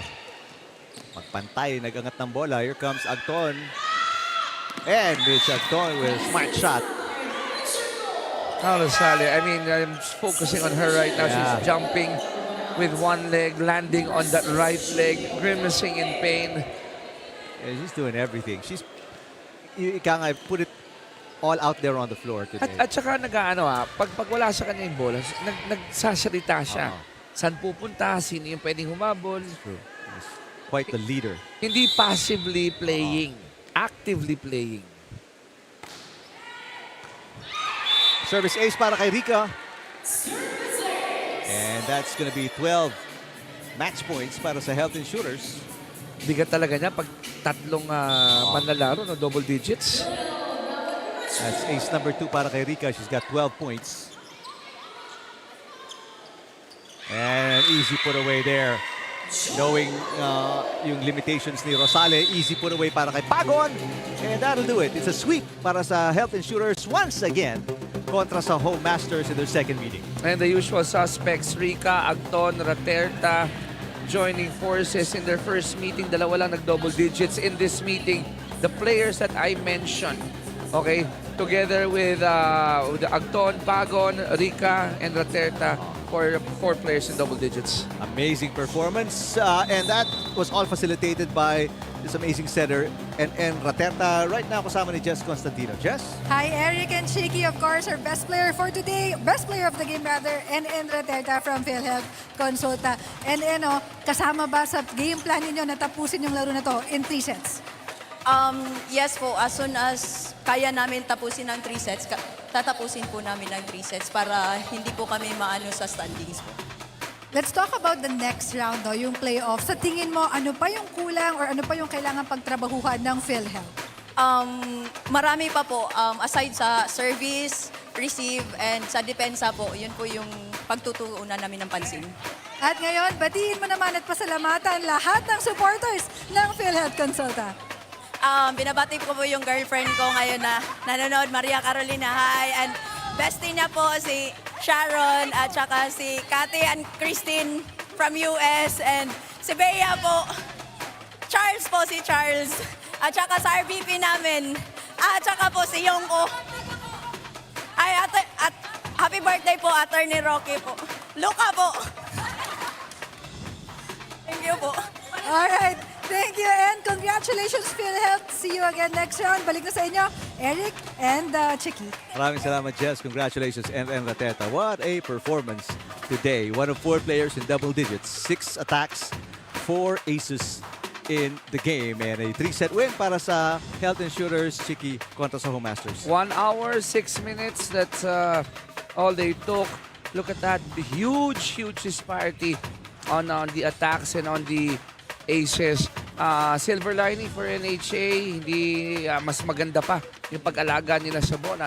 Magpantay, nagangat ng bola. Here comes Agton. And Mitch Agton with a smart shot. Rosale, I mean, I'm focusing on her right now. Yeah. She's jumping with one leg, landing on that right leg, grimacing in pain. Yeah, she's doing everything. Ika nga, put it all out there on the floor today. At saka pag wala sa kanya yung bola, nagsasalita siya. Saan pupunta? Sino yung pwedeng humabol? True. He's quite the leader. Hindi passively playing, actively playing. Service ace para kay Rica. And that's going to be 12 match points para sa Health Insurers. Bigat talaga niya pag tatlong manlalaro, no, double digits. That's ace number 2 para kay Rika. She's got 12 points. And easy put away there. Knowing yung limitations ni Rosale, easy put away para kay Pagon. And that'll do it. It's a sweep para sa Health Insurers once again kontra sa Home Masters in their second meeting. And the usual suspects, Rika, Agton, Raterta, joining forces in their first meeting. Dalawa lang nag-double digits in this meeting. The players that I mentioned, okay, together with Agton, Pagon, Rika, and Raterta, for 4 players in double digits. Amazing performance. And that was all facilitated by this amazing setter and Raterta. Right now, kasama ni Jess Constantino. Jess? Hi, Eric and Shiki, of course, our best player for today. Best player of the game, rather, and Raterta from PhilHealth Konsulta. And kasama ba sa game plan ninyo na tapusin yung laro na to in 3 sets? Yes po, as soon as kaya namin tapusin ng 3 sets, tatapusin po namin ng 3 sets para hindi po kami maano sa standings po. Let's talk about the next round, no, yung playoff. Sa tingin mo, ano pa yung kulang or ano pa yung kailangan pagtrabahuhan ng PhilHealth? Marami pa po, aside sa service, receive, and sa depensa po, yun po yung pagtutuunan namin ng pansin. At ngayon, batiin mo naman at pasalamatan lahat ng supporters ng PhilHealth Konsulta. Binabati ko po yung girlfriend ko ngayon na nanonood, Maria Carolina. Hi! And bestie niya po si Sharon at saka si Cathy and Christine from US. And si Bea po, Charles po si Charles. At saka sa RVP namin. At saka po si Yongko. Ay, at happy birthday po, Attorney Rocky po. Luca po. Thank you po. Alright, thank you and congratulations PhilHealth. See you again next round. Balik na sa inyo, Eric and Chiki. Maraming salamat, Jess. Congratulations, and Raterta. What a performance today. One of 4 players in double digits. 6 attacks, 4 aces in the game. And a 3-set win para sa Health Insurers, Chiki, kontra sa Home Masters. 1 hour, 6 minutes. That's all they took. Look at that. Huge disparity on the attacks and on the aces. Silver lining for NHA, hindi mas maganda pa yung pag-alaga nila sa bola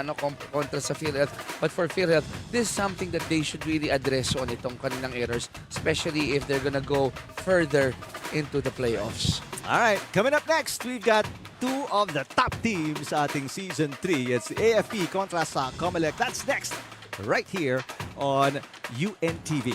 kontra sa PhilHealth. But for PhilHealth, this is something that they should really address on itong kanilang errors, especially if they're gonna go further into the playoffs. All right, coming up next, we've got 2 of the top teams sa ating Season 3. It's the AFP kontra sa COMELEC. That's next, right here on UNTV.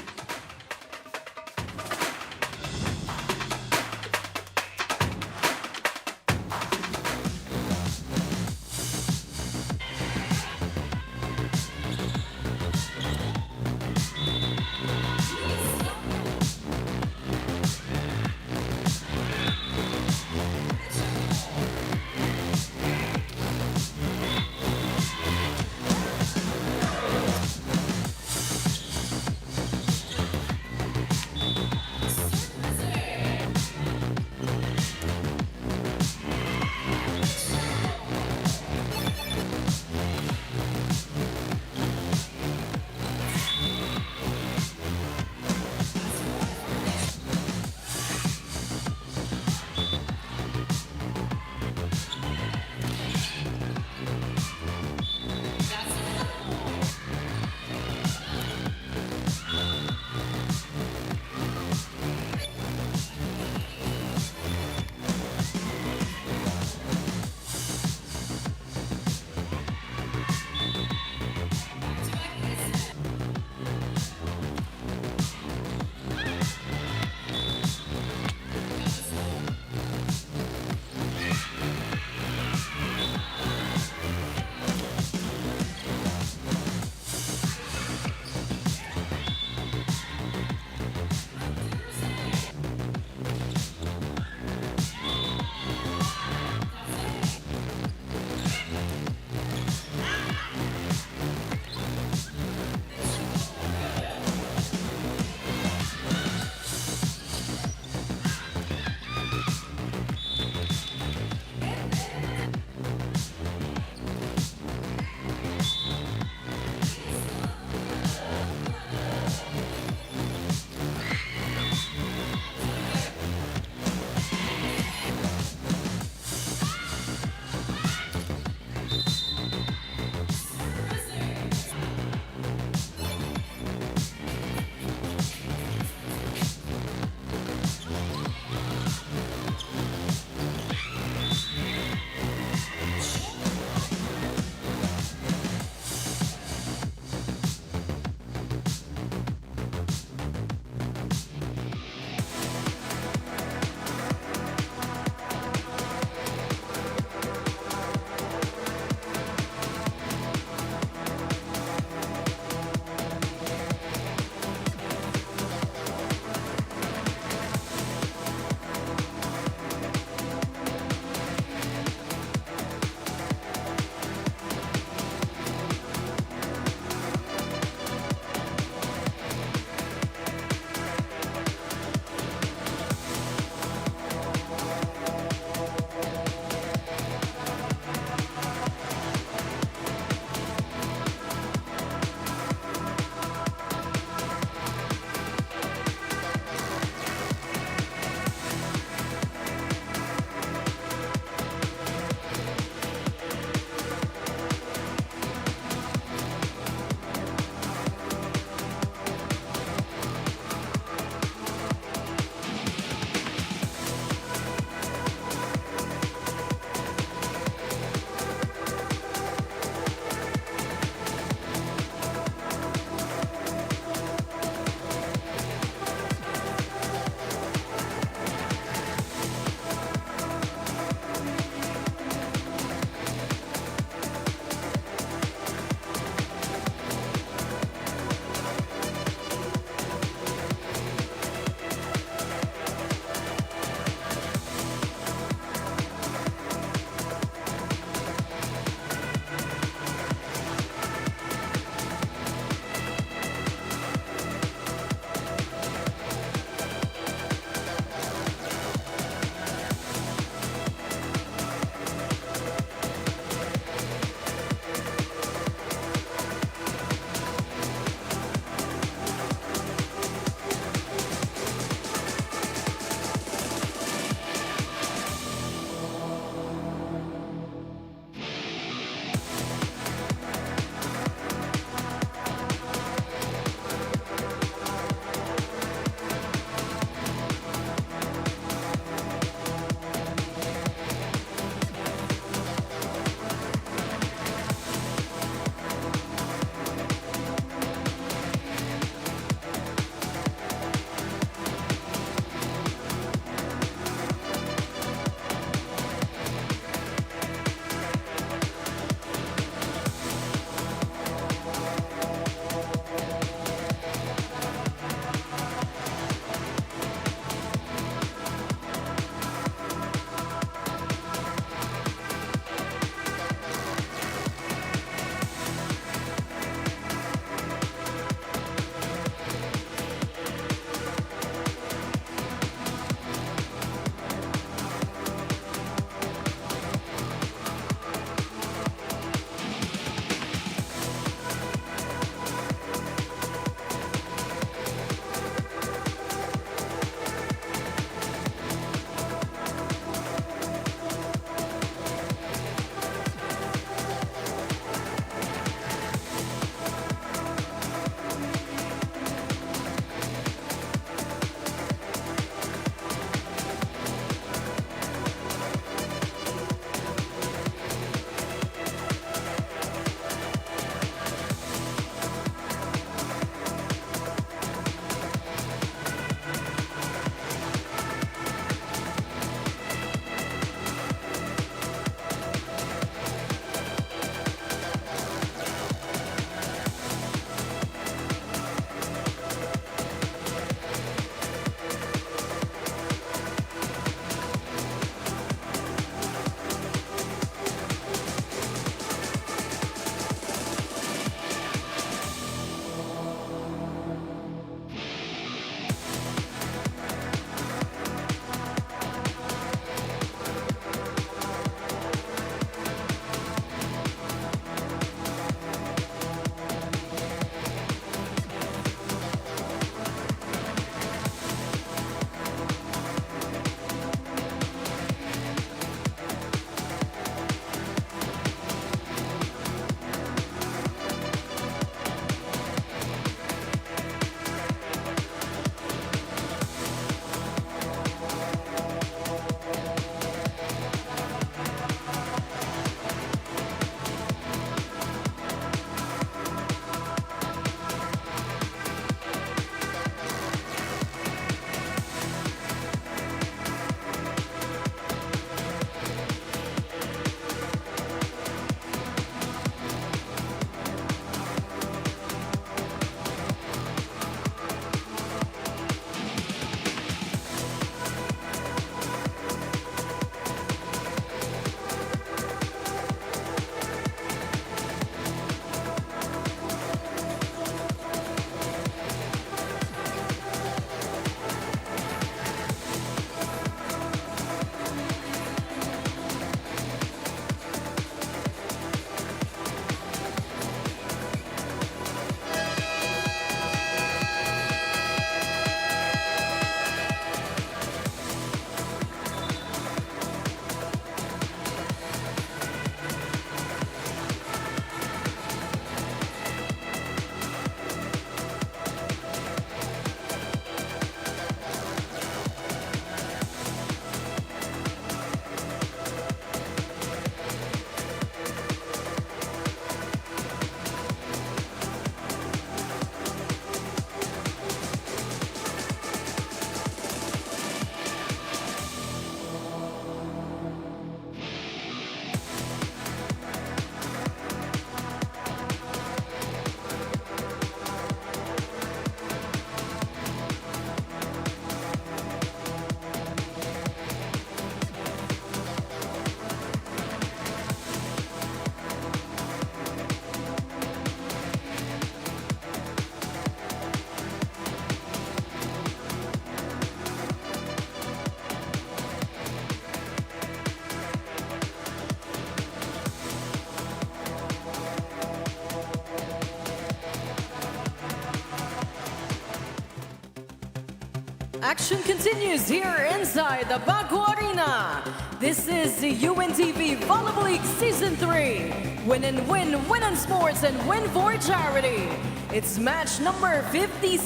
Action continues here inside the Paco Arena. This is the UNTV Volleyball League Season 3. Win and win, win on sports, and win for charity. It's match number 56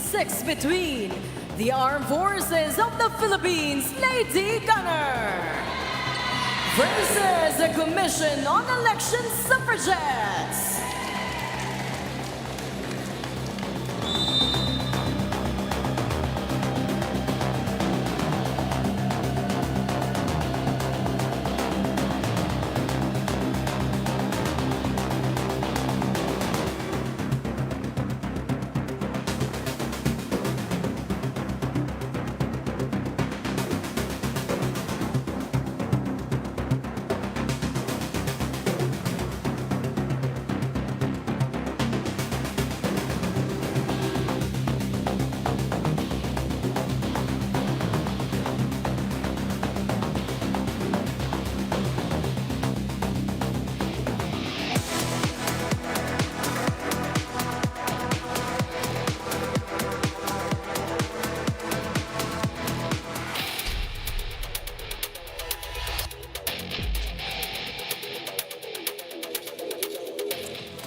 between the Armed Forces of the Philippines, Lady Gunnar, versus the Commission on Elections, Suffragettes.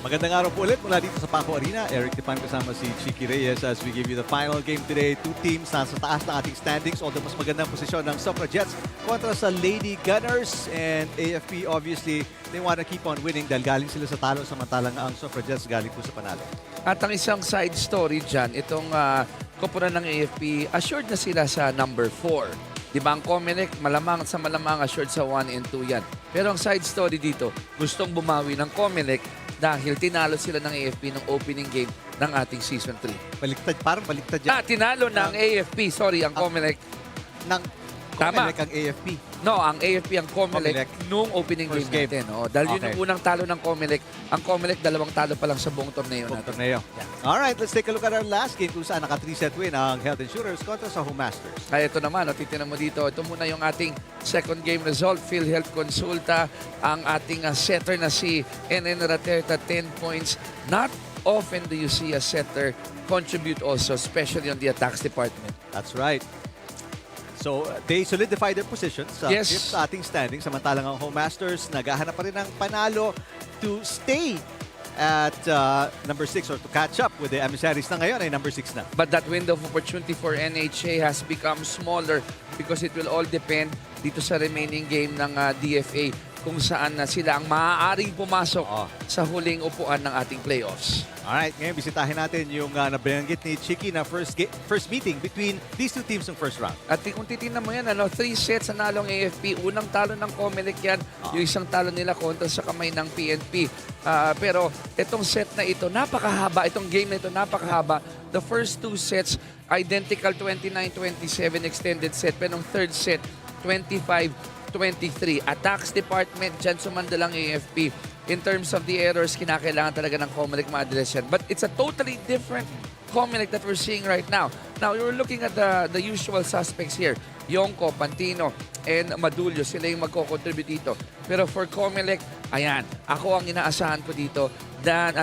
Magandang araw po ulit mula dito sa Paco Arena. Eric Tipan kasama si Chiki Reyes as we give you the final game today. Two teams nasa taas ng ating standings, although mas magandang posisyon ng Suffragettes kontra sa Lady Gunners. And AFP, obviously, they want to keep on winning dahil galing sila sa talo, samantalang ang Suffragettes galing po sa panalo. At ang isang side story dyan, itong koponan ng AFP, assured na sila sa number 4. Di ba ang COMELEC, malamang sa malamang assured sa 1 and 2 yan. Pero ang side story dito, gustong bumawi ng COMELEC dahil tinalo sila ng AFP ng opening game ng ating Season 3. Baliktad, parang baliktad yan. Tinalo ng AFP, sorry, ang COMELEC. Ng COMELEC ang AFP. No, ang AFP ang COMELEC COMELEC. nung opening game First game. natin. Dahil yun yung unang talo ng COMELEC. Ang COMELEC, 2 talo pa lang sa buong torneo Buong natin. torneo. Alright, let's take a look at our last game kung saan naka 3-set win ang Health Insurers kontra sa Home Masters. Ay, ito naman, titignan mo dito. Ito muna yung ating second game result. PhilHealth Konsulta, ang ating setter na si NN Raterta, 10 points. Not often do you see a setter contribute also, especially on the attacks department. That's right. So, they solidify their positions sa Yes. fifth sa ating standing. Samantalang ang Home Masters, naghahanap pa rin ng panalo to stay at number 6 or to catch up with the Emissaries na ngayon ay number 6 na. But that window of opportunity for NHA has become smaller because it will all depend dito sa remaining game ng DFA kung saan na sila ang maaaring pumasok sa huling upuan ng ating playoffs. Alright, ngayon bisitahin natin yung nabanggit ni Chiki na first meeting between these two teams ng first round. At kung titingnan mo yan, 3 sets na nalong AFP. Unang talo ng COMELEC yan, yung isang talo nila kontra sa kamay ng PNP. Pero itong set na ito, napakahaba. Itong game na ito, napakahaba. The first 2 sets, identical 29-27 extended set. Pero ng third set, 25-23. Attacks department, dyan sumandalang AFP. In terms of the errors, kinakailangan talaga ng COMELEC ma-address yan. But it's a totally different COMELEC that we're seeing right now. Now, you're looking at the usual suspects here. Yonko, Pantino, and Madulio. Sila yung magko-contribute dito. Pero for COMELEC, ayan, ako ang inaasahan ko dito.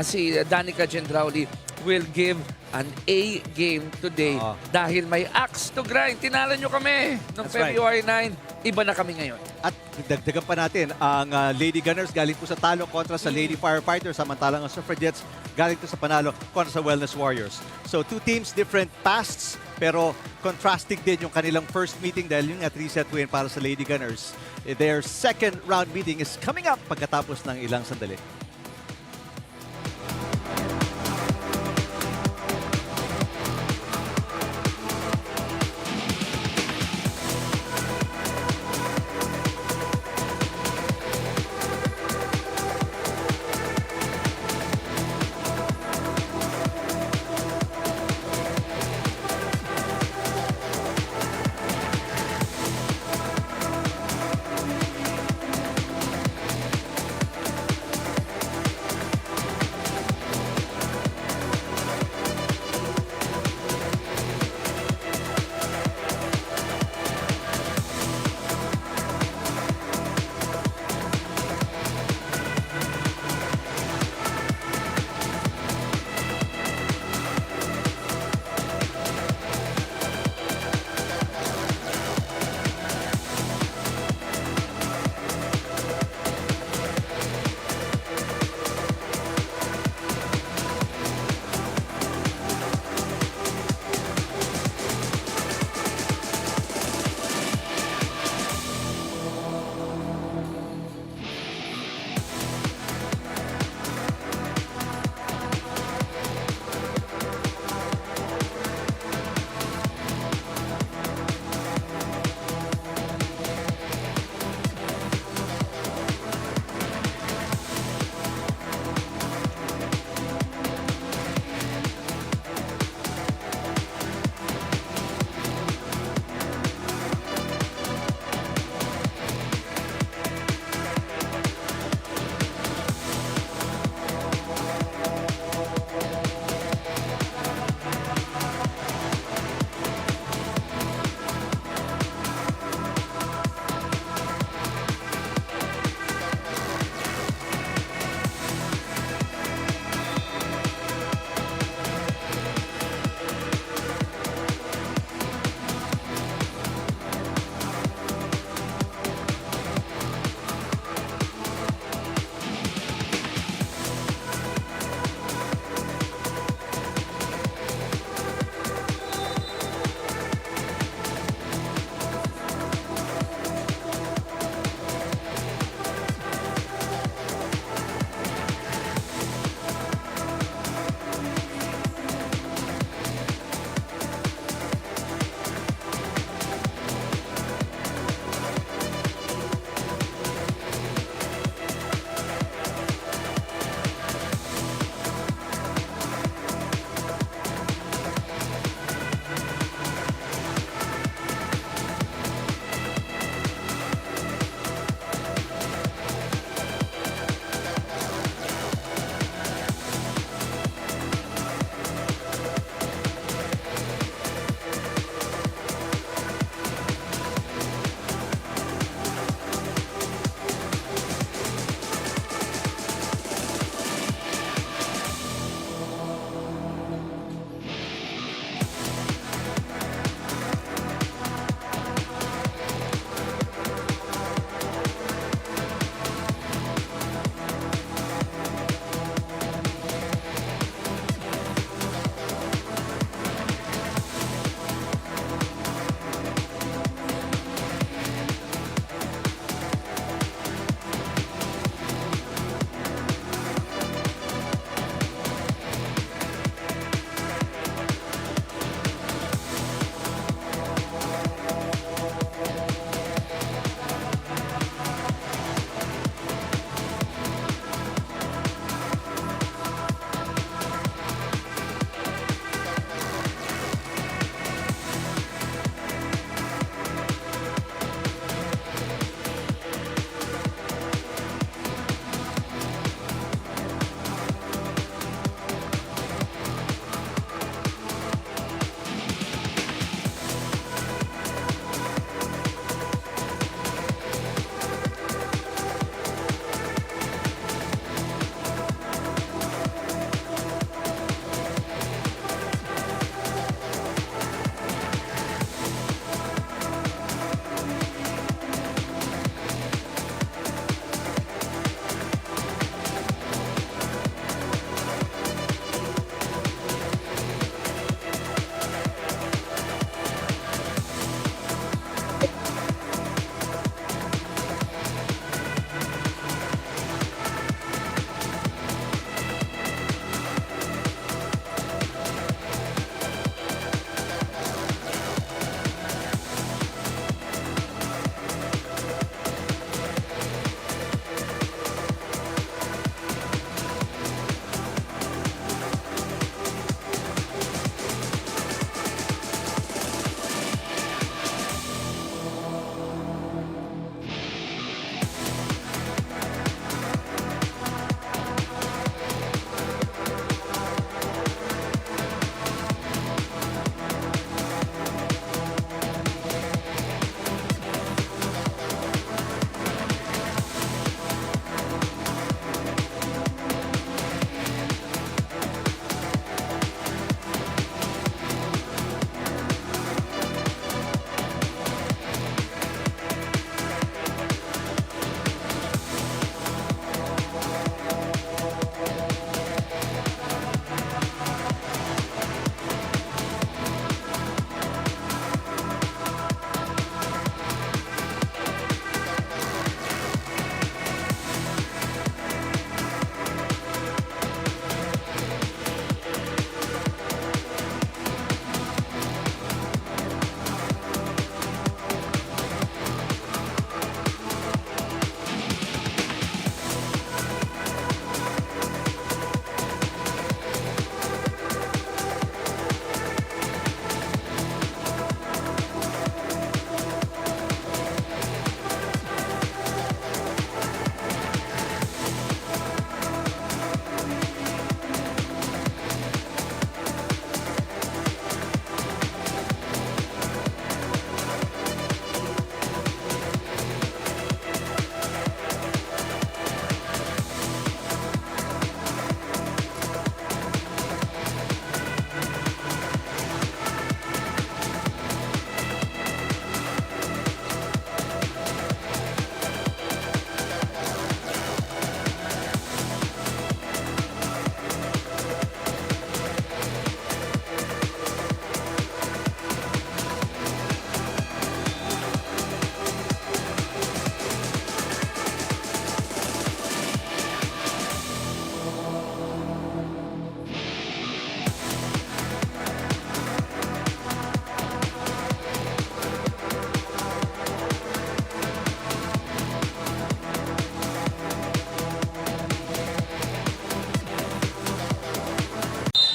Si Danica Gendrauli will give an A game today dahil may axe to grind. Tinalo nyo kami noong February 9. Iba na kami ngayon. At dagdagan pa natin, ang Lady Gunners galing po sa talo kontra sa Lady Firefighters, samantalang ang Suffragettes galing po sa panalo kontra sa Wellness Warriors. So, two teams, different pasts, pero contrasting din yung kanilang first meeting dahil yung 3-set win para sa Lady Gunners. Their second round meeting is coming up pagkatapos ng ilang sandali.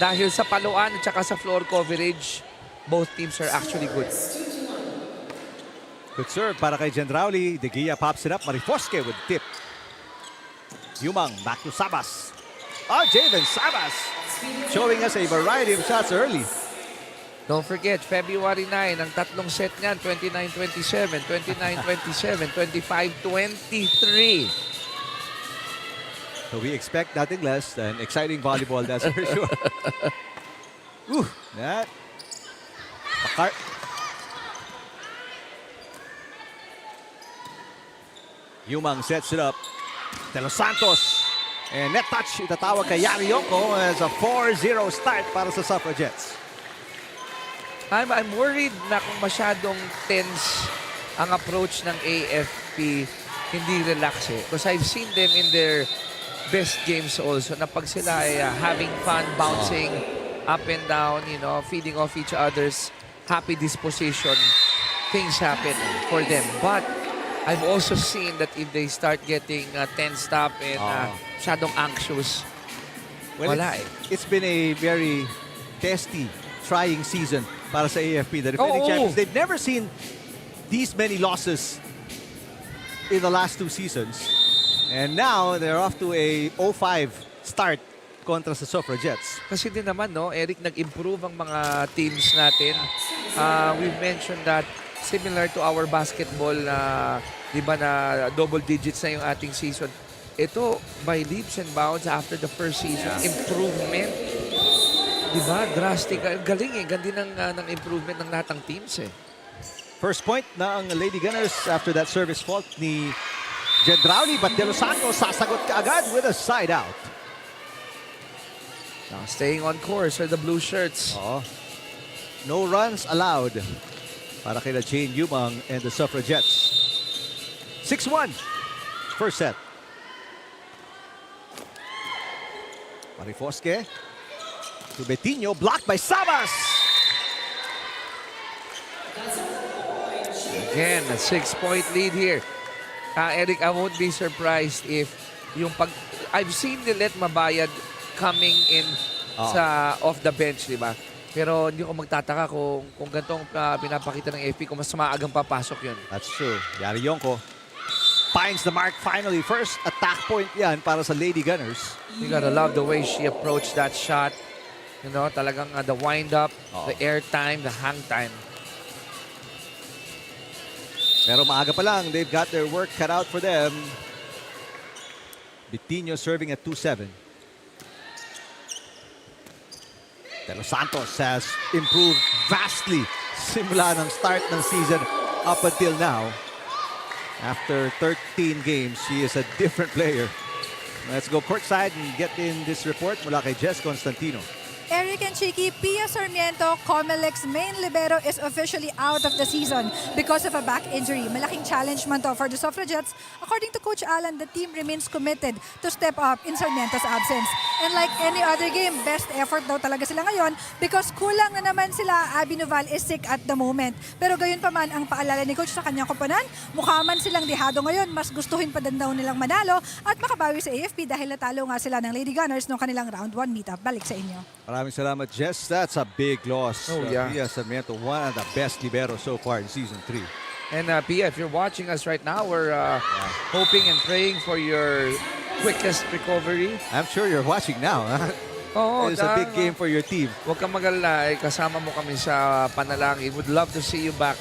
dahil sa paluan at saka sa floor coverage, both teams are actually good. Good serve para kay Gendrauli. De Gia pops it up. Marifosque with tip. Yumang back to Sabas. Javen Sabas showing us a variety of shots early. Don't forget, February 9, ang tatlong set niyan, 29-27, 29-27, 25-23. So we expect nothing less than exciting volleyball, that's for sure. Ooh, that. Yumang sets it up. De Los Santos. And net touch, itatawag kay Yari Yoko as a 4-0 start para sa Suffragettes. I'm worried na kung masyadong tense ang approach ng AFP, hindi relax eh. Because I've seen them in their best games also, na pag sila ay having fun, bouncing up and down, you know, feeding off each other's happy disposition, things happen for them. But I've also seen that if they start getting tensed up and masyadong anxious, wala eh. It's been a very testy, trying season para sa AFP. The defending champions, they've never seen these many losses in the last 2 seasons. And now, they're off to a 0-5 start kontra sa Suffragettes. Kasi din naman, no, Eric, nag-improve ang mga teams natin. We've mentioned that similar to our basketball na, di ba, na double digits na yung ating season. Ito, by leaps and bounds after the first season, improvement. Di ba? Drastic. Galing eh. Gandi ng improvement ng lahat ng teams eh. First point na ang Lady Gunners after that service fault ni Gendrauli, but De Los Santos sasagot kaagad with a side out. Now, staying on course are the blue shirts. No runs allowed para kay Jane Yumang and the Suffragettes. 6-1, first set. Marifosque to Betinho, blocked by Sabas. Again, a 6-point lead here. Eric, I won't be surprised if yung I've seen Nilet Mabayad coming in sa off the bench, di ba? Pero hindi ko magtataka kung gantong pinapakita ng AFP, kung mas maagang papasok yun. That's true. Yari Yonko finds the mark finally. First attack point yan para sa Lady Gunners. You gotta love the way she approached that shot. You know, talagang the wind-up, the air time, the hang time. Pero maaga pa lang, they've got their work cut out for them. Betinho serving at 2-7. De Los Santos has improved vastly simula ng start ng season up until now. After 13 games, she is a different player. Let's go courtside and get in this report mula kay Jess Constantino. Eric and Chiki, Pia Sarmiento, COMELEC's main libero, is officially out of the season because of a back injury. Malaking challenge man to for the Suffragettes. According to Coach Alan, the team remains committed to step up in Sarmiento's absence. And like any other game, best effort daw talaga sila ngayon because kulang na naman sila. Abby Noval is sick at the moment. Pero gayon pa man, ang paalala ni Coach sa kanyang koponan, mukha man silang dihado ngayon, mas gustuhin pa din daw nilang manalo at makabawi sa AFP dahil natalo nga sila ng Lady Gunners noong kanilang round 1 meetup. Balik sa inyo. Maraming salamat, Jess. That's a big loss. Yeah. Pia Sarmiento, one of the best libero so far in Season 3. And Pia, if you're watching us right now, we're hoping and praying for your quickest recovery. I'm sure you're watching now. It's a big game for your team. Huwag kang mag-alala, kasama mo kami sa panalangin. Would love to see you back.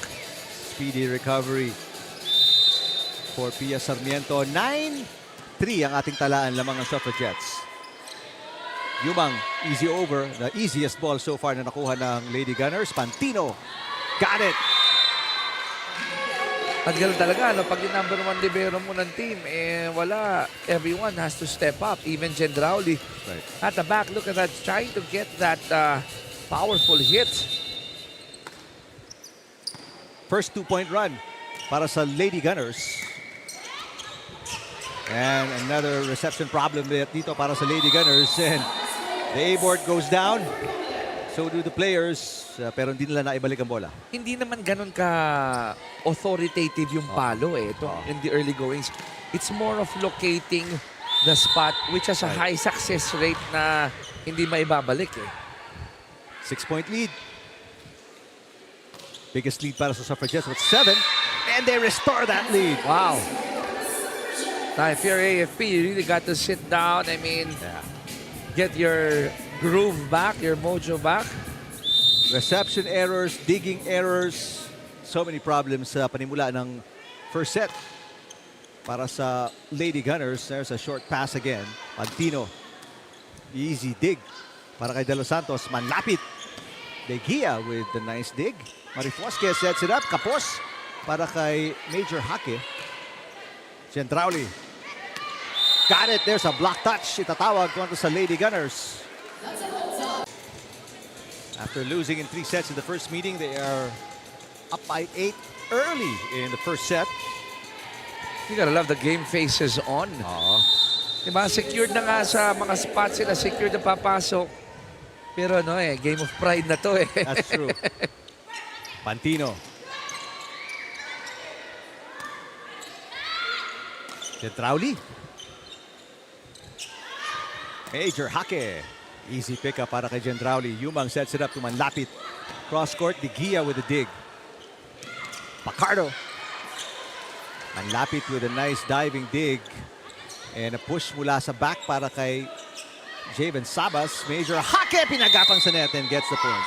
Speedy recovery for Pia Sarmiento. 9-3 ang ating talaan lamang ng Suffragettes. Yumang, easy over. The easiest ball so far na nakuha ng Lady Gunners. Pantino, got it. At gano'n talaga, no? Pag yung number 1 libero mo ng team, wala. Everyone has to step up. Even Gendrauli. Right. At the back, look at that. Trying to get that powerful hit. First 2-point run para sa Lady Gunners. And another reception problem dito para sa Lady Gunners. And the A-board goes down. So do the players. Pero hindi nila naibalik ang bola. Hindi naman ganun ka authoritative yung palo ito in the early goings. It's more of locating the spot which has a high success rate na hindi maibabalik eh. 6-point lead. Biggest lead para sa Suffragettes with 7. And they restore that lead. Wow. Now, if you're AFP, you really got to sit down. I mean, get your groove back, your mojo back. Reception errors, digging errors. So many problems sa panimula ng first set. Para sa Lady Gunners, there's a short pass again. Pantino. Easy dig. Para kay De Los Santos, manlapit. De Gia with the nice dig. Marifosque sets it up. Kapos para kay Major Hake. Centrauli. Got it. There's a block touch. Itatawag kontra sa Lady Gunners. After losing in 3 sets in the first meeting, they are up by 8 early in the first set. You gotta love the game faces on. Diba? Secured na nga sa mga spots sila. Secured na papasok. Pero ano game of pride na to That's true. Pantino. Centrauli. Major Hake. Easy pickup para kay Gendrauli. Yumang sets it up to manlapit. Cross court, De Gia with a dig. Pacardo. Manlapit with a nice diving dig. And a push mula sa back para kay Javen Sabas. Major Hake pinagapang sa net and gets the point.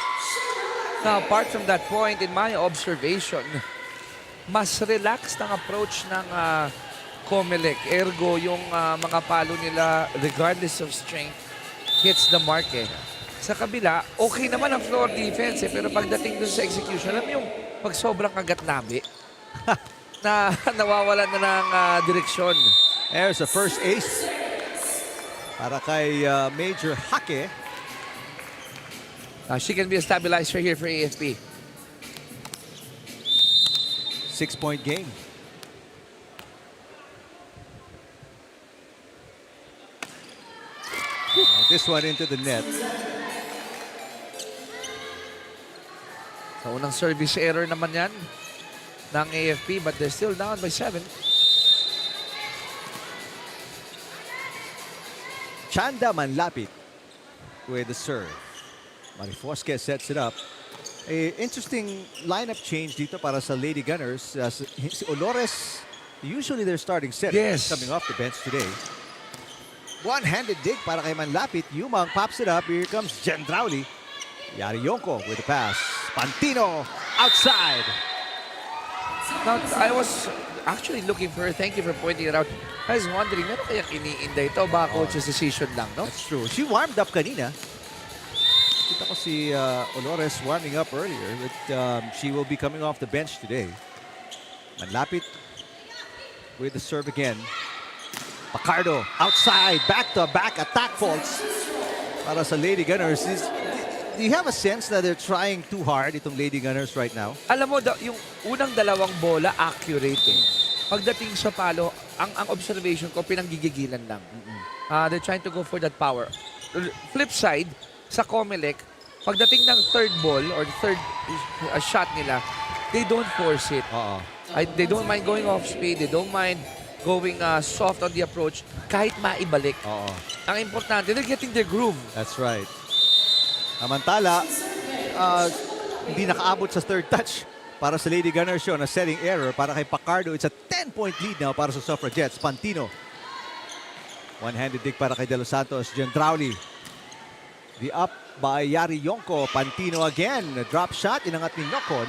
Now, apart from that point, in my observation, mas relaxed ang approach ng COMELEC. Ergo, yung mga palo nila, regardless of strength, hits the mark Sa kabila, okay naman ang floor defense pero pagdating dun sa execution, alam mo yung pag sobrang kagat-labi, na nawawalan na ng direksyon. There's the first ace para kay Major Hake. She can be a stabilizer here for AFP. 6-point game. This one into the net. Sa unang service error naman yan ng AFP, but they're still down by 7. Chanda manlapit with the serve. Marifosque sets it up. A interesting lineup change dito para sa Lady Gunners. Si Olores, usually they're starting set. Yes. Coming off the bench today. One-handed dig para kay Manlapit. Yumang pops it up. Here comes Gendrauli. Yarionko with the pass. Pantino outside. Now, I was actually looking for her. Thank you for pointing it out. I was wondering, meron kayang iniinda ito? Ba coach's decision lang, no? That's true. She warmed up kanina. Kita ko si Olores warming up earlier. But she will be coming off the bench today. Manlapit with the serve again. Pacardo outside, back-to-back attack faults para sa Lady Gunners. Do you have a sense that they're trying too hard itong Lady Gunners right now? Alam mo, yung unang dalawang bola, accurate Pagdating sa palo, ang observation ko, pinanggigigilan lang. They're trying to go for that power. Flip side, sa COMELEC, pagdating ng third ball or third shot nila, they don't force it. They don't mind going off speed. They don't mind going soft on the approach kahit maibalik. Ang importante, they're getting their groove. That's right. Samantala, hindi nakaabot sa third touch para sa Lady Gunners yun. A setting error para kay Pacardo. It's a 10-point lead now para sa Suffragettes. Pantino. One-handed dig para kay De Los Santos. Gendrauli. The up by Yarionko. Pantino again. A drop shot. Inangat ni Nocon.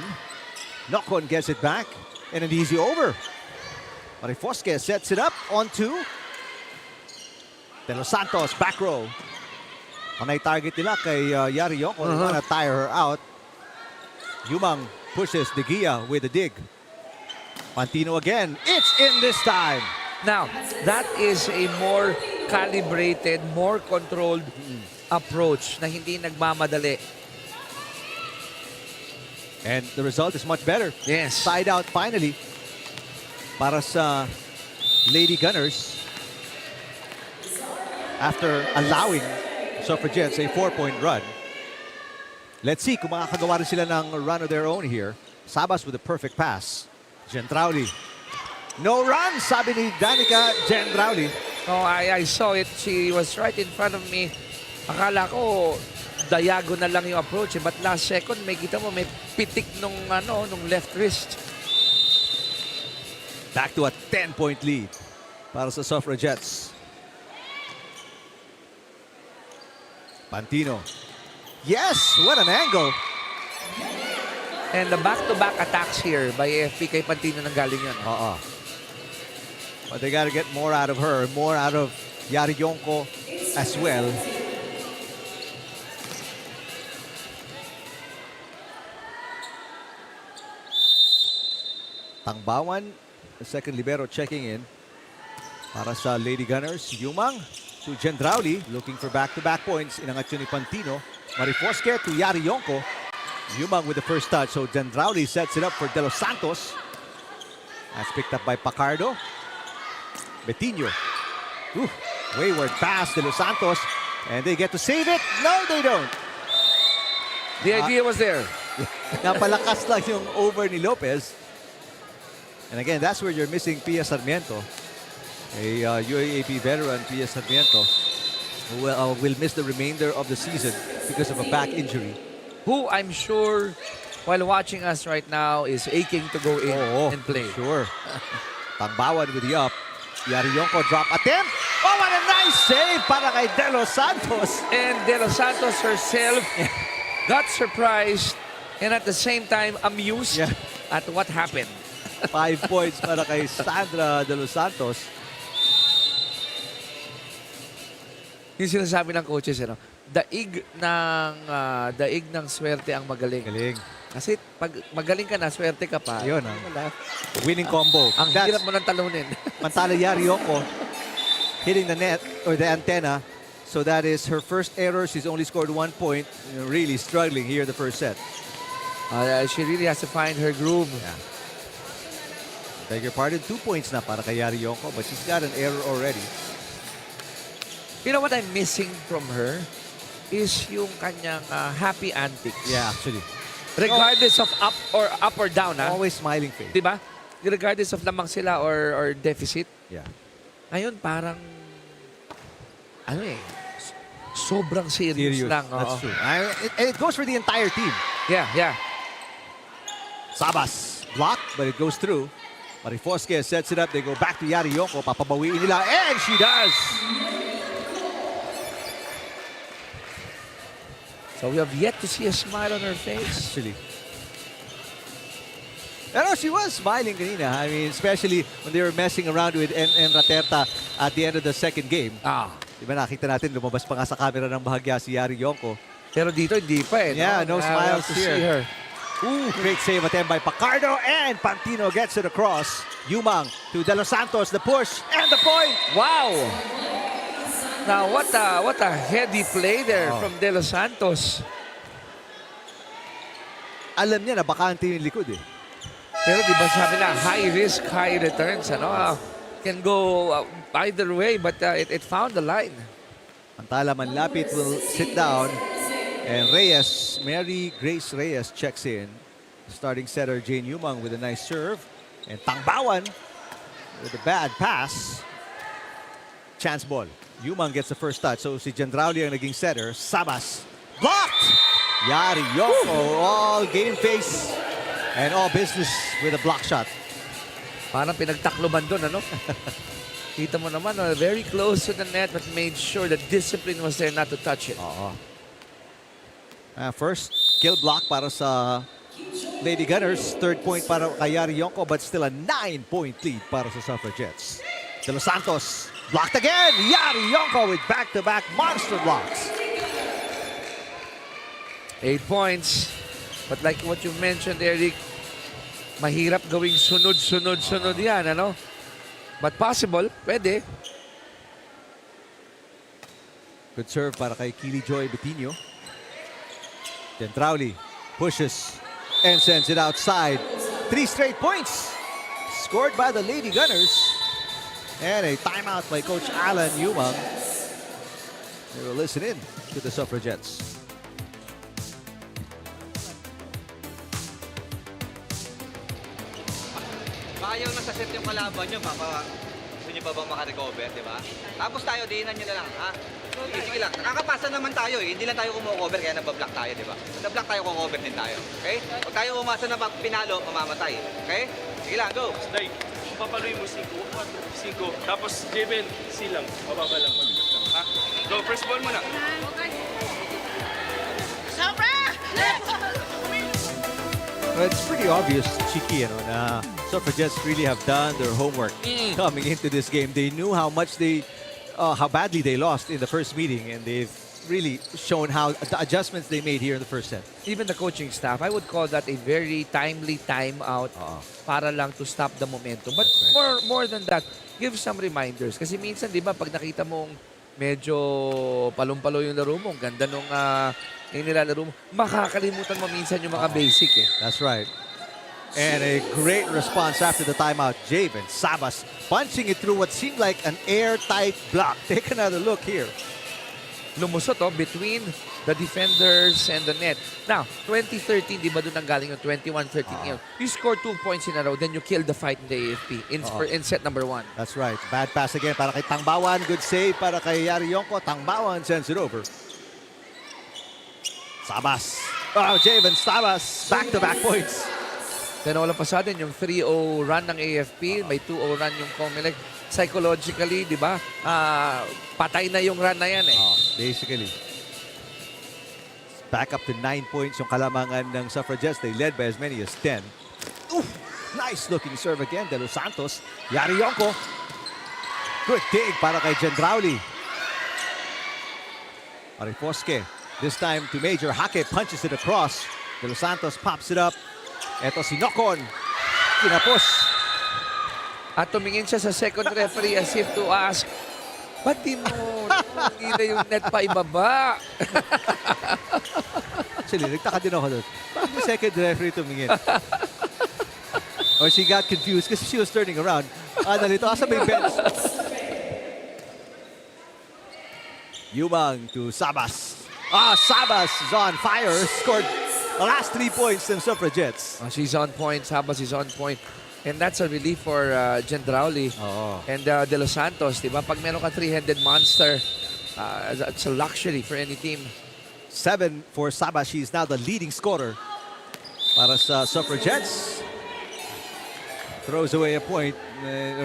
Nocon gets it back. And an easy over. Marifosque sets it up onto De Los Santos. Back row. Panay target nila kay Yarionko. They wanna tire her out. Yumang pushes De Gia with a dig. Pantino again. It's in this time. Now, that is a more calibrated, more controlled approach na hindi nagmamadali. And the result is much better. Yes. Side out finally para sa Lady Gunners after allowing Suffragettes a 4-point run. Let's see kung makakagawa rin sila ng run of their own here. Sabas with a perfect pass. Gendrauli. No run, sabi ni Danica Gendrauli. Oh, I saw it. She was right in front of me. Akala ko diagonal lang yung approach. But last second, may kita mo, may pitik nung left wrist. Back to a 10-point lead para sa Suffragettes. Pantino. Yes! What an angle! And the back-to-back attacks here by AFP kay Pantino nang galing yun. But they gotta get more out of her, more out of Yari Yonko as well. Tangbawan, the second libero checking in. Para sa Lady Gunners, Yumang to Gendrauli, looking for back-to-back points. Inangat yun ni Pantino. Marifoske to Yari Yonko. Yumang with the first touch, so Gendrauli sets it up for De Los Santos. That's picked up by Pacardo. Betinho. Ooh, wayward pass, De Los Santos. And they get to save it. No, they don't. The idea was there. Napalakas lang yung over ni Lopez. And again, that's where you're missing Pia Sarmiento. A UAAP veteran, Pia Sarmiento, who will miss the remainder of the season because of a back injury. Who I'm sure, while watching us right now, is aching to go in and play. Sure. Tangbawan with the up. Yari Yonko drop attempt. Oh, what a nice save para kay De Los Santos. And De Los Santos herself got surprised and at the same time amused at what happened. 5 points para kay Sandra De Los Santos. Yung sinasabi ng coaches, daig ng swerte ang magaling. Galing. Kasi pag magaling ka na, swerte ka pa. Yun, winning combo. Ang hirap mo nang talunin. Mantala Yari Yonko hitting the net or the antenna. So that is her first error. She's only scored 1 point. Really struggling here the first set. She really has to find her groove. Beg your pardon, 2 points na para kay Yari Yonko, but she's got an error already. You know what I'm missing from her is yung kanyang happy antics. Yeah, actually. Regardless of up or down, Always smiling face. Diba? Regardless of lamang sila or deficit. Yeah. Ngayon parang sobrang serious lang. That's true. And it goes for the entire team. Yeah. Sabas blocked, but it goes through. Marifoske sets it up. They go back to Yari Yonko. Papabawiin nila, and she does. So we have yet to see a smile on her face. Actually. Pero she was smiling kanina. I mean, especially when they were messing around with Raterta at the end of the second game. Diba nakita natin, lumabas pa nga sa camera ng bahagya si Yari Yonko. Pero dito, hindi pa Yeah, no smiles here. Ooh, great save attempt by Pacardo, and Pantino gets it across. Yumang to De Los Santos, the push, and the point. Wow! Now, what a heady play there from De Los Santos. Alam niya na bakante yung likod eh. Pero di ba sabi na, high risk, high returns. Can go either way, but it found the line. Antala Manlapit will sit down. And Reyes, Mary Grace Reyes checks in. Starting setter Jane Yumang with a nice serve. And Tangbawan with a bad pass. Chance ball. Yumang gets the first touch. So si Gendrauli ang naging setter. Sabas. Blocked! Yari Yonko, all game face. And all business with a block shot. Parang pinagtakloban doon, Kita mo naman, very close to the net but made sure the discipline was there not to touch it. First kill block para sa Lady Gunners. Third point para kay Yari Yonko, but still a 9-point lead para sa Suffragettes. De Los Santos blocked again. Yari Yonko with back-to-back monster blocks. 8 points. But like what you mentioned, Eric, mahirap gawing sunod-sunod-sunod yan, But possible, pwede. Good serve para kay Kili Joy Betinho. Gendrauli pushes and sends it outside. 3 straight points scored by the Lady Gunners. And a timeout by Coach Alan Yumang. They will listen in to the Suffragettes. Ayaw na sa set yung kalaban nyo, gusto nyo pa bang makarecover, di ba? Tapos tayo, diinan nyo na lang, ha? Sige lang. Nakakapasa naman tayo eh. Hindi lang tayo kumo-cover kaya nabablock tayo, di ba? Kung nablock tayo, kumo-cover din tayo. Okay? Huwag tayo umasa na pag pinalo, mamamatay. Okay? Sige lang, go! Day, papaluin mo 5. Tapos Jebel, C lang. Mababa lang. Ha? Go, first ball muna. Well, it's pretty obvious, Chiki, na Suffragettes really have done their homework coming into this game. They knew how badly they lost in the first meeting, and they've really shown how the adjustments they made here in the first set. Even the coaching staff, I would call that a very timely timeout para lang to stop the momentum. But more than that, give some reminders. Kasi minsan, di ba, pag nakita mong medyo palong-palo yung laro mo, ang ganda nung yung nilalaro mo, makakalimutan mo minsan yung mga basic eh. That's right. And a great response after the timeout. Javen Sabas punching it through what seemed like an airtight block. Take another look here. Lumusot between the defenders and the net. Now, 2013, di ba doon ang galing yung 21-13 yun? You score 2 points in a row, then you kill the fight in the AFP in set number 1. That's right. Bad pass again para kay Tangbawan. Good save para kay Yari Yonko. Tangbawan sends it over. Sabas. Oh, Javen Sabas. Back-to-back points. Then all of a sudden, yung 3-0 run ng AFP, may 2-0 run yung COMELEC. Psychologically, di ba, patay na yung run na yan eh. Basically. Back up to 9 points yung kalamangan ng Suffragettes. They led by as many as 10. Ooh, nice looking serve again. De Los Santos. Yari Yonko. Good dig para kay Gendrauli. Arifoske. This time to Major. Hake punches it across. De Los Santos pops it up. Eto si Nocon. Kinapos. At tumingin siya sa second referee as if to ask, ba't di mo nakikita yung net pa ibaba? Actually, nagtaka din ako doon. Bakit yung second referee tumingin? Or she got confused kasi she was turning around. Nalito, asa may bench? Yumang to Sabas. Sabas is on fire. Scored the last 3 points ng Suffragettes. She's on point. Sabas is on point. And that's a relief for Gendrauli and De Los Santos. Diba? Pag meron ka three-headed monster, it's a luxury for any team. 7 for Sabas. She's now the leading scorer para sa Suffragettes. Throws away a point.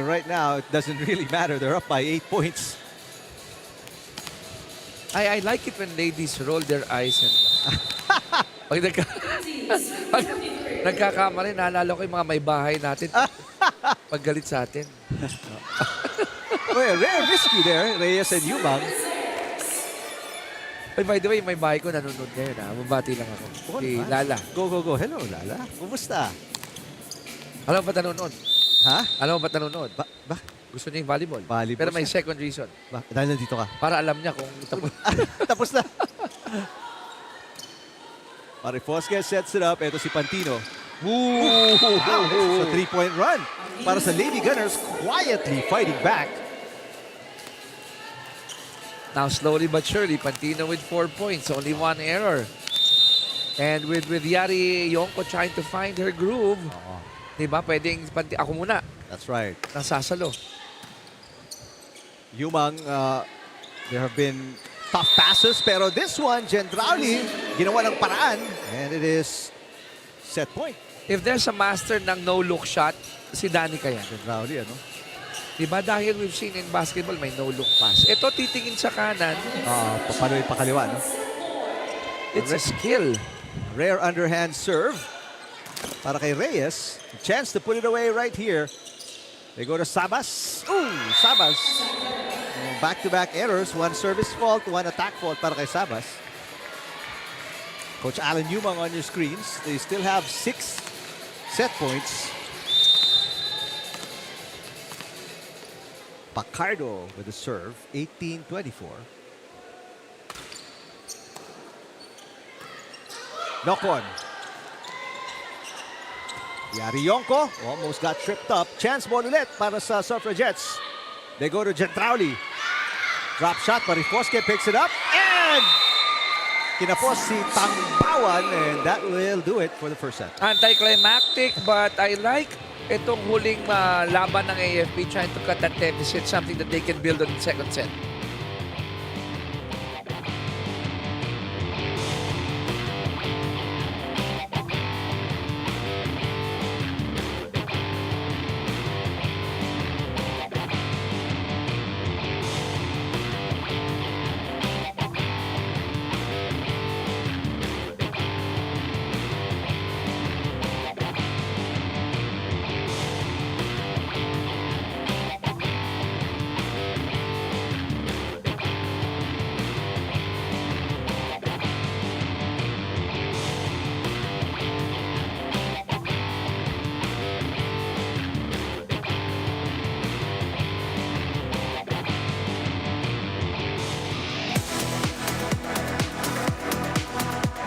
Right now, it doesn't really matter. They're up by 8 points. I like it when ladies roll their eyes and pag nagkakamali, naalala ko yung mga may bahay natin pag galit sa atin. Well, rare rescue there, Reyes and Yumang. By the way, may bahay ko nanonood ngayon. Mabati lang ako. Si Lala. Go. Hello, Lala. Kumusta? Alam mo ba't nanonood? Ha? Alam mo ba't nanonood? Ba? Gusto niya yung volleyball. Volleyball Pero may siya. second reason. Dahil nandito ka. Para alam niya kung tapos. Tapos na. Marifoske sets it up. Ito si Pantino. Wow! It's a 3-point run para sa Lady Gunners, quietly fighting back. Now, slowly but surely, Pantino with 4 points. Only 1 error. And with Yari Yonko trying to find her groove. Diba? Pwedeng ako muna. That's right. Nasasalo. Yumang, there have been tough passes, pero this one, Gendrauli, ginawa ng paraan. And it is set point. If there's a master ng no-look shot, si Danny kaya. Gendrauli, ano? Diba? Dahil we've seen in basketball, may no-look pass. Ito, titingin sa kanan. Papaloy pa kaliwa, no? It's a skill. Rare underhand serve para kay Reyes. Chance to put it away right here. They go to Sabas. Ooh, Sabas. Back-to-back errors. One service fault, one attack fault para kay Sabas. Coach Alan Yumang on your screens. They still have 6 set points. Pacardo with the serve. 18-24. Knock-on. Yari Yonko almost got tripped up. Chance ball ulit para sa Suffragettes. They go to Gendrauli. Drop shot, Marifoske picks it up. And kinapos si Tangbawan. And that will do it for the first set. Anticlimactic, but I like itong huling laban ng AFP trying to cut that deficit, something that they can build on the second set.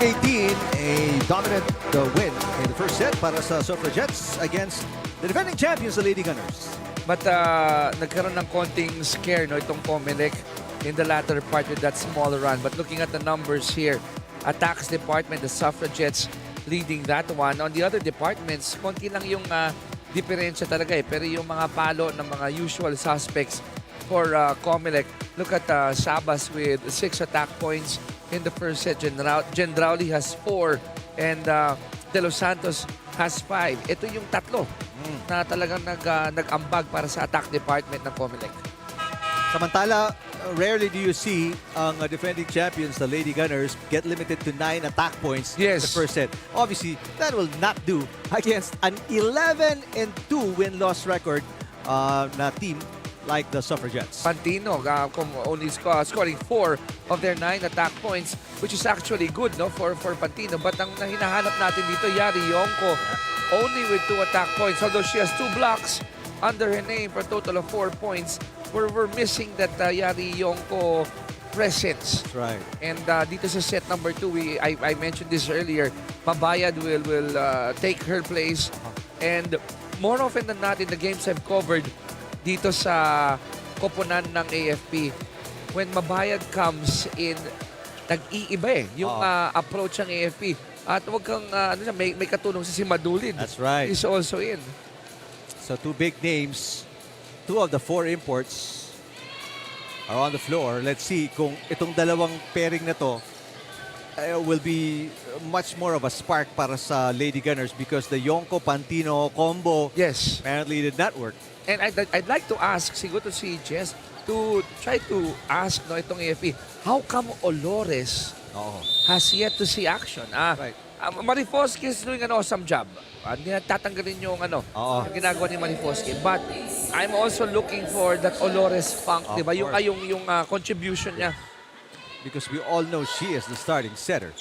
19-18, a dominant win in the first set para sa Suffragettes against the defending champions, the Lady Gunners. But nagkaroon ng konting scare no itong COMELEC in the latter part with that small run. But looking at the numbers here, attacks department, the Suffragettes leading that one. On the other departments, konti lang yung diferensya talaga eh. Pero yung mga palo ng mga usual suspects for COMELEC. Look at Sabas with 6 attack points in the first set. Gendrauli has 4 and De Los Santos has 5. Ito yung tatlo na talagang nag-ambag para sa attack department ng COMELEC. Samantala, rarely do you see ang defending champions, the Lady Gunners, get limited to 9 attack points in the first set. Obviously, that will not do against an 11-2 win-loss record na team like the Suffragettes. Pantino only scoring 4 of their 9 attack points, which is actually good no for Pantino. But ang hinahanap natin dito, Yari Yonko, only with 2 attack points. Although she has 2 blocks under her name for a total of 4 points. We're missing that Yari Yonko presence. That's right. And dito sa set number 2, I mentioned this earlier, Mabayad will take her place. And more often than not in the games I've covered, dito sa koponan ng AFP, when Mabayad comes in, nag-iiba yung approach ng AFP. At huwag kang, may katulong si Madulid. That's right. He's also in. So 2 big names, 2 of the 4 imports are on the floor. Let's see kung itong dalawang pairing na to will be much more of a spark para sa Lady Gunners because the Yonko-Pantino combo apparently did not work. And I'd like to ask, siguro si Jess, to try to ask itong AFP, how come Olores has yet to see action? Marifoski is doing an awesome job. Hindi na tatanggalin yung ginagawa ni Marifoski. But I'm also looking for that Olores funk, di ba? Yung contribution niya. Because we all know she is the starting setter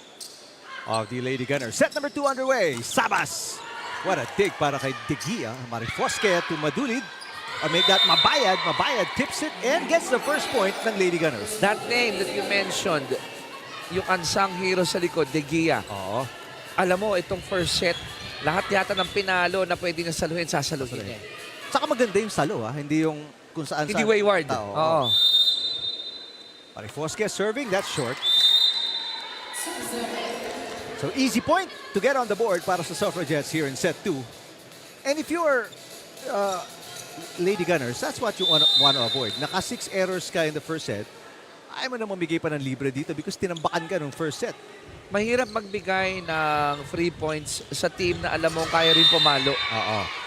of the Lady Gunners. Set number 2 underway. Sabas. What a dig para kay Degia. Marifoske to Madulid. Or make that Mabayad. Mabayad tips it and gets the first point ng Lady Gunners. That name that you mentioned, yung unsung hero sa likod, Degia. Alam mo, itong first set, lahat yata ng pinalo na pwede nga saluhin, sasaluhin niya. Saka maganda yung salo, hindi yung kung saan. Hindi wayward. Marifoske serving, that's short. So easy point to get on the board para sa Suffragettes here in set 2. And if you're Lady Gunners, that's what you want to avoid. Naka 6 errors ka in the first set. Ayaw mo na mamigay pa ng libre dito because tinambakan ka nung first set. Mahirap magbigay ng free points sa team na alam mo kaya rin pumalo.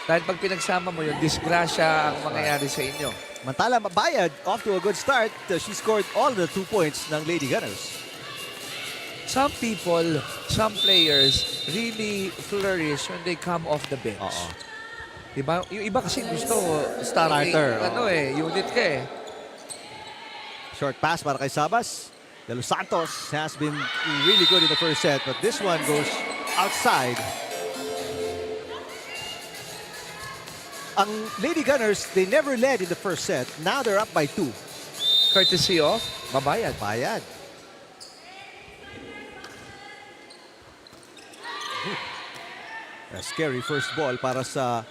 Dahil pag pinagsama mo yun, disgrasya ang mangyayari sa inyo. Mantala, Mabayad, off to a good start. She scored all the 2 points ng Lady Gunners. Some people, some players really flourish when they come off the bench. Diba? Yung iba kasi gusto starting, unit ka eh. Short pass para kay Sabas. De Los Santos has been really good in the first set, but this one goes outside. Ang Lady Gunners, they never led in the first set. Now they're up by 2. Courtesy of Mabayad. Bayad. A scary first ball para sa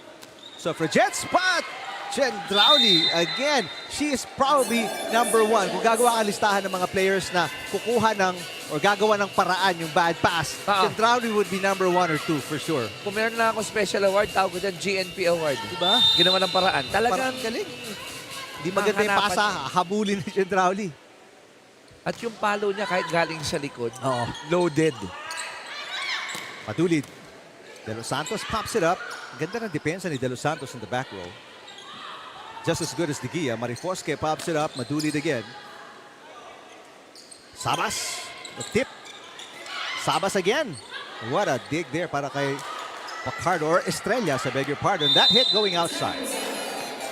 Suffragettes, but Gendrauli, again, she is probably number 1. Kung gagawa ka listahan ng mga players na kukuha ng or gagawa ng paraan yung bad pass, Gendrauli would be number 1 or 2 for sure. Kung meron na akong special award, tawag ko dyan GNP award. Diba? Ginawa ng paraan. Talagang galing. Hindi maganda yung pasa, habulin ni Gendrauli. At yung palo niya kahit galing sa likod, loaded. Madulid. De Los Santos pops it up. Ganda ng depensa ni De Los Santos in the back row. Just as good as Degia. Marifoske pops it up. Madulid again. Sabas. The tip. Sabas again. What a dig there para kay Pacardo or Estrellas, I beg your pardon. That hit going outside.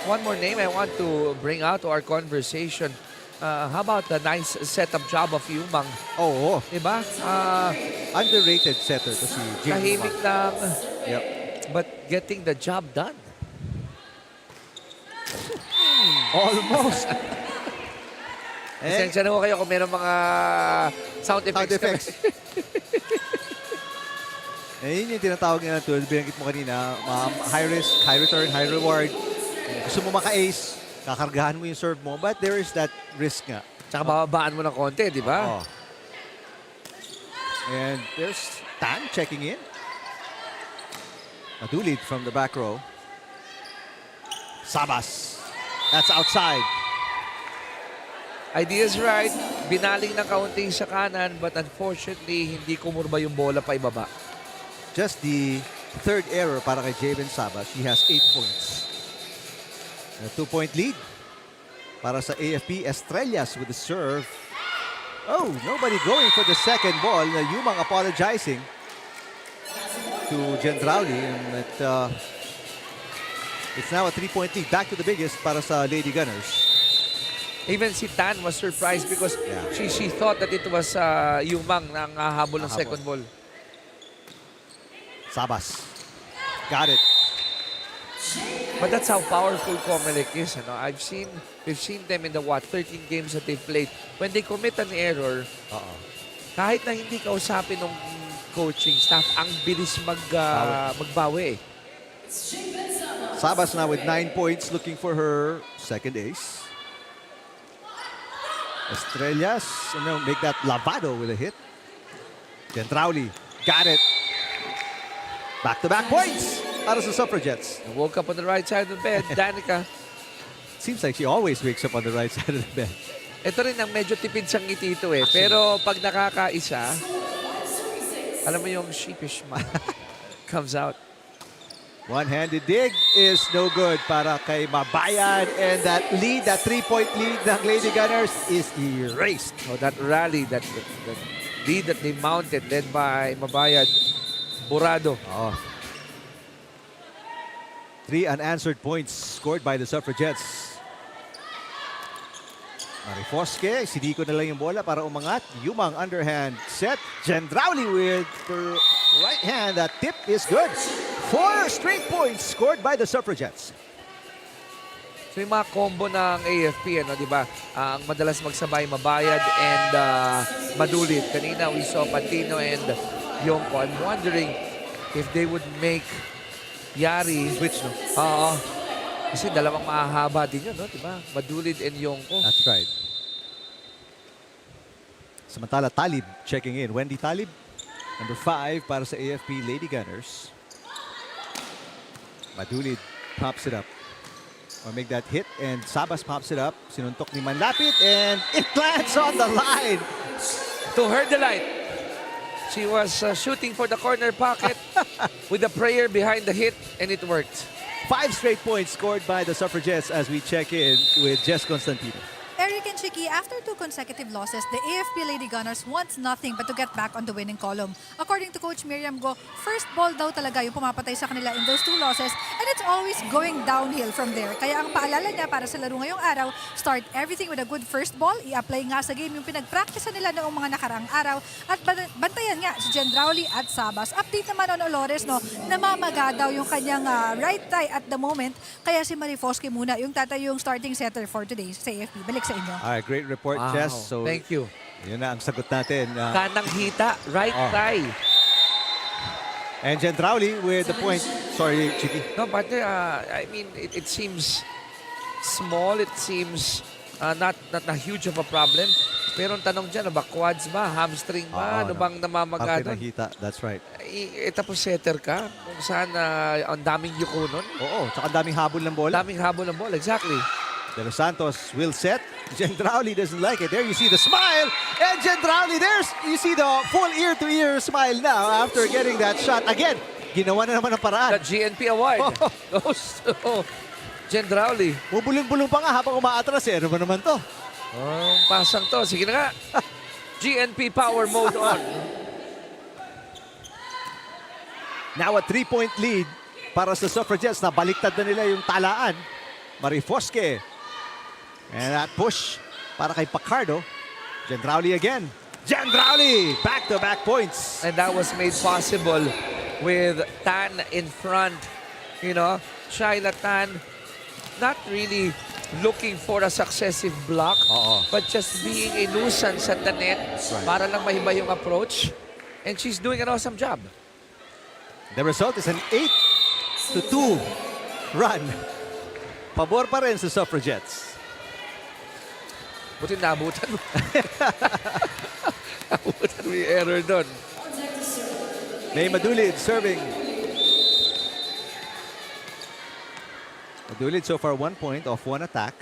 One more name I want to bring out to our conversation. How about the nice setup job of Yumang? Diba? Underrated setter to si Jim. Tahimik lang. Yep. But getting the job done. Almost. Pasensya na ho kayo kung meron mga sound effects. Eh, yun yung tinatawag nila tulad binanggit mo kanina, high risk, high return, high reward. Kung gusto mo maka-ace, kakargahan mo yung serve mo, but there is that risk nga. Tsaka bababaan mo ng konti, di ba? Oh. And there's Tan checking in. Madulid from the back row. Sabas. That's outside. Idea's right. Binaling ng kaunti sa kanan, but unfortunately, hindi kumurba yung bola pa ibaba. Just the third error para kay Javen Sabas. He has 8 points. A 2-point lead para sa AFP. Estrellas with the serve. Oh, nobody going for the second ball. Yumang apologizing to Gendrauli. And it's now a 3-point lead. Back to the biggest para sa Lady Gunners. Even si Tan was surprised because she thought that it was Yumang ng habol ng second ball. Sabas. Got it. But that's how powerful COMELEC is. Ano? We've seen them in the 13 games that they've played. When they commit an error, kahit na hindi kausapin ng coaching staff, ang bilis magbawi. Sabas now with 9 points, looking for her second ace. Estrellas, make that lavado with a hit. Gendrauli, got it. Back-to-back points para sa Suffragettes. Woke up on the right side of the bed, Danica. Seems like she always wakes up on the right side of the bed. Ito rin ang medyo tipid siyang ngiti ito eh. Pero pag nakakaisa, alam mo yung sheepish smile comes out. One-handed dig is no good para kay Mabayan. And that lead, that 3-point lead ng Lady Gunners is erased. So that rally, that lead that they mounted, led by Mabayan, Burado. 3 unanswered points scored by the Suffragettes. Marifosque, siniko na lang yung bola para umangat. Yumang underhand set. Gendrauli with the right hand. That tip is good. 4 straight points scored by the Suffragettes. So yung mga combo ng AFP, di ba? Ang madalas magsabay Mabayad and Madulid. Kanina we saw Patino and Yongko. I'm wondering if they would make Yari switch, no? Kasi dalawang mahahaba din yun, no? Diba? Madulid and Yongko. That's right. Samantala, Talib checking in. Wendy Talib, number 5 para sa AFP Lady Gunners. Madulid pops it up. Or make that hit, and Sabas pops it up. Sinuntok ni Manlapit, and it lands on the line. To her delight, she was shooting for the corner pocket with a prayer behind the hit, and it worked. 5 straight points scored by the Suffragettes as we check in with Jess Constantino. Eric and Chiki, after 2 consecutive losses, the AFP Lady Gunners wants nothing but to get back on the winning column. According to Coach Miriam Go, first ball daw talaga yung pumapatay sa kanila in those 2 losses, and it's always going downhill from there. Kaya ang paalala niya para sa laro ngayong araw, start everything with a good first ball, i-apply nga sa game yung pinag-practice nila noong mga nakaraang araw, at bantayan nga si Gendrauli at Sabas. Update naman on Olores, no, namamaga daw yung kanyang right thigh at the moment, kaya si Marifosque muna yung tatay yung starting setter for today sa AFP. Balik sa inyo. All right, great report, Wow. Jess. So, thank you. Yun na ang sagot natin. Kanang hita, right thigh. And Gendrauli with the point. Sorry, Chiki. No, but I mean, it seems small. It seems not a huge of a problem. Pero ang tanong dyan, quads ba? Hamstring ba? Ano bang namamaga doon? Hita, that's right. Tapos setter ka, kung saan ang daming yuko nun. Oo, tsaka daming habol ng bola. Daming habol ng bola, exactly. De Los Santos will set. Gendrauli doesn't like it. There you see the smile. And Gendrauli, you see the full ear-to-ear smile now after getting that shot. Again, ginawa na naman ang paraan. The GNP award goes to Gendrauli. Bubulong-bulong pa nga habang umaatras eh. Ano ba naman to? Pasang to. Sige na nga. GNP power mode on. Now a 3-point lead para sa Suffragettes na baliktad na nila yung talaan. Marifosque. And that push para kay Pacardo. Gendrauli again. Gendrauli! Back-to-back points. And that was made possible with Tan in front. You know, Shaila Tan not really looking for a successive block, but just being a nuisance at the net para lang mahiba yung approach. And she's doing an awesome job. The result is an 8-2 run. Pabor pa rin sa Suffragettes. Buti naabutan mo. Naabutan mo yung error doon. May Madulid serving. Madulid so far 1 point off 1 attack.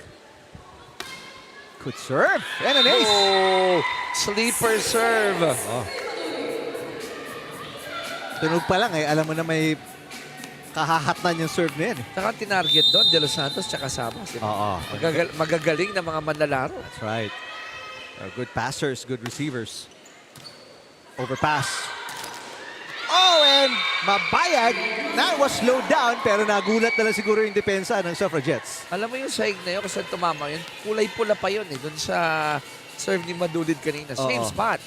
Could serve. And an ace. Oh, sleeper serve. Oh. Tunog pa lang eh. Alam mo na may kahahatnan yung serve na yan. Saka tinarget doon, De Los Santos tsaka Sabas. Oo. Magagaling na mga manlalaro. That's right. Good passers, good receivers. Overpass. Oh, and mabayad. That was slowed down pero nagulat na lang siguro yung depensa ng Suffragettes. Alam mo yung sahig na yun, kung saan tumama yun, kulay pula pa yun eh, doon sa serve ni Madulid kanina. Same Oo. spot.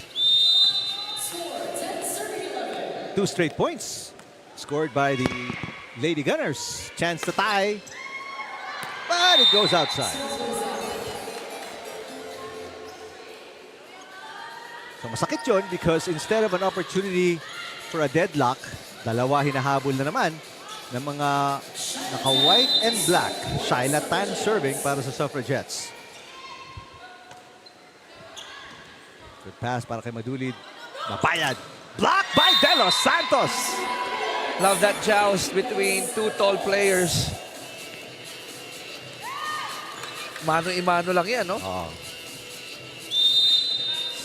2 straight points scored by the Lady Gunners. Chance to tie, but it goes outside. So masakit yun because instead of an opportunity for a deadlock, dalawa hinahabol na naman ng mga naka-white and black. Shaila Tan serving para sa Suffragettes. Good pass para kay Madulid. Mapayad. Blocked by De Los Santos. Love that joust between two tall players. Mano-imano lang yan, no?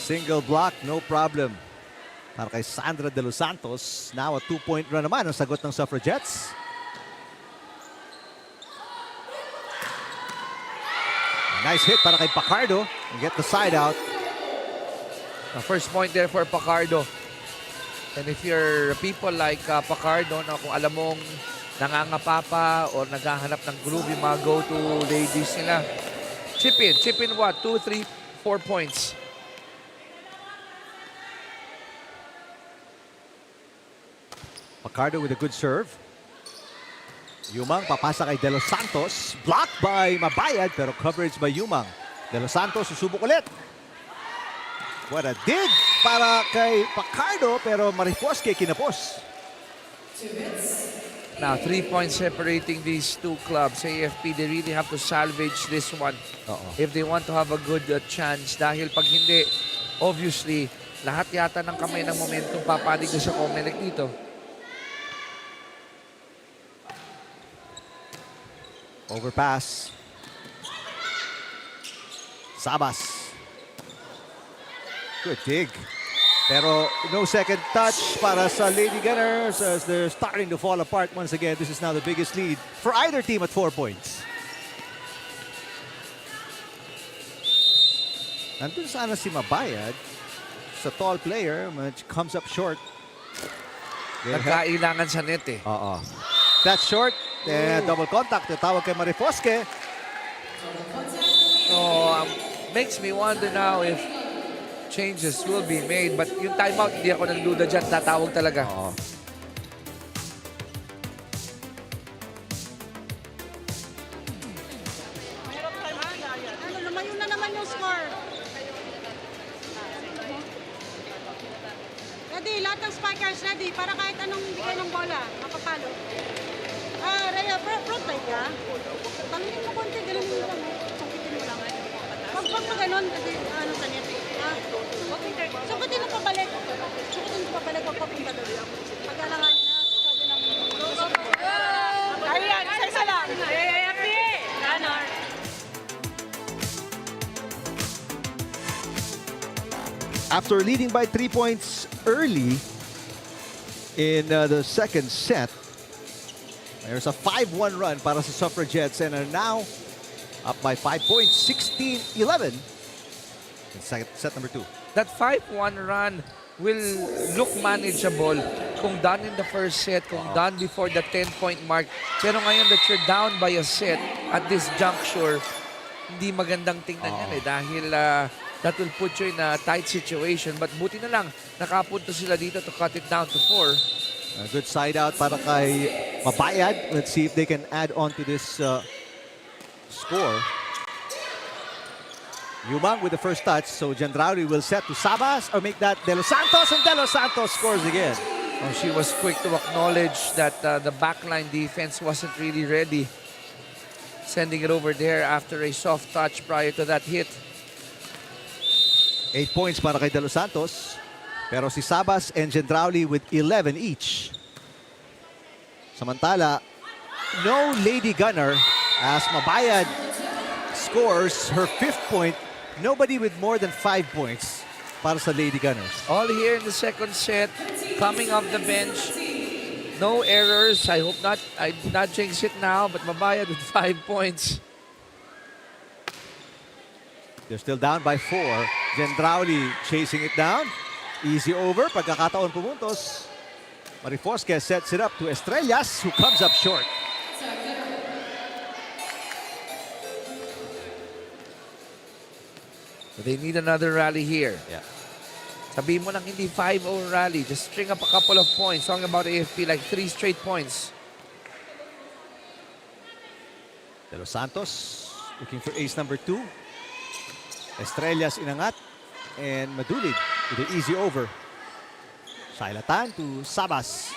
Single block, no problem. Para kay Sandra De Los Santos. Now a 2-point run naman ang sagot ng Suffragettes. A nice hit para kay Pacardo. And get the side out. First point there for Pacardo. And if you're people like Pacardo, na kung alam mong nangangapapa or naghahanap ng groove yung mga go-to ladies nila, chip in what? 2, 3, 4 points. Pacardo with a good serve. Yumang papasa kay De Los Santos. Blocked by Mabayad pero coverage by Yumang. De Los Santos susubok ulit. What a dig para kay Pacardo pero Marifoske kinapos. Now, 3 points separating these two clubs. AFP, they really have to salvage this one if they want to have a good chance. Dahil pag hindi, obviously, lahat yata ng kamay ng momentum papanig na sa COMELEC dito. Overpass. Sabas. Good dig. Pero no second touch para sa Lady Gunners as they're starting to fall apart once again. This is now the biggest lead for either team at 4 points. Nandun sana si Mabayad sa tall player which comes up short. Nagkailangan sa net eh. That's short. Double contact. Tawag kay Marifoske. So, makes me wonder now if changes will be made. But yung timeout, hindi ako nagduda dyan. Tatawag talaga. Lumayo na naman yung score. Ready, lahat ng spikers ready para kahit anong bigay ng bola, mapapalo. Rhea, front line ka. Tangin mo konti, ganun mo lang. Sungkitin mo lang. Pag ganon, kasi ano sa net. Sungkitin mo pabalik. Sungkitin mo pabalik pag papunta doon. Pag-alangan na, sabi ng... Ayan, isa lang. Gunnar. After leading by 3 points early in the second set, there's a 5-1 run para sa Suffragettes and are now up by 5 points, 16-11 in set number 2. That 5-1 run will look manageable kung done in the first set, kung done before the 10-point mark. Pero ngayon that you're down by a set at this juncture, hindi magandang tingnan yan eh dahil that will put you in a tight situation. But buti na lang, nakapunta sila dito to cut it down to 4. A good side out para kay Mabayad. Let's see if they can add on to this score. Yumang with the first touch. So Jandrauri will set to Sabas or make that De Los Santos, and De Los Santos scores again. Oh, she was quick to acknowledge that the backline defense wasn't really ready. Sending it over there after a soft touch prior to that hit. 8 points para kay De Los Santos. Pero si Sabas and Gendrauli with 11 each. Samantala, no Lady Gunnar as Mabayad scores her 5th point. Nobody with more than 5 points para sa Lady Gunners. All here in the second set. Coming off the bench. No errors. I hope not. I did not jinx it now, but Mabayad with 5 points. They're still down by 4. Gendrauli chasing it down. Easy over. Pagkakataon pumuntos. Mariforske sets it up to Estrellas, who comes up short. They need another rally here. Yeah. Sabihin mo nang hindi 5-0 rally. Just string up a couple of points. Talking about AFP, like 3 straight points. De Los Santos looking for ace number 2. Estrellas inangat. And Madulid with the easy over. Shailatan to Sabas.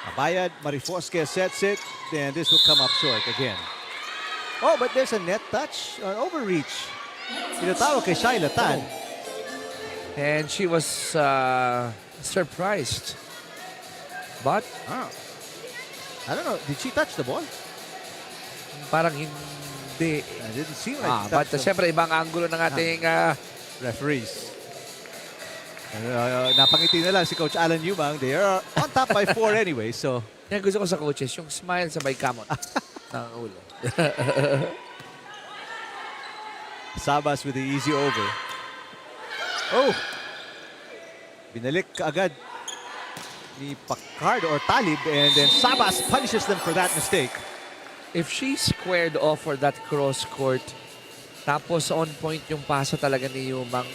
Mabayad, Mariforske sets it. Then this will come up short again. Oh, but there's a net touch, an overreach. Tinatawag kay Shailatan. And she was surprised. But, I don't know, did she touch the ball? parang hindi. I didn't seem like she But touched the siyempre, ibang angulo ng ating referees. Napangiti na lang si Coach Alan Yumang. They are on top by 4 anyway, so... Yan gusto ko sa coaches, yung smile sabay kamot ng ulo. Sabas with the easy over. Oh! Binalik agad ni Pacard or Talib, and then Sabas punishes them for that mistake. If she squared off for that cross court, tapos on point yung pasa talaga ni Yumang,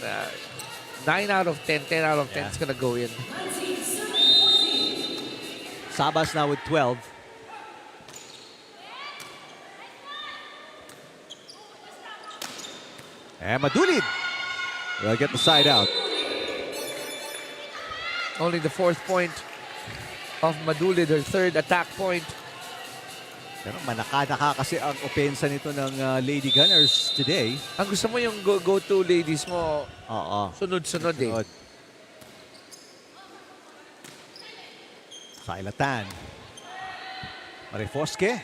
9 out of 10, 10 out of 10 is gonna go in. Sabas now with 12. And Madulid will get the side out. Only the 4th point of Madulid, her 3rd attack point. Pero manaka-naka kasi ang opensa nito ng Lady Gunners today. Ang gusto mo yung go-to ladies mo, Oo. sunod-sunod eh. Shailatan. Mariforske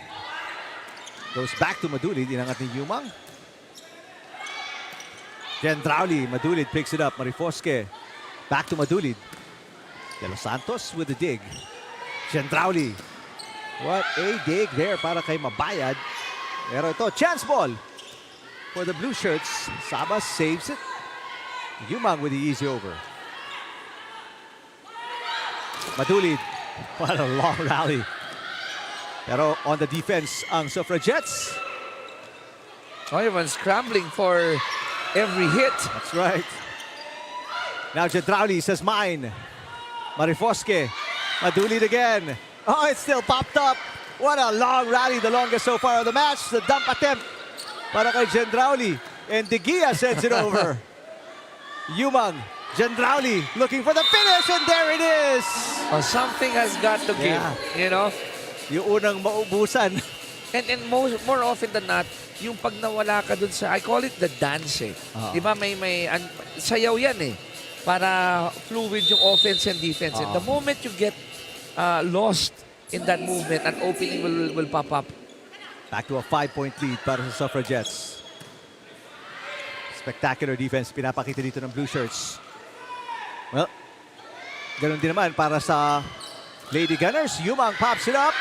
goes back to Madulid. Inangat ni Yumang. Gendrauli. Madulid picks it up. Mariforske back to Madulid. De Los Santos with the dig. Gendrauli. What a dig there para kay Mabayad. Pero ito, chance ball for the blue shirts. Sabas saves it. Yumang with the easy over. Madulid. What a long rally. Pero on the defense, ang Suffragettes. Everyone's scrambling for every hit. That's right. Now Gendrauli says mine. Mariforske. Madulid again. Oh, it's still popped up. What a long rally, the longest so far of the match. The dump attempt para kay Gendrauli. And De Gia sends it over. Yumang. Gendrauli looking for the finish, and there it is. Oh, something has got to give, you know? Yung unang maubusan. And more often than not, yung pag nawala ka dun sa, I call it the dance eh. Di ba sayaw yan eh. Para fluid yung offense and defense. And the moment you get lost in that movement, an opening will pop up. Back to a 5-point lead para sa Suffragettes. Spectacular defense pinapakita dito ng blue shirts. Well, ganun din naman para sa Lady Gunners. Yumang pops it up.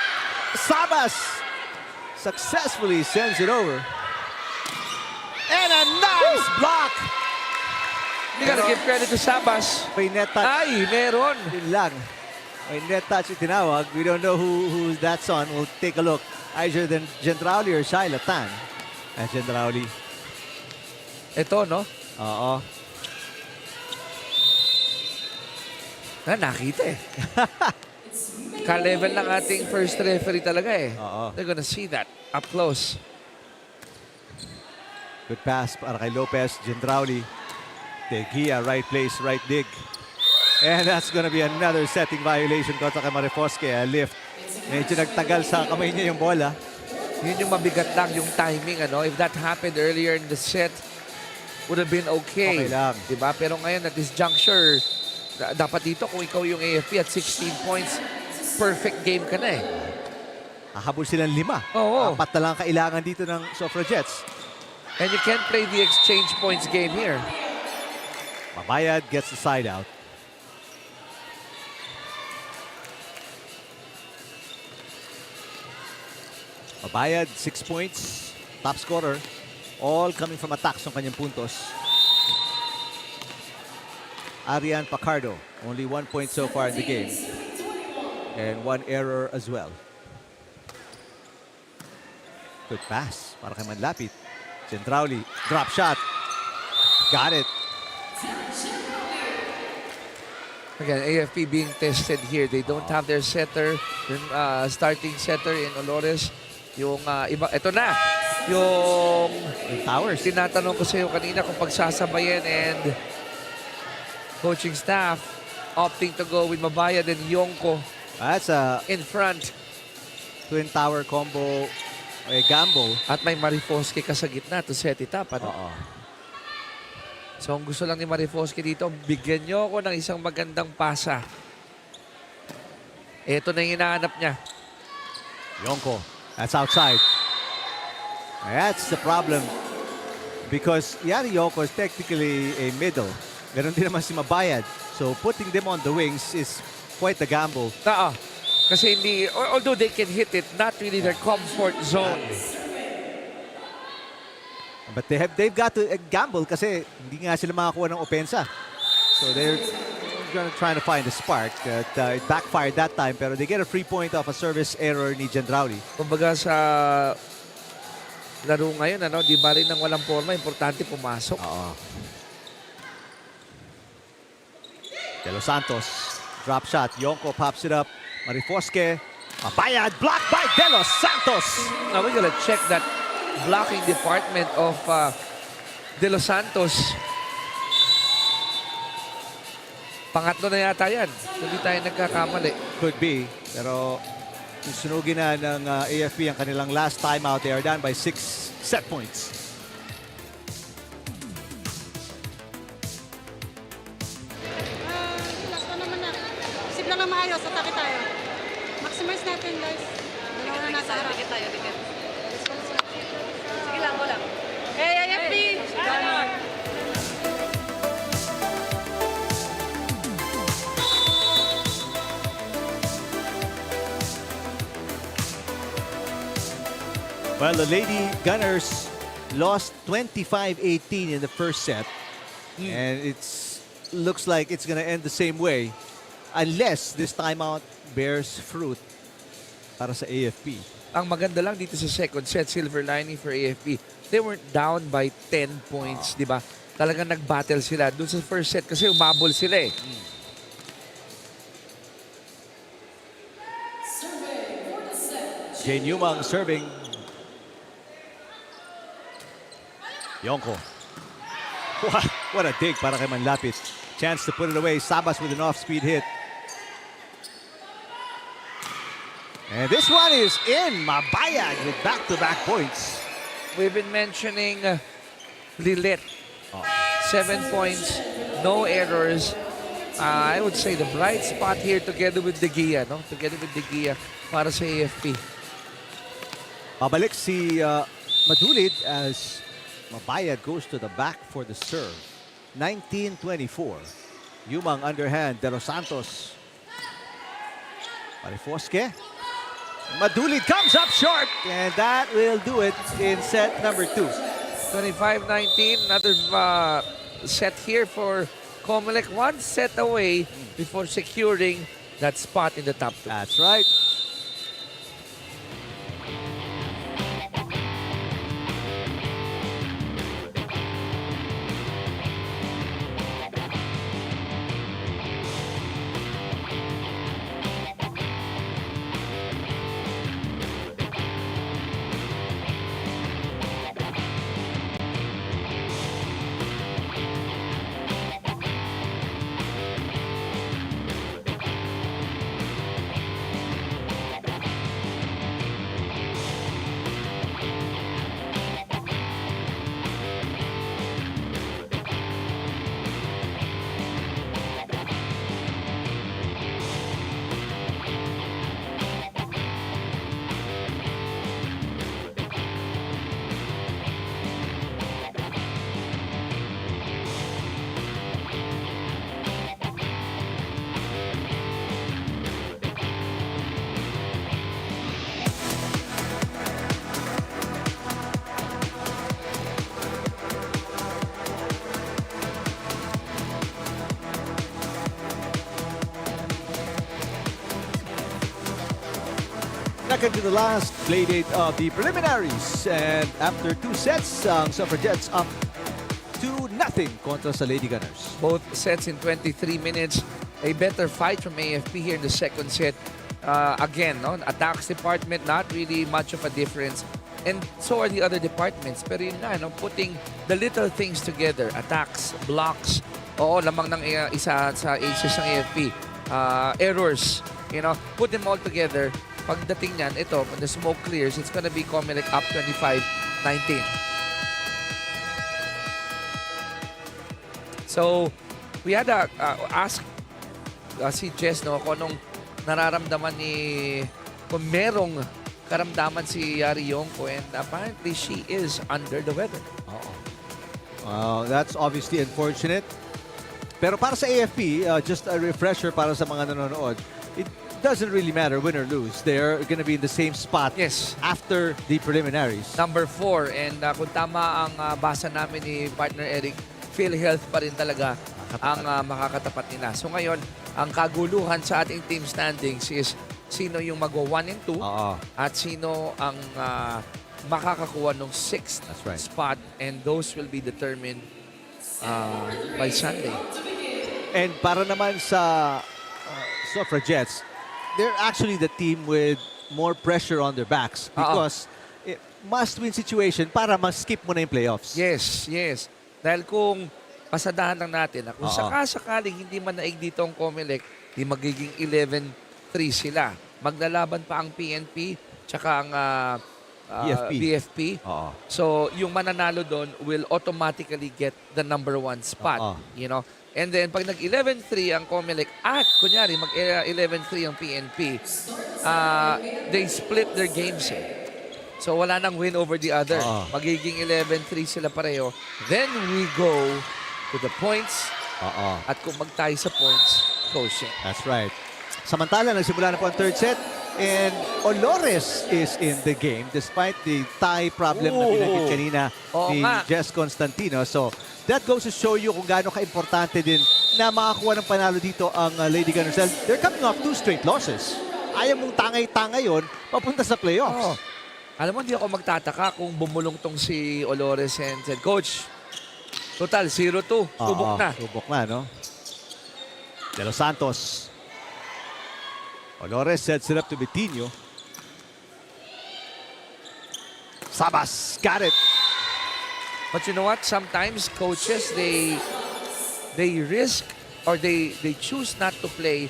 Sabas successfully sends it over. And a nice block. You gotta give credit to Sabas. May net touch. Ay, meron. Yun lang. May net touch itinawag. We don't know who that's on. We'll take a look. Either than Gendrauli or Shailatan. And Gendrauli. Ito, no? Oo. Nakita eh. Ka-level ng ating first referee talaga eh. Oo. They're gonna see that up close. Good pass para kay Lopez. Gendrauli. De Gia, right place, right dig. And that's gonna be another setting violation kontra kay Marifoske. Lift. Medyo nagtagal sa kamay niya yung bola. Yun yung mabigat lang, yung timing. If that happened earlier in the set, would have been okay. Okay lang. Diba? Pero ngayon, at this juncture, dapat dito, kung ikaw yung AFP at 16 points, perfect game ka na eh. Hahabol silang 5. Oo. 4 na lang kailangan dito ng Suffragettes. And you can't play the exchange points game here. Mabayad gets the side out. Mabayad, 6 points. Top scorer. All coming from attacks ng kanyang puntos. Arian Pacardo, only 1 point so far in the game. And 1 error as well. Good pass para kay Manlapit. Centrauli, drop shot. Got it. Again, AFP being tested here. They don't have their setter, starting setter in Olores. Yung iba, ito na. Yung Towers. tinatanong ko sa iyo kanina kung pagsasabayan and coaching staff opting to go with Mabayad and Yonko That's a in front. twin tower combo. Gamble. At may Marifoske ka sa gitna to set it up. Oo. So, ang gusto lang ni Marifoske dito, bigyan nyo ako ng isang magandang pasa. Ito na yung hinahanap niya. Yonko. That's outside. That's the problem. Because Yari Yonko is technically a middle. Ganon din naman si Mabayad. So putting them on the wings is quite a gamble. Kasi hindi, although they can hit it, not really their comfort zone. But they've got to gamble kasi hindi nga sila makakuha ng opensa. So they're trying to find the spark. It backfired that time pero they get a free point off a service error ni Gendrauli. Kumbaga sa laro ngayon, di ba rin ng walang forma, importante pumasok. Oo. De Los Santos, drop shot. Yonko pops it up. Marifoske, Mabayad, blocked by De Los Santos. Now we're gonna check that blocking department of De Los Santos. Pangatlo na yata yan. Hindi tayo nagkakamali. Could be, pero sunugin na ng AFP ang kanilang last timeout. They are down by 6 set points. Last na naman na. Isip lang na maayos, atake tayo. Maximize natin, guys. Dalawa na nasa harap. Dikit tayo, dikit. Sige lang, go lang. Hey, AFP! Well, the Lady Gunners lost 25-18 in the first set. And looks like it's going to end the same way unless this timeout bears fruit para sa AFP. Ang maganda lang dito sa second set, silver lining for AFP, they weren't down by 10 points, di ba? Talagang nag-battle sila. Doon sa first set kasi umabol sila eh. Jane Yumang serving. Yonko. What a dig para kay Manlapit. Chance to put it away. Sabas with an off-speed hit. And this one is in. Mabayad with back-to-back points. We've been mentioning Lilet. 7 points, no errors. I would say the bright spot here together with De Gia, no? Together with De Gia para sa AFP. Pabalik si Madulid as Mabayad goes to the back for the serve. 19-24. Yumang underhand. De Los Santos. Marifoske. Madulid comes up short. And that will do it in set number 2. 25-19. Another set here for COMELEC. One set away before securing that spot in the top 2. That's right. second to the last playdate of the preliminaries. And after 2 sets, ang Suffragettes up 2-0 kontra sa Lady Gunners. Both sets in 23 minutes. A better fight from AFP here in the second set. Again, no, attacks department, not really much of a difference. And so are the other departments. Pero yun nga, no, putting the little things together, attacks, blocks, lamang ng isa sa aces ng AFP. Errors, put them all together. Pagdating niyan, ito, when the smoke clears, it's gonna be COMELEC up 25-19. So, we had to ask si Jess, no, kung anong nararamdaman kung merong karamdaman si Yari Yonko, and apparently she is under the weather. That's obviously unfortunate. Pero para sa AFP, just a refresher para sa mga nanonood, it doesn't really matter win or lose. They're going to be in the same spot after the preliminaries. Number 4, and kung tama ang basa namin ni partner Eric, PhilHealth pa rin talaga ang makakatapat nila. So ngayon, ang kaguluhan sa ating team standings is sino yung magwa 1 and 2 at sino ang makakakuha ng 6th spot, and those will be determined by Sunday. And para naman sa Suffragettes, they're actually the team with more pressure on their backs because must-win situation para ma-skip mo na yung playoffs. Yes. Dahil kung pasadahan lang natin, kung sakasakaling hindi man naig dito ang COMELEC, di magiging 11-3 sila. Maglalaban pa ang PNP tsaka ang BFP. So, yung mananalo doon will automatically get the number 1 spot. And then, pag nag-11-3 ang COMELEC at, kunyari, mag-11-3 ang PNP, they split their games. So, wala nang win over the other. Magiging 11-3 sila pareho. Then, we go to the points. At kung magtayo sa points, coaching. That's right. Samantala, nagsimula na po ang third set. And Olores is in the game despite the tie problem na binanggit kanina ni Jess Constantino. So, that goes to show you kung gaano ka-importante din na makakuha ng panalo dito ang Lady Gunners. They're coming off 2 straight losses. Ayaw mong tangay-tangay yun, papunta sa playoffs. Alam mo, hindi ako magtataka kung bumulong tong si Olores and said, Coach, total, 0-2. Tubok na. Tubok na, no? De Los Santos. Olores sets it up to Betinho. Sabas, got it. But you know what? Sometimes coaches, they risk or they choose not to play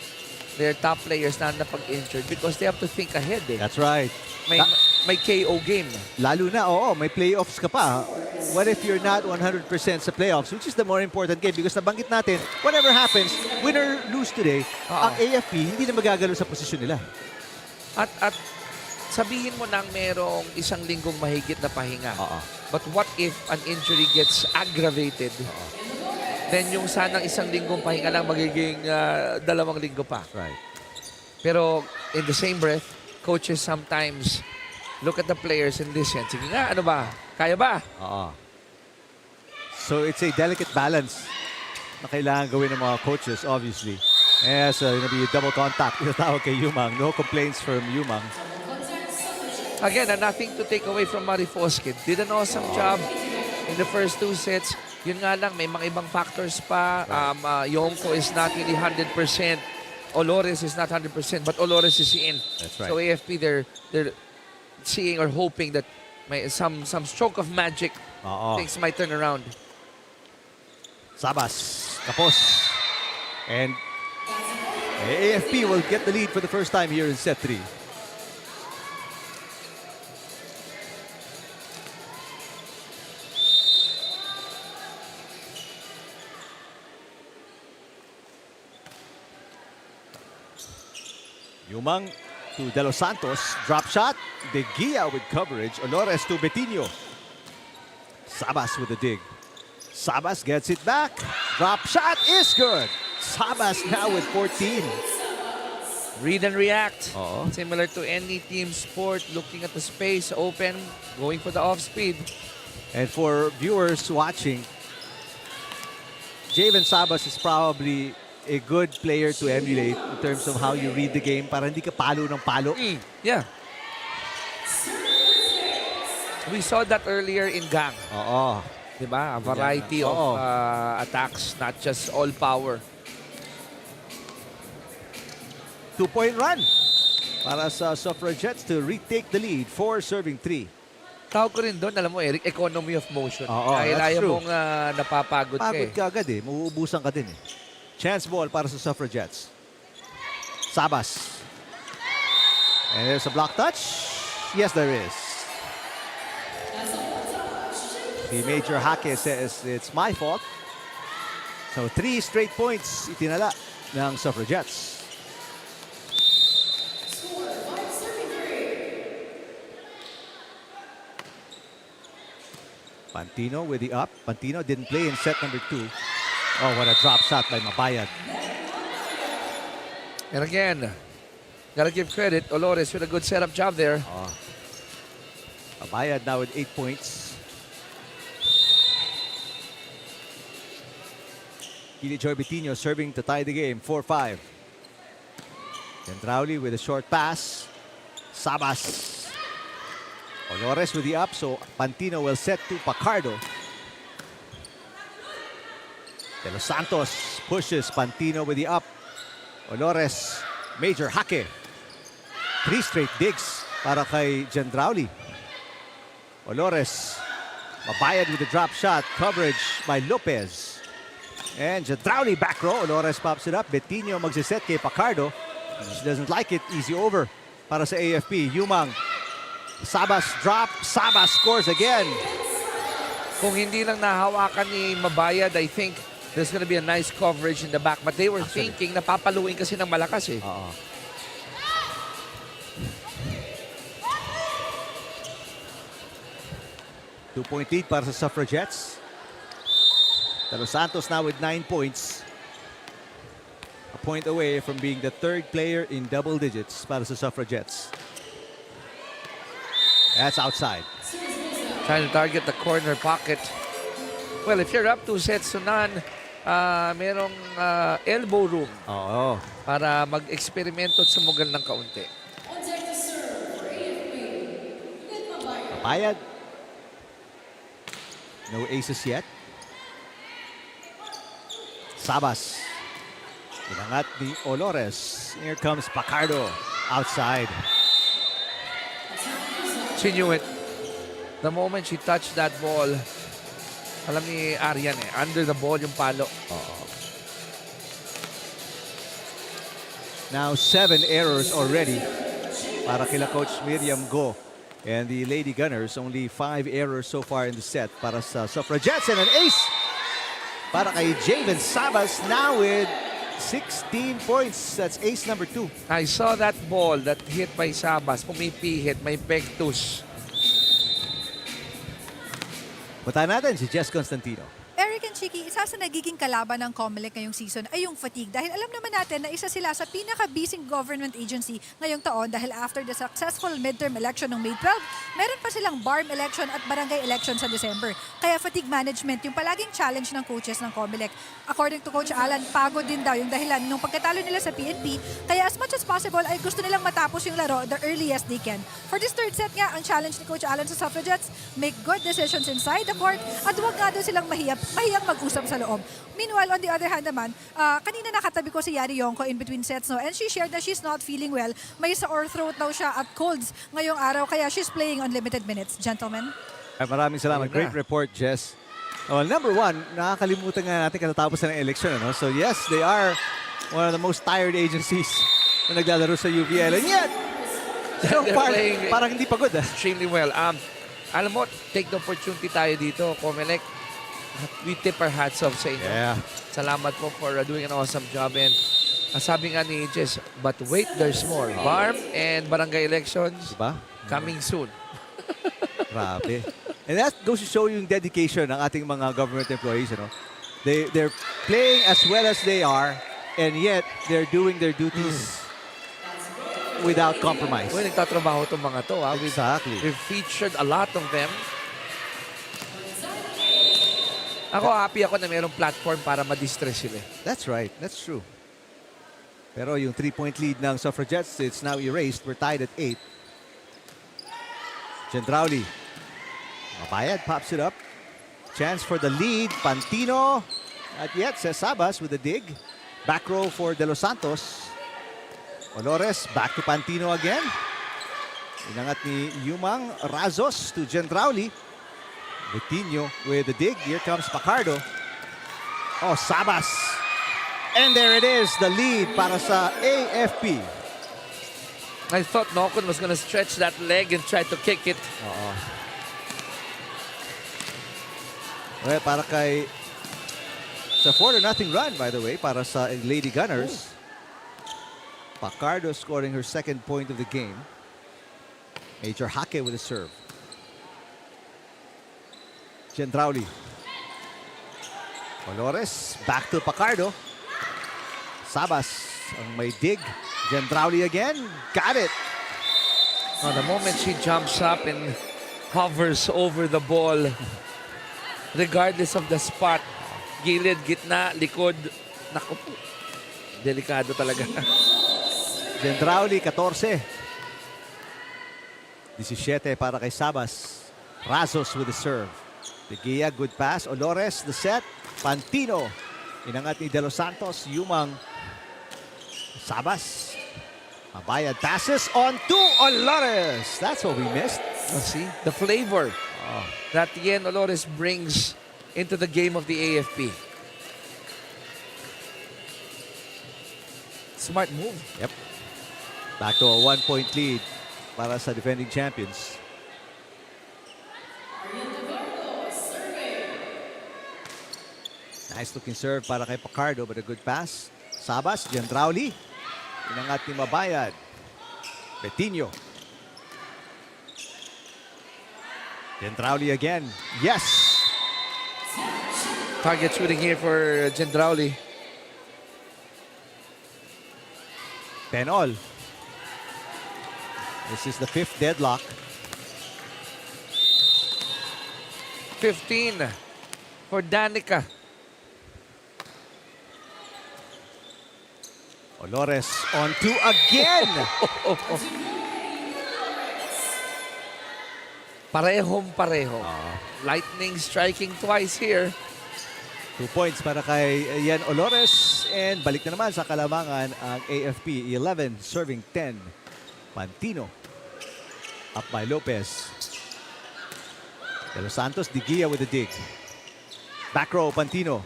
their top players na napag-injured because they have to think ahead. That's right. May KO game. Lalo na, may playoffs ka pa. What if you're not 100% sa playoffs, which is the more important game? Because nabanggit natin, whatever happens, win or lose today, ang AFP hindi na magagalo sa posisyon nila. At sabihin mo nang merong 1 linggong mahigit na pahinga. But what if an injury gets aggravated? Then yung sanang 1 linggong pahinga lang magiging 2 linggo pa. Right. Pero in the same breath, coaches sometimes look at the players and listen. Sige nga, ano ba? Kaya ba? So it's a delicate balance na kailangan gawin ng mga coaches, obviously. Yes, gonna be a double contact. Itatawag kay Yumang. No complaints from Yumang. Again, nothing to take away from Marifoske. Did an awesome job in the first 2 sets. Yun nga lang, may mga ibang factors pa. Yonko is not really 100%. Olores is not 100%, but Olores is in. That's right. So AFP, they're seeing or hoping that may some stroke of magic, things might turn around. Sabas, kapos. And AFP will get the lead for the first time here in set 3. Yumang to De Los Santos. Drop shot. De Gia with coverage. Olores to Betinho. Sabas with the dig. Sabas gets it back. Drop shot is good. Sabas now with 14. Read and react. Similar to any team sport, looking at the space, open, going for the off-speed. And for viewers watching, Javen Sabas is probably a good player to emulate in terms of how you read the game para hindi ka palo ng palo. Yeah. We saw that earlier in Gang. Oo. Diba? A variety of attacks, not just all power. 2-point run para sa Suffragettes to retake the lead. 4 serving 3. Tawag ko rin doon, alam mo Eric, economy of motion. Oo, Dahil that's ayaw true. mong napapagod ka Pagod eh. ka agad eh. Mauubusan ka din eh. Chance ball para sa Suffragettes. Sabas. And there's a block touch. Yes, there is. Si Major Hake says it's my fault. So 3 straight points itinala ng Suffragettes. Pantino with the up. Pantino didn't play in set number 2. Oh, what a drop shot by Mabayad. And again, gotta give credit, Olores with a good setup job there. Mabayad now with 8 points. Kili Joy Betino serving to tie the game, 4-5. Dentrauli with a short pass. Sabas. Olores with the up, so Pantino will set to Pacardo. De Los Santos pushes Pantino with the up. Olores, Major Hake. 3 straight digs para kay Dentrauli. Olores, Mabayad with the drop shot. Coverage by Lopez. And Dentrauli back row. Olores pops it up. Betino magsiset kay Pacardo. She doesn't like it. Easy over para sa AFP. Yumang. Sabas drop. Sabas scores again. Kung hindi lang nahawakan ni Mabayad, I think there's gonna be a nice coverage in the back. But they were thinking, napapaluin kasi ng malakas eh. Oo. Two-point lead para sa Suffragettes. De Los Santos now with 9 points. A point away from being the 3rd player in double digits para sa Suffragettes. That's outside. Trying to target the corner pocket. Well, if you're up 2 sets to none, merong elbow room Oo. para mag-eksperimento at sumugal ng kaunti. Bayad. No aces yet. Sabas. Inangat ni Olores. Here comes Pacardo. Outside. She knew it. The moment she touched that ball, alam ni Arian eh, under the ball yung palo. Now 7 errors already para kila Coach Miriam Go. And the Lady Gunners, only 5 errors so far in the set para sa Suffragettes. And an ace para kay Javen Sabas now with 16 points. That's ace number 2. I saw that ball that hit by Sabas, pumipihit, may pegtus. Puntahan natin si Jess Constantino. Eric and Chiki, isa sa nagiging kalaban ng COMELEC ngayong season ay yung fatigue. Dahil alam naman natin na isa sila sa pinaka-busy government agency ngayong taon dahil after the successful midterm election ng May 12, meron pa silang BARM election at barangay election sa December. Kaya fatigue management yung palaging challenge ng coaches ng COMELEC. According to Coach Alan, pagod din daw yung dahilan nung pagkatalo nila sa PNP. Kaya as much as possible ay gusto nilang matapos yung laro the earliest they can. For this third set nga, ang challenge ni Coach Alan sa Suffragettes, make good decisions inside the court at huwag nga daw silang mahiyang mag-usap sa loob. Meanwhile, on the other hand naman, kanina nakatabi ko si Yari Yonko in between sets, no? And she shared that she's not feeling well. May sore throat daw siya at colds ngayong araw, kaya she's playing on limited minutes. Gentlemen. Ay, maraming salamat. Great report, Jess. Well, number 1, nakakalimutan nga natin katatapos na ng election. Ano? So yes, they are one of the most tired agencies na naglalaro sa UVL. And yet, parang hindi pagod. Extremely well. Alam mo, take the opportunity tayo dito, COMELEC. We tip our hats off sa inyo. Yeah. Salamat po for doing an awesome job. And sabi nga ni Jess, but wait, there's more. BARM and barangay elections Diba? coming soon. Grabe. And that goes to show yung dedication ng ating mga government employees. You know? They're playing as well as they are, and yet they're doing their duties without compromise. Well, nagtatrabaho itong mga to. Exactly. We've featured a lot of them. Ako, happy ako na mayroong platform para ma-distress sila. That's right. That's true. Pero yung 3-point lead ng Suffragettes, it's now erased. We're tied at 8. Dentrauli. Mabayad pops it up. Chance for the lead. Pantino. At yet, says Sabas with a dig. Back row for De Los Santos. Olores back to Pantino again. Inangat ni Yumang. Razos to Gendrauli. Vitinho with the dig. Here comes Pacardo. Oh, Sabas. And there it is, the lead para sa AFP. I thought Nokon was gonna stretch that leg and try to kick it. Well, para kay... It's a 4-0 run, by the way, para sa Lady Gunners. Pacardo scoring her second point of the game. Major Hake with a serve. Gendrauli. Olores, back to Pacardo. Sabas ang may dig. Gendrauli again. Got it. Oh, the moment she jumps up and hovers over the ball, regardless of the spot, gilid, gitna, likod, naku po. Delikado talaga. Gendrauli, 14. 17 para kay Sabas. Razos with the serve. De Gea, good pass. Olores, the set. Pantino. Inangat ni De Los Santos. Yumang. Sabas. Mabayad passes on to Olores. That's what we missed. Oh, see? The flavor that Yen Olores brings into the game of the AFP. Smart move. Yep. Back to a 1-point lead para sa defending champions. Nice looking serve para kay Pacardo, but a good pass. Sabas, Gendrauli. Inangat ni Mabayad. Vitinho. Gendrauli again. Yes! Target shooting here for Gendrauli. 10-all. This is the 5th deadlock. 15 for Danica. Olores on two again. Parehong-pareho. Lightning striking twice here. 2 points para kay Yen Olores. And balik na naman sa kalamangan ang AFP. 11 serving 10. Pantino. Up by Lopez. De Los Santos, De Gea with the dig. Back row, Pantino.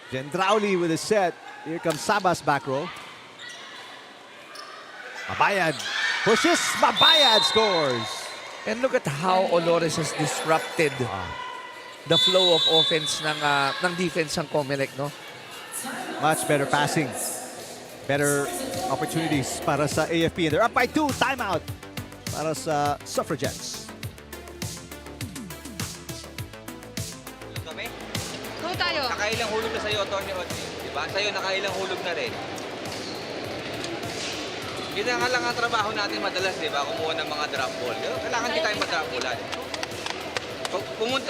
Gendrauli with a set. Here comes Sabas back row. Mabayad. Pushes. Mabayad scores. And look at how Olores has disrupted the flow of offense ng defense ng COMELEC, no? Much better passing. Better opportunities para sa AFP. And they're up by 2. Timeout para sa Suffragettes. Kami? Go tayo. Nakailang hulog na sa'yo, Tony Odzi. Diba? Sa'yo, nakailang hulog na rin. Yun nga lang ang trabaho natin madalas, diba? Kumuha ng mga drop ball. Kailangan di tayo ma-drop ballan.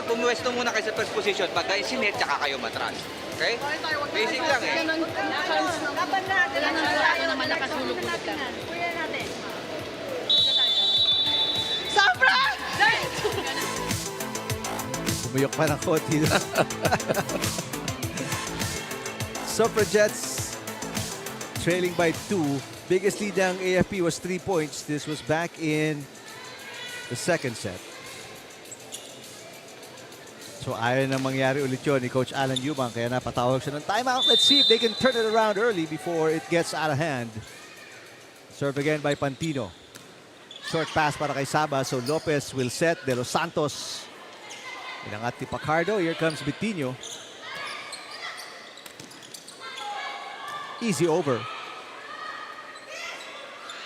Pumuwesto muna kayo sa first position. Pagka isinet, tsaka kayo matras. Okay? Basic lang eh. Laban natin. Tayo naman nakasulog-ulog ka. Kuya natin. Sobra! Pumuyok pa ng konti. Suffragettes trailing by 2. Biggest lead ng AFP was 3 points. This was back in the second set. So ayaw na mangyari ulit yun ni Coach Alan Yumang, kaya napatawag siya ng timeout. Let's see if they can turn it around early before it gets out of hand. Serve again by Pantino. Short pass para kay Saba, so Lopez will set. De Los Santos. Inangat ni Pacardo. Here comes Vitinho. Easy over.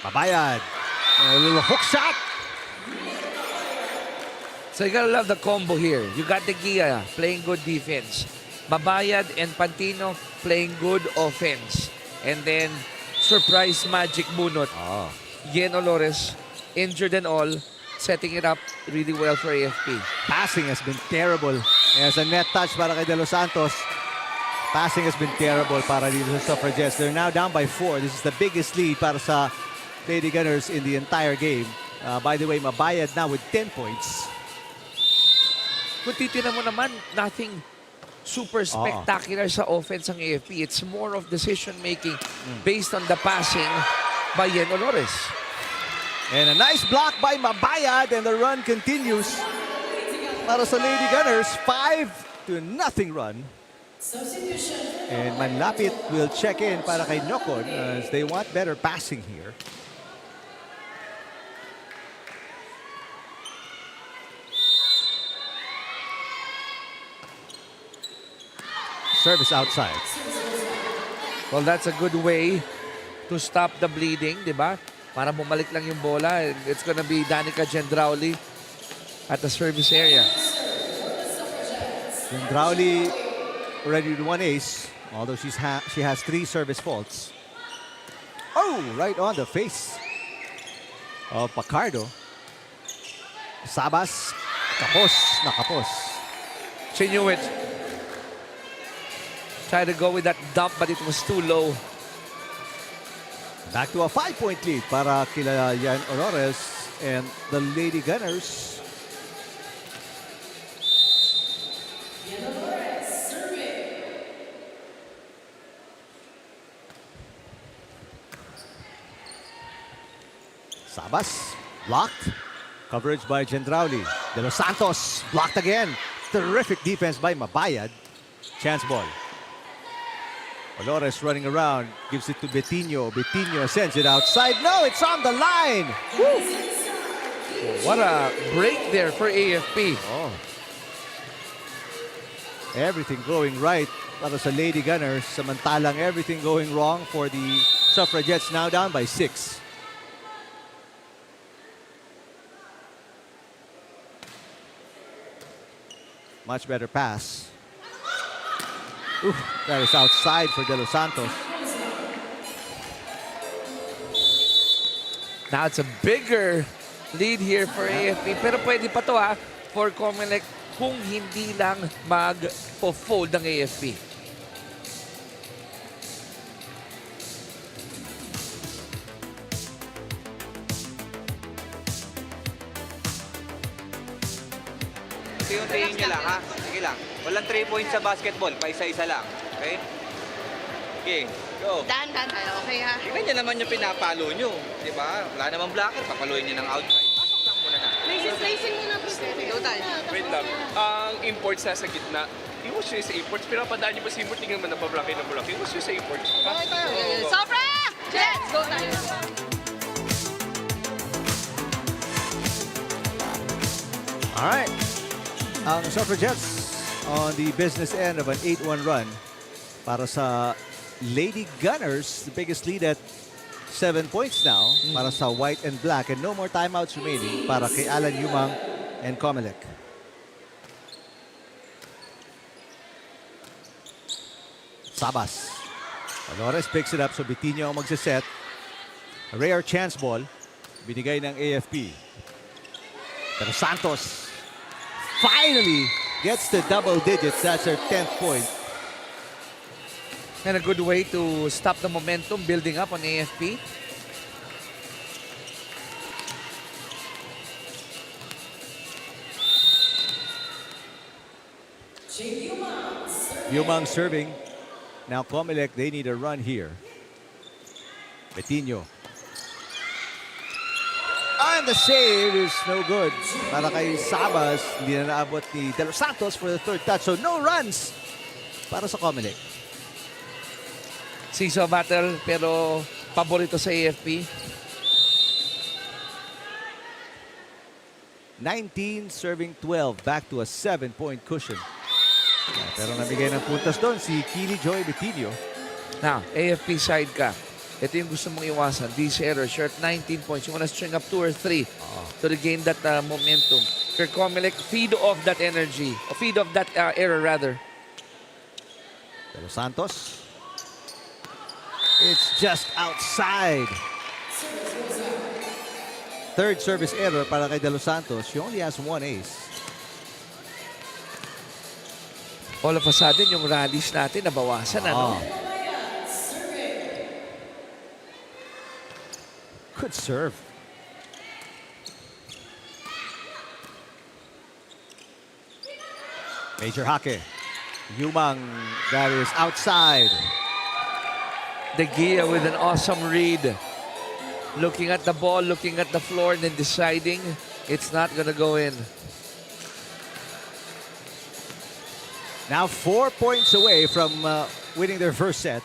Mabayad. A little hook shot. So you gotta love the combo here. You got De Gea playing good defense. Mabayad and Pantino playing good offense. And then, surprise magic bunot. Yen Olores, injured and all, setting it up really well for AFP. Passing has been terrible. As a net touch para kay De Los Santos. Passing has been terrible para dito sa Suffragettes. They're now down by 4. This is the biggest lead para sa Lady Gunners in the entire game. By the way, Mabayad now with 10 points. Kung titignan mo naman, nothing super spectacular sa offense ng AFP. It's more of decision-making based on the passing by Yen Olores. And a nice block by Mabayad, and the run continues. Para sa Lady Gunners, 5-0 run. And Manlapit will check in para kay Nokon as they want better passing here. Service outside. Well, that's a good way to stop the bleeding, di ba? Para bumalik lang yung bola. It's gonna be Danica Gendrauli at the service area. Gendrauli already with 1 ace, although she has 3 service faults. Oh, right on the face of Pacardo. Sabas, kapos, nakapos. She knew it. Tried to go with that dump, but it was too low. Back to a 5-point lead para kila Yan Olores and the Lady Gunners. Sabas, blocked. Coverage by Gendrauli. De Los Santos, blocked again. Terrific defense by Mabayad. Chance ball. Olores running around, gives it to Betinho. Betinho sends it outside. No, it's on the line. Woo. What a break there for AFP. Oh. Everything going right para sa Lady Gunners. Samantalang everything going wrong for the Suffragettes, now down by 6. Much better pass. Ooh, that is outside for De Los Santos. Now it's a bigger lead here for AFP. Pero pwede pa to for COMELEC kung hindi lang mag-fold ng AFP. Unti-untiin nyo lang, ha? Sige lang. Walang 3 points sa basketball. Paisa-isa lang. Okay? Okay, go. Dahan-dahan tayo, okay ha? Tingnan nyo naman yung pinapalo nyo. Di ba? Wala namang blocker. Papaluin nyo ng outside. Pasok lang muna na. Slicing muna po. Go tayo. Wait lang. Ang imports nasa gitna. Iwas nyo sa imports. Pinapadaan nyo ba si import? Tingnan mo na pa-blocky na blocky. Iwas nyo sa imports. Okay tayo. Sobra! Jets! Go tayo. All right. Ang Suffragettes on the business end of an 8-1 run para sa Lady Gunners, the biggest lead at 7 points now para sa white and black, and no more timeouts remaining para kay Alan Yumang and COMELEC. Sabas. Olores picks it up, so Betinho ang magsiset. A rare chance ball binigay ng AFP. Pero Santos finally gets the double digits. That's her 10th point. And a good way to stop the momentum building up on AFP. Yumang serving. Now COMELEC, they need a run here. Betinho. And the save is no good. Para kay Sabas, hindi na naabot ni De Los Santos for the third touch. So no runs para sa COMELEC. Seesaw battle, pero paborito sa AFP. 19 serving 12. Back to a 7-point cushion. Pero nabigay ng puntas doon si Kili Joy Betinho. Now, AFP side ka. Ito yung gusto mong iwasan. These errors, you're at 19 points. You want to string up 2 or 3 to regain that momentum. For COMELEC, feed off that energy. Or feed off that error, rather. De Los Santos. It's just outside. Third service error para kay De Los Santos. She only has 1 ace. All of a sudden, yung rallies natin nabawasan, ano? Good serve. Major Hake. Yumang, that is outside. De Gea with an awesome read. Looking at the ball, looking at the floor, and then deciding it's not gonna go in. Now 4 points away from winning their first set.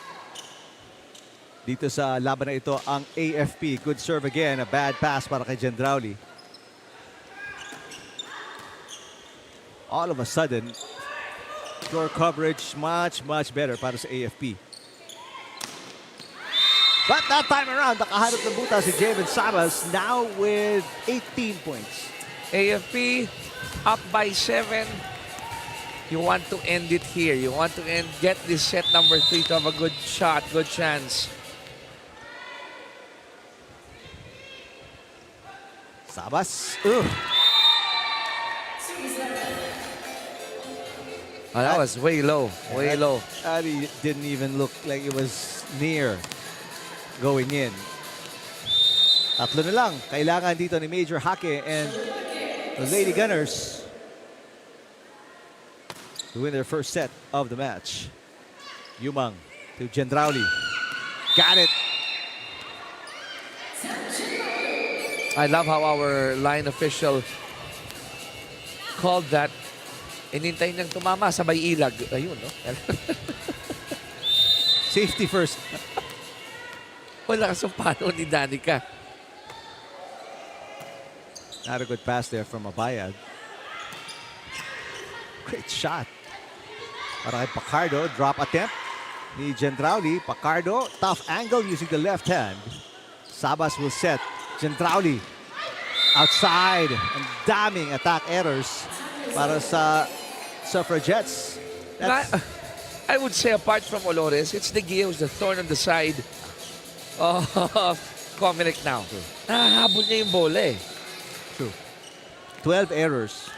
Dito sa laban na ito ang AFP. Good serve again. A bad pass para kay Gendrauli. All of a sudden, floor coverage much better para sa AFP. But that time around, nakaharap ng buta si Javen Sabas now with 18 points. AFP up by 7. You want to end it here. You want to get this set number 3 to have a good shot, good chance. Sabas. Oh, that was way low, way low. That didn't even look like it was near going in. Tatlo na lang. Kailangan dito ni Major Hake and the Lady Gunners to win their first set of the match. Yumang to Gendrauli. Got it. I love how our line official called that. Inintay niyang tumama, sabay ilag. Ayun, no? Safety first. Wala kasumpano ni Danica. Not a good pass there from Abayad. Great shot. Para kay Pacardo. Drop attempt ni Gendrauli. Pacardo, tough angle using the left hand. Sabas will set. Gendrauli outside. Ang daming attack errors para sa Suffragettes. I would say apart from Olores, it's De Gea who's the thorn on the side of COMELEC now. Nahahabol niya yung bola eh. True. 12 errors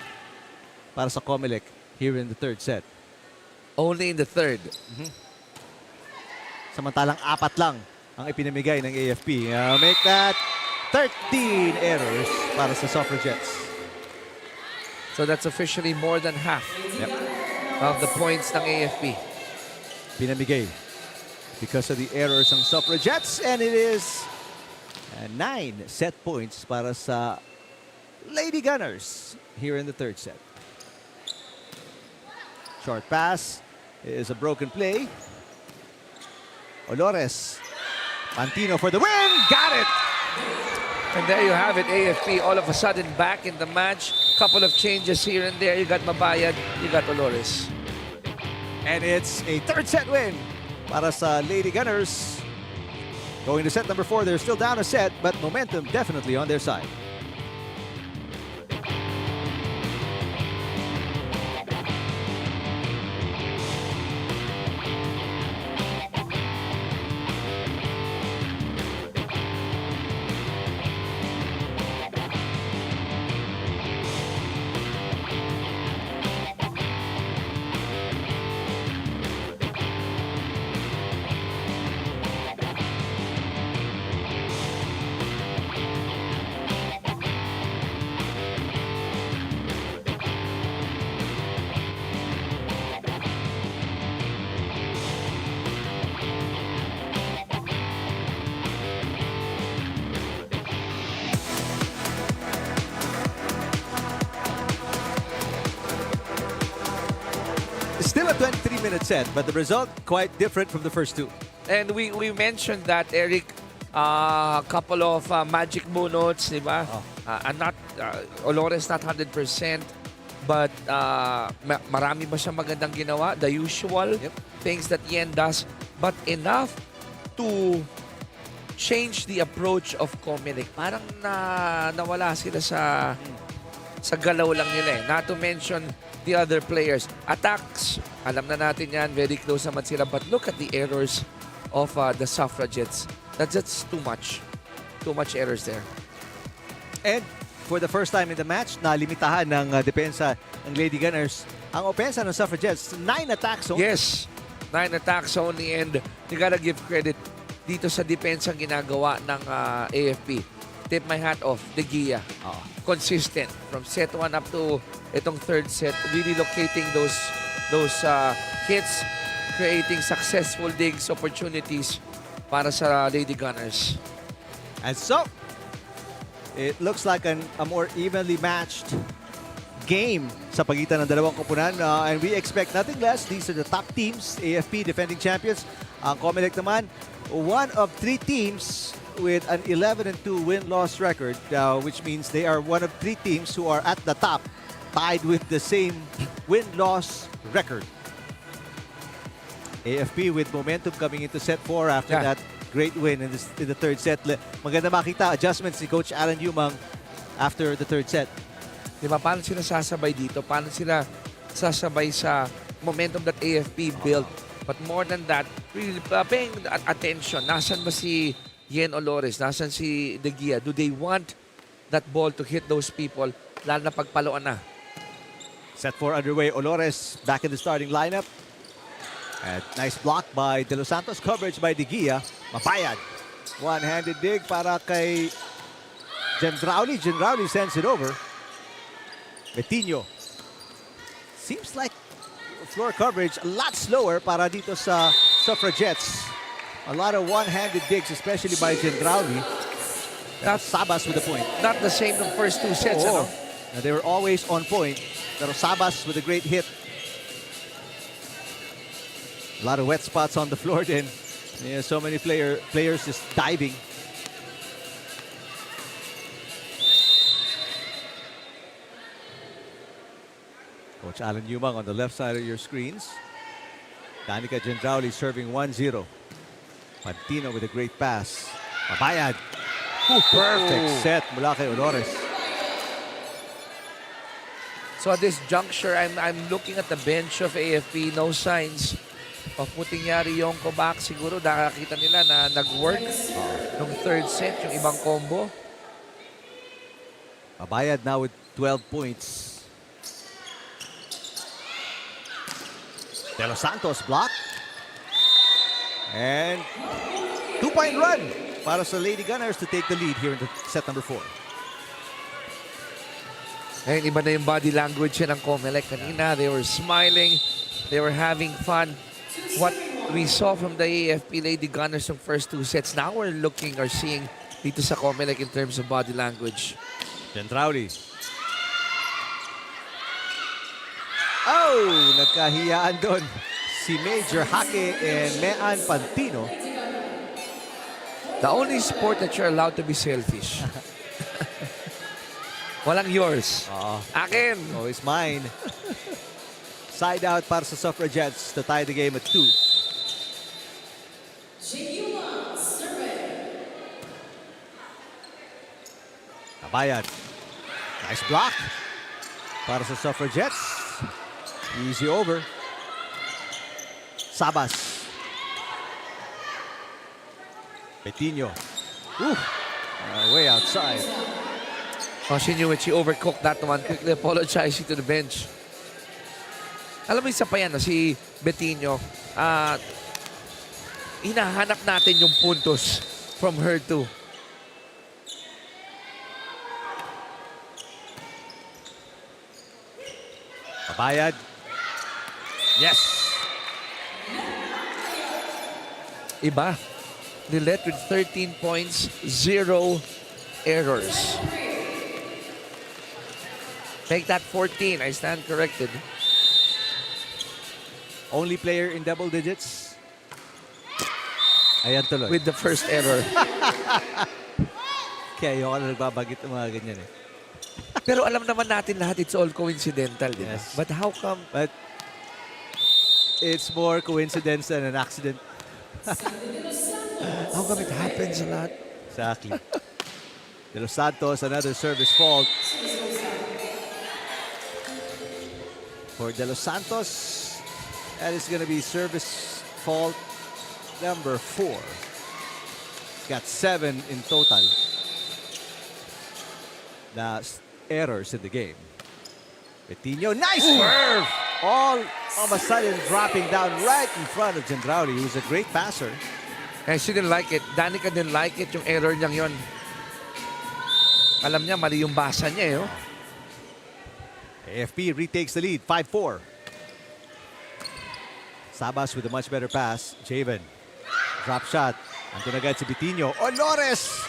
para sa COMELEC here in the third set. Only in the third. Samantalang 4 lang ang ipinamigay ng AFP. Make that 13 errors para sa Suffragettes. So that's officially more than half of the points ng AFP. Pinamigay because of the errors ng Suffragettes, and it is 9 set points para sa Lady Gunners here in the third set. Short pass is a broken play. Olores. Pantino for the win. Got it. And there you have it, AFP all of a sudden back in the match. Couple of changes here and there. You got Mabayad, you got Olores. And it's a third set win para sa Lady Gunners. Going to set number 4, they're still down a set, but momentum definitely on their side. Still a 23-minute set, but the result quite different from the first two. And we mentioned that, Eric, a couple of magic bunots, di ba? Olores not 100%, but marami ba siyang magandang ginawa? The usual things that Yen does, but enough to change the approach of COMELEC. Parang nawala sila sa galaw lang nila eh. Not to mention the other players. Attacks, alam na natin yan, very close naman sila. But look at the errors of the Suffragettes. That's just too much. Too much errors there. And for the first time in the match, nalimitahan ng depensa ng Lady Gunners. Ang opensa ng Suffragettes, 9 attacks only. Yes, 9 attacks only, and you gotta give credit dito sa depensa ginagawa ng AFP. tip my hat off, De Gia. Consistent from set 1 up to itong third set, really locating those hits, creating successful digs opportunities para sa Lady Gunners. And so, it looks like a more evenly matched game sa pagitan ng dalawang koponan. And we expect nothing less. These are the top teams. AFP, defending champions. Ang COMELEC naman, one of 3 teams with an 11-2 win-loss record, which means they are one of 3 teams who are at the top, tied with the same win-loss record. AFP with momentum coming into set 4 after that great win in the third set. Maganda makita adjustments ni Coach Alan Yumang after the third set. Diba, paano sila sasabay dito? Paano sila sasabay sa momentum that AFP built? But more than that, really paying attention. Nasaan ba si Yen Olores? Nasaan si De Gia? Do they want that ball to hit those people? Lalo na pagpaluan na. Set 4 underway. Olores back in the starting lineup. And nice block by De Los Santos. Coverage by De Gia. Mapayad. One-handed dig para kay Gendrauli. Gendrauli sends it over. Betinho. Seems like floor coverage a lot slower para dito sa Suffragettes. A lot of one-handed digs, especially by Gendrauli. Sabas with the point. Not the same ng first 2 sets, ano? Now, they were always on point. Pero Sabas with a great hit. A lot of wet spots on the floor then. Yeah, so many players just diving. Coach Alan Yumang on the left side of your screens. Danica Gendrauli serving 1-0. Pantino with a great pass. Mabayad. Perfect set mula kay Olores. So at this juncture, I'm looking at the bench of AFP. No signs of putting Yari Yonko back. Siguro nakakita nila na nag-work nung third set, yung ibang combo. Mabayad now with 12 points. De Los Santos block. And 2-point run para sa Lady Gunners to take the lead here in the set number 4. Ngayon, iba na yung body language ng COMELEC. Kanina, they were smiling. They were having fun. What we saw from the AFP Lady Gunners yung first 2 sets, now we're looking or seeing dito sa COMELEC in terms of body language. Gendrauli. Oh, nagkahiyaan doon si Major Hake and Mean Pantino. The only sport that you're allowed to be selfish. Walang yours. Akin. Oh, it's mine. Side out para sa Suffragettes to tie the game at 2. Kabayan. Nice block para sa Suffragettes. Easy over. Sabas. Betinho. Way outside. Oh, she knew it. She overcooked that one. Quickly apologizing to the bench. Alam mo, isa pa yan, si Betinho. Hinahanap natin yung puntos from her too. Kabayad. Yes. Iba. Nilet with 13 points, 0 errors. Make that 14. I stand corrected. Only player in double digits. Ayan tuloy. With the first error. Kaya yung nagbabagit ng mga ganyan eh. Pero alam naman natin lahat, it's all coincidental. Yes. But how come? But it's more coincidence than an accident. How come it happens a lot? Exactly. De Los Santos, another service fault. For De Los Santos, that is going to be service fault number 4. Got 7 in total. The errors in the game. Betinho, nice serve! All of a sudden dropping down right in front of Gendrauli, who's a great passer. And she didn't like it. Danica didn't like it, yung error niyang yon. Alam niya, mali yung basa niya eh. Oh. AFP retakes the lead, 5-4. Sabas with a much better pass. Javen. Drop shot. Andun agad si Bitinho. Olores!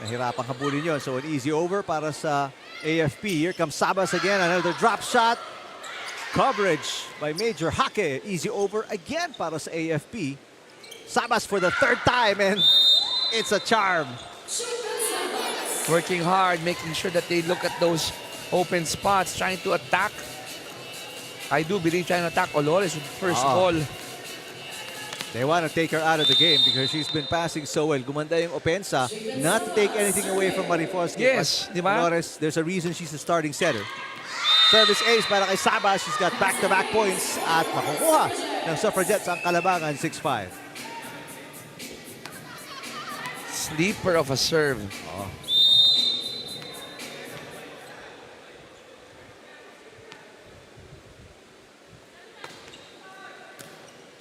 Nahirapang habulin yun. So an easy over para sa AFP. Here comes Sabas again. Another drop shot. Coverage by Major Hake. Easy over again para sa AFP. Sabas for the third time, and it's a charm. Working hard, making sure that they look at those open spots, trying to attack. I do believe trying to attack Olores with first ball. They want to take her out of the game because she's been passing so well. Gumanda yung opensa. Not to take anything away from Marifoski. Yes, di ba? Olores, there's a reason she's the starting setter. Service ace para kay Sabas. She's got back-to-back points at makukuha ng Suffragettes ang kalabangan, 6-5. Sleeper of a serve.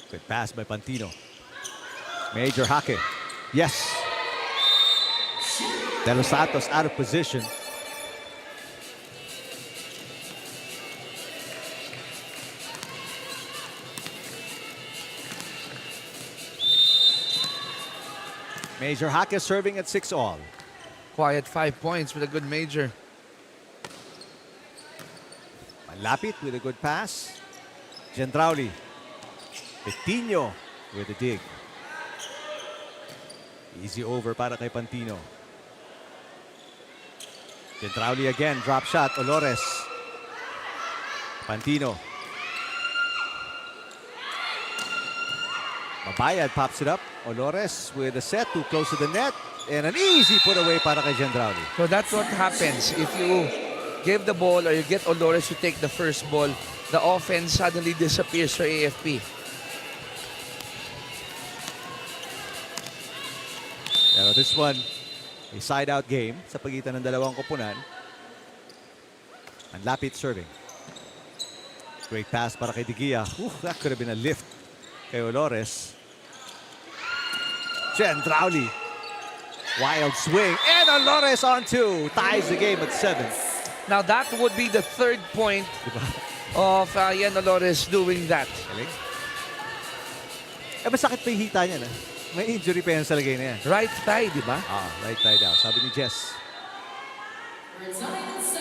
Good pass by Pantino. Major Hake. Yes. De Los Santos out of position. Major Hake serving at 6-all. Quiet 5 points with a good Major. Malapit with a good pass. Gendrauli. Bitinho with a dig. Easy over para kay Pantino. Gendrauli again, drop shot, Olores. Pantino. Mabayad pops it up. Olores with a set too close to the net. And an easy put away para kay Gendrauli. So that's what happens. If you give the ball or you get Olores to take the first ball, the offense suddenly disappears for AFP. Pero this one, a side-out game sa pagitan ng dalawang koponan. Ang lapit serving. Great pass para kay Digia. That could have been a lift kay Olores. Gendrauli. Wild swing. And Olores on 2. Ties the game at 7. Now that would be the third point of Ian Olores doing that. Eh, masakit pa yung hita niya na. May injury pa yan sa lagay na yan. Right thigh, di ba? Right thigh daw. Sabi ni Jess.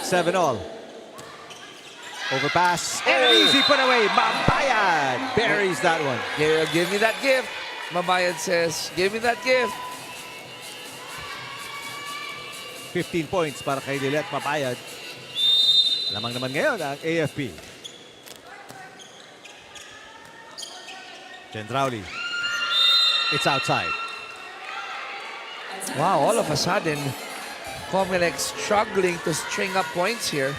7-all. Overpass. And an easy put away. Mabayad buries that one. Give me that gift. Mabayad says, give me that gift. 15 points para kay Lilet Mabayad. Lamang naman ngayon ang AFP. Gendrauli. It's outside. Wow, all of a sudden, COMELEC struggling to string up points here.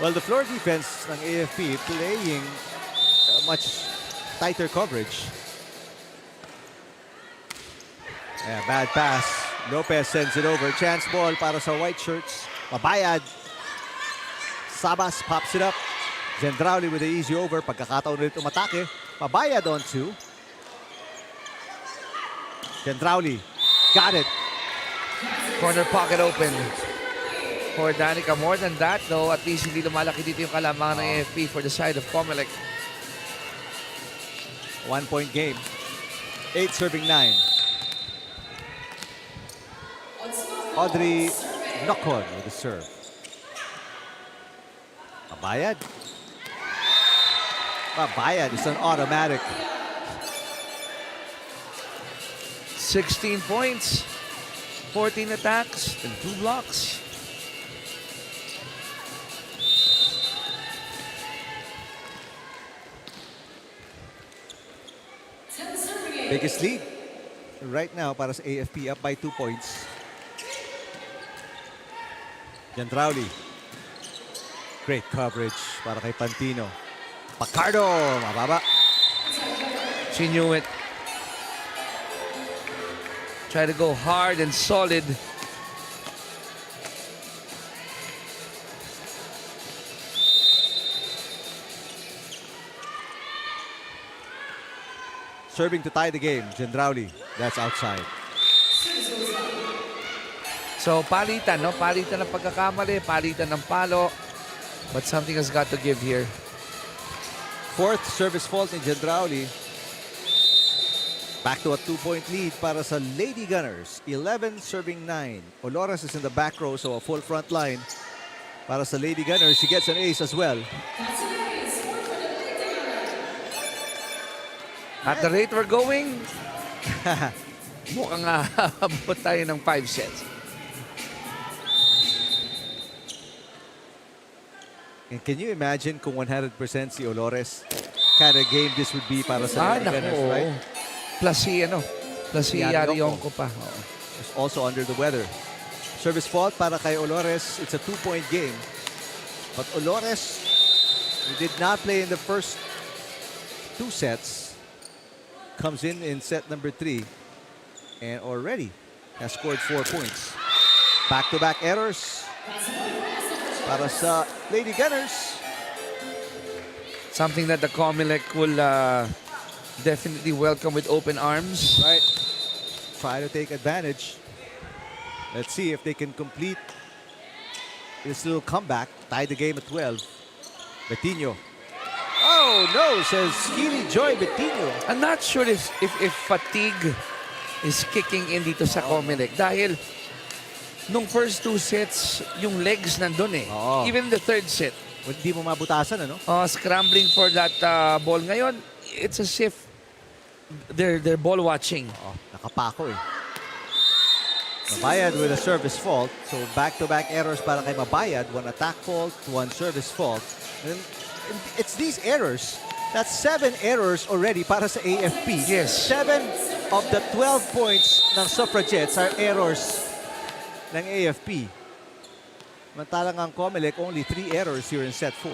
Well, the floor defense ng AFP playing much tighter coverage. Yeah, bad pass. Lopez sends it over. Chance ball para sa white shirts. Mabayad. Sabas pops it up. Gendrauli with the easy over. Pagkakataon ulit umatake. Mabayad on 2. Gendrauli. Got it. Corner pocket open for Danica. More than that, though, at least hindi lumalaki dito yung kalamangan ng AFP for the side of COMELEC. 1 point game. 8 serving 9. Audrey Nocon with the serve. Mabayad. Mabayad is an automatic. 16 points, 14 attacks, and 2 blocks. Biggest lead right now para sa AFP, up by 2 points. Gendrauli. Great coverage para kay Pantino. Pacardo, mababa. She knew it. Try to go hard and solid. Serving to tie the game, Gendrauli. That's outside. So, palitan, no? Palitan ng pagkakamali, palitan ng palo. But something has got to give here. Fourth service fault ni Gendrauli. Back to a 2-point lead para sa Lady Gunners. 11 serving 9. Olores is in the back row, so a full front line para sa Lady Gunners. She gets an ace as well. At the rate we're going, mukhang abot tayo ng 5 sets. And can you imagine kung 100% si Olores? Kind of game this would be para sa Lady Gunners, naku. right? Plus si Yarionko pa. Is also under the weather. Service fault para kay Olores. It's a 2-point game. But Olores, he did not play in the first 2 sets. Comes in set number 3 and already has scored 4 points. Back-to-back errors para sa Lady Gunners. Something that the COMELEC will definitely welcome with open arms. Right. Try to take advantage. Let's see if they can complete this little comeback. Tie the game at 12. Betinho. Oh no, says Skilly Joy Betinho. I'm not sure if fatigue is kicking in dito sa COMELEC dahil nung first 2 sets, yung legs nandun eh. Oo. Even the third set. Hindi mo mabutasan, ano? Scrambling for that ball. Ngayon, it's as if they're ball watching. Oh, nakapako eh. Mabayad with a service fault. So back-to-back errors para kay Mabayad. 1 attack fault, 1 service fault. And it's these errors. That's 7 errors already para sa AFP. Yes. 7 of the 12 points ng Suffragettes are errors ng AFP. Mantalang ang COMELEC, only 3 errors here in set 4.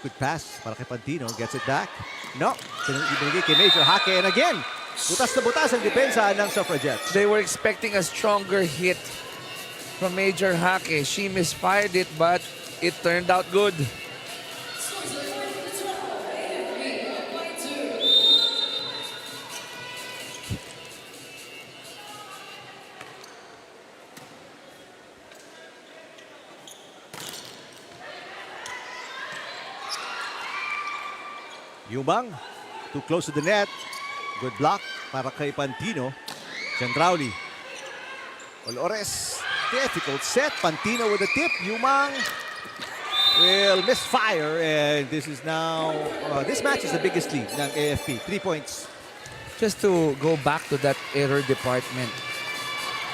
Good pass para kay Pantino. Gets it back. No. Binigay kay Major Hake. And again, butas na butas ang depensa ng Suffragettes. They were expecting a stronger hit from Major Hake. She misfired it, but it turned out good. Yumang, too close to the net. Good block para kay Pantino. Gendrauli. Olores, difficult set. Pantino with a tip. Yumang will misfire. And this is now, this match is the biggest lead ng AFP. 3 points. Just to go back to that error department.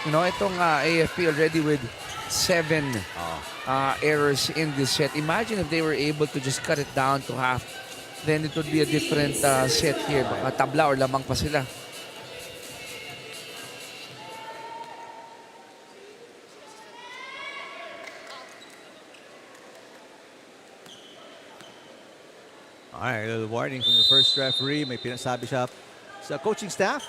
You know, itong AFP already with 7 errors in this set. Imagine if they were able to just cut it down to half. Then it would be a different set here. Baka tabla or lamang pa sila. Alright, a little warning from the first referee. May pinasabi siya sa coaching staff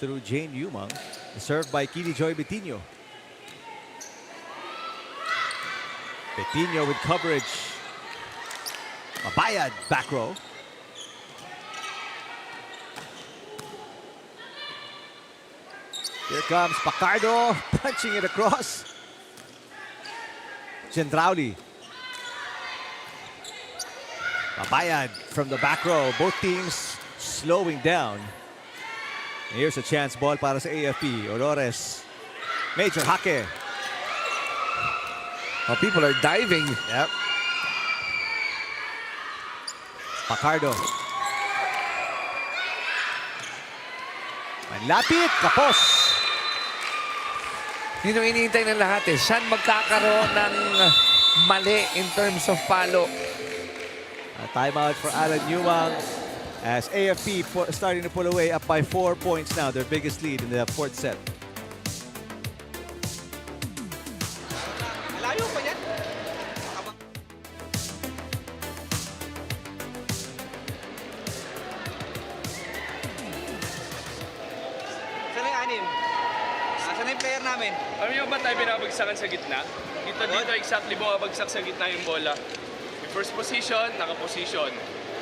through Jane Yumang. Served by Kili Joy Betinho. Betinho with coverage. Mabayad, back row. Here comes Pacardo, punching it across. Gendrauli. Mabayad from the back row. Both teams slowing down. And here's a chance ball para sa AFP. Olores. Major Hake. Oh, people are diving. Yep. Pacardo. Manlapit, kapos. Yun yung iniintay ng lahat eh. Saan magkakaroon ng mali in terms of palo? A timeout for Alan Yumang as AFP starting to pull away, up by 4 points now, their biggest lead in the 4th set. Malayo pa yan. Sana yung 6? Sana yung player namin? Alam niyo ba tayo binabagsakan sa gitna? Dito exactly bumabagsak sa gitna yung bola. Yung first position, naka-position.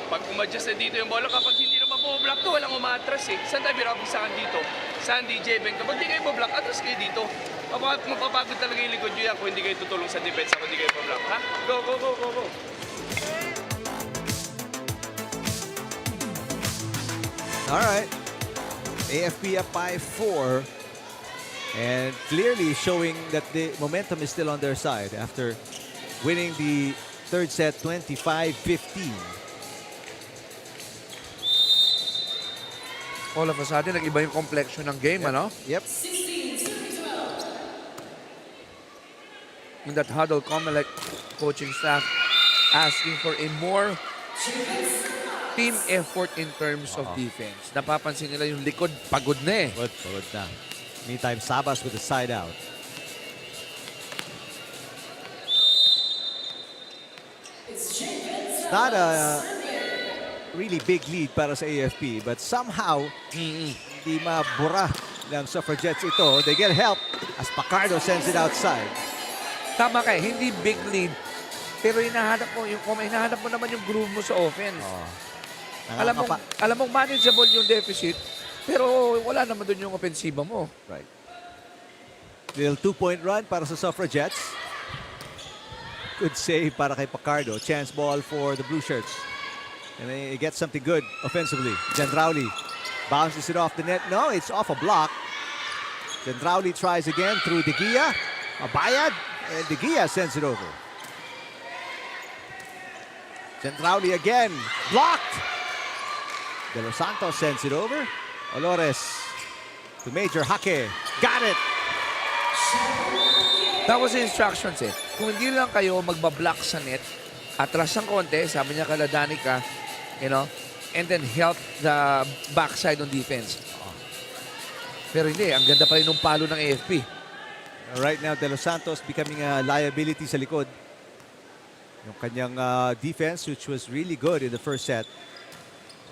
Pag umadjust na dito yung bola, kapag hindi naman bumablock to, walang umatras eh. Saan tayo binabagsakan dito? Sandy, Jeben, kapag di kayo bumablock, atras kayo dito. Mapapagod talaga yung likod nyo yan kung hindi kayo tutulong sa defense, kung hindi kayo pa-block, ha? Go, go, go, go, go. All right. AFP up by 4. And clearly showing that the momentum is still on their side after winning the third set 25-15. All of a sudden, nag-iba yung complexion ng game, ano? Yep. In that huddle, COMELEC coaching staff asking for a more team effort in terms of defense. Napapansin nila yung likod, pagod na eh. Pagod na. Meantime, Sabas with the side out. Not a really big lead para sa AFP, but somehow hindi mabura ng Suffragettes ito. They get help as Pacardo sends it outside. Tama ka, hindi big lead. Pero hinahanap mo naman yung groove mo sa offense. Alam mo manageable yung deficit, pero wala naman doon yung opensiba mo. Right. Little 2-point run para sa Suffragettes. Good save para kay Pacardo. Chance ball for the Blue Shirts. And they get something good offensively. Gendrauli bounces it off the net. No, it's off a block. Gendrauli tries again through De Gia. Abayad. And De Gia sends it over. Gendrauli again. Blocked. De Los Santos sends it over. Olores to Major Hake. Got it. That was the instructions eh. Kung hindi lang kayo magbablock sa net, atras ng konti, sabi niya kala Danica, you know, and then help the backside on defense. Pero hindi, ang ganda pa rin ng palo ng AFP. Right now, De Los Santos becoming a liability sa likod. Yung kanyang defense, which was really good in the first set,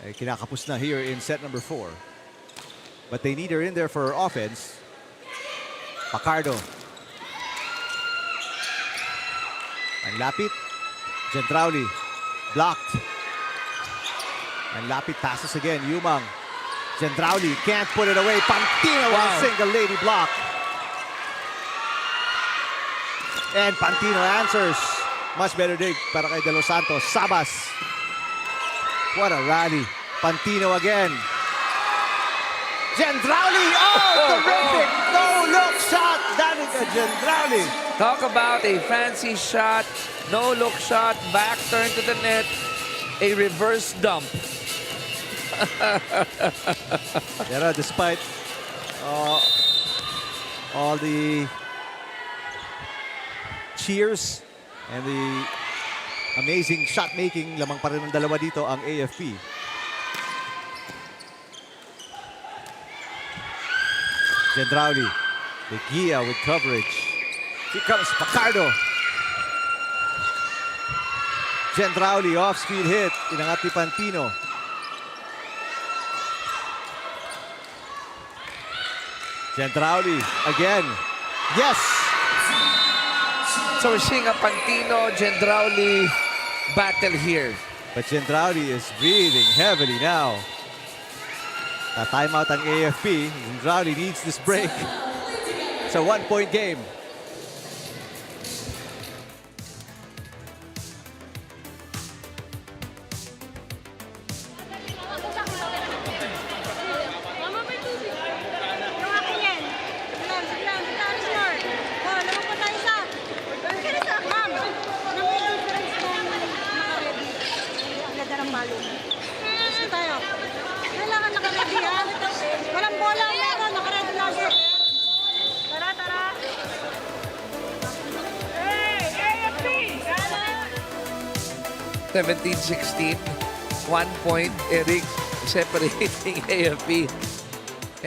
ay kinakapos na here in set number 4. But they need her in there for offense. Pacardo. Ang lapit. Gendrauli. Blocked. Ang lapit passes again. Yumang. Gendrauli can't put it away. Pantino with a single lady block. And Pantino answers. Much better dig para kay De Los Santos. Sabas. What a rally. Pantino again. Gendrauli. Oh, terrific. No-look shot. Danica Gendrauli. Talk about a fancy shot, no-look shot, back turn to the net, a reverse dump. Pero despite all the cheers and the amazing shot making, lamang pa rin ng dalawa dito ang AFP. Gendrauli. De Gia with coverage. Here comes Pacardo. Gendrauli off-speed hit. Inangat ni Pantino. Gendrauli again. Yes! So we're seeing a Pantino, Gendrauli battle here. But Gendrauli is breathing heavily now. A timeout ang AFP. Gendrauli needs this break. It's a one-point game. Kailangan naka-ready ha. Walang bola meron, naka-ready lagi. Tara, tara. Hey, AFP! 17-16, 1 point, Eric separating AFP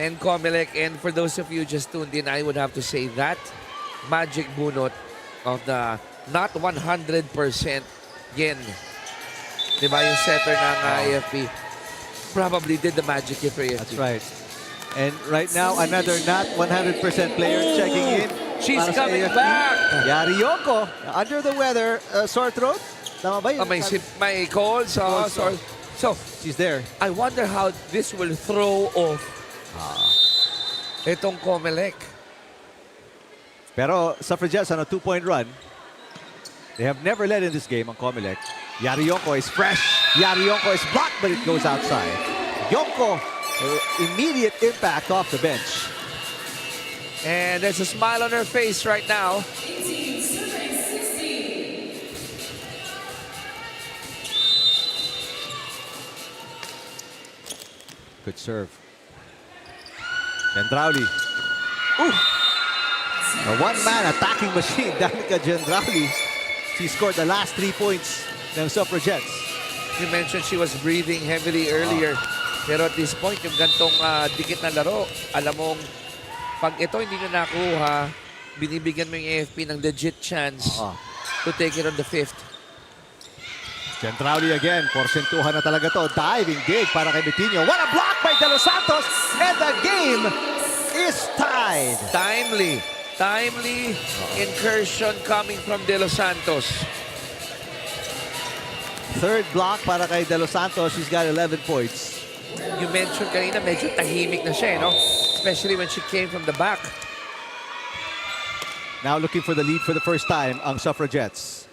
and COMELEC. And for those of you just tuned in, I would have to say that magic bunot of the not 100% yen. Diba yung setter ng AFP probably did the magic here for AFP. That's right. And right now, another not 100% player checking in. She's para sa coming AFP. back. Yari Yoko, under the weather, sore throat. Tama ba yun? May calls. So, she's there. I wonder how this will throw off itong COMELEC. Pero Suffragettes on a 2-point run. They have never led in this game on COMELEC. Yarionko is fresh. Yarionko is blocked, but it goes outside. Yonko, immediate impact off the bench. And there's a smile on her face right now. Good serve. Gendrauli. Ooh! A one-man attacking machine, Danica Gendrauli. She scored the last 3 points ng Suffragettes. You mentioned she was breathing heavily earlier. Pero at this point, yung gantong dikit na laro, alam mong pag ito hindi nyo nakuha, binibigyan mo yung AFP ng legit chance to take it on the 5th. Gendrauli again, porsentuhan na talaga to. Diving dig para kay Betinho. What a block by De Los Santos! And the game is tied. Timely incursion coming from De Los Santos. Third block para kay De Los Santos. She's got 11 points. You mentioned kanina, medyo tahimik na siya, no? Especially when she came from the back. Now looking for the lead for the first time, ang Suffragettes.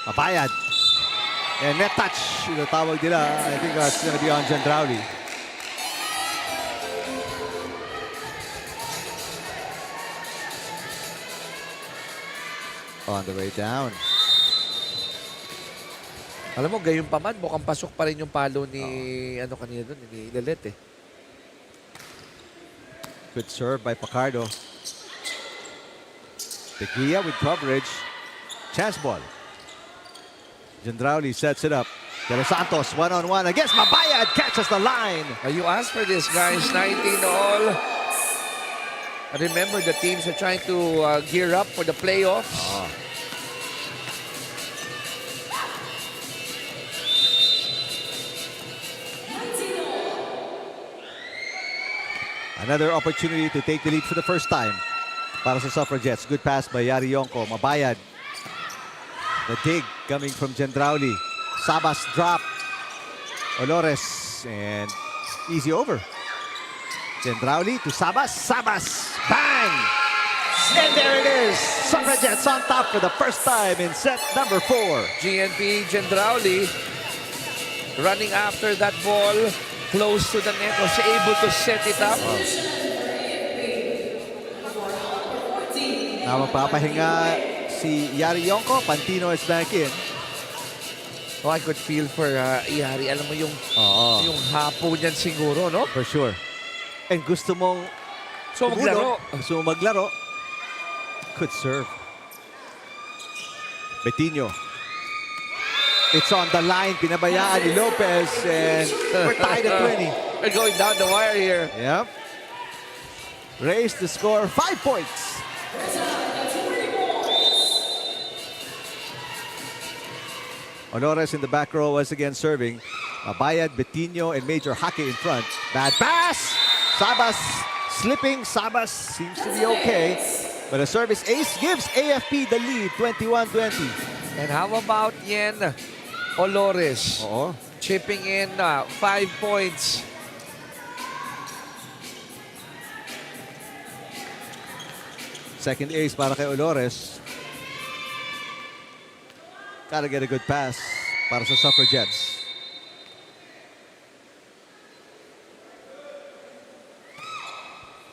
Mabayad. And net touch, yung tawag nila. I think that's gonna be on Gendrauli. On the way down. Alam mo, gayon pa man, mukhang pasok pa rin yung palo ni, kanina doon, ni Lelet eh. Good serve by Pacardo. Tequilla with coverage. Chance ball. Gendrauli sets it up. De Los Santos, one-on-one against Mabayad, catches the line. You asked for this, guys. 19 all. Remember, the teams are trying to gear up for the playoffs. Another opportunity to take the lead for the first time para sa Suffragettes. Good pass by Yarionko. Mabayad. The dig coming from Gendrauli. Sabas drop. Olores. And easy over. Gendrauli to Sabas. Sabas. Bang! And there it is. Suffragettes on top for the first time in set number 4. GNP Gendrauli running after that ball. Close to the net. Was able to set it up. Now magpapahinga si Yarionko. Pantino is back in. Oh, I could feel for Yari. Alam mo yung hapo niyan siguro, no? For sure. And gusto mong maglaro. Gusto mong maglaro. Good serve. Betinho. It's on the line. Pinabayaan ni Lopez. And we're tied at 20. We're going down the wire here. Yep. Raised the score 5 points. Olores in the back row once again serving. Mabayad, Betinho, and Major Hake in front. Bad pass! Sabas slipping. Sabas seems to be okay. But a service ace gives AFP the lead, 21-20. And how about Yen Olores? Chipping in 5 points. Second ace para kay Olores. Gotta get a good pass para sa Suffragettes.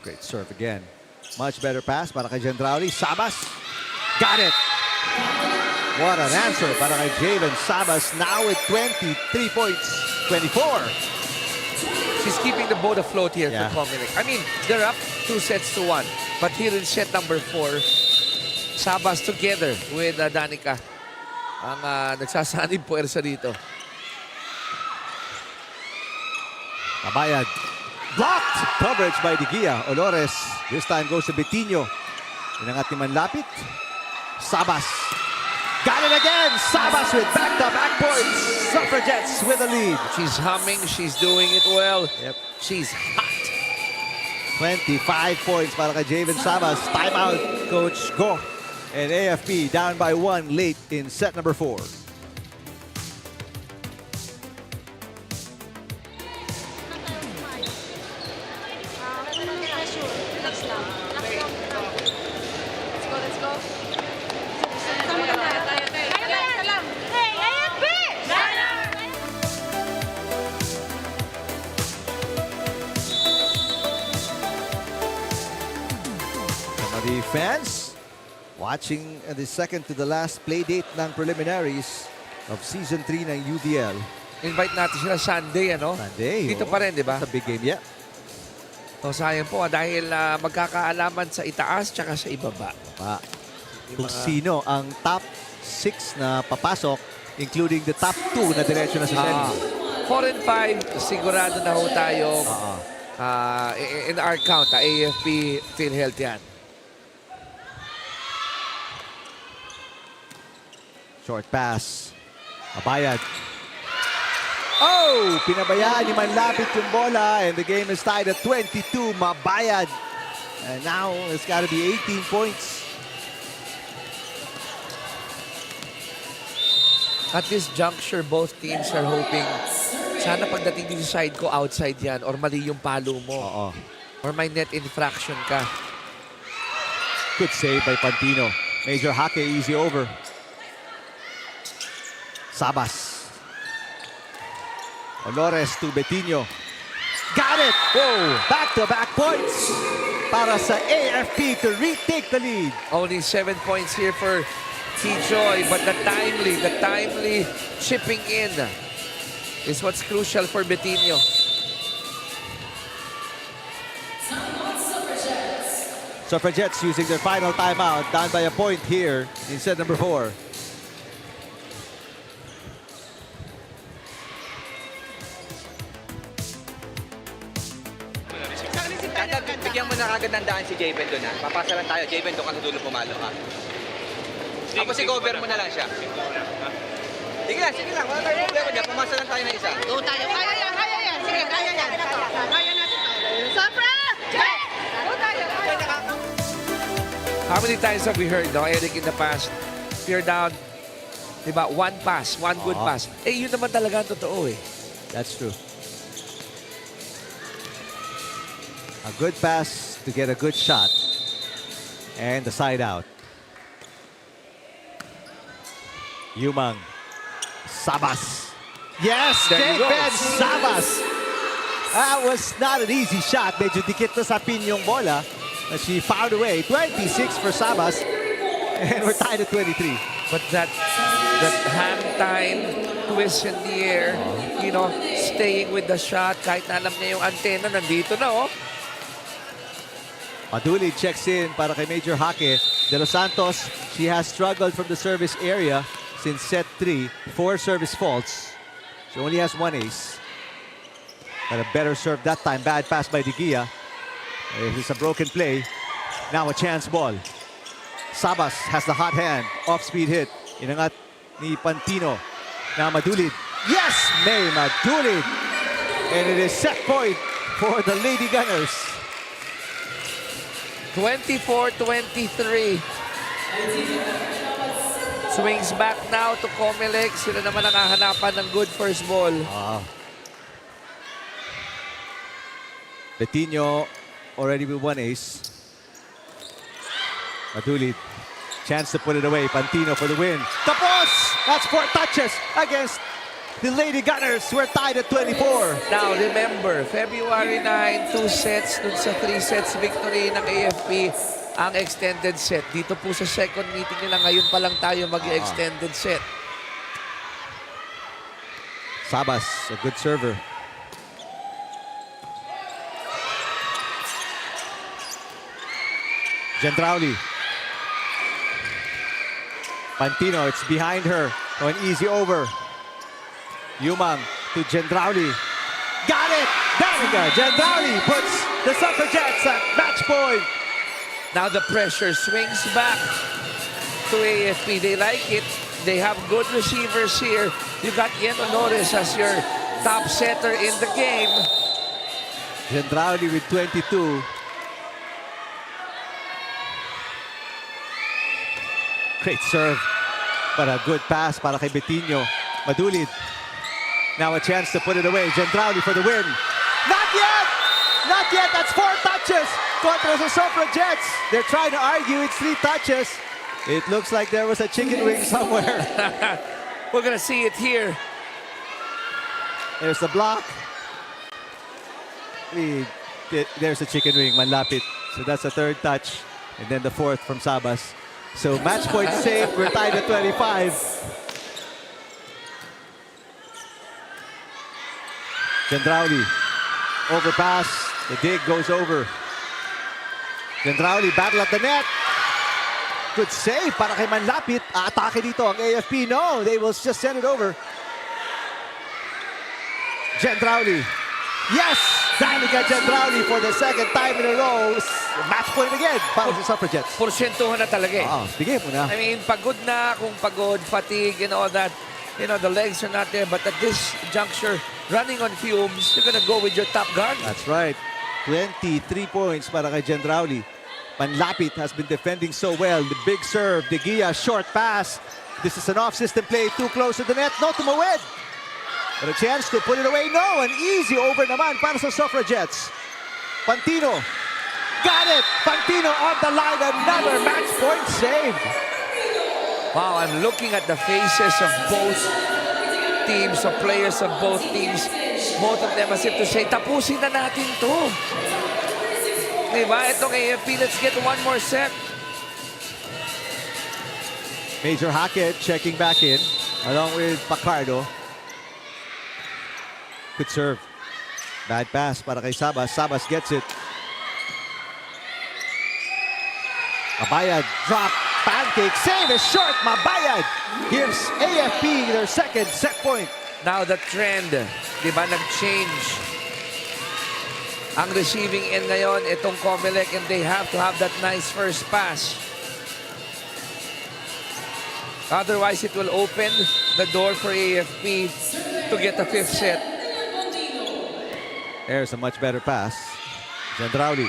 Great serve again. Much better pass para kay Gendrauli. Sabas. Got it. What an answer para kay Jalen Sabas. Now with 23 points. 24. She's keeping the boat afloat here Yeah. for COMELEC. I mean, they're up 2 sets to 1. But here in set number 4, Sabas together with Danica ang nagsasanib puwersa dito. Mabayad. Blocked. Coverage by Digia. Olores. This time goes to Betinho. Inangat ni Manlapit. Sabas. Got it again. Sabas with back-to-back points. Suffragettes with the lead. She's humming. She's doing it well. Yep. She's hot. 25 points para kay Javen Sabas. Timeout, Coach. Go. And AFP down by 1 late in set number 4. Relax lang. Let's go. Watching the second to the last play date ng preliminaries of Season 3 ng UDL. Invite natin sila Sunday, ano? Sunday. Dito pa rin, di ba? Sa big game, yeah. So, sayang po dahil magkakaalaman sa itaas tsaka sa ibaba. Kung sino ang top 6 na papasok, including the top 2 na diretso na sa semi. 4 and 5, sigurado na ho tayong in our count, AFP PhilHealth yan. Short pass. Mabayad. Oh! Pinabayaan ni Manlapit yung bola and the game is tied at 22. Mabayad. And now it's got to be 18 points. At this juncture, both teams are hoping sana pagdating din sa side ko, outside yan or mali yung palo mo. Or may net infraction ka. Good save by Pantino. Major Hake, easy over. Sabas. Olores to Betinho. Got it! Whoa! Back-to-back points para sa AFP to retake the lead. Only 7 points here for T-Joy, but the timely chipping in is what's crucial for Betinho. Suffragettes using their final timeout, down by a point here in set number 4. Bigyan mo na kagad ng daan si Javen doon, ha? Papasa lang tayo. Javen, doon ka sa dulo pumalo, ha? Tapos i-cover mo na lang siya. Sige lang. Wala tayong problema niya. Pumasa lang tayo na isa. Go tayo. Kaya yan. Sige, kaya yan. Kaya natin to. Sopra! Check! Go tayo. How many times have we heard, no, Eric, in the past, if you're down, diba, one pass, one good pass. Eh, yun naman talaga ang totoo, eh. That's true. A good pass to get a good shot. And the side out. Yumang. Sabas. Yes! There you go. Javen Sabas! That was not an easy shot. Medyo dikit na sa pin yung bola. But she found a way. 26 for Sabas. And we're tied at 23. But that hand time, twist in the air, you know, staying with the shot, kahit na alam niya yung antena, nandito na, oh. Maduli checks in para kay Major Hake. De Los Santos, she has struggled from the service area since set 3. 4 service faults. She only has 1 ace. But a better serve that time. Bad pass by De Gia. It's a broken play. Now a chance ball. Sabas has the hot hand. Off-speed hit. Inangat ni Pantino. Now Madulid. Yes! May Madulid. And it is set point for the Lady Gunners. 24-23. Swings back now to COMELEC. Sila naman ang hahanapan ng good first ball. Betinho already with 1 ace. Madulid. Chance to put it away. Pantino for the win. Tapos! That's 4 touches against the Lady Gunners. We're tied at 24. Now, remember, February 9, 2 sets dun sa 3 sets victory ng AFP ang extended set. Dito po sa second meeting nila, ngayon pa lang tayo mag-extended set. Sabas, a good server. Gendrauli. Pantino, it's behind her. Oh, an easy over. Yumang to Gendrauli. Got it! Danica, Gendrauli puts the Suffragettes at match point. Now the pressure swings back to AFP. They like it. They have good receivers here. You got Yen Honores as your top setter in the game. Gendrauli with 22. Great serve. But a good pass para kay Betinho. Madulid. Now a chance to put it away. Gendrauli for the win. Not yet! Not yet! That's 4 touches contra sa Suffragettes. They're trying to argue it's 3 touches. It looks like there was a chicken wing somewhere. We're gonna see it here. There's the block. There's a chicken wing, Manlapit. So that's a 3rd touch. And then the 4th from Sabas. So match point saved. We're tied at 25. Gendrauli. Overpass. The dig goes over. Gendrauli battle at the net. Good save para kay Manlapit. Atake dito ang AFP. No, they will just send it over. Gendrauli. Yes! Dahil kay Gendrauli for the second time in a row. Match point again para sa Suffragettes. Porsyentuhan na talaga eh. Bigay mo na. I mean, pagod na, kung pagod, fatigue, and all that. You know, the legs are not there. But at this juncture, running on fumes, you're gonna go with your top guard. That's right. 23 points para kay Gendrauli. Manlapit has been defending so well. The big serve, De Gia, short pass. This is an off-system play, too close to the net. No, tumawid. But a chance to put it away. No, an easy over naman para sa Suffragettes. Pantino. Got it. Pantino on the line. Another match point save. Wow, I'm looking at the faces of both teams, of players of both teams. Both of them as if to say, tapusin na natin to. Diba? Itong AFP, let's get one more set. Major Hackett checking back in along with Pacardo. Good serve. Bad pass para kay Sabas. Sabas gets it. Mabayad drop. Pancake save is short. Mabayad gives AFP their second set point. Now the trend, di ba, nag-change. Ang receiving end ngayon, itong COMELEC, and they have to have that nice first pass. Otherwise, it will open the door for AFP to get a fifth set. There's a much better pass. Gendrauli.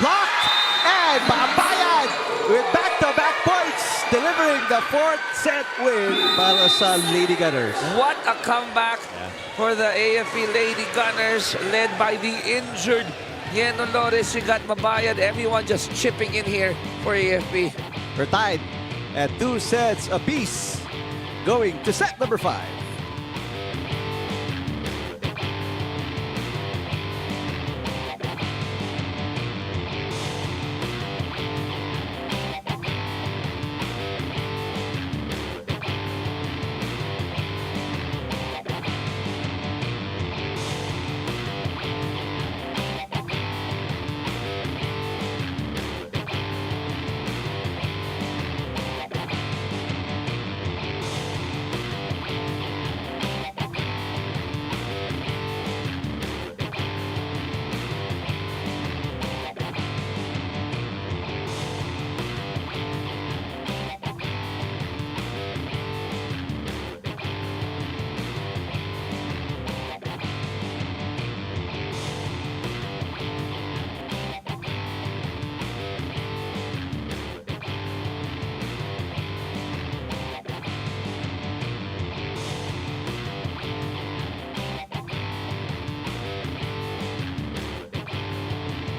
Blocked! And Mabayad with back-to-back points, delivering the fourth set win para sa Lady Gunners. What a comeback for the AFP Lady Gunners, led by the injured Yen Dolores. You got Mabayad, everyone just chipping in here for AFP. We're tied at 2 sets apiece, going to set number 5.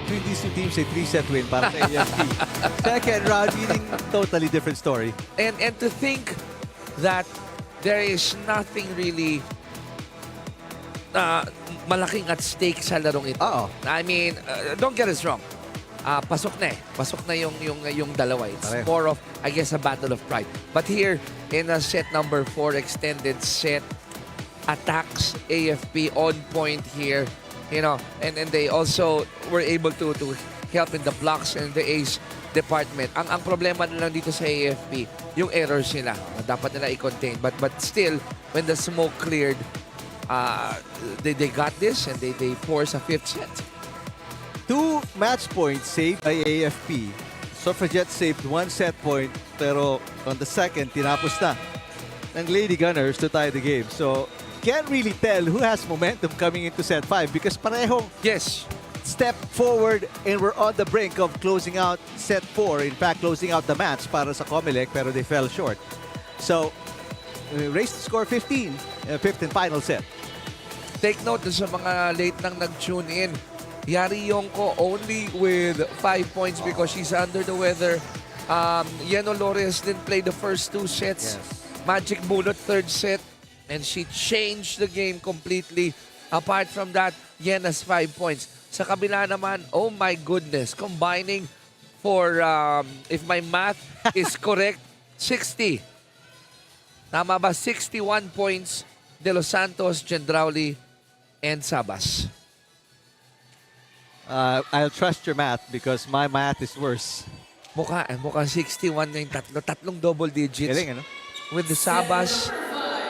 Between these two teams, a 3-set win para sa AFP. Second round, meaning totally different story. And to think that there is nothing really malaking at stake sa larong ito. I mean, don't get us wrong. Pasok na eh. Pasok na yung dalawa. It's more of, I guess, a battle of pride. But here, in a set number 4, extended set, attacks AFP on point here. You know, and they also were able to help in the blocks and the ace department. Ang problema na lang dito sa AFP, yung errors nila. Dapat nila i-contain. But still, when the smoke cleared, they got this and they force a fifth set. 2 match points saved by AFP. Suffragettes saved 1 set point, pero on the second, tinapos na ng Lady Gunners to tie the game. So, can't really tell who has momentum coming into set 5 because parehong step forward and we're on the brink of closing out set 4. In fact, closing out the match para sa COMELEC, pero they fell short. So, race to score 15, 5th and final set. Take note sa mga late nang nag-tune in. Yari Yongko only with 5 points because she's under the weather. Yeno Lores didn't play the first 2 sets. Magic Bullet, 3rd set. And she changed the game completely. Apart from that, Yen has 5 points. Sa kabila naman, oh my goodness, combining for, if my math is correct, 60. Tama ba? 61 points De Los Santos, Gendrauli, and Sabas. I'll trust your math because my math is worse. Mukhang 61 na yung tatlong double digits. Galing, ano? With the Sabas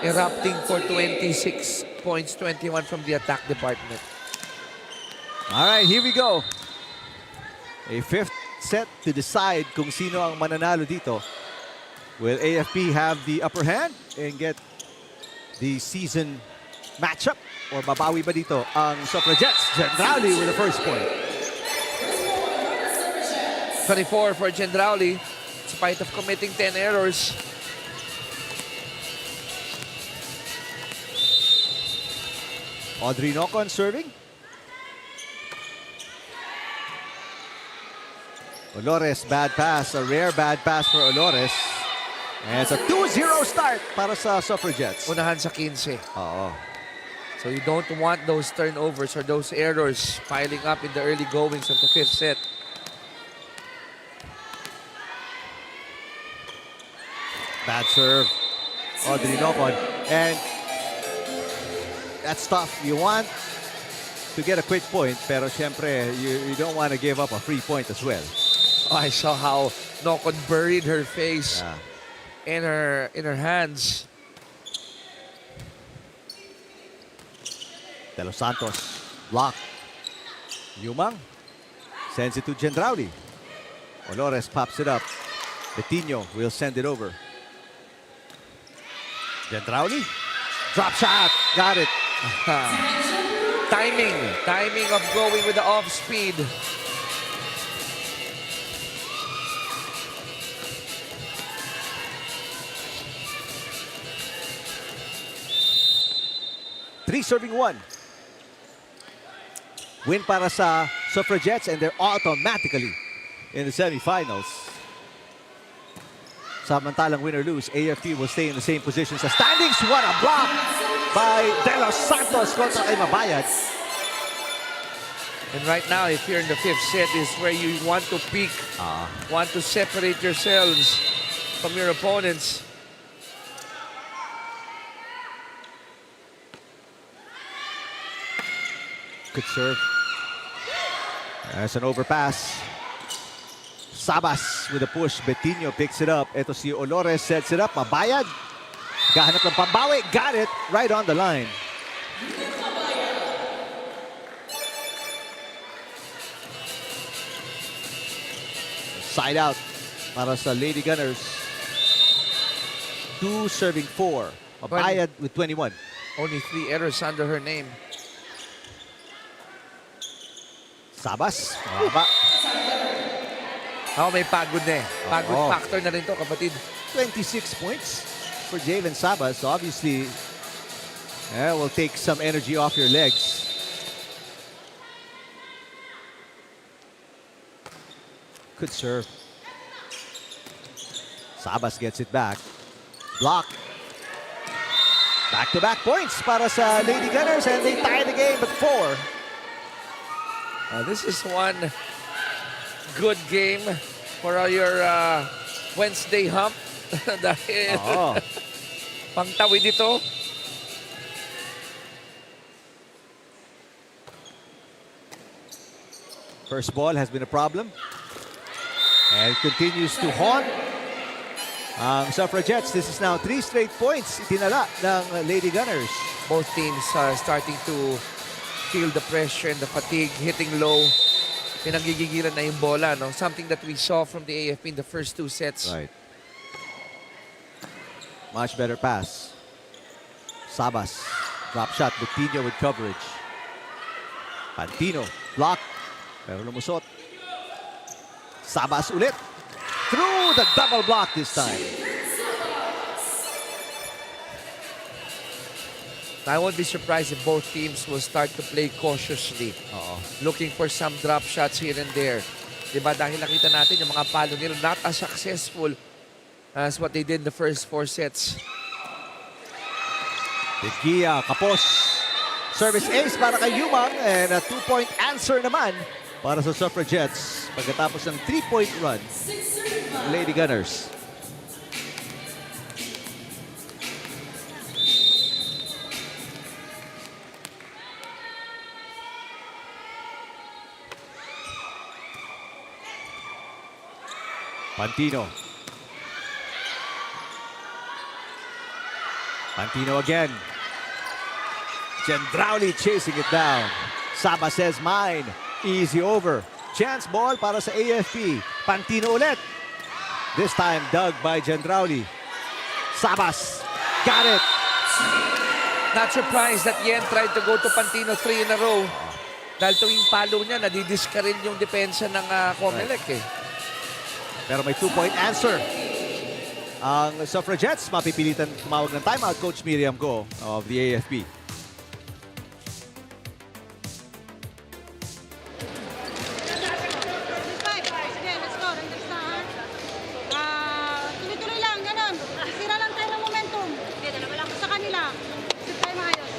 erupting for 26 points, 21 from the attack department. All right, here we go. A fifth set to decide kung sino ang mananalo dito. Will AFP have the upper hand and get the season matchup? Or babawi ba dito ang Suffragettes? Gendrauli with the first point. 24 for Gendrauli, in spite of committing 10 errors. Audrey Nocon serving. Olores, bad pass. A rare bad pass for Olores. And it's a 2-0 start para sa Suffragettes. Unahan sa 15. Oo. So you don't want those turnovers or those errors piling up in the early goings of the fifth set. Bad serve. Audrey Nocon. And that's tough. You want to get a quick point, pero syempre, you don't want to give up a free point as well. Oh, I saw how Nocon buried her face in her hands. De Los Santos, block. Yumang sends it to Gendrauli. Olores pops it up. Betinho will send it over. Gendrauli, drop shot, got it. Timing of going with the off speed. Three serving one. Win para sa Suffragettes and they're automatically in the semifinals. Samantalang win or lose, AFP will stay in the same position sa standings. What a block by De Los Santos kontra kay Mabayad. And right now, if you're in the fifth set, is where you want to peak, want to separate yourselves from your opponents. Good serve. There's an overpass. Sabas with a push. Betinho picks it up. Ito si Olores sets it up. Mabayad. Gahanap ng pambawi. Got it right on the line. Side out para sa Lady Gunners. 2 serving 4. Mabayad with 21. Only 3 errors under her name. Sabas. Mababa. May pagod na eh. Pagod factor na rin to, kapatid. 26 points for Jalen Sabas. So obviously, will take some energy off your legs. Good serve. Sabas gets it back. Block. Back-to-back points para sa Lady Gunners and they tie the game at 4. This is one good game for your Wednesday hump. Dahil pangtawid ito. First ball has been a problem. And it continues to haunt ang Suffragettes. This is now 3 straight points itinala ng Lady Gunners. Both teams are starting to feel the pressure and the fatigue, hitting low. Pinanggigigilan na yung bola, no? Something that we saw from the AFP in the first 2 sets. Right. Much better pass. Sabas. Drop shot. Betinho with coverage. Pantino. Block. Pero lumusot. Sabas ulit. Through the double block this time. I won't be surprised if both teams will start to play cautiously. Looking for some drop shots here and there. Diba? Dahil nakita natin yung mga palo nila not as successful as what they did in the first 4 sets. Gia Kapos. Service ace para kay Yumang and a 2-point answer naman para sa Suffragettes. pagkatapos ng 3-point run, Lady Gunners. Pantino. Pantino again. Gendrauli chasing it down. Saba says mine. Easy over. Chance ball para sa AFP. Pantino ulit. This time dug by Gendrauli. Sabas. Got it. Not surprised that Yen tried to go to Pantino 3 in a row. Dahil tuwing palo niya, nadidiskaril yung depensa ng COMELEC eh. Pero may 2-point answer. Ang Suffragettes mapipilitan tumawag ng timeout, Coach Miriam Go of the AFP. Sige, let's go. Relax na, ha? Tuloy-tuloy lang, ganun. Sira lang tayo ng momentum. Sa kanila. Sit tayo maayos.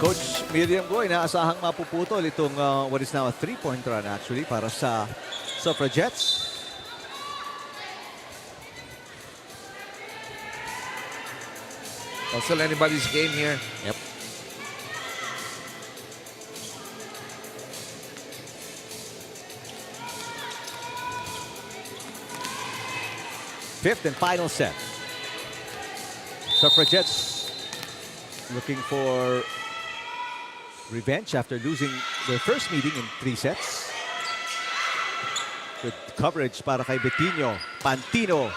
Coach Miriam Go, inaasahang mapuputol itong what is now a 3-point run actually para sa Suffragettes. Also anybody's game here. Yep. Fifth and final set. Suffragettes looking for revenge after losing their first meeting in 3 sets. Good coverage para kay Betinho. Pantino.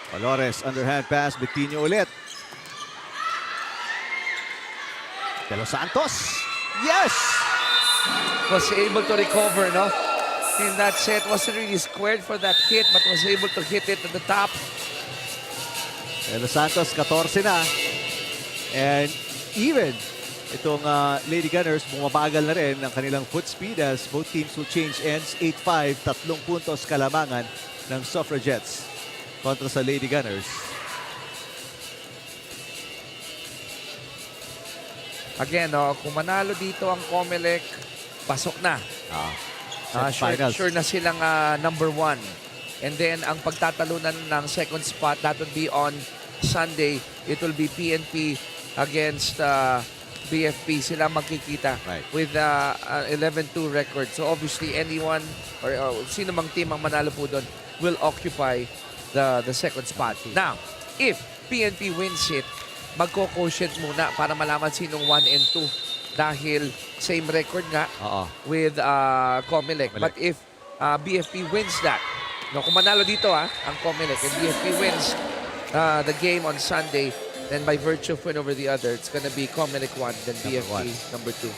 Valores, underhand pass. Betinho ulit. De Los Santos. Yes! Was able to recover, no? In that set, wasn't really squared for that hit, but was able to hit it at the top. De Los Santos, 14 na. And even itong Lady Gunners, bumabagal na rin ang kanilang foot speed as both teams will change ends. 8-5, 3 puntos kalamangan ng Suffragettes kontra sa Lady Gunners. Again, kung manalo dito ang COMELEC, pasok na. Sure na silang number 1. And then, ang pagtatalunan ng second spot, that would be on Sunday. It will be PNP against BFP. Sila magkikita with 11-2 record. So, obviously, anyone or sino mang team ang manalo po doon will occupy the second spot. Now, if PNP wins it, magko-quotient muna para malaman sinong 1 and 2. Dahil same record nga with COMELEC. But if BFP wins that, no, kung manalo dito ang COMELEC and BFP wins the game on Sunday, then by virtue of win over the other, it's gonna be COMELEC 1, then BFP number 2.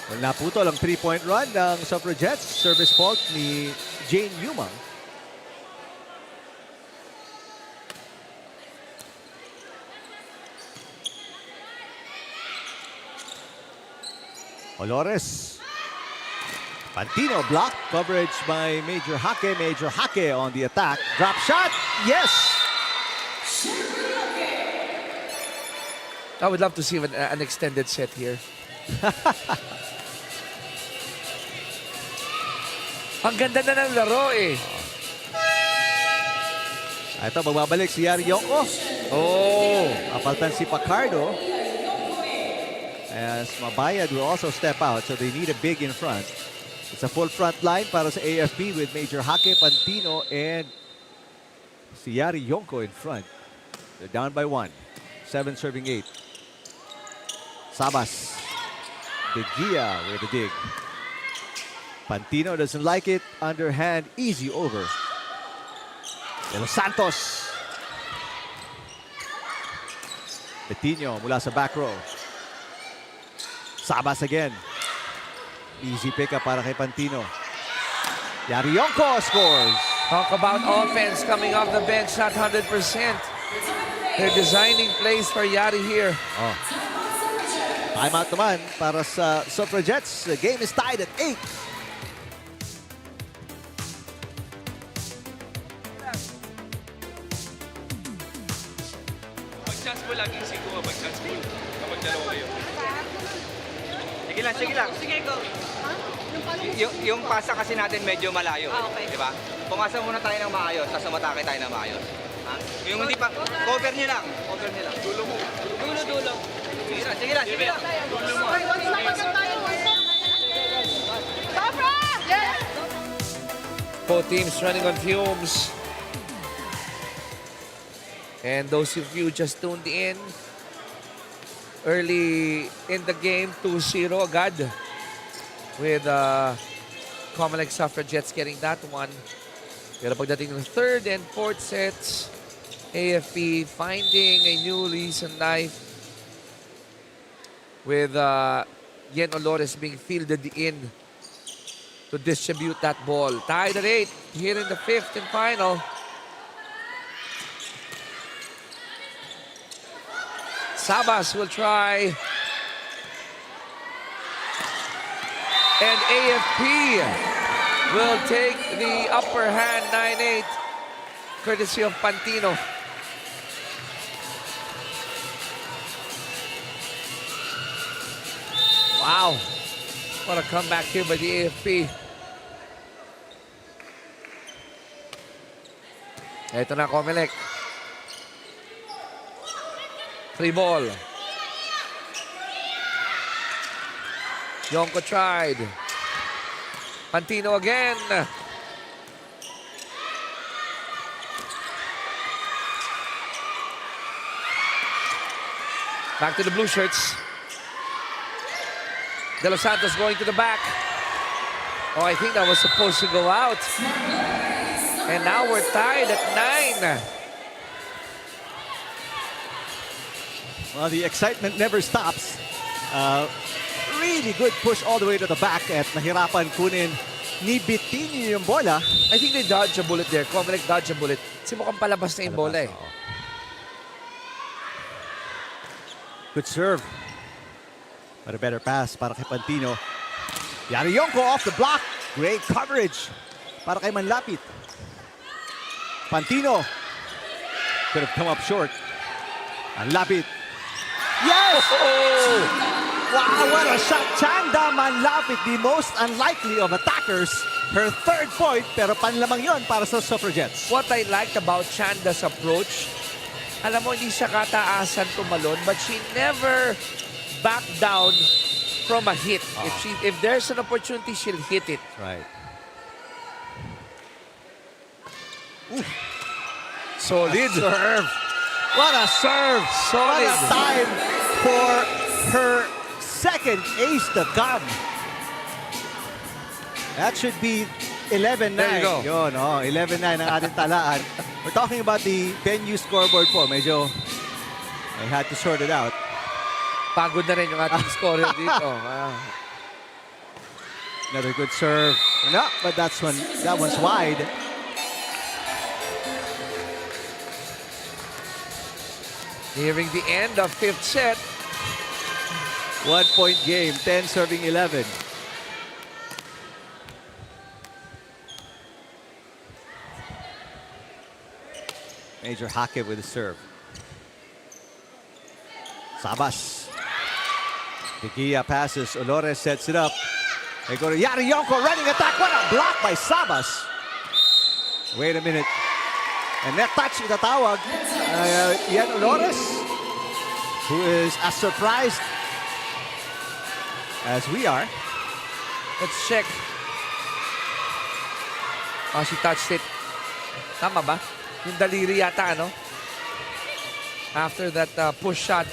Well, naputol ang 3-point run ng Suffragettes. Service fault ni Jane Yumang. Valores. Pantino block. Coverage by Major Hake. Major Hake on the attack. Drop shot. Yes! I would love to see an extended set here. Ang ganda na ng laro eh. Ito, magbabalik si Yari Yonko. Apaltan si Pacardo. As Mabayad will also step out, so they need a big in front. It's a full front line para sa AFP with Major Hake, Pantino, and si Yari Yonko in front. They're down by 1. 7 serving 8. Sabas. De Gia with the dig. Pantino doesn't like it. Underhand, easy over. De Los Santos. Betinho mula sa back row. Sabas again. Easy pickup para kay Pantino. Yari Yonko scores. Talk about offense coming off the bench, not 100%. They're designing plays for Yari here. Timeout naman para sa Suffragettes. The game is tied at 8. Mag-chance mo laging siguro, mag-chance mo. Kapag dalawa kayo. Sige lang, sige lang. Sige, go. Yung pasa kasi natin medyo malayo. Okay. Di ba? Pumasa muna tayo ng maayos, tapos umatake tayo ng maayos. Ha? Yung hindi pa, cover nyo lang. Cover nyo lang. Dulo mo. Dulo. Sige lang, sige lang. Sige lang. Both teams running on fumes. And those of you just tuned in, early in the game, 2-0 agad. With COMELEC Suffragettes getting that one. Pero pagdating ng third and fourth sets, AFP finding a new lease on life with Yen Olores being fielded in to distribute that ball. Tied at 8 here in the fifth and final. Sabas will try. And AFP will take the upper hand, 9-8, courtesy of Pantino. Wow. What a comeback here by the AFP. Ito na, COMELEC. Free ball. Yonko tried. Pantino again. Back to the blue shirts. De Los Santos going to the back. Oh, I think that was supposed to go out. And now we're tied at 9. Well, the excitement never stops. Really good push all the way to the back at nahirapan kunin ni Bitinho yung bola. I think they dodged a bullet there. COMELEC dodged a bullet. Kasi mukhang palabas na yung bola eh. Good serve. But a better pass para kay Pantino. Yarionko off the block. Great coverage para kay Manlapit. Pantino could have come up short. Manlapit. Yes! Oh! Wow, what a shot. Chanda Manlapit, the most unlikely of attackers. Her third point, pero panlamang yon para sa Suffragettes. What I liked about Chanda's approach, alam mo, hindi siya kataasan tumalon, but she never backed down from a hit. If there's an opportunity, she'll hit it. Right. Solid. Serve. What a serve. Solid. What a time for her second ace to come. That should be 11-9. There you go. Yun, 11-9 ang ating talaan. We're talking about the venue scoreboard po. Medyo, I had to sort it out. Pagod na rin yung ating scorer dito. Another good serve. No, but that one's wide. Nearing the end of fifth set. 1-point game, 10 serving 11. Major Hake with the serve. Sabas. Bigia passes. Olores sets it up. They go to Yarionko running attack. What a block by Sabas. Wait a minute. And net touch itatawag. Yan Olores, who is as surprised as we are. Let's check. Oh, she touched it. Tama ba? Yung daliri yata, ano? After that push shot.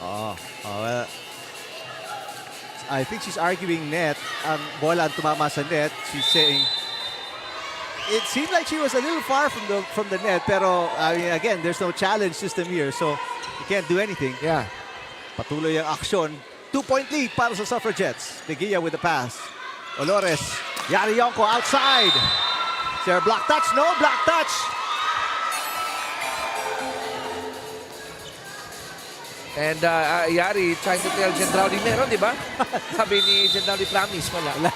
Well, I think she's arguing net. Ang bola ang tumama sa net. She's saying it seemed like she was a little far from the net, pero I mean, again, there's no challenge system here, so you can't do anything. Yeah. Patuloy ang aksyon. 2-point lead para sa Suffragettes. Bigia with the pass. Olores. Yarionko outside. Is there a block touch? No block touch. And Yari trying to tell Gendrauli meron, di ba? Sabi ni Gendrauli, promise, wala.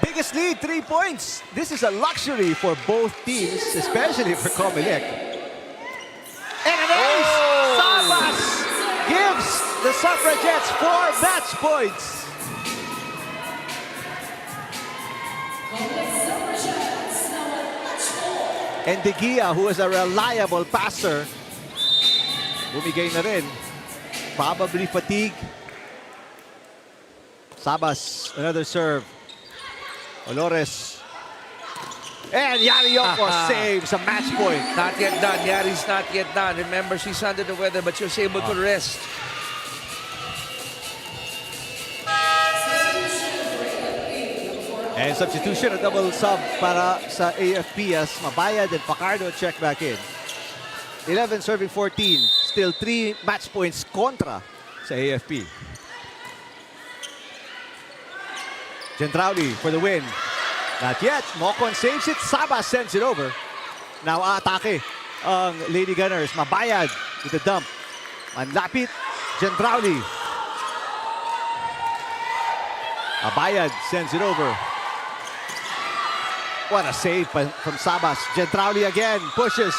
Biggest lead, 3 points. This is a luxury for both teams, especially for COMELEC. And an ace! Sabas gives the Suffragettes 4 match points. And De Gia, who is a reliable passer, bumigay na rin. Probably fatigue. Sabas, another serve. Olores. And Yariyoko saves a match point. Not yet done. Yari's not yet done. Remember, she's under the weather, but she was able to rest. And substitution, a double sub para sa AFP as Mabayad and Pacardo check back in. 11 serving 14. Still 3 match points kontra sa AFP. Gendrauli for the win. Not yet. Mocon saves it. Sabas sends it over. Now atake ang Lady Gunners. Mabayad with the dump. Manlapit. Gendrauli. Mabayad sends it over. What a save from Sabas. Gendrauli again pushes.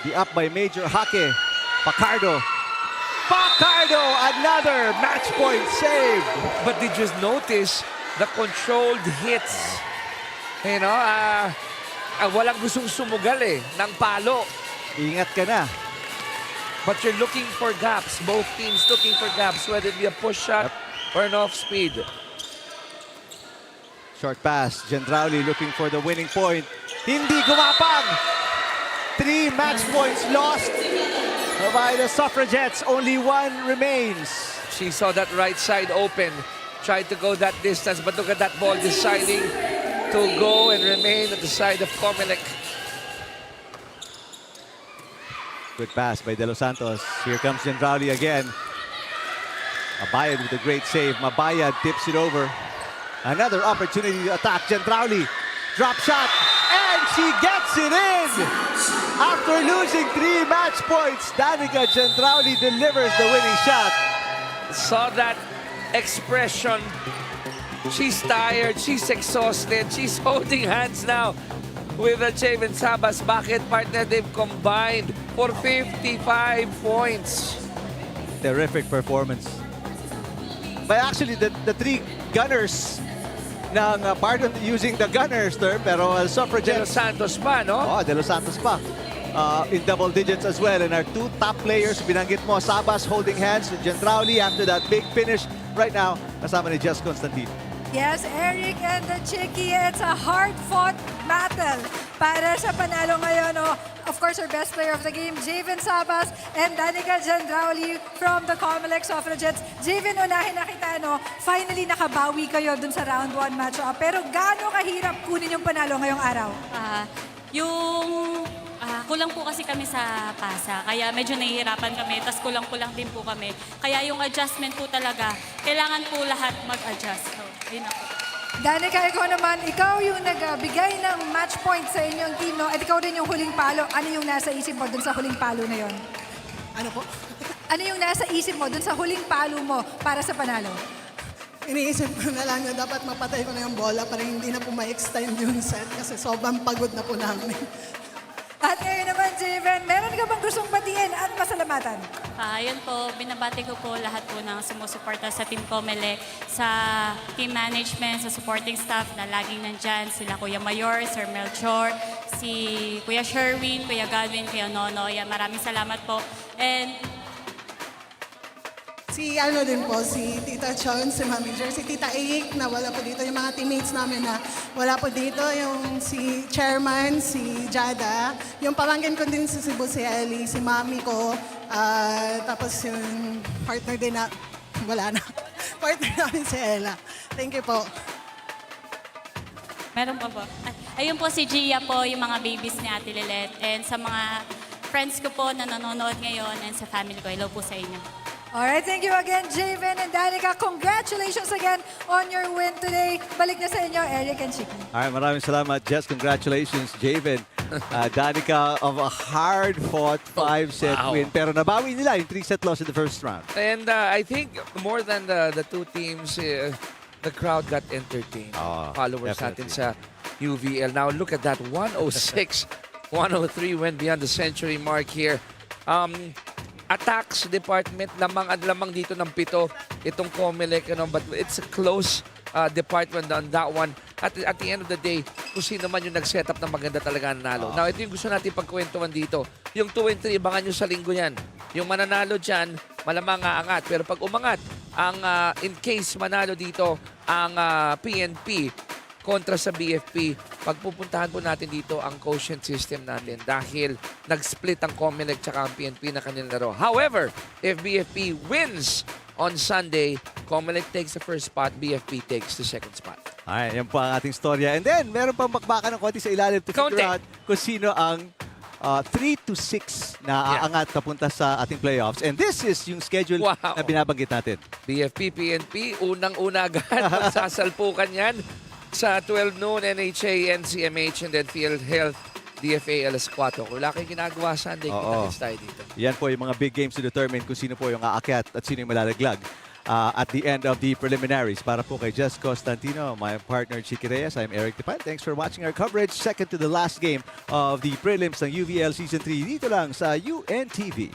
The up by Major Hake. Pacardo. Pacardo, another match point save. But did you notice the controlled hits? You know, walang gustong sumugal ng palo. Ingat ka na. But you're looking for gaps. Both teams looking for gaps, whether it be a push shot or an off-speed. Short pass. Gendrauli looking for the winning point. Hindi gumapang. 3 match points lost by the Suffragettes. Only 1 remains. She saw that right side open. Tried to go that distance, but look at that ball deciding to go and remain at the side of COMELEC. Good pass by De Los Santos. Here comes Gendrauli again. Mabayad with a great save. Mabayad tips it over. Another opportunity to attack. Gendrauli. Drop shot. And she gets it in! After losing 3 match points, Danica Gendrauli delivers the winning shot. Saw that expression. She's tired. She's exhausted. She's holding hands now with Javen Sabas. Bakit, partner? They've combined for 55 points. Terrific performance. But actually, the 3 Gunners ng, pardon using the Gunners term, pero De Los Suffragettes. Santos pa, no? Oh, De Los Santos pa. In double digits as well. And our 2 top players, binanggit mo, Sabas holding hands with Gendrauli after that big finish. Right now, kasama ni Jess Constantine. Yes, Eric and the Chicky, it's a hard-fought battle para sa panalo ngayon. Of course, our best player of the game, Javen Sabas and Danica Gendrauli from the COMELEC Suffragettes. Javen, unahin na kita, finally nakabawi kayo dun sa round 1 match-up. Pero gaano kahirap kunin yung panalo ngayong araw? Kulang po kasi kami sa pasa, kaya medyo nahihirapan kami, tas kulang-kulang din po kami. Kaya yung adjustment po talaga, kailangan po lahat mag-adjust. So, ayun na po. Danica, ikaw naman, ikaw yung nagbigay ng match point sa inyong team, no? At ikaw din yung huling palo. Ano yung nasa isip mo dun sa huling palo na yon? Ano po? Ano yung nasa isip mo dun sa huling palo mo para sa panalo? Iniisip ko na lang na dapat mapatay ko na yung bola para hindi na po ma-extend yung set kasi sobrang pagod na po namin. At ngayon naman, Javen, meron ka bang gustong batiin at pasalamatan? Yun po, binabati ko po lahat po ng sumusuporta sa Team COMELEC, sa team management, sa supporting staff na laging nandyan, sila Kuya Mayor, Sir Melchor, si Kuya Sherwin, Kuya Galvin, Kuya Nono. Maraming salamat po. And Si din po, si Tita Chon, si Mami Jer, si Tita Eik na wala po dito, yung mga teammates namin na wala po dito, yung si Chairman, si Jada, yung pamangkin ko din si Cebu, si Ellie, si Mami ko, tapos yung partner din na, wala na, partner namin si Ella. Thank you po. meron pa po. Ayun po si Gia po, yung mga babies ni Ate Lilet. And sa mga friends ko po na nanonood ngayon and sa family ko, hello po sa inyo. Alright, thank you again, Javen and Danica. Congratulations again on your win today. Balik na sa inyo, Eric and Chicky. Alright, maraming salamat, Jess. Congratulations, Javen. Danica of a hard-fought 5-set wow. win. Pero nabawi nila yung 3-set loss in the first round. And I think more than the two teams, the crowd got entertained. Followers definitely. natin sa UVL. Now look at that, 106, 103 went beyond the century mark here. Attacks department, lamang dito ng 7 itong COMELEC, but it's a close department on that one. At the end of the day, kung sino man yung nag-set up na maganda talaga nanalo. Now, ito yung gusto natin pagkwentuhan dito. Yung 2-3, abangan nyo sa linggo yan. Yung mananalo dyan, malamang aangat. Pero pag umangat, in case manalo dito, ang PNP kontra sa BFP, pagpupuntahan po natin dito ang quotient system natin dahil nag-split ang COMELEC tsaka ang PNP na kanilang laro. However, if BFP wins on Sunday, COMELEC takes the first spot, BFP takes the second spot. Ay, yan po ang ating storya. And then, meron pang bakbakan ng konti sa ilalim to figure out kung sino ang 3-6 na aangat papunta sa ating playoffs. And this is yung schedule na binabanggit natin. BFP, PNP, unang-una agad magsasalpukan yan sa 12 noon, NHA, NCMH, and then Field Health, DFA, alas 4. Kung wala kayong ginagawa Sunday, kita-kits tayo dito. Yan po yung mga big games to determine kung sino po yung aakyat at sino yung malalaglag at the end of the preliminaries. Para po kay Jess Constantino, my partner Chiqui Reyes, I'm Eric Tepan. Thanks for watching our coverage. Second to the last game of the prelims ng UVL Season 3 dito lang sa UNTV.